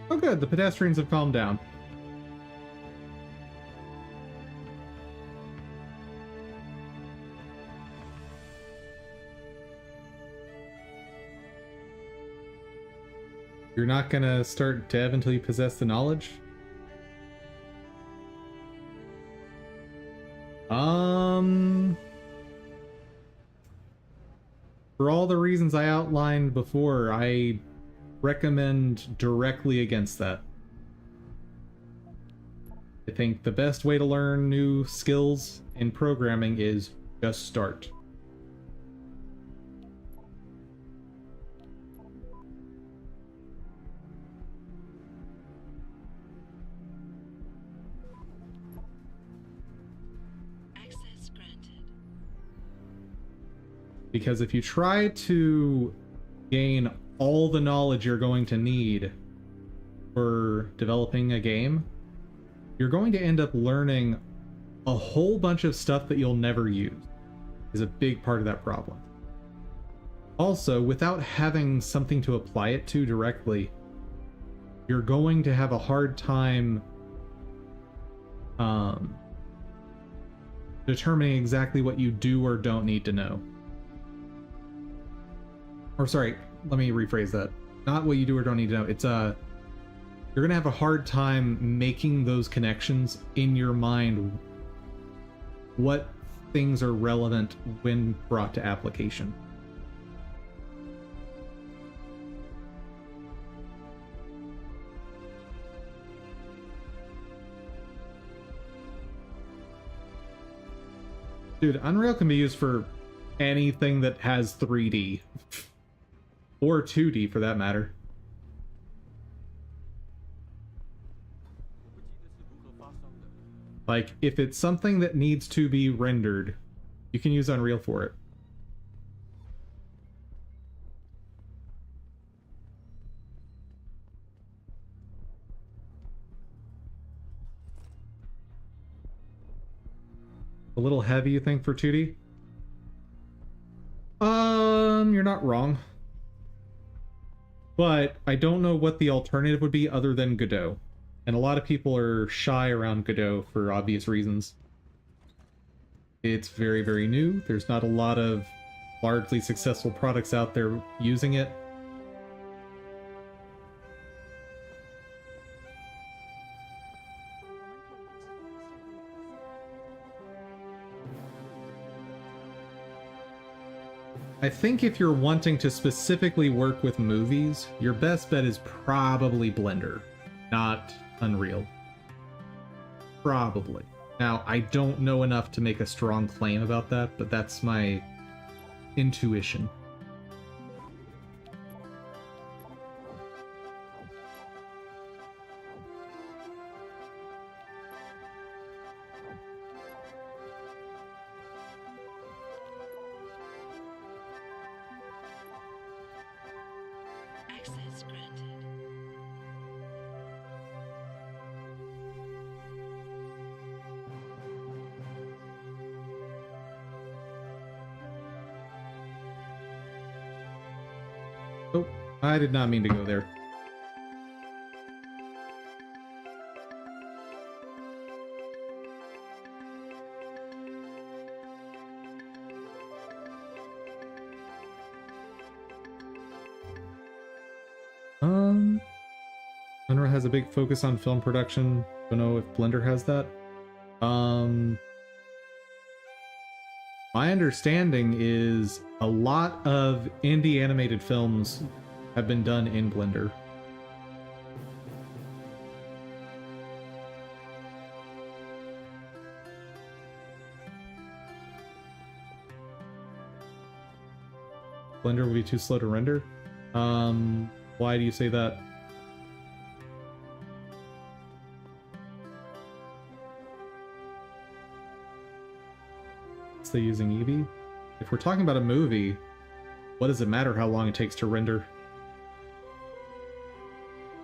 Oh good, the pedestrians have calmed down. You're not gonna start dev until you possess the knowledge? For all the reasons I outlined before, I recommend directly against that. I think the best way to learn new skills in programming is just start. Access granted. Because if you try to gain all the knowledge you're going to need for developing a game, you're going to end up learning a whole bunch of stuff that you'll never use, is a big part of that problem. Also, without having something to apply it to directly, you're going to have a hard time determining exactly what you do or don't need to know. Or sorry, let me rephrase that. Not what you do or don't need to know. It's you're gonna have a hard time making those connections in your mind. What things are relevant when brought to application? Dude, Unreal can be used for anything that has 3D. Or 2D for that matter. Like, if it's something that needs to be rendered, you can use Unreal for it. A little heavy, you think, for 2D? You're not wrong. But I don't know what the alternative would be other than Godot. And a lot of people are shy around Godot for obvious reasons. It's very, very new. There's not a lot of largely successful products out there using it. I think if you're wanting to specifically work with movies, your best bet is probably Blender, not Unreal. Probably. Now, I don't know enough to make a strong claim about that, but that's my intuition. Access granted. Oh, I did not mean to go there. Unreal has a big focus on film production. Don't know if Blender has that. My understanding is a lot of indie animated films have been done in Blender. Blender will be too slow to render. Why do you say that? They using Eevee? If we're talking about a movie, what does it matter how long it takes to render?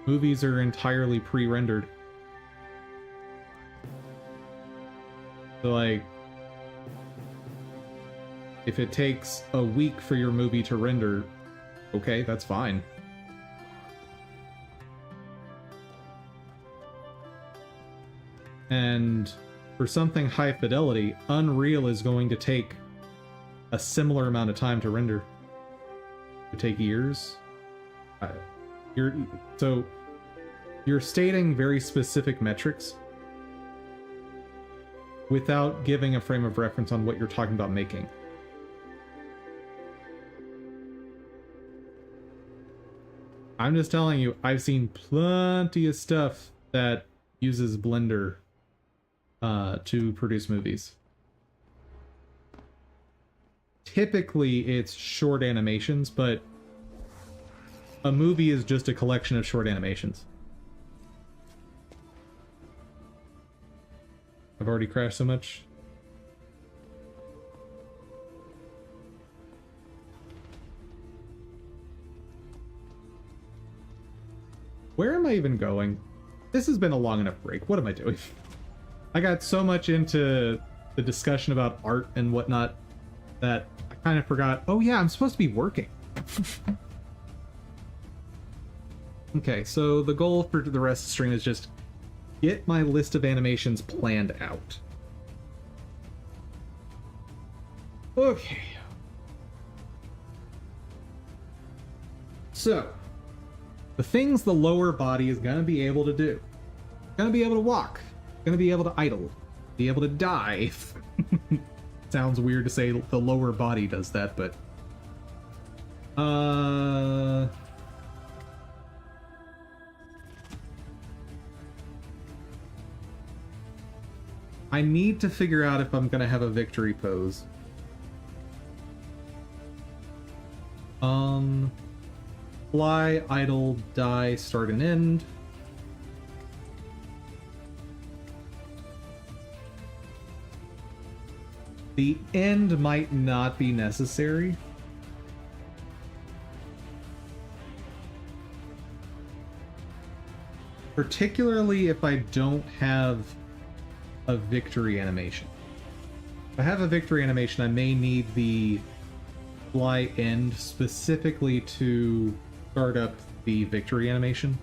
Movies are entirely pre-rendered. So like, if it takes a week for your movie to render, okay, that's fine. And for something high fidelity, Unreal is going to take a similar amount of time to render. It would take years. You're stating very specific metrics without giving a frame of reference on what you're talking about making. I'm just telling you, I've seen plenty of stuff that uses Blender to produce movies. Typically, it's short animations, but a movie is just a collection of short animations. I've already crashed so much. Where am I even going? This has been a long enough break. What am I doing? I got so much into the discussion about art and whatnot that I kind of forgot. Oh yeah, I'm supposed to be working. Okay, so the goal for the rest of the stream is just get my list of animations planned out. Okay. So, the things the lower body is going to be able to do. Going to be able to walk. Going to be able to idle. Be able to dive. Sounds weird to say the lower body does that, but... I need to figure out if I'm going to have a victory pose. Fly, idle, die, start and end. The end might not be necessary. Particularly if I don't have a victory animation. If I have a victory animation, I may need the fly end specifically to start up the victory animation.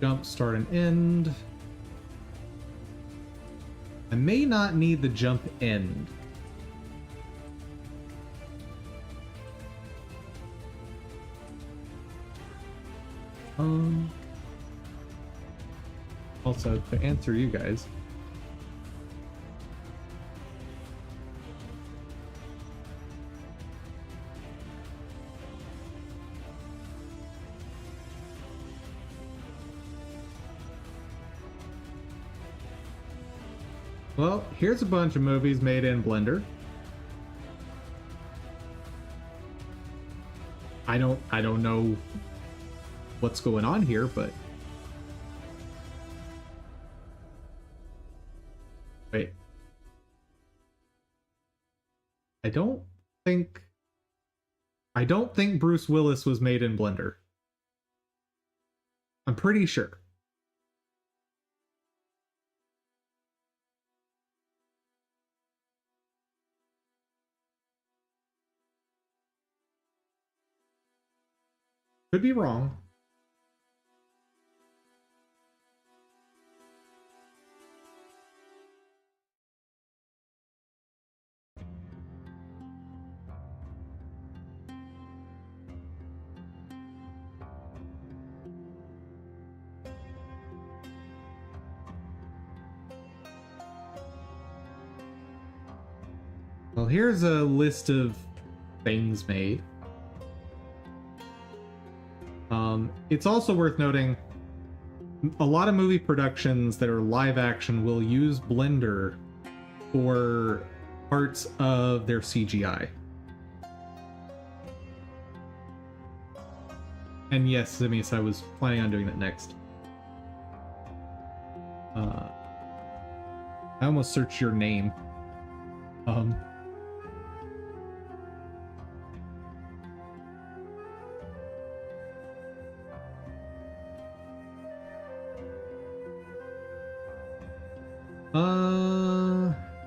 Jump, start, and end. I may not need the jump end. Also, to answer you guys. Well, here's a bunch of movies made in Blender. I don't know what's going on here, but wait. I don't think Bruce Willis was made in Blender. I'm pretty sure. Could be wrong. Well, here's a list of things made. It's also worth noting a lot of movie productions that are live action will use Blender for parts of their CGI. And yes, Zimius, I was planning on doing that next. I almost searched your name.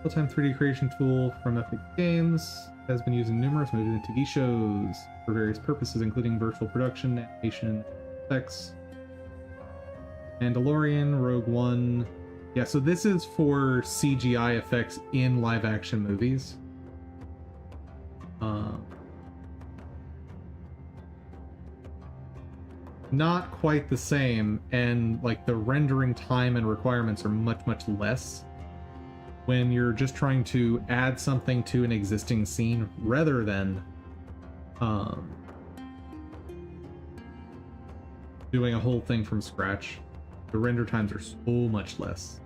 Real-time 3D creation tool from Epic Games has been used in numerous movies and TV shows for various purposes, including virtual production, animation, effects. Mandalorian, Rogue One. Yeah, so this is for CGI effects in live-action movies. Not quite the same, and like the rendering time and requirements are much less. when you're just trying to add something to an existing scene rather than doing a whole thing from scratch. The render times are so much less.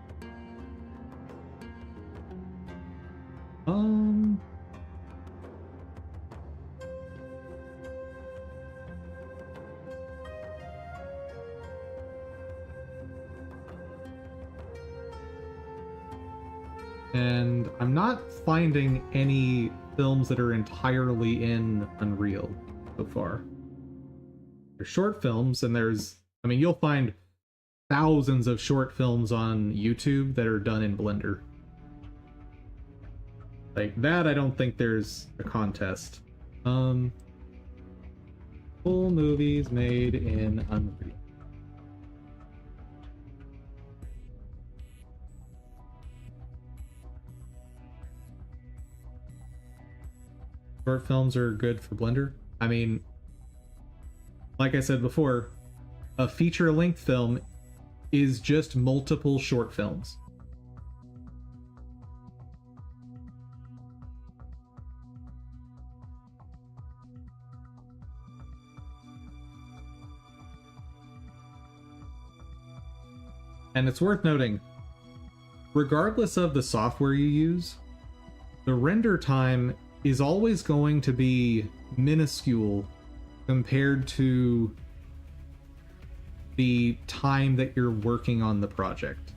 And I'm not finding any films that are entirely in Unreal so far. There's short films, and I mean, you'll find thousands of short films on YouTube that are done in Blender. Like that, I don't think there's a contest. Full movies made in Unreal. Short films are good for Blender. I mean, like I said before, a feature-length film is just multiple short films. And it's worth noting, regardless of the software you use, the render time is always going to be minuscule compared to the time that you're working on the project.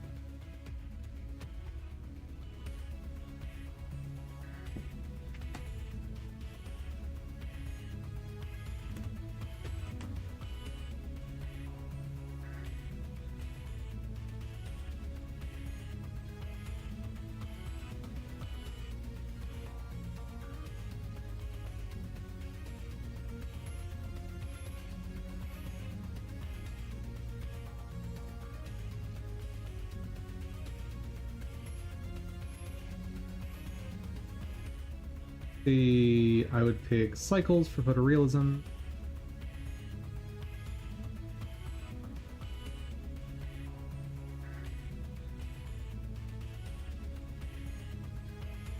I would pick cycles for photorealism.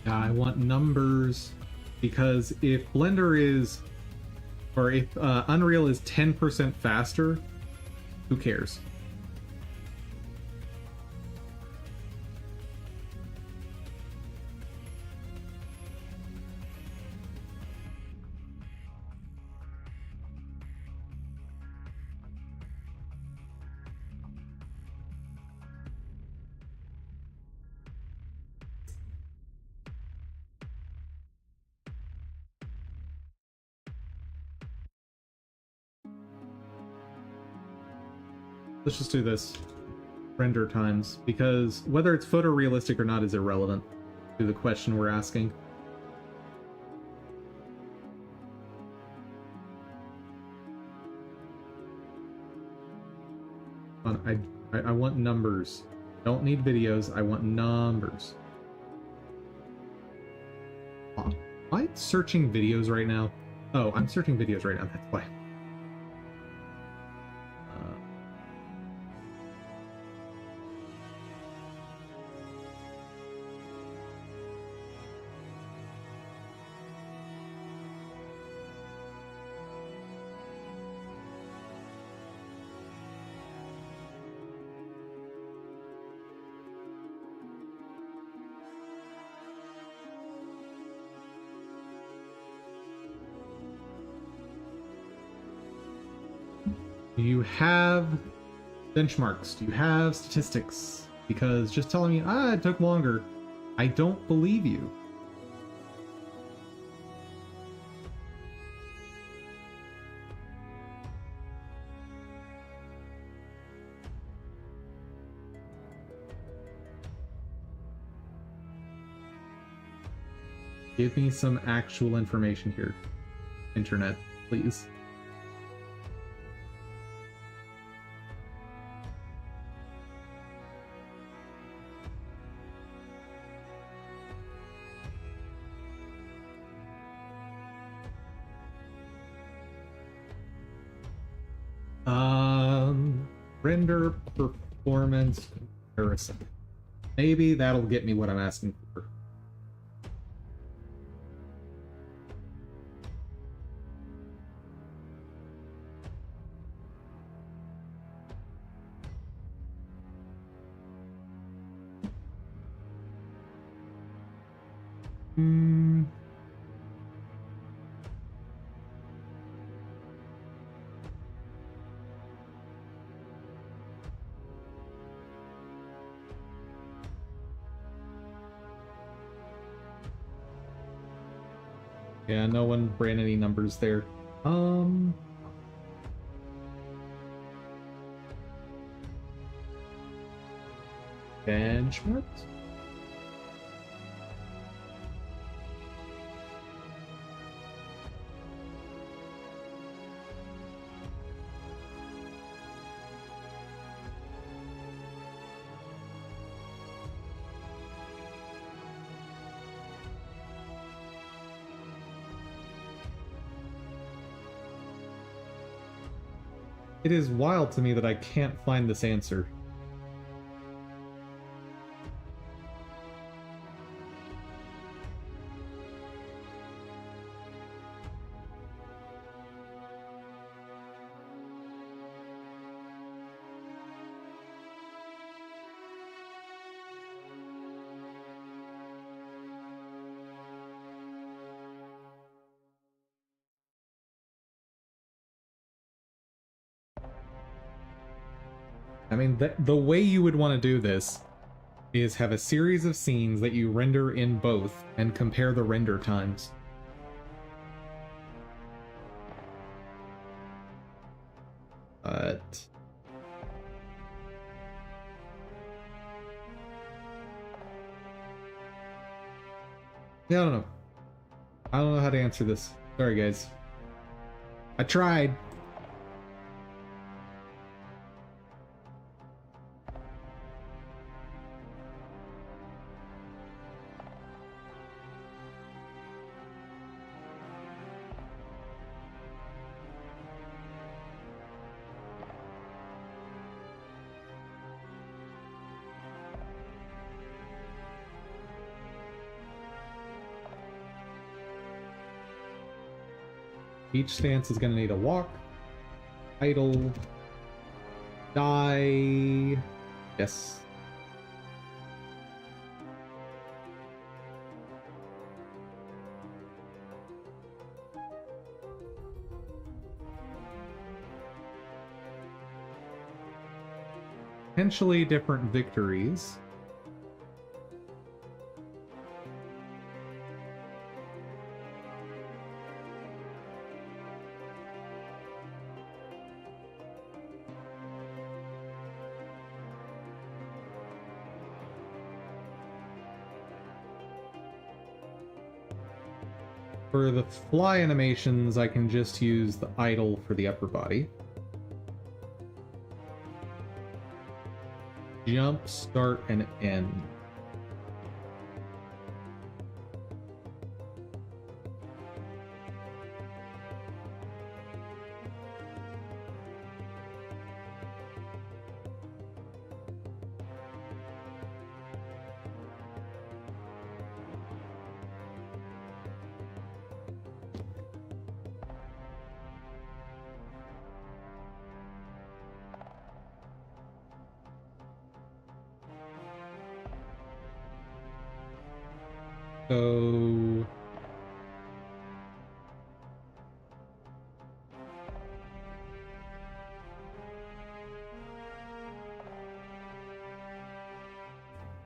I want numbers because if Blender is, or if Unreal is 10% faster, who cares? Let's just do this. Render times, because whether it's photorealistic or not is irrelevant to the question we're asking. I want numbers. Don't need videos, I want numbers. Am I searching videos right now? Oh, I'm searching videos right now, that's why. Do you have benchmarks? Do you have statistics? Because just telling me, it took longer, I don't believe you. Give me some actual information here, internet, please. Render performance comparison. Maybe that'll get me what I'm asking for. Hmm. Yeah, no one ran any numbers there. Benchmarks? It is wild to me that I can't find this answer. I mean, the way you would want to do this is have a series of scenes that you render in both and compare the render times. But yeah, I don't know. I don't know how to answer this. Sorry, guys. I tried. Each stance is going to need a walk, idle, die. Yes. Potentially different victories. For the fly animations, I can just use the idle for the upper body. Jump, start, and end. So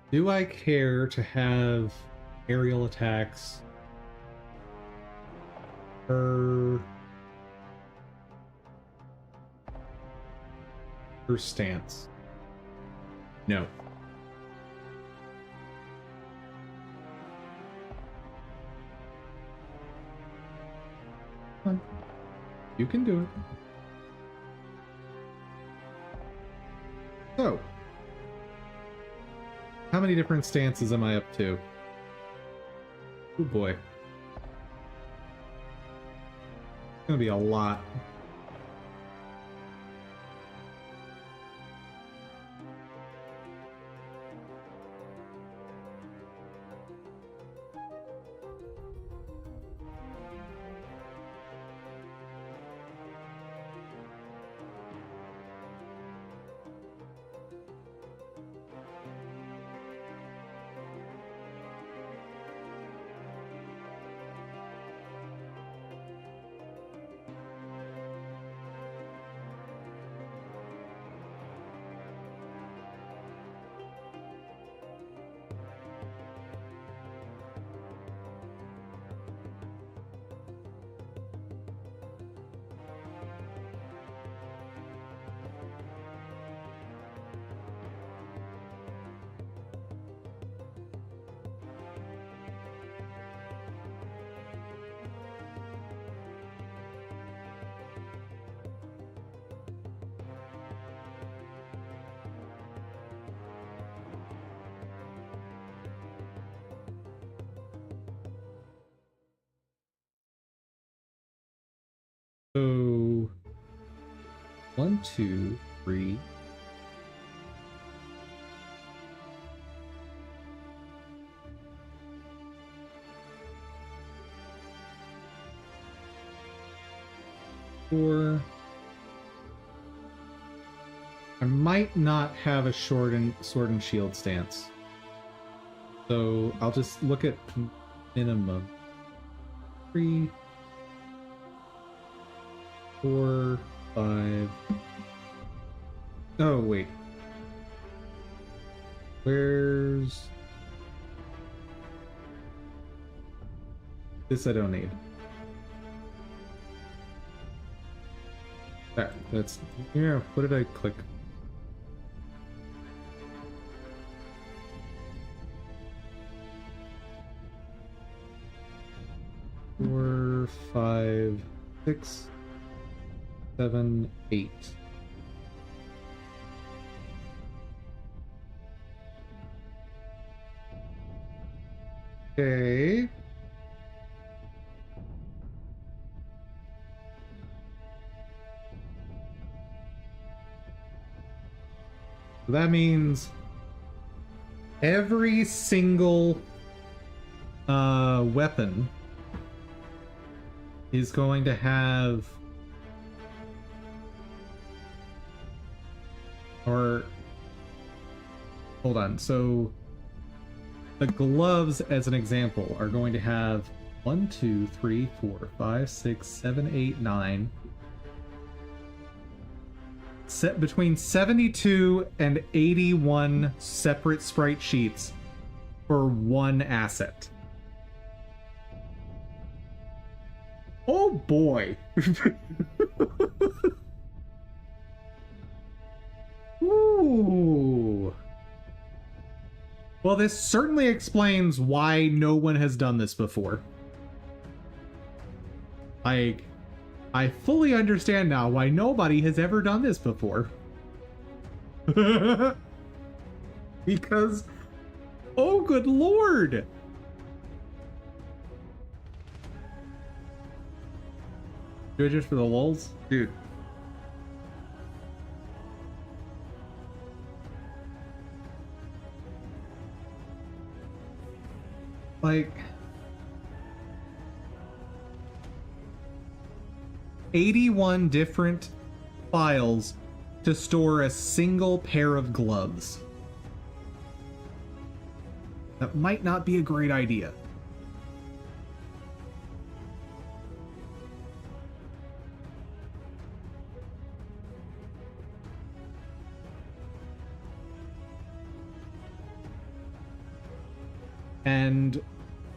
do I care to have aerial attacks per stance? No. Fine. You can do it. So, how many different stances am I up to? Oh boy. It's gonna be a lot. So 1, 2, 3. Four. I might not have a sword and shield stance. So I'll just look at minimum. 3, 4, 5. Oh, wait. Where's... This I don't need. That's... Yeah, what did I click? Four, 5, 6, 7, 8. Okay. That means every single weapon is going to have, or hold on, so the gloves as an example are going to have 1, 2, 3, 4, 5, 6, 7, 8, 9, set between 72 and 81 separate sprite sheets for one asset. Oh boy. Ooh. Well, this certainly explains why no one has done this before. I fully understand now why nobody has ever done this before. Because, oh good lord! Do it just for the lulz? Dude. Like... 81 different files to store a single pair of gloves. That might not be a great idea. And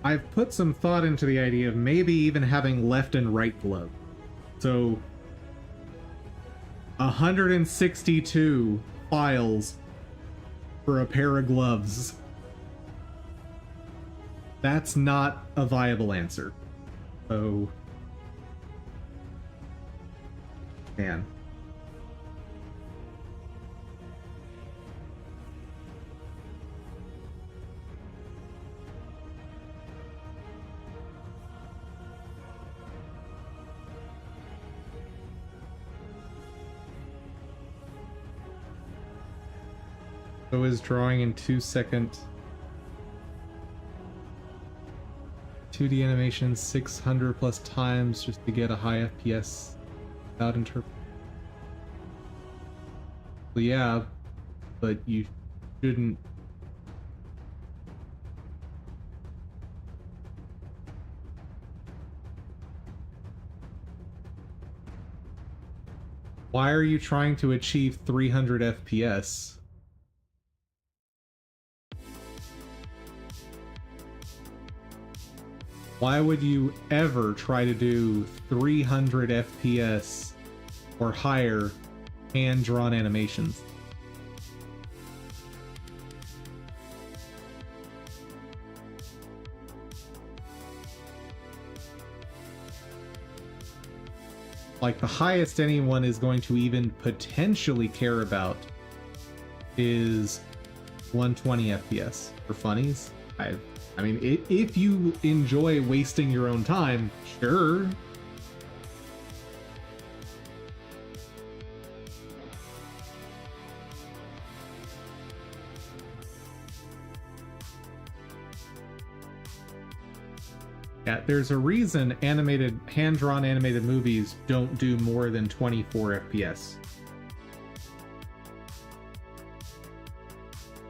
I've put some thought into the idea of maybe even having left and right glove. So 162 files for a pair of gloves. That's not a viable answer. So, man. So is drawing in 2-second 2D animation 600 plus times just to get a high FPS without interpret. Well, yeah, but you shouldn't. Why are you trying to achieve 300 FPS? Why would you ever try to do 300 FPS or higher hand-drawn animations? Like, the highest anyone is going to even potentially care about is 120 FPS for funnies. I mean, if you enjoy wasting your own time, sure. Yeah, there's a reason hand-drawn animated movies don't do more than 24 FPS.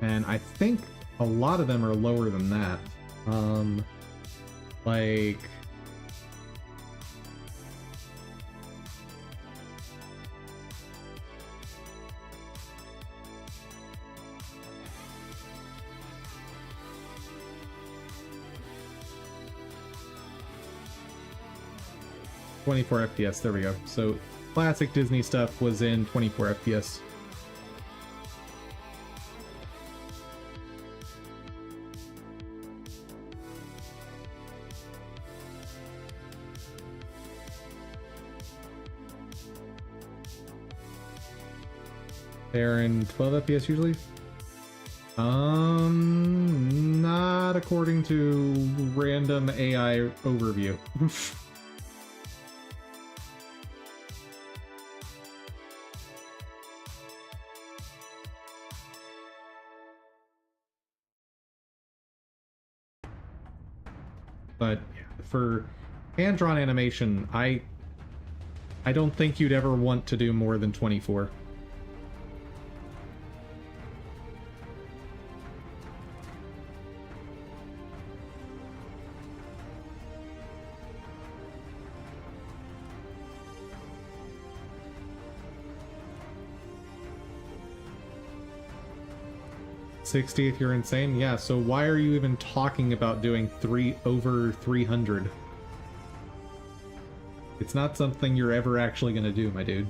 And I think a lot of them are lower than that. Like... ...24 FPS, there we go. So, classic Disney stuff was in 24 FPS. They're in 12 FPS usually? Not according to random AI overview. But for hand-drawn animation, I don't think you'd ever want to do more than 24. '60th, you're insane? Yeah, so why are you even talking about doing over 300? It's not something you're ever actually gonna do, my dude.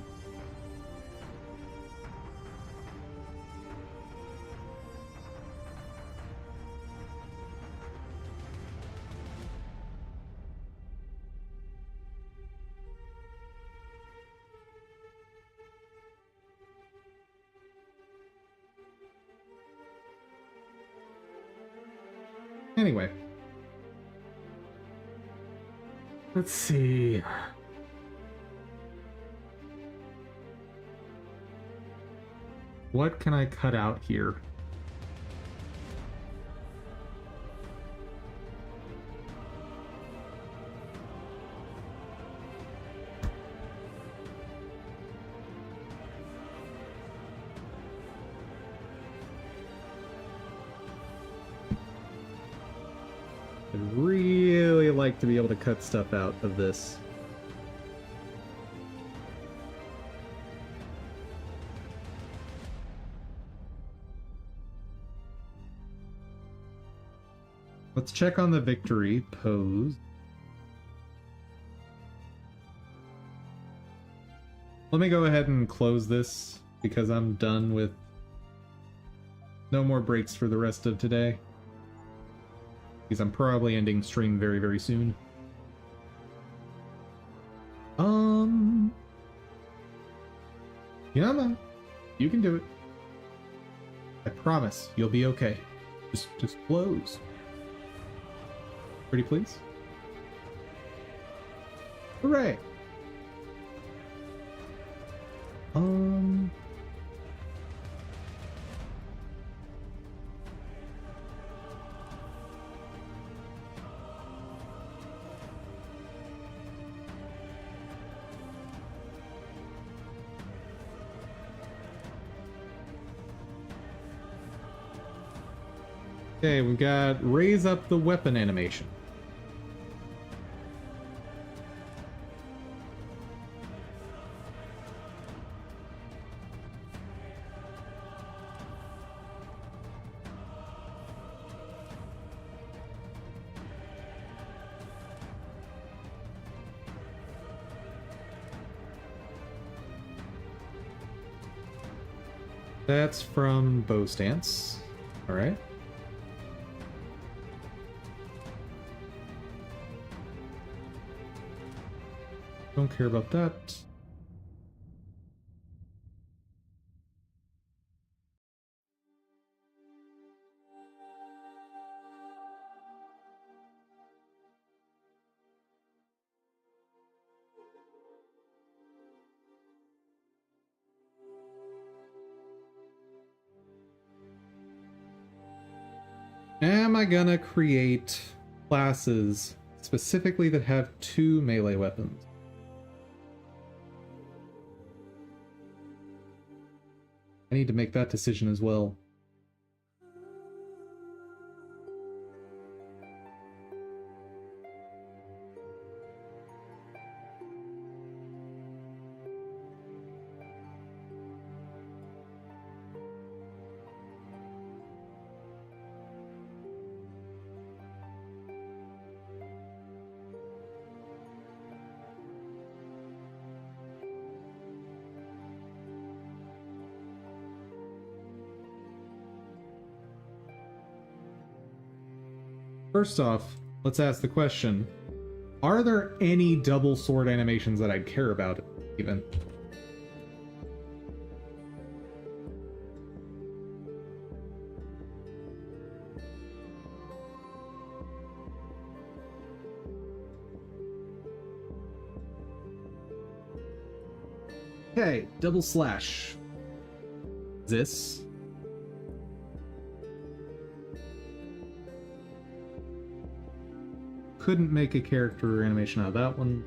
Anyway. Let's see. What can I cut out here? I'd really like to be able to cut stuff out of this. Let's check on the victory pose. Let me go ahead and close this because I'm done with no more breaks for the rest of today. Because I'm probably ending stream very, very soon. Yeah, man. You can do it. I promise you'll be okay. Just close. Pretty please. Hooray! Okay, we've got raise up the weapon animation. That's from Bow Stance. All right. Don't care about that. Am I gonna create classes specifically that have 2 melee weapons. I need to make that decision as well. First off, let's ask the question, are there any double sword animations that I'd care about, even? Okay, double slash. This. Couldn't make a character animation out of that one.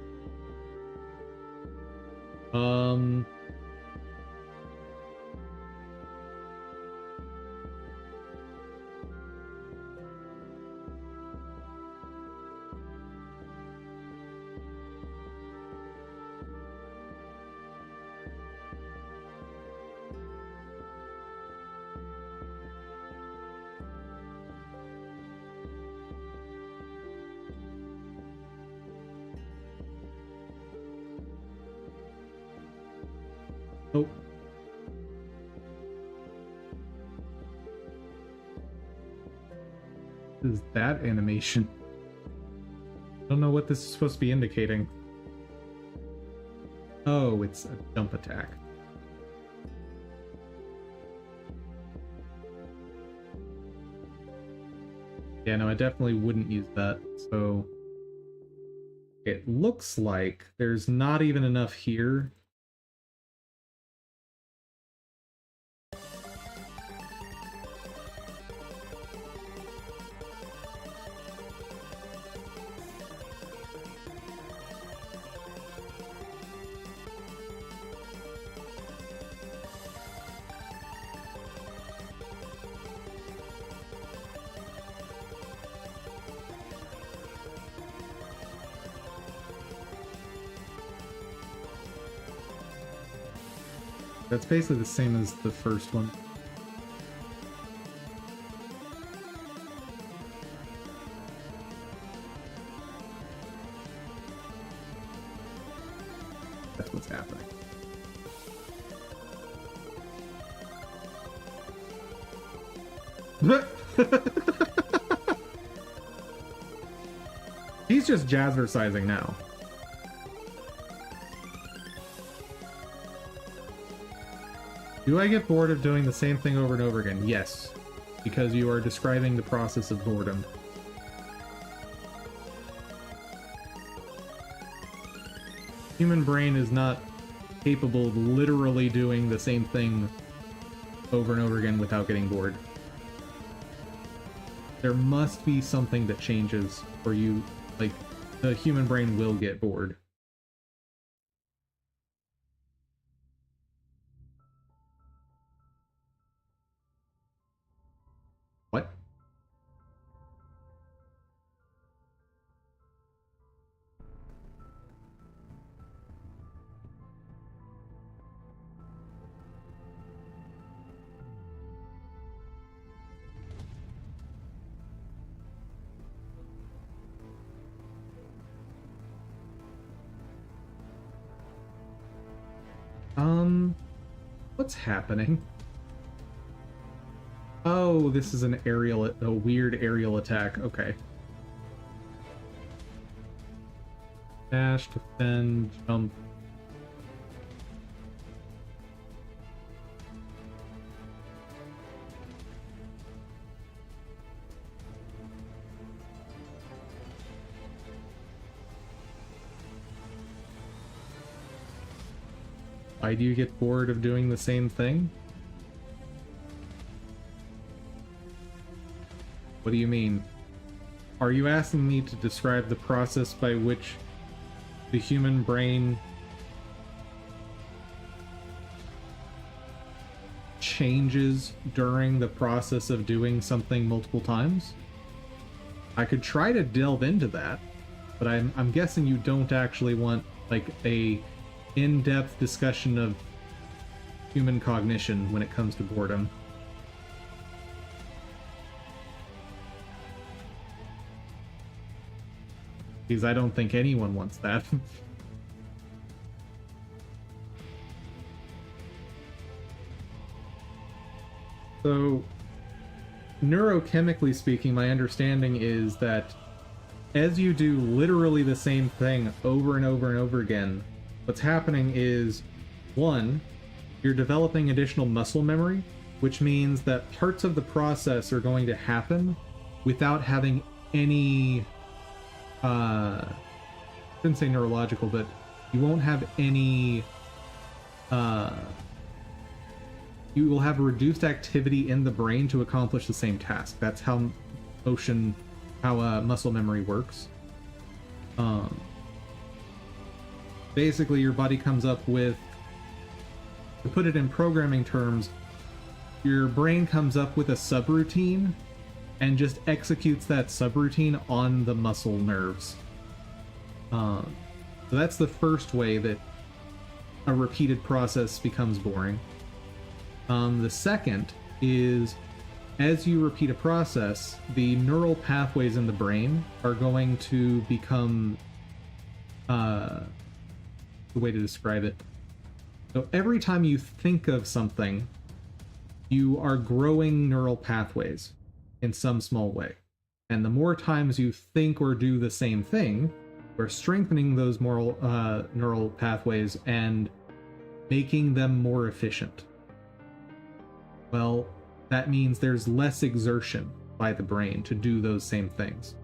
Oh. What is that animation? I don't know what this is supposed to be indicating. Oh, it's a jump attack. Yeah, no, I definitely wouldn't use that, so... It looks like there's not even enough here. That's basically the same as the first one. That's what's happening. He's just jazzercising now. Do I get bored of doing the same thing over and over again? Yes, because you are describing the process of boredom. Human brain is not capable of literally doing the same thing over and over again without getting bored. There must be something that changes for you, like, the human brain will get bored. What? What's happening? Oh, this is an aerial, a weird aerial attack. Okay. Dash, defend, jump. Why do you get bored of doing the same thing? What do you mean? Are you asking me to describe the process by which the human brain changes during the process of doing something multiple times? I could try to delve into that, but I'm guessing you don't actually want like a in-depth discussion of human cognition when it comes to boredom. Because I don't think anyone wants that. So, neurochemically speaking, my understanding is that as you do literally the same thing over and over and over again, what's happening is, one, you're developing additional muscle memory, which means that parts of the process are going to happen without having any, I shouldn't say neurological, but you won't have any, you will have reduced activity in the brain to accomplish the same task. That's how muscle memory works. Basically, your body comes up with, to put it in programming terms, your brain comes up with a subroutine and just executes that subroutine on the muscle nerves. So that's the first way that a repeated process becomes boring. The second is, as you repeat a process, the neural pathways in the brain are going to become, the way to describe it. So every time you think of something, you are growing neural pathways in some small way. And the more times you think or do the same thing, we're strengthening those neural pathways and making them more efficient. Well, that means there's less exertion by the brain to do those same things.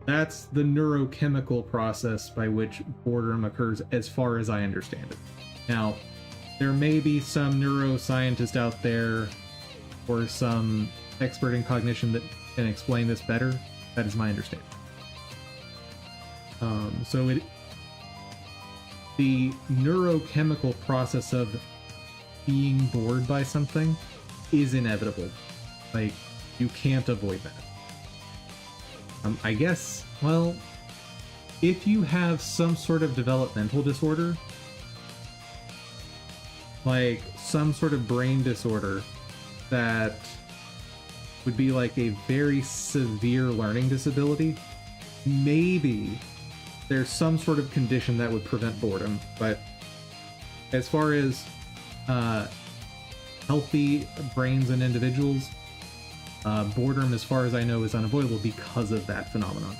That's the neurochemical process by which boredom occurs, as far as I understand it. Now, there may be some neuroscientist out there or some expert in cognition that can explain this better. That is my understanding. The neurochemical process of being bored by something is inevitable. Like, you can't avoid that. I guess, well, if you have some sort of developmental disorder, like some sort of brain disorder that would be like a very severe learning disability, maybe there's some sort of condition that would prevent boredom. But as far as healthy brains and individuals, boredom, as far as I know, is unavoidable because of that phenomenon.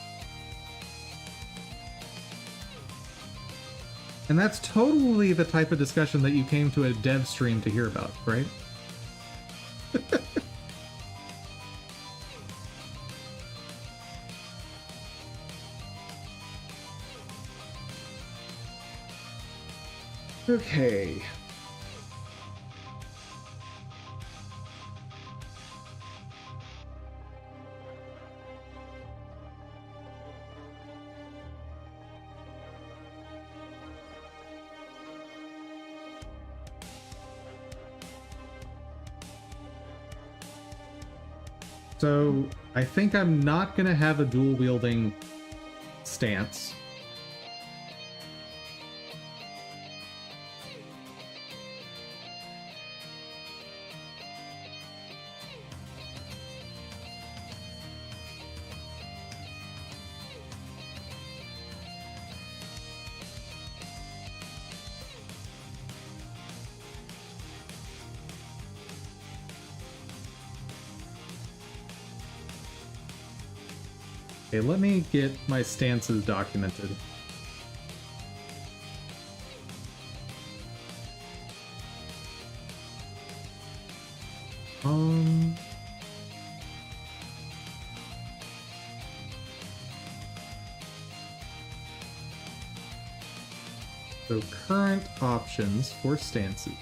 And that's totally the type of discussion that you came to a dev stream to hear about, right? Okay. So, I think I'm not going to have a dual-wielding stance. Okay, let me get my stances documented. So current options for stances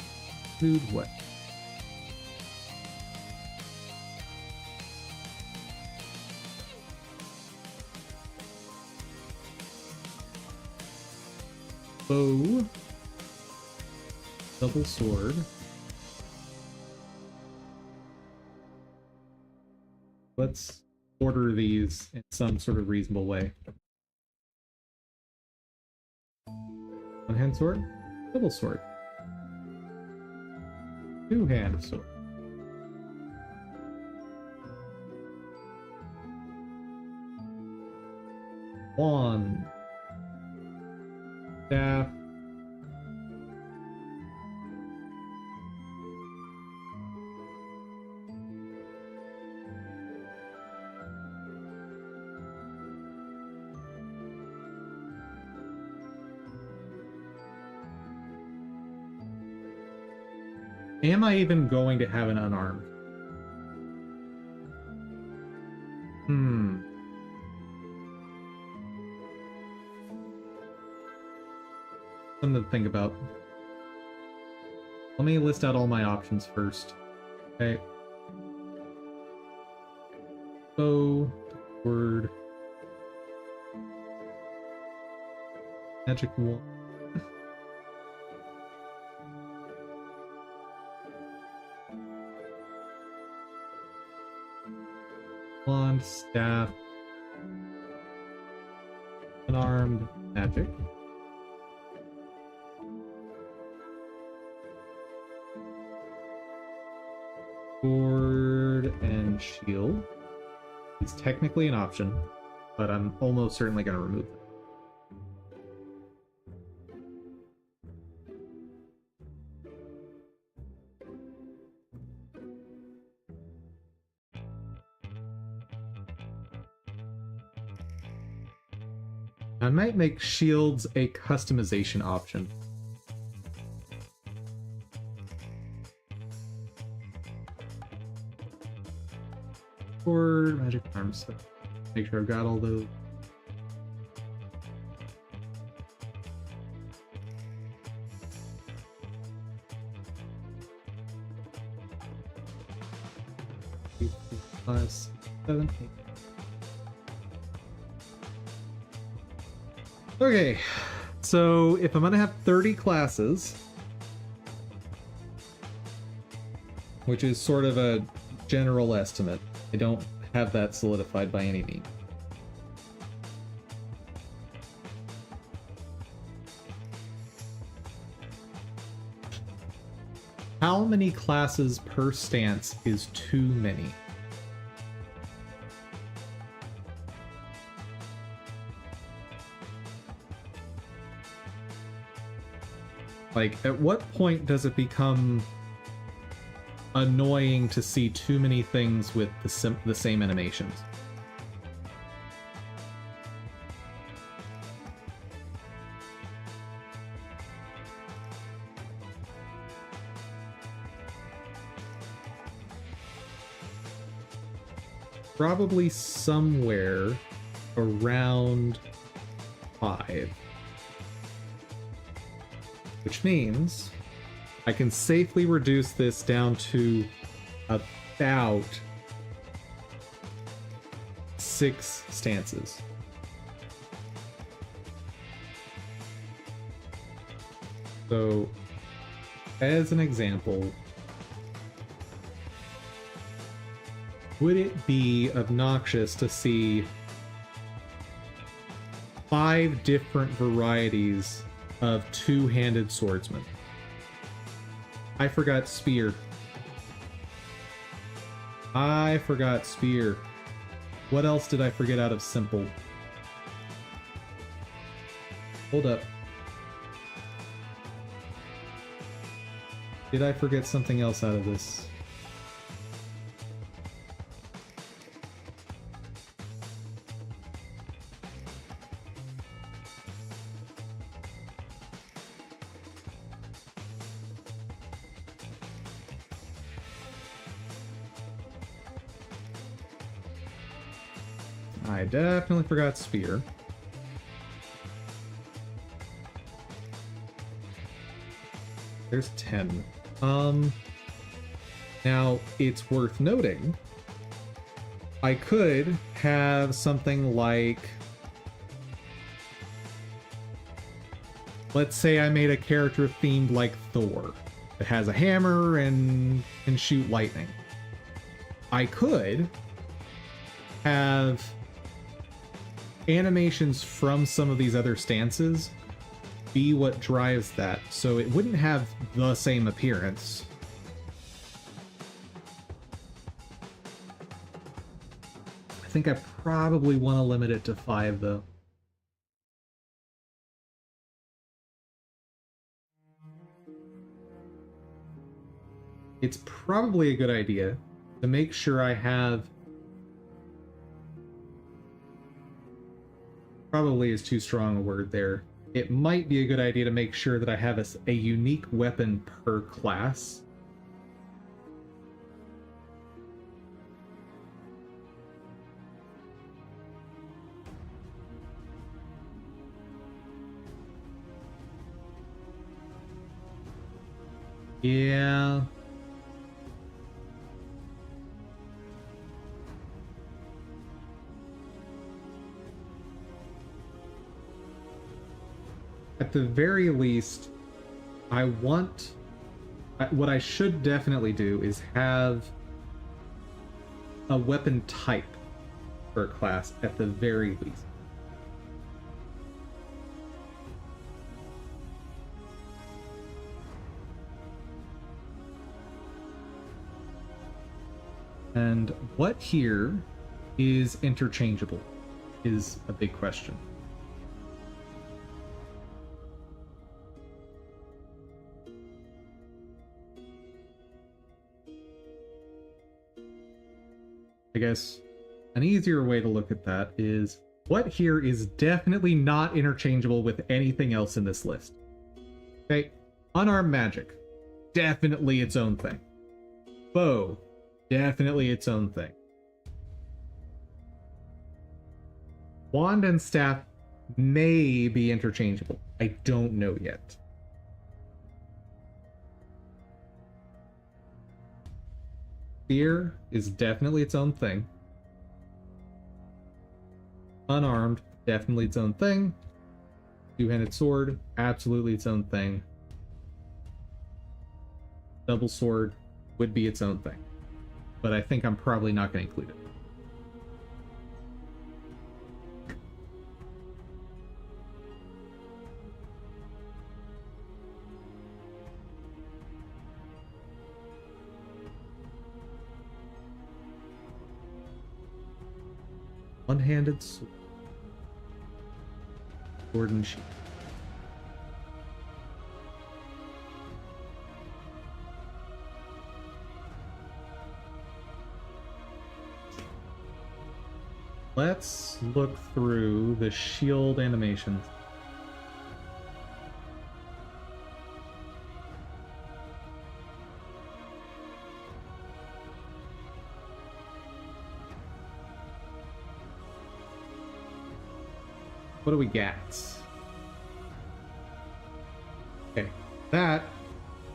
include what? bow, double sword. Let's order these in some sort of reasonable way. One-hand sword, double sword. Two-hand sword. Wand. Staff. Am I even going to have an unarmed? Something to think about. Let me list out all my options first. Okay. Bow, word, magic wand. Wand, staff, unarmed, magic. Sword and shield. It's technically an option, but I'm almost certainly going to remove it. I might make shields a customization option. Sword, magic arms. So make sure I've got all those. Plus 7, 8. Okay, so if I'm gonna have 30 classes, which is sort of a general estimate, I don't have that solidified by any means. How many classes per stance is too many? Like, at what point does it become annoying to see too many things with the same animations? Probably somewhere around 5. Which means I can safely reduce this down to about 6 stances. So, as an example, would it be obnoxious to see 5 different varieties of two-handed swordsman? I forgot spear. I forgot spear. What else did I forget out of simple? Hold up. Did I forget something else out of this? I definitely forgot spear. There's 10. Now, it's worth noting, I could have something like let's say I made a character themed like Thor. It has a hammer and can shoot lightning. I could have animations from some of these other stances be what drives that, so it wouldn't have the same appearance. I think I probably want to limit it to 5 though. It's probably a good idea to make sure I have... Probably is too strong a word there. It might be a good idea to make sure that I have a unique weapon per class. Yeah. At the very least, I want... What I should definitely do is have a weapon type per class at the very least. And what here is interchangeable is a big question. I guess an easier way to look at that is what here is definitely not interchangeable with anything else in this list. Okay, unarmed magic, definitely its own thing. Bow, definitely its own thing. Wand and staff may be interchangeable. I don't know yet. Spear is definitely its own thing. Unarmed, definitely its own thing. Two-handed sword, absolutely its own thing. Double sword would be its own thing. But I think I'm probably not going to include it. One-handed sword. Sword and shield. Let's look through the shield animations. What do we got? Okay, that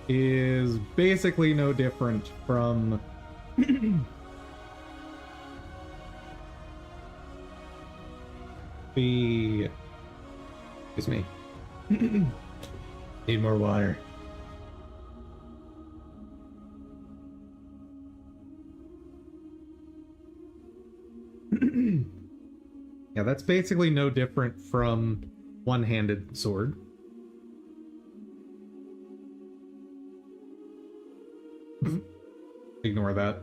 is basically no different from the... Excuse me. Need more water. Yeah, that's basically no different from one-handed sword. Ignore that.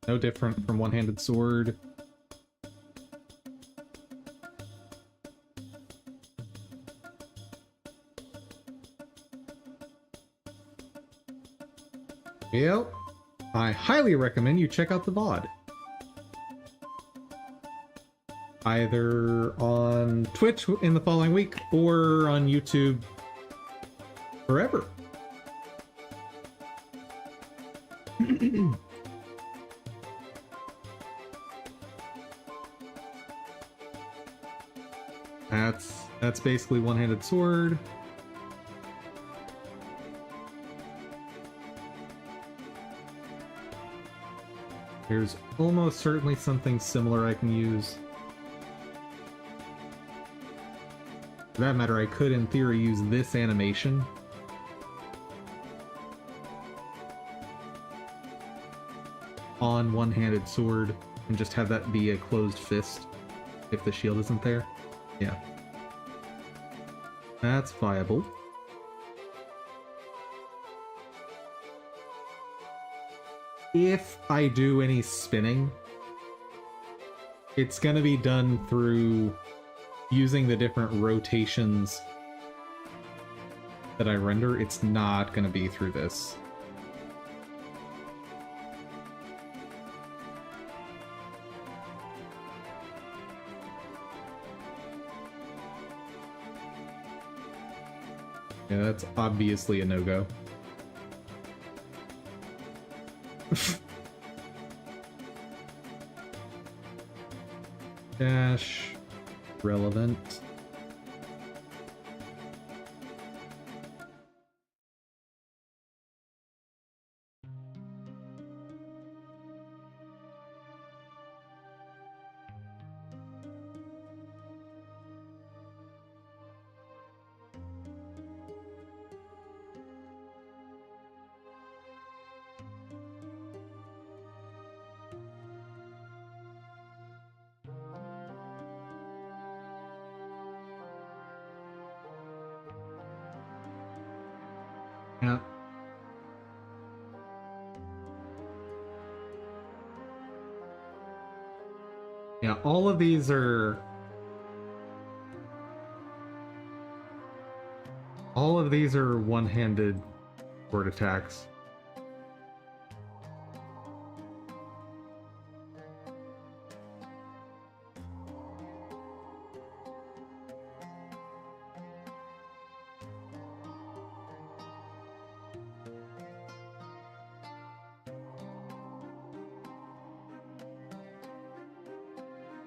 No different from one-handed sword. Yep. I highly recommend you check out the VOD. Either on Twitch in the following week or on YouTube forever. That's basically one-handed sword. There's almost certainly something similar I can use. For that matter, I could, in theory, use this animation. On one-handed sword, and just have that be a closed fist if the shield isn't there. Yeah. That's viable. If I do any spinning, it's gonna be done through using the different rotations that I render. It's not gonna be through this. Yeah, that's obviously a no-go. Dash. Relevant. Yeah. Yeah, all of these are... all of these are one-handed sword attacks.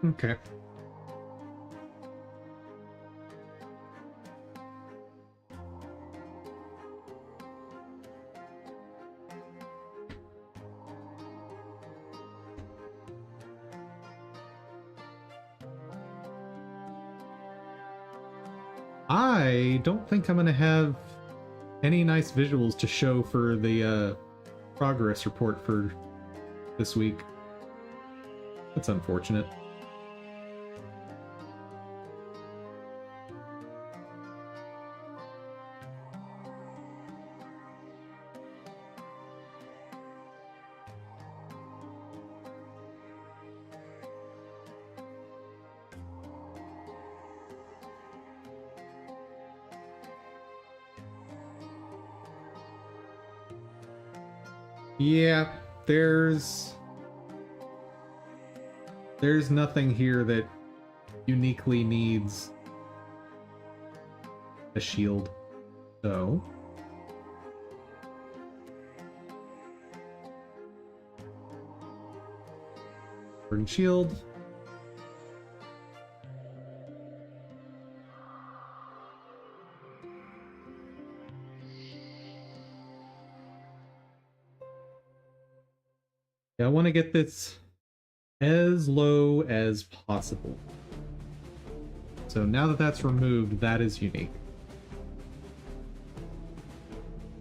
Okay. I don't think I'm gonna have any nice visuals to show for the progress report for this week. That's unfortunate. Yeah, there's nothing here that uniquely needs a shield, so sword and shield. Yeah, I want to get this as low as possible. So now that that's removed, that is unique.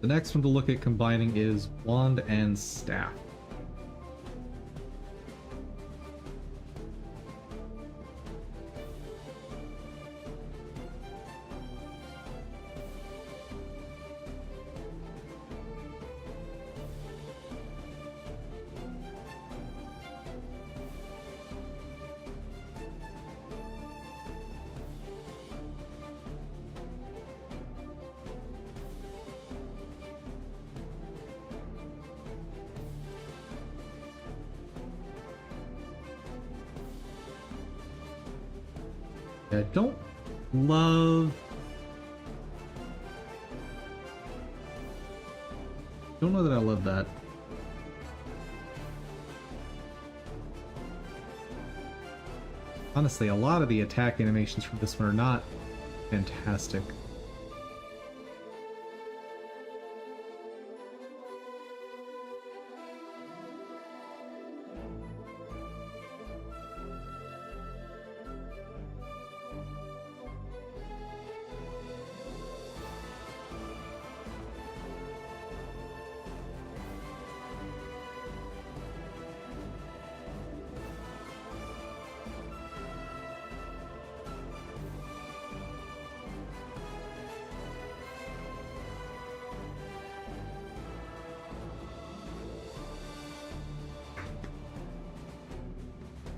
The next one to look at combining is wand and staff. I don't love... don't know that I love that. Honestly, a lot of the attack animations from this one are not fantastic.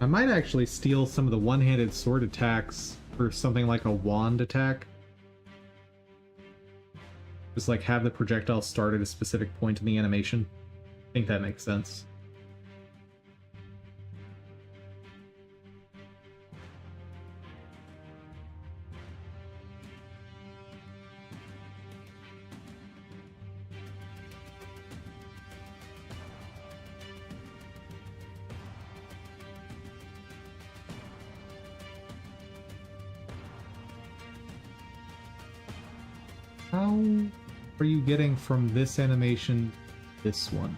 I might actually steal some of the one-handed sword attacks for something like a wand attack. Just like have the projectile start at a specific point in the animation. I think that makes sense. How are you getting from this animation to this one?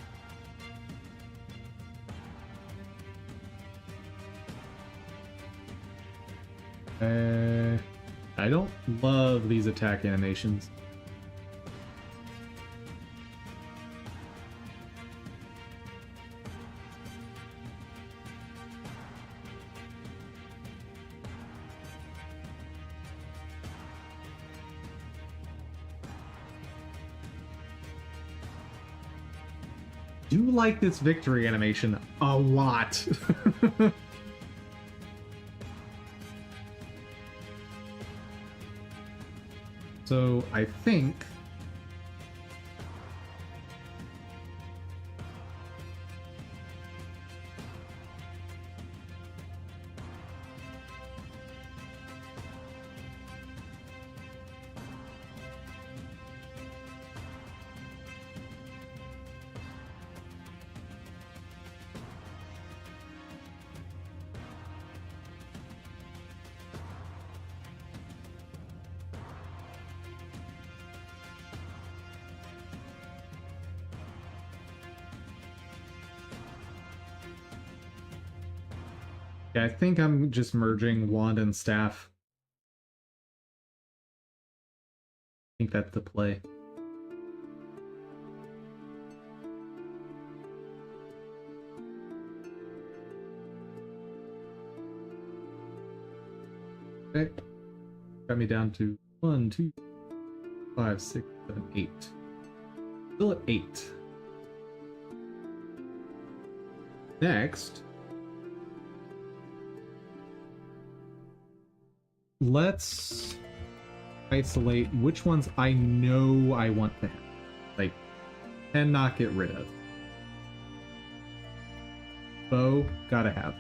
I don't love these attack animations. Do like this victory animation a lot. So I think yeah, I think I'm just merging wand and staff. I think that's the play. Okay. Got me down to 1, 2, 5, 6, 7, 8. Still at 8. Next, let's isolate which ones I know I want to have, like, and not get rid of. Bow, gotta have.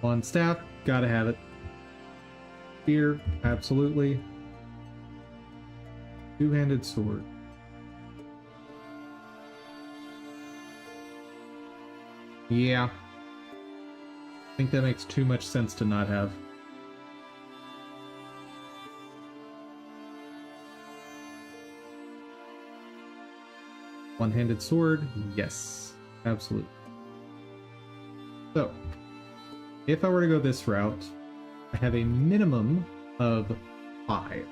On staff, gotta have it. Spear, absolutely. Two-handed sword. Yeah. I think that makes too much sense to not have. One-handed sword, yes, absolutely. So, if I were to go this route, I have a minimum of 5.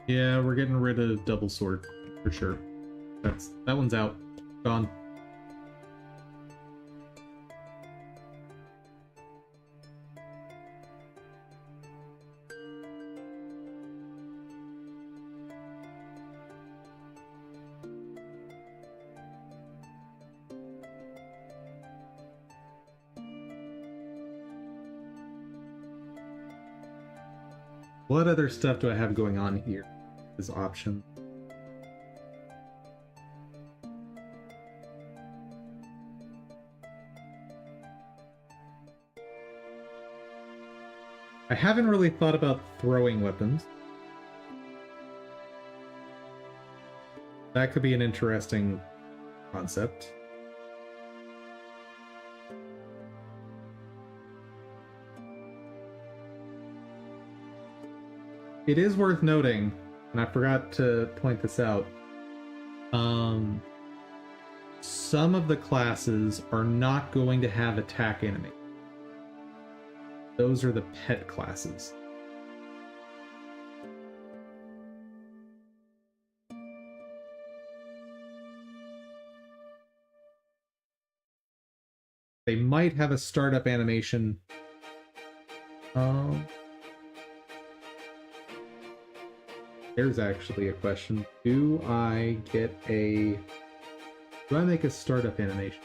Yeah, we're getting rid of double sword for sure. That one's out. Gone. What other stuff do I have going on here as option? I haven't really thought about throwing weapons. That could be an interesting concept. it is worth noting, and I forgot to point this out, some of the classes are not going to have attack enemy. Those are the pet classes. They might have a startup animation. There's actually a question. Do I make a startup animation?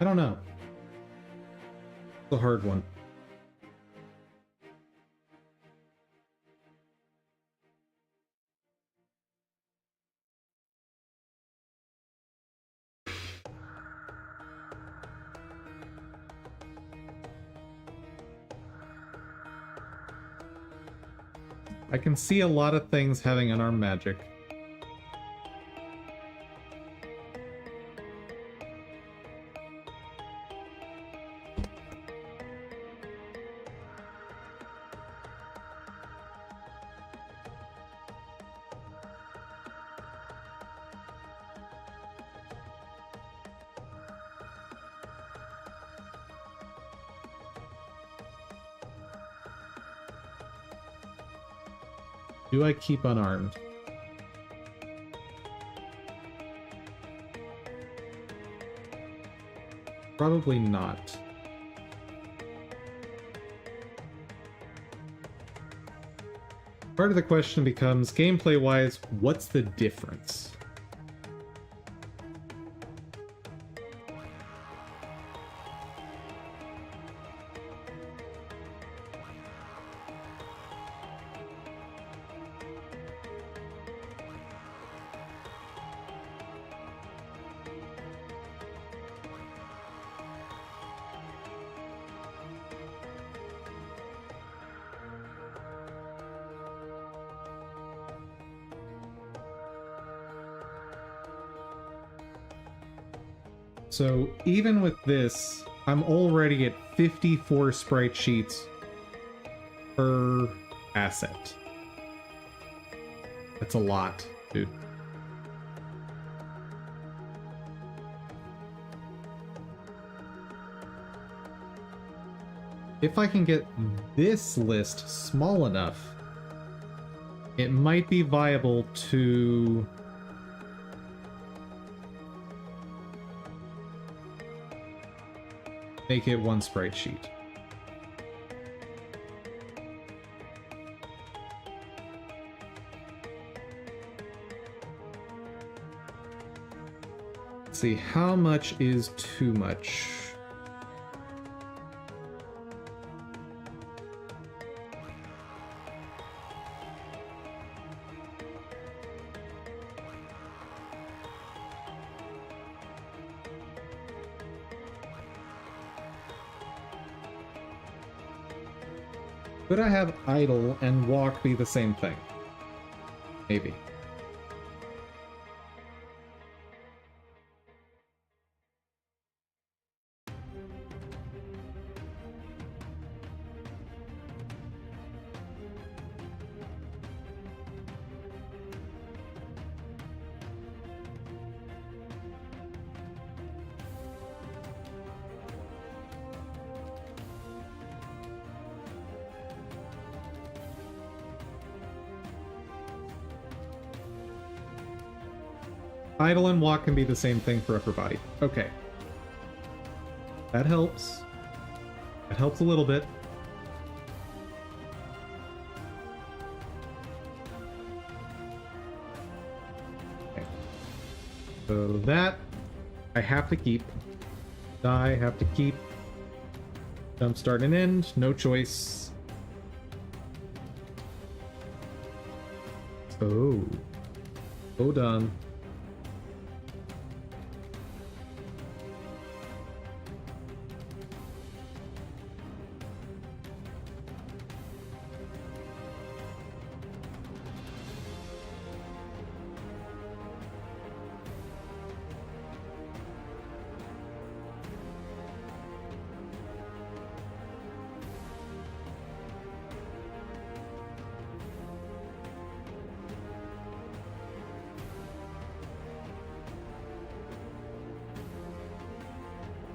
I don't know. It's a hard one. I can see a lot of things having unarmed magic. Do I keep unarmed? Probably not. Part of the question becomes, gameplay-wise, what's the difference? So even with this, I'm already at 54 sprite sheets per asset. That's a lot, dude. If I can get this list small enough, it might be viable to make it one sprite sheet. Let's see, how much is too much? Could I have idle and walk be the same thing? Maybe. Idle and walk can be the same thing for upper body. Okay. That helps. That helps a little bit. Okay. So that I have to keep. Die, have to keep. Jump start and end, no choice. Oh. Oh, done.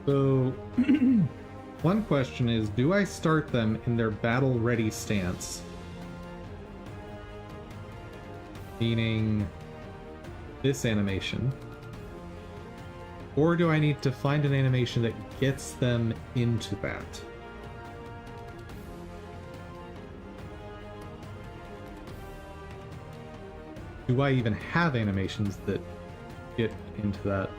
So, one question is, do I start them in their battle-ready stance? Meaning this animation. Or do I need to find an animation that gets them into that? Do I even have animations that get into that?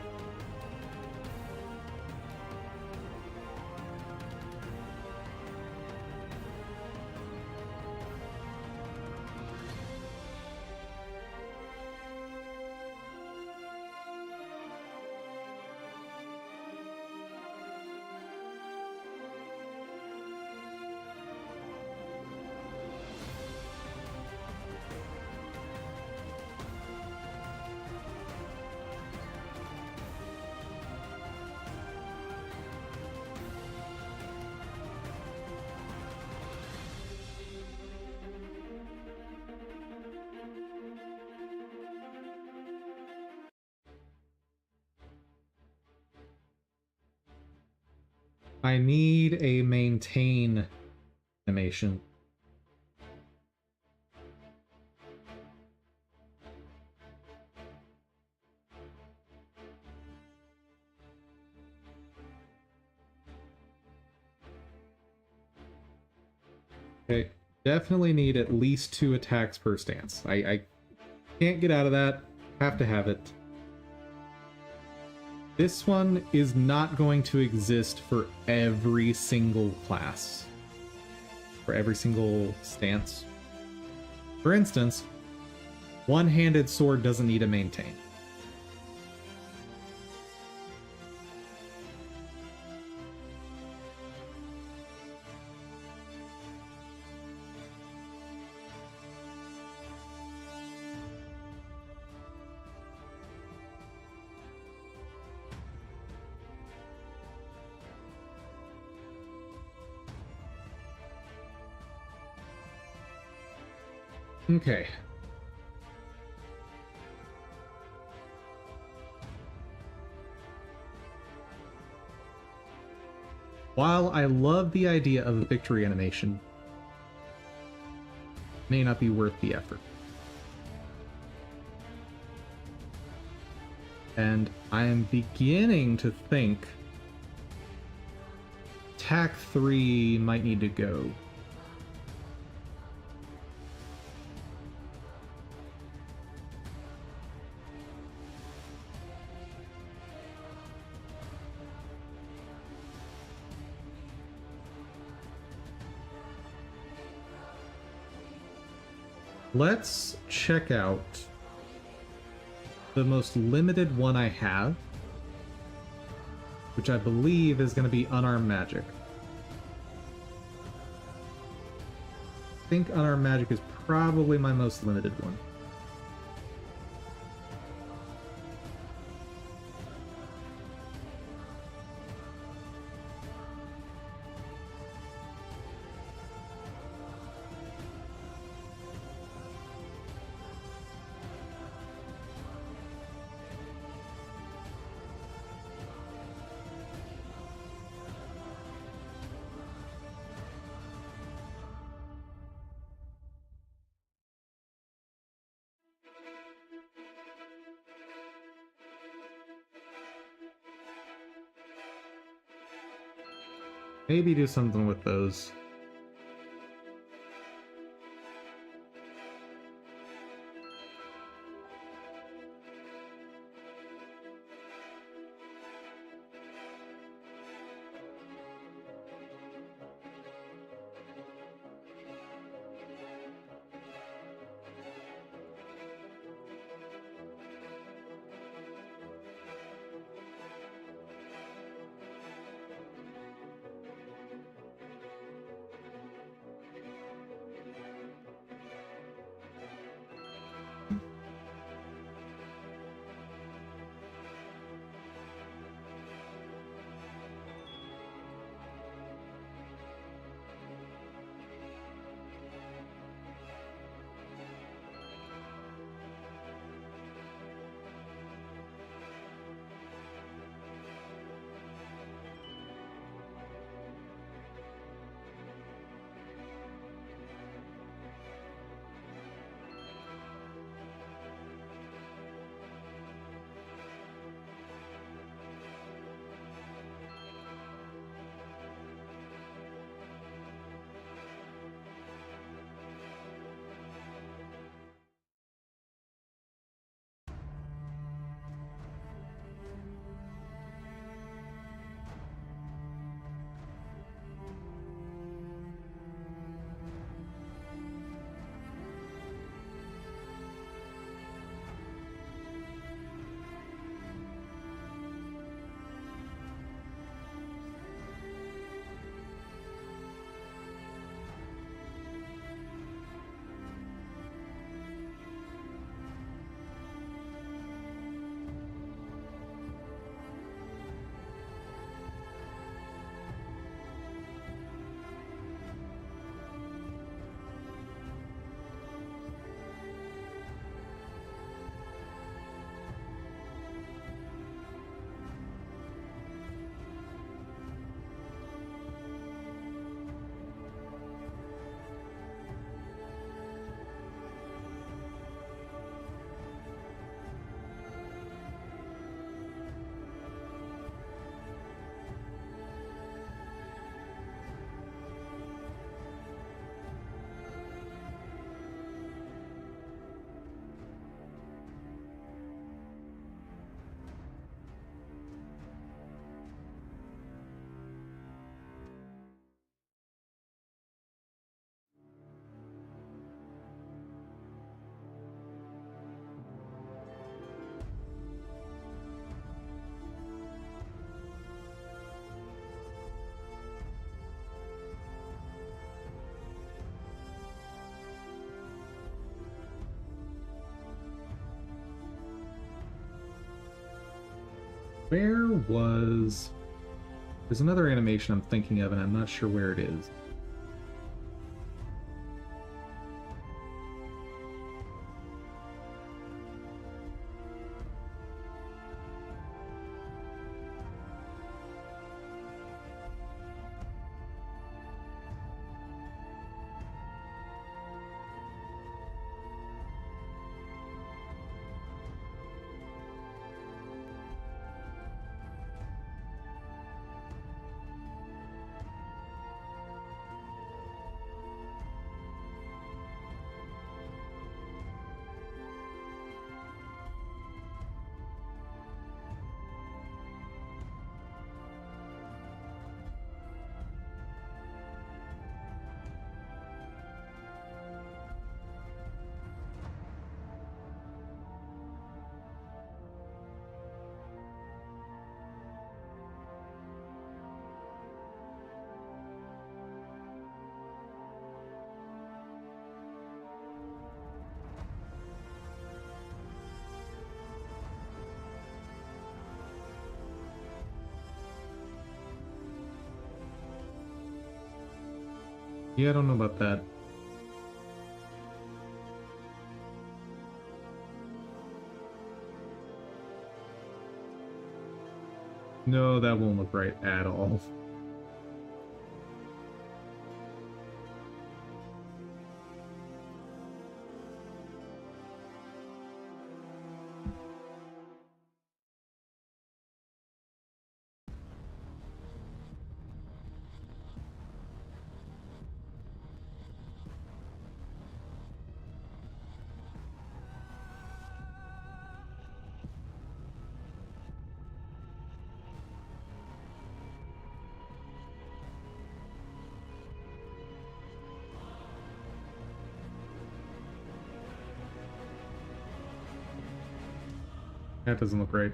I need a maintain animation. Okay, definitely need at least 2 attacks per stance. I can't get out of that. Have to have it. This one is not going to exist for every single class. For every single stance. For instance, one-handed sword doesn't need a maintain. Okay. While I love the idea of a victory animation, it may not be worth the effort. And I am beginning to think Attack 3 might need to go. Let's check out the most limited one I have, which I believe is going to be unarmed magic. think Unarmed Magic is probably my most limited one. Maybe do something with those. Where was... There's another animation I'm thinking of, and I'm not sure where it is. Yeah, I don't know about that. No, that won't look right at all. That doesn't look right.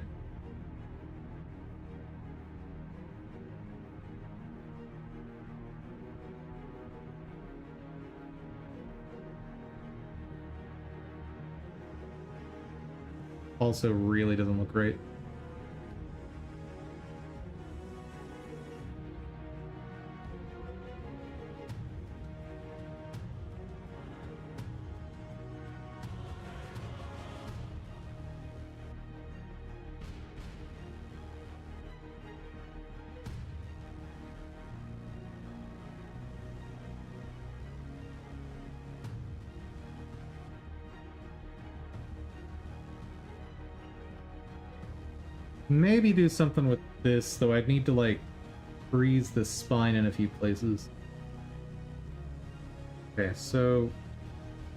Also really doesn't look right. Maybe do something with this, though I'd need to, like, freeze the spine in a few places. Okay, so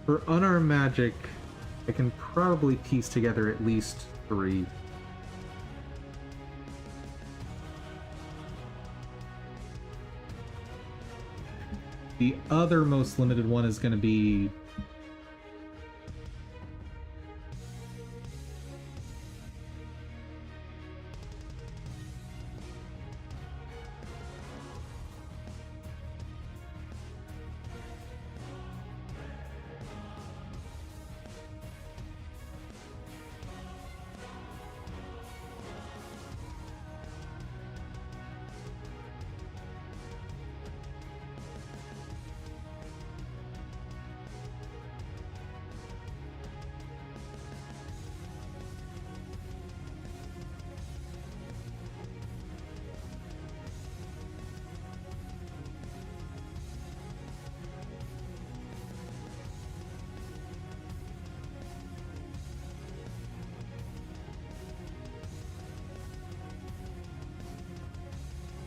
for unarmed magic, I can probably piece together at least 3. The other most limited one is going to be...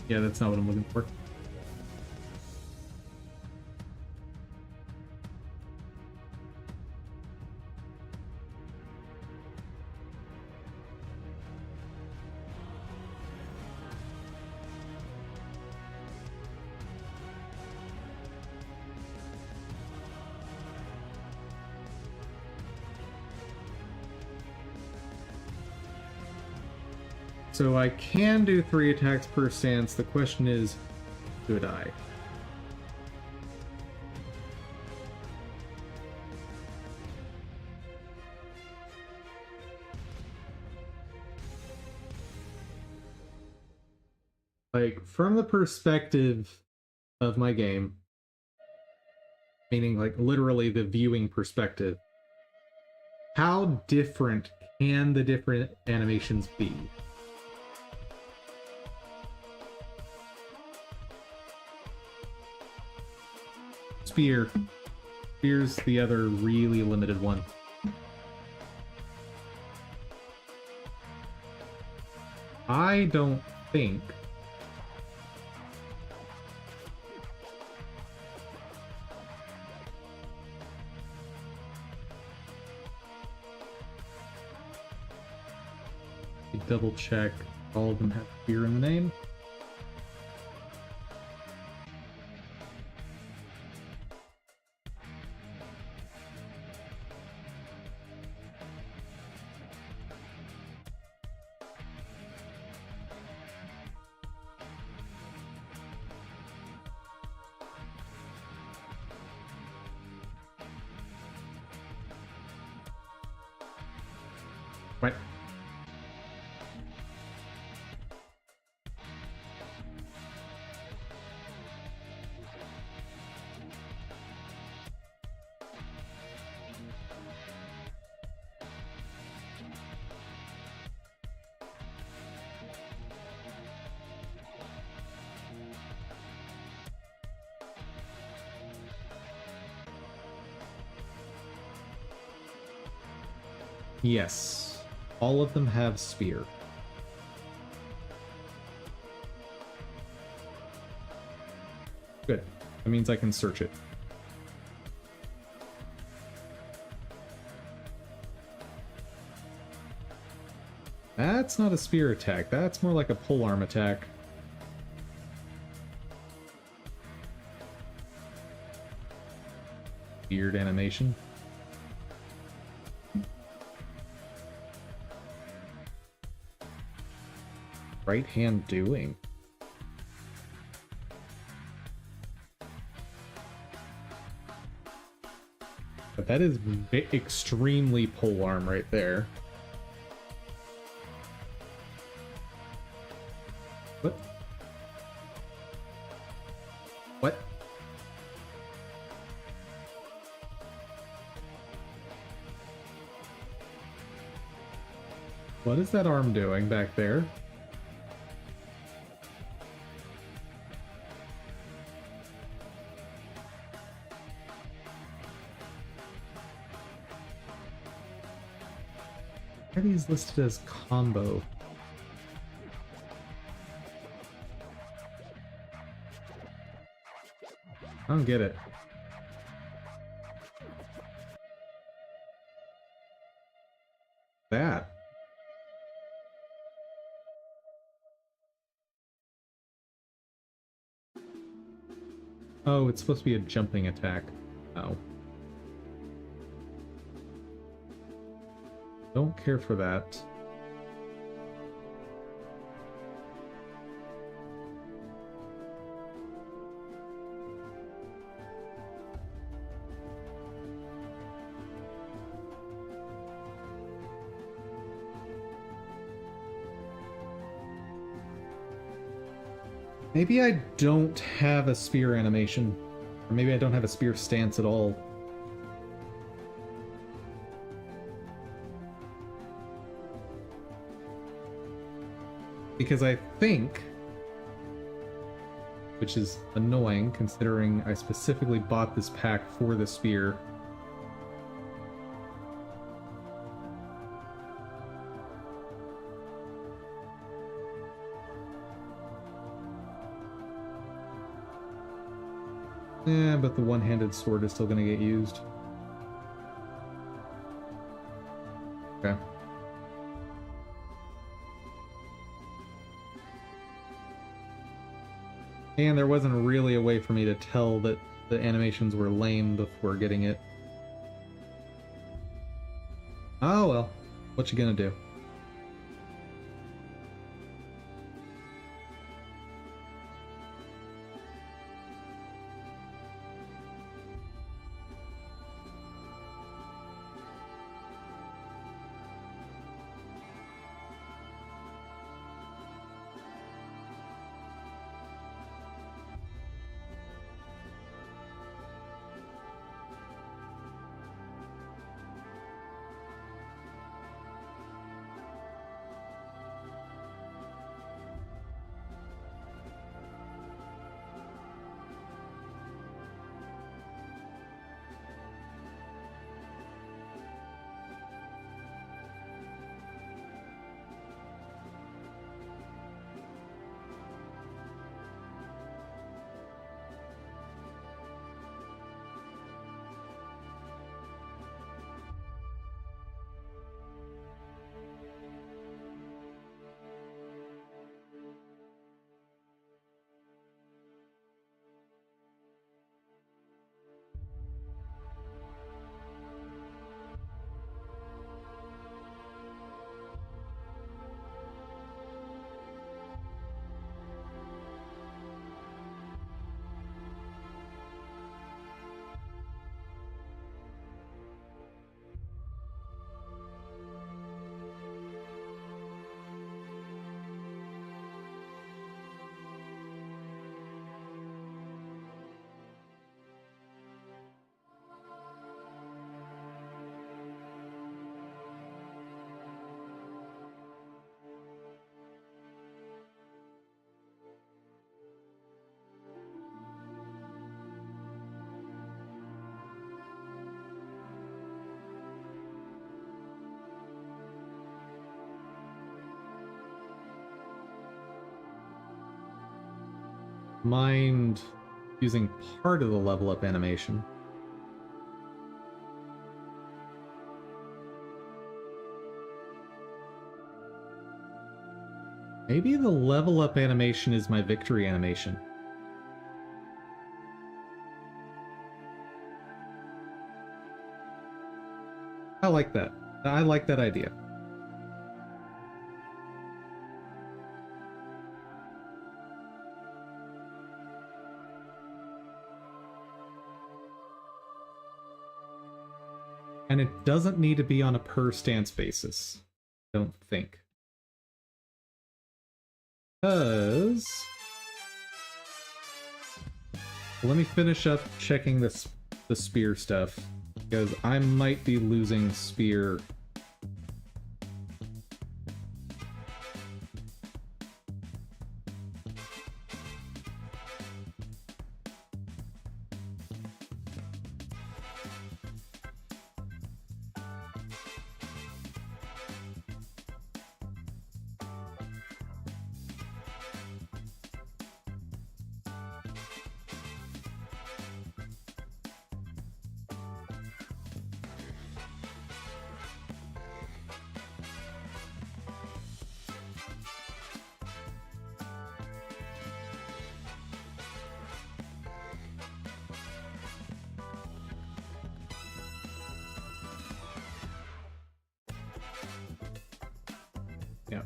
Yeah, that's not what I'm looking for. So I can do 3 attacks per stance. The question is, should I? Like, from the perspective of my game, meaning like literally the viewing perspective, how different can the different animations be? Spear. Spear's the other really limited one. I don't think double check all of them have fear in the name. Right. Yes. All of them have spear. Good. That means I can search it. That's not a spear attack. That's more like a polearm attack. Weird animation. Right hand doing. But that is extremely polearm right there. What? What? What is that arm doing back there? Why are these listed as combo? I don't get it. That. Oh, it's supposed to be a jumping attack. Oh. Don't care for that. Maybe I don't have a spear animation. Or maybe I don't have a spear stance at all. Because I think, which is annoying considering I specifically bought this pack for the spear. Yeah, but the one-handed sword is still going to get used. Okay. And there wasn't really a way for me to tell that the animations were lame before getting it. Oh well, what you gonna do? mind using part of the level up animation. Maybe the level up animation is my victory animation. I like that. I like that idea. And it doesn't need to be on a per stance basis, I don't think. Because... let me finish up checking the spear stuff, because I might be losing spear. Yeah.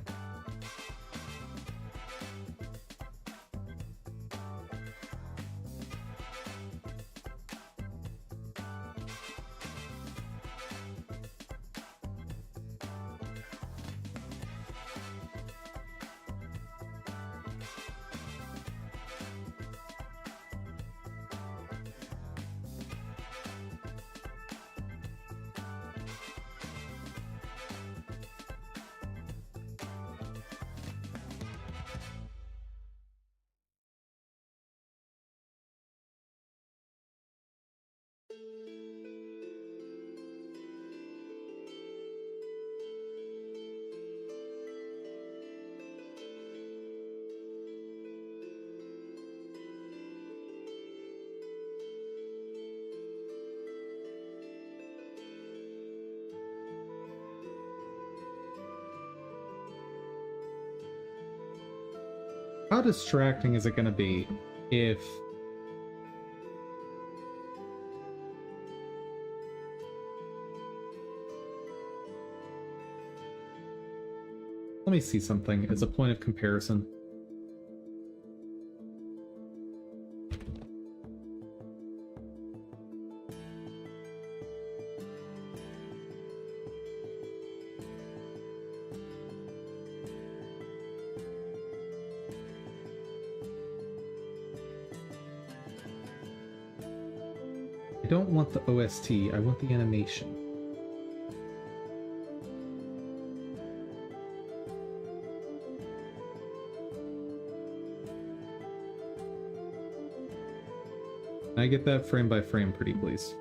How distracting is it going to be if... let me see something as a point of comparison. I don't want the OST, I want the animation. Can I get that frame by frame, pretty please?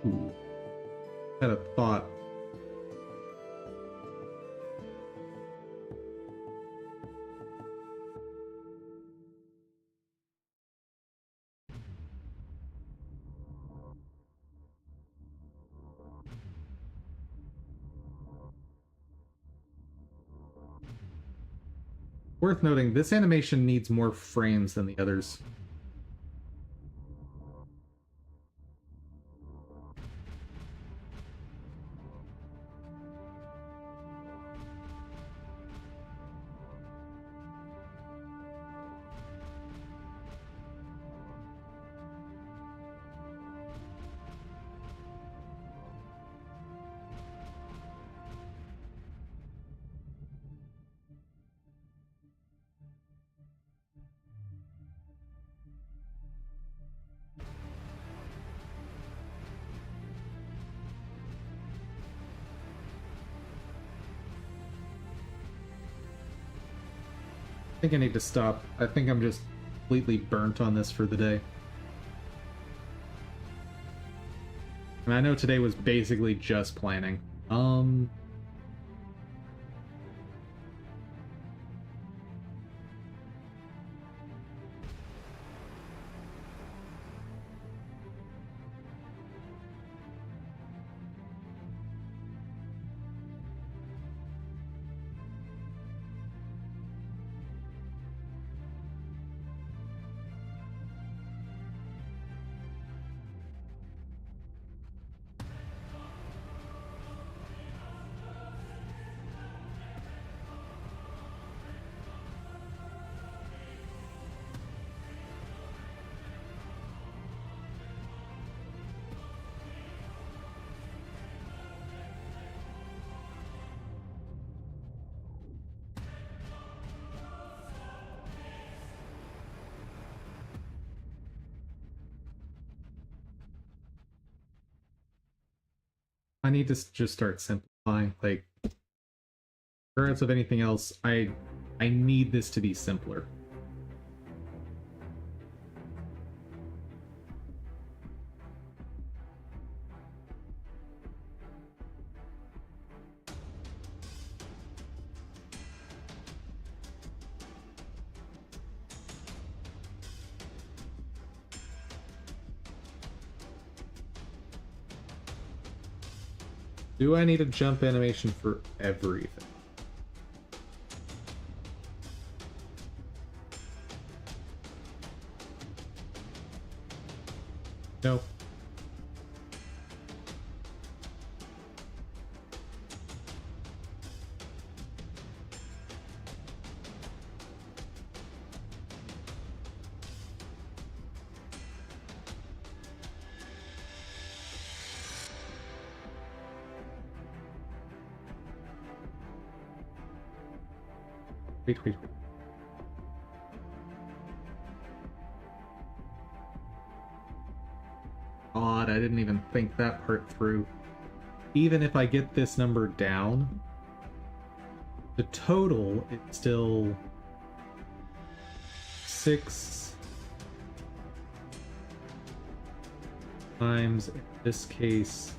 Ooh. Had a thought. Worth noting, this animation needs more frames than the others. think I need to stop. I think I'm just completely burnt on this for the day. And I know today was basically just planning. I need to just start simplifying. Like, regardless of anything else, I need this to be simpler. Do I need a jump animation for everything? No. Wait. God, I didn't even think that part through. Even if I get this number down, the total is still 6 times, in this case,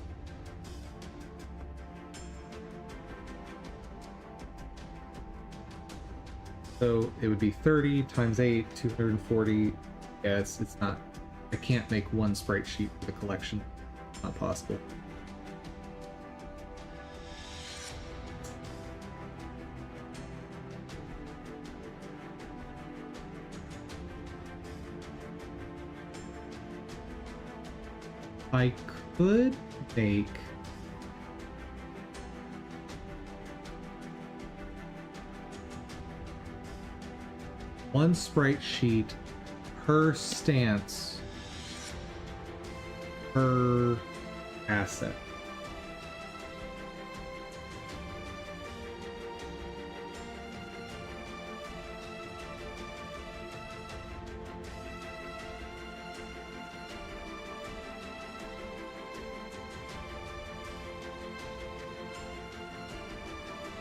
so it would be 30 times 8, 240. Yeah, it's not. I can't make one sprite sheet for the collection. Not possible. I could make one sprite sheet per stance per asset.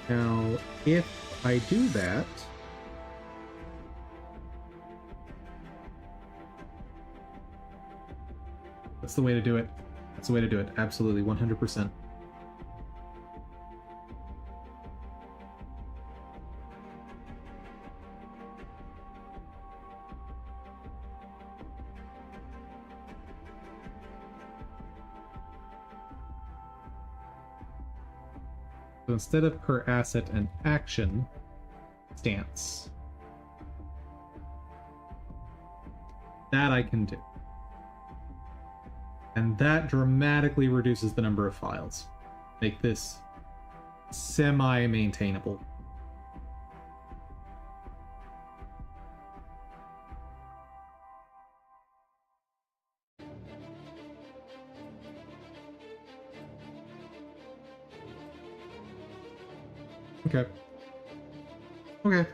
Now, if I do that, that's the way to do it. That's the way to do it. Absolutely, 100%. So instead of per asset and action, stance. That I can do. And that dramatically reduces the number of files. Make this semi-maintainable. Okay. Okay.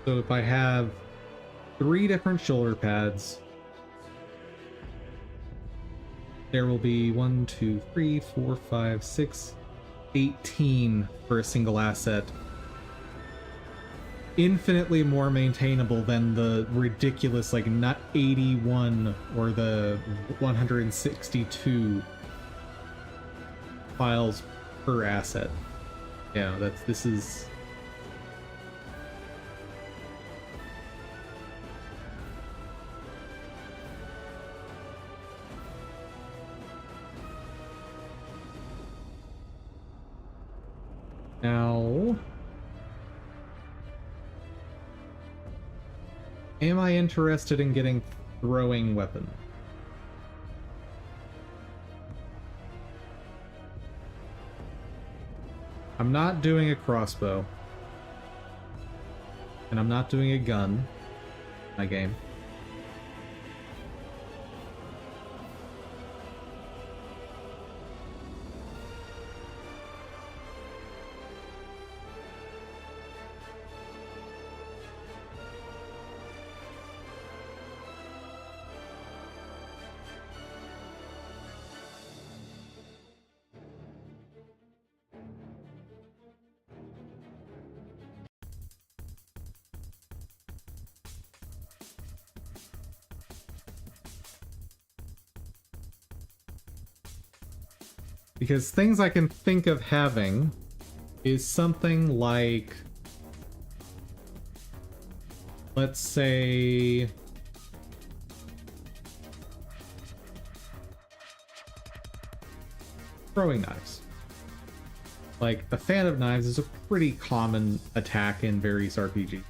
So if I have 3 different shoulder pads, there will be 1, 2, 3, 4, 5, 6, 18 for a single asset. Infinitely more maintainable than the ridiculous, like, not 81 or the 162 files per asset. Yeah, this is... Now, am I interested in getting throwing weapons? I'm not doing a crossbow. And I'm not doing a gun in my game. Because things I can think of having is something like, let's say, throwing knives. Like, a fan of knives is a pretty common attack in various RPGs.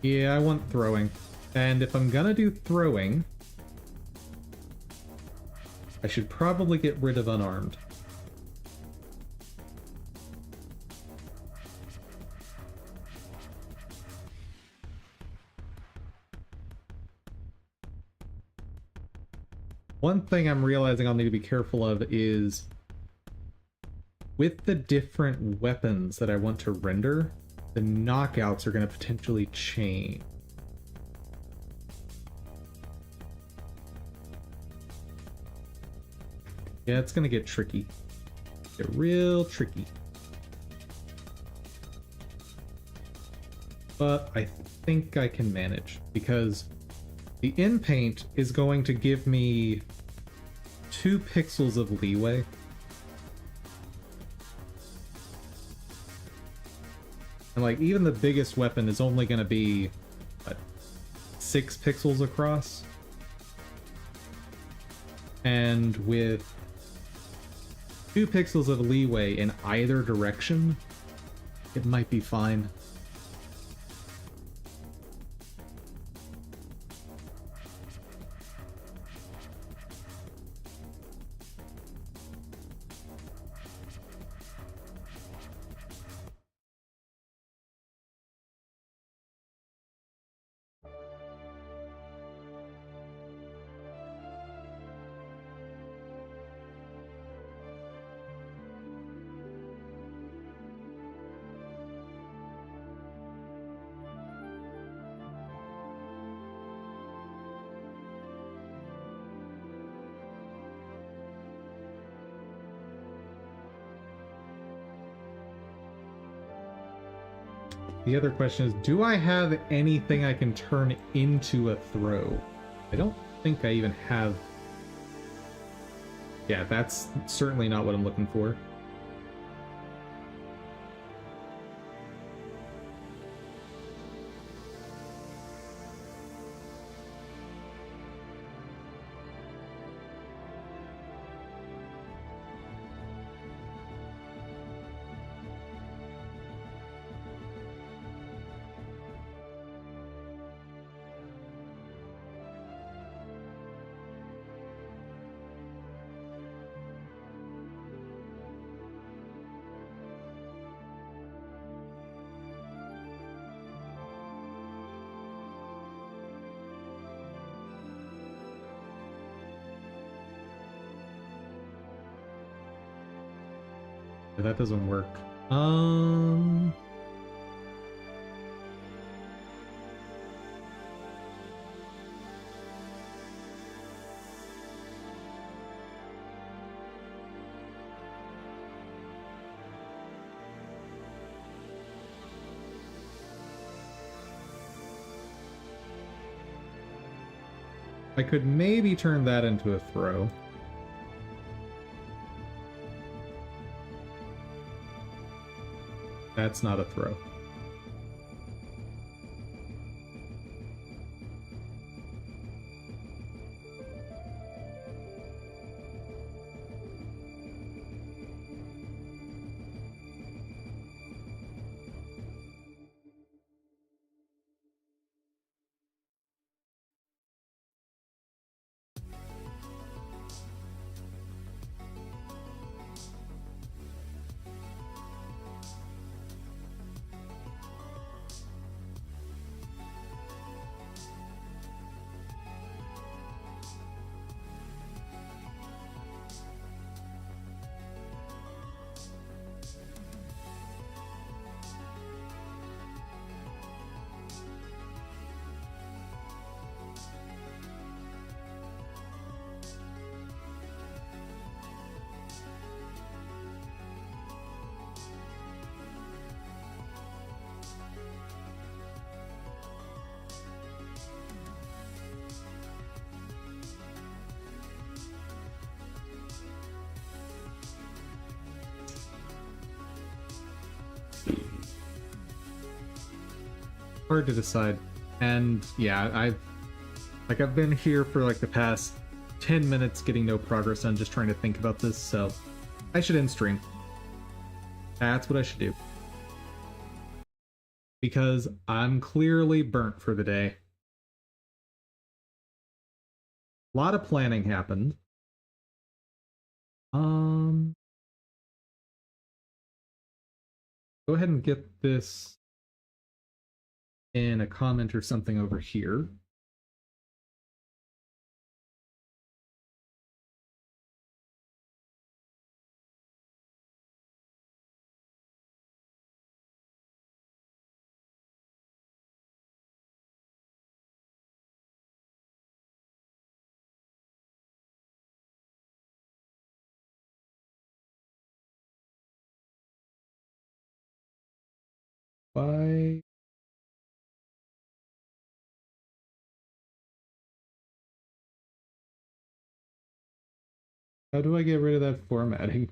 Yeah, I want throwing. And if I'm gonna do throwing, I should probably get rid of unarmed. One thing I'm realizing I'll need to be careful of is with the different weapons that I want to render, the knockouts are going to potentially change. Yeah, it's going to get tricky. Get real tricky. But I think I can manage, because the in-paint is going to give me 2 pixels of leeway. And like, even the biggest weapon is only going to be, what, 6 pixels across? And with 2 pixels of leeway in either direction, it might be fine. The other question is, do I have anything I can turn into a throw? I don't think I even have... Yeah, that's certainly not what I'm looking for. That doesn't work. I could maybe turn that into a throw. That's not a throw. Hard to decide. And yeah, I've been here for like the past 10 minutes getting no progress on just trying to think about this, so I should end stream. That's what I should do. Because I'm clearly burnt for the day. A lot of planning happened. Go ahead and get this in a comment or something over here. Why? How do I get rid of that formatting?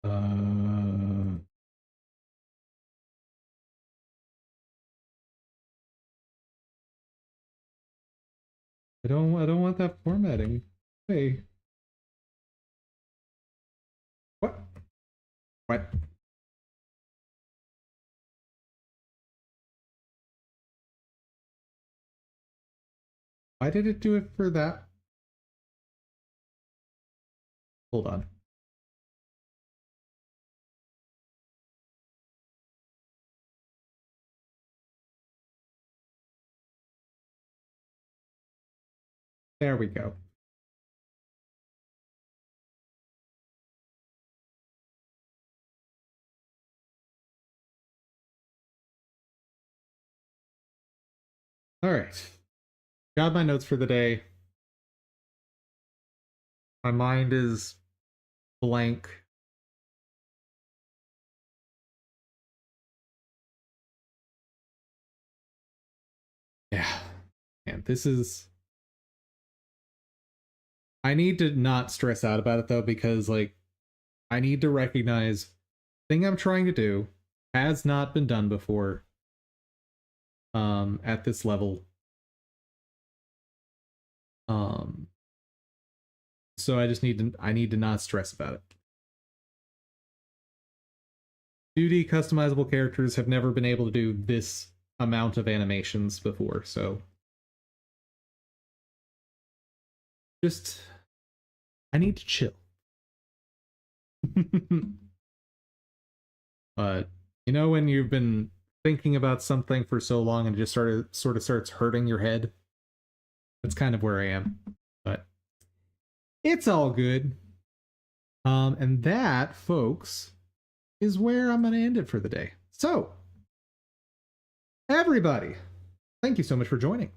I don't want that formatting. Hey. What? What? Why did it do it for that? Hold on. There we go. All right. Got my notes for the day. My mind is blank. Yeah. And this is... I need to not stress out about it though, because like I need to recognize the thing I'm trying to do has not been done before at this level. So I need to not stress about it. 2D customizable characters have never been able to do this amount of animations before, so just I need to chill. But you know when you've been thinking about something for so long and it just sort of starts hurting your head? That's kind of where I am. But it's all good. And that, folks, is where I'm going to end it for the day. So, everybody, thank you so much for joining.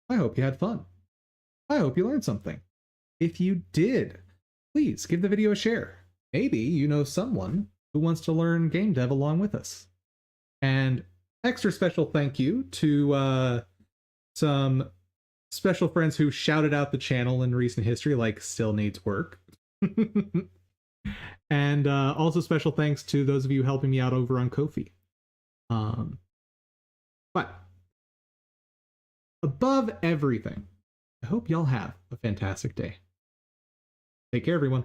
I hope you had fun. I hope you learned something. If you did, please give the video a share. Maybe you know someone who wants to learn game dev along with us. And extra special thank you to some special friends who shouted out the channel in recent history, like Still Needs Work. And also special thanks to those of you helping me out over on Ko-fi. But above everything, I hope y'all have a fantastic day. Take care, everyone.